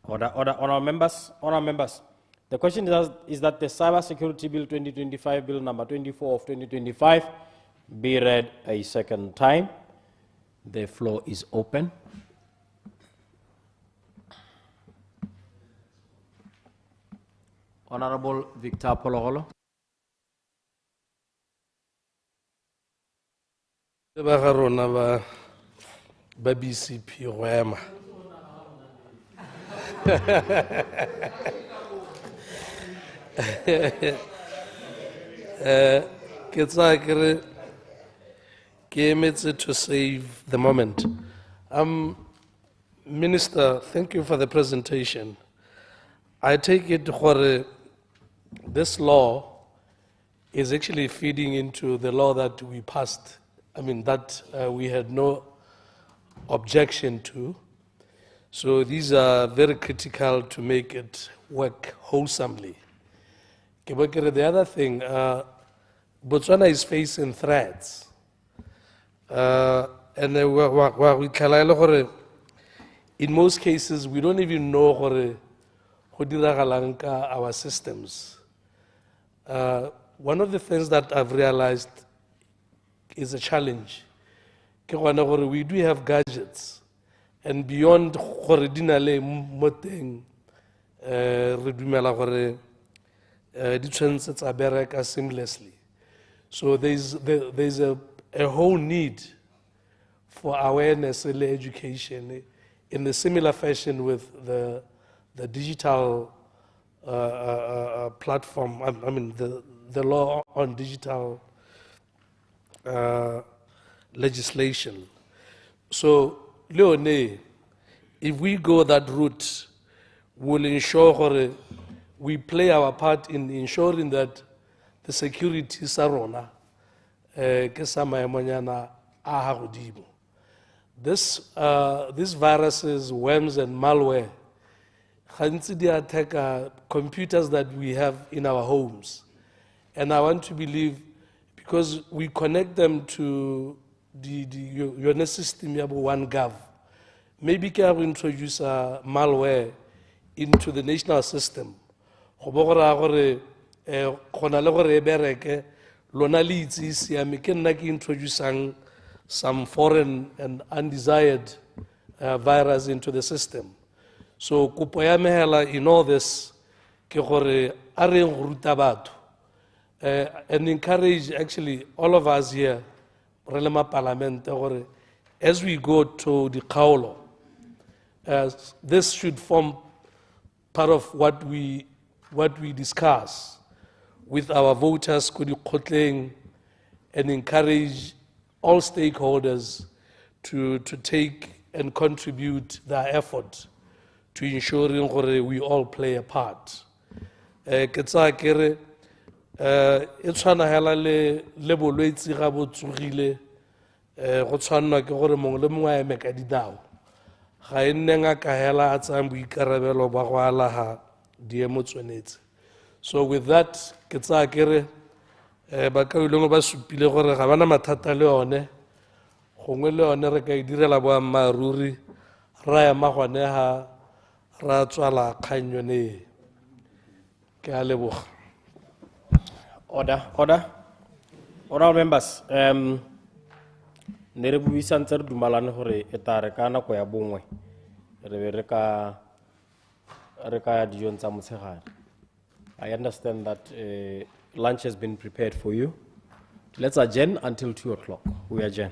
[SPEAKER 2] Honourable members. The question is that the Cybersecurity Bill 2025, Bill number 24 of 2025, be read a second time. The floor is open. Honourable Victor Pologolo.
[SPEAKER 19] ba ga rona ba BCP go ema ke tsa kere ke emetse to save the moment. Minister, thank you for the presentation. I take it gore this law is actually feeding into the law that we passed, that we had no objection to. So these are very critical to make it work wholesomely. The other thing, Botswana is facing threats. And in most cases, we don't even know our systems. One of the things that I've realized is a challenge. We do have gadgets, and beyond dinale moteng redumela seamlessly. So there's a whole need for awareness and education in a similar fashion with the digital platform. The law on digital legislation. So, Leone, if we go that route, we'll ensure we play our part in ensuring that the security sarona these viruses, worms, and malware they attack computers that we have in our homes. And I want to believe, because we connect them to your system, OneGov, maybe can we introduce malware into the national system. Introducing some foreign and undesired virus into the system. So kopo ya me hela in all this ke gore a reng go ruta batho and encourage actually all of us here re le ma-parliament gore as we go to the kgaolo this should form part of what we discuss with our voters ko dikgotleng and encourage all stakeholders to take and contribute their effort to ensuring gore we all play a part. Ke tsa kere e tshwana hela le bolwetsi ga bo tsogile go tshwanwa ke gore mongwe le mongwe a eme ka dinao ga e nne ngaka hela a tsayang boikarabelo ba go alaga diemo tshwanetse. So with that ke tsa kere ba ka ileng ba supile gore ga bana mathata le one gongwe le one re ka e direla boammaaruri ra ema gone ha ra tswala kgang yone ke a leboga.
[SPEAKER 2] Order. Honorable members, ne re buisang tse re dumalane gore e tare ka nako ya bongwe re be re ka ya dijong tsa motshegare. I understand that lunch has been prepared for you. Let's adjourn until 2 o'clock. We adjourn.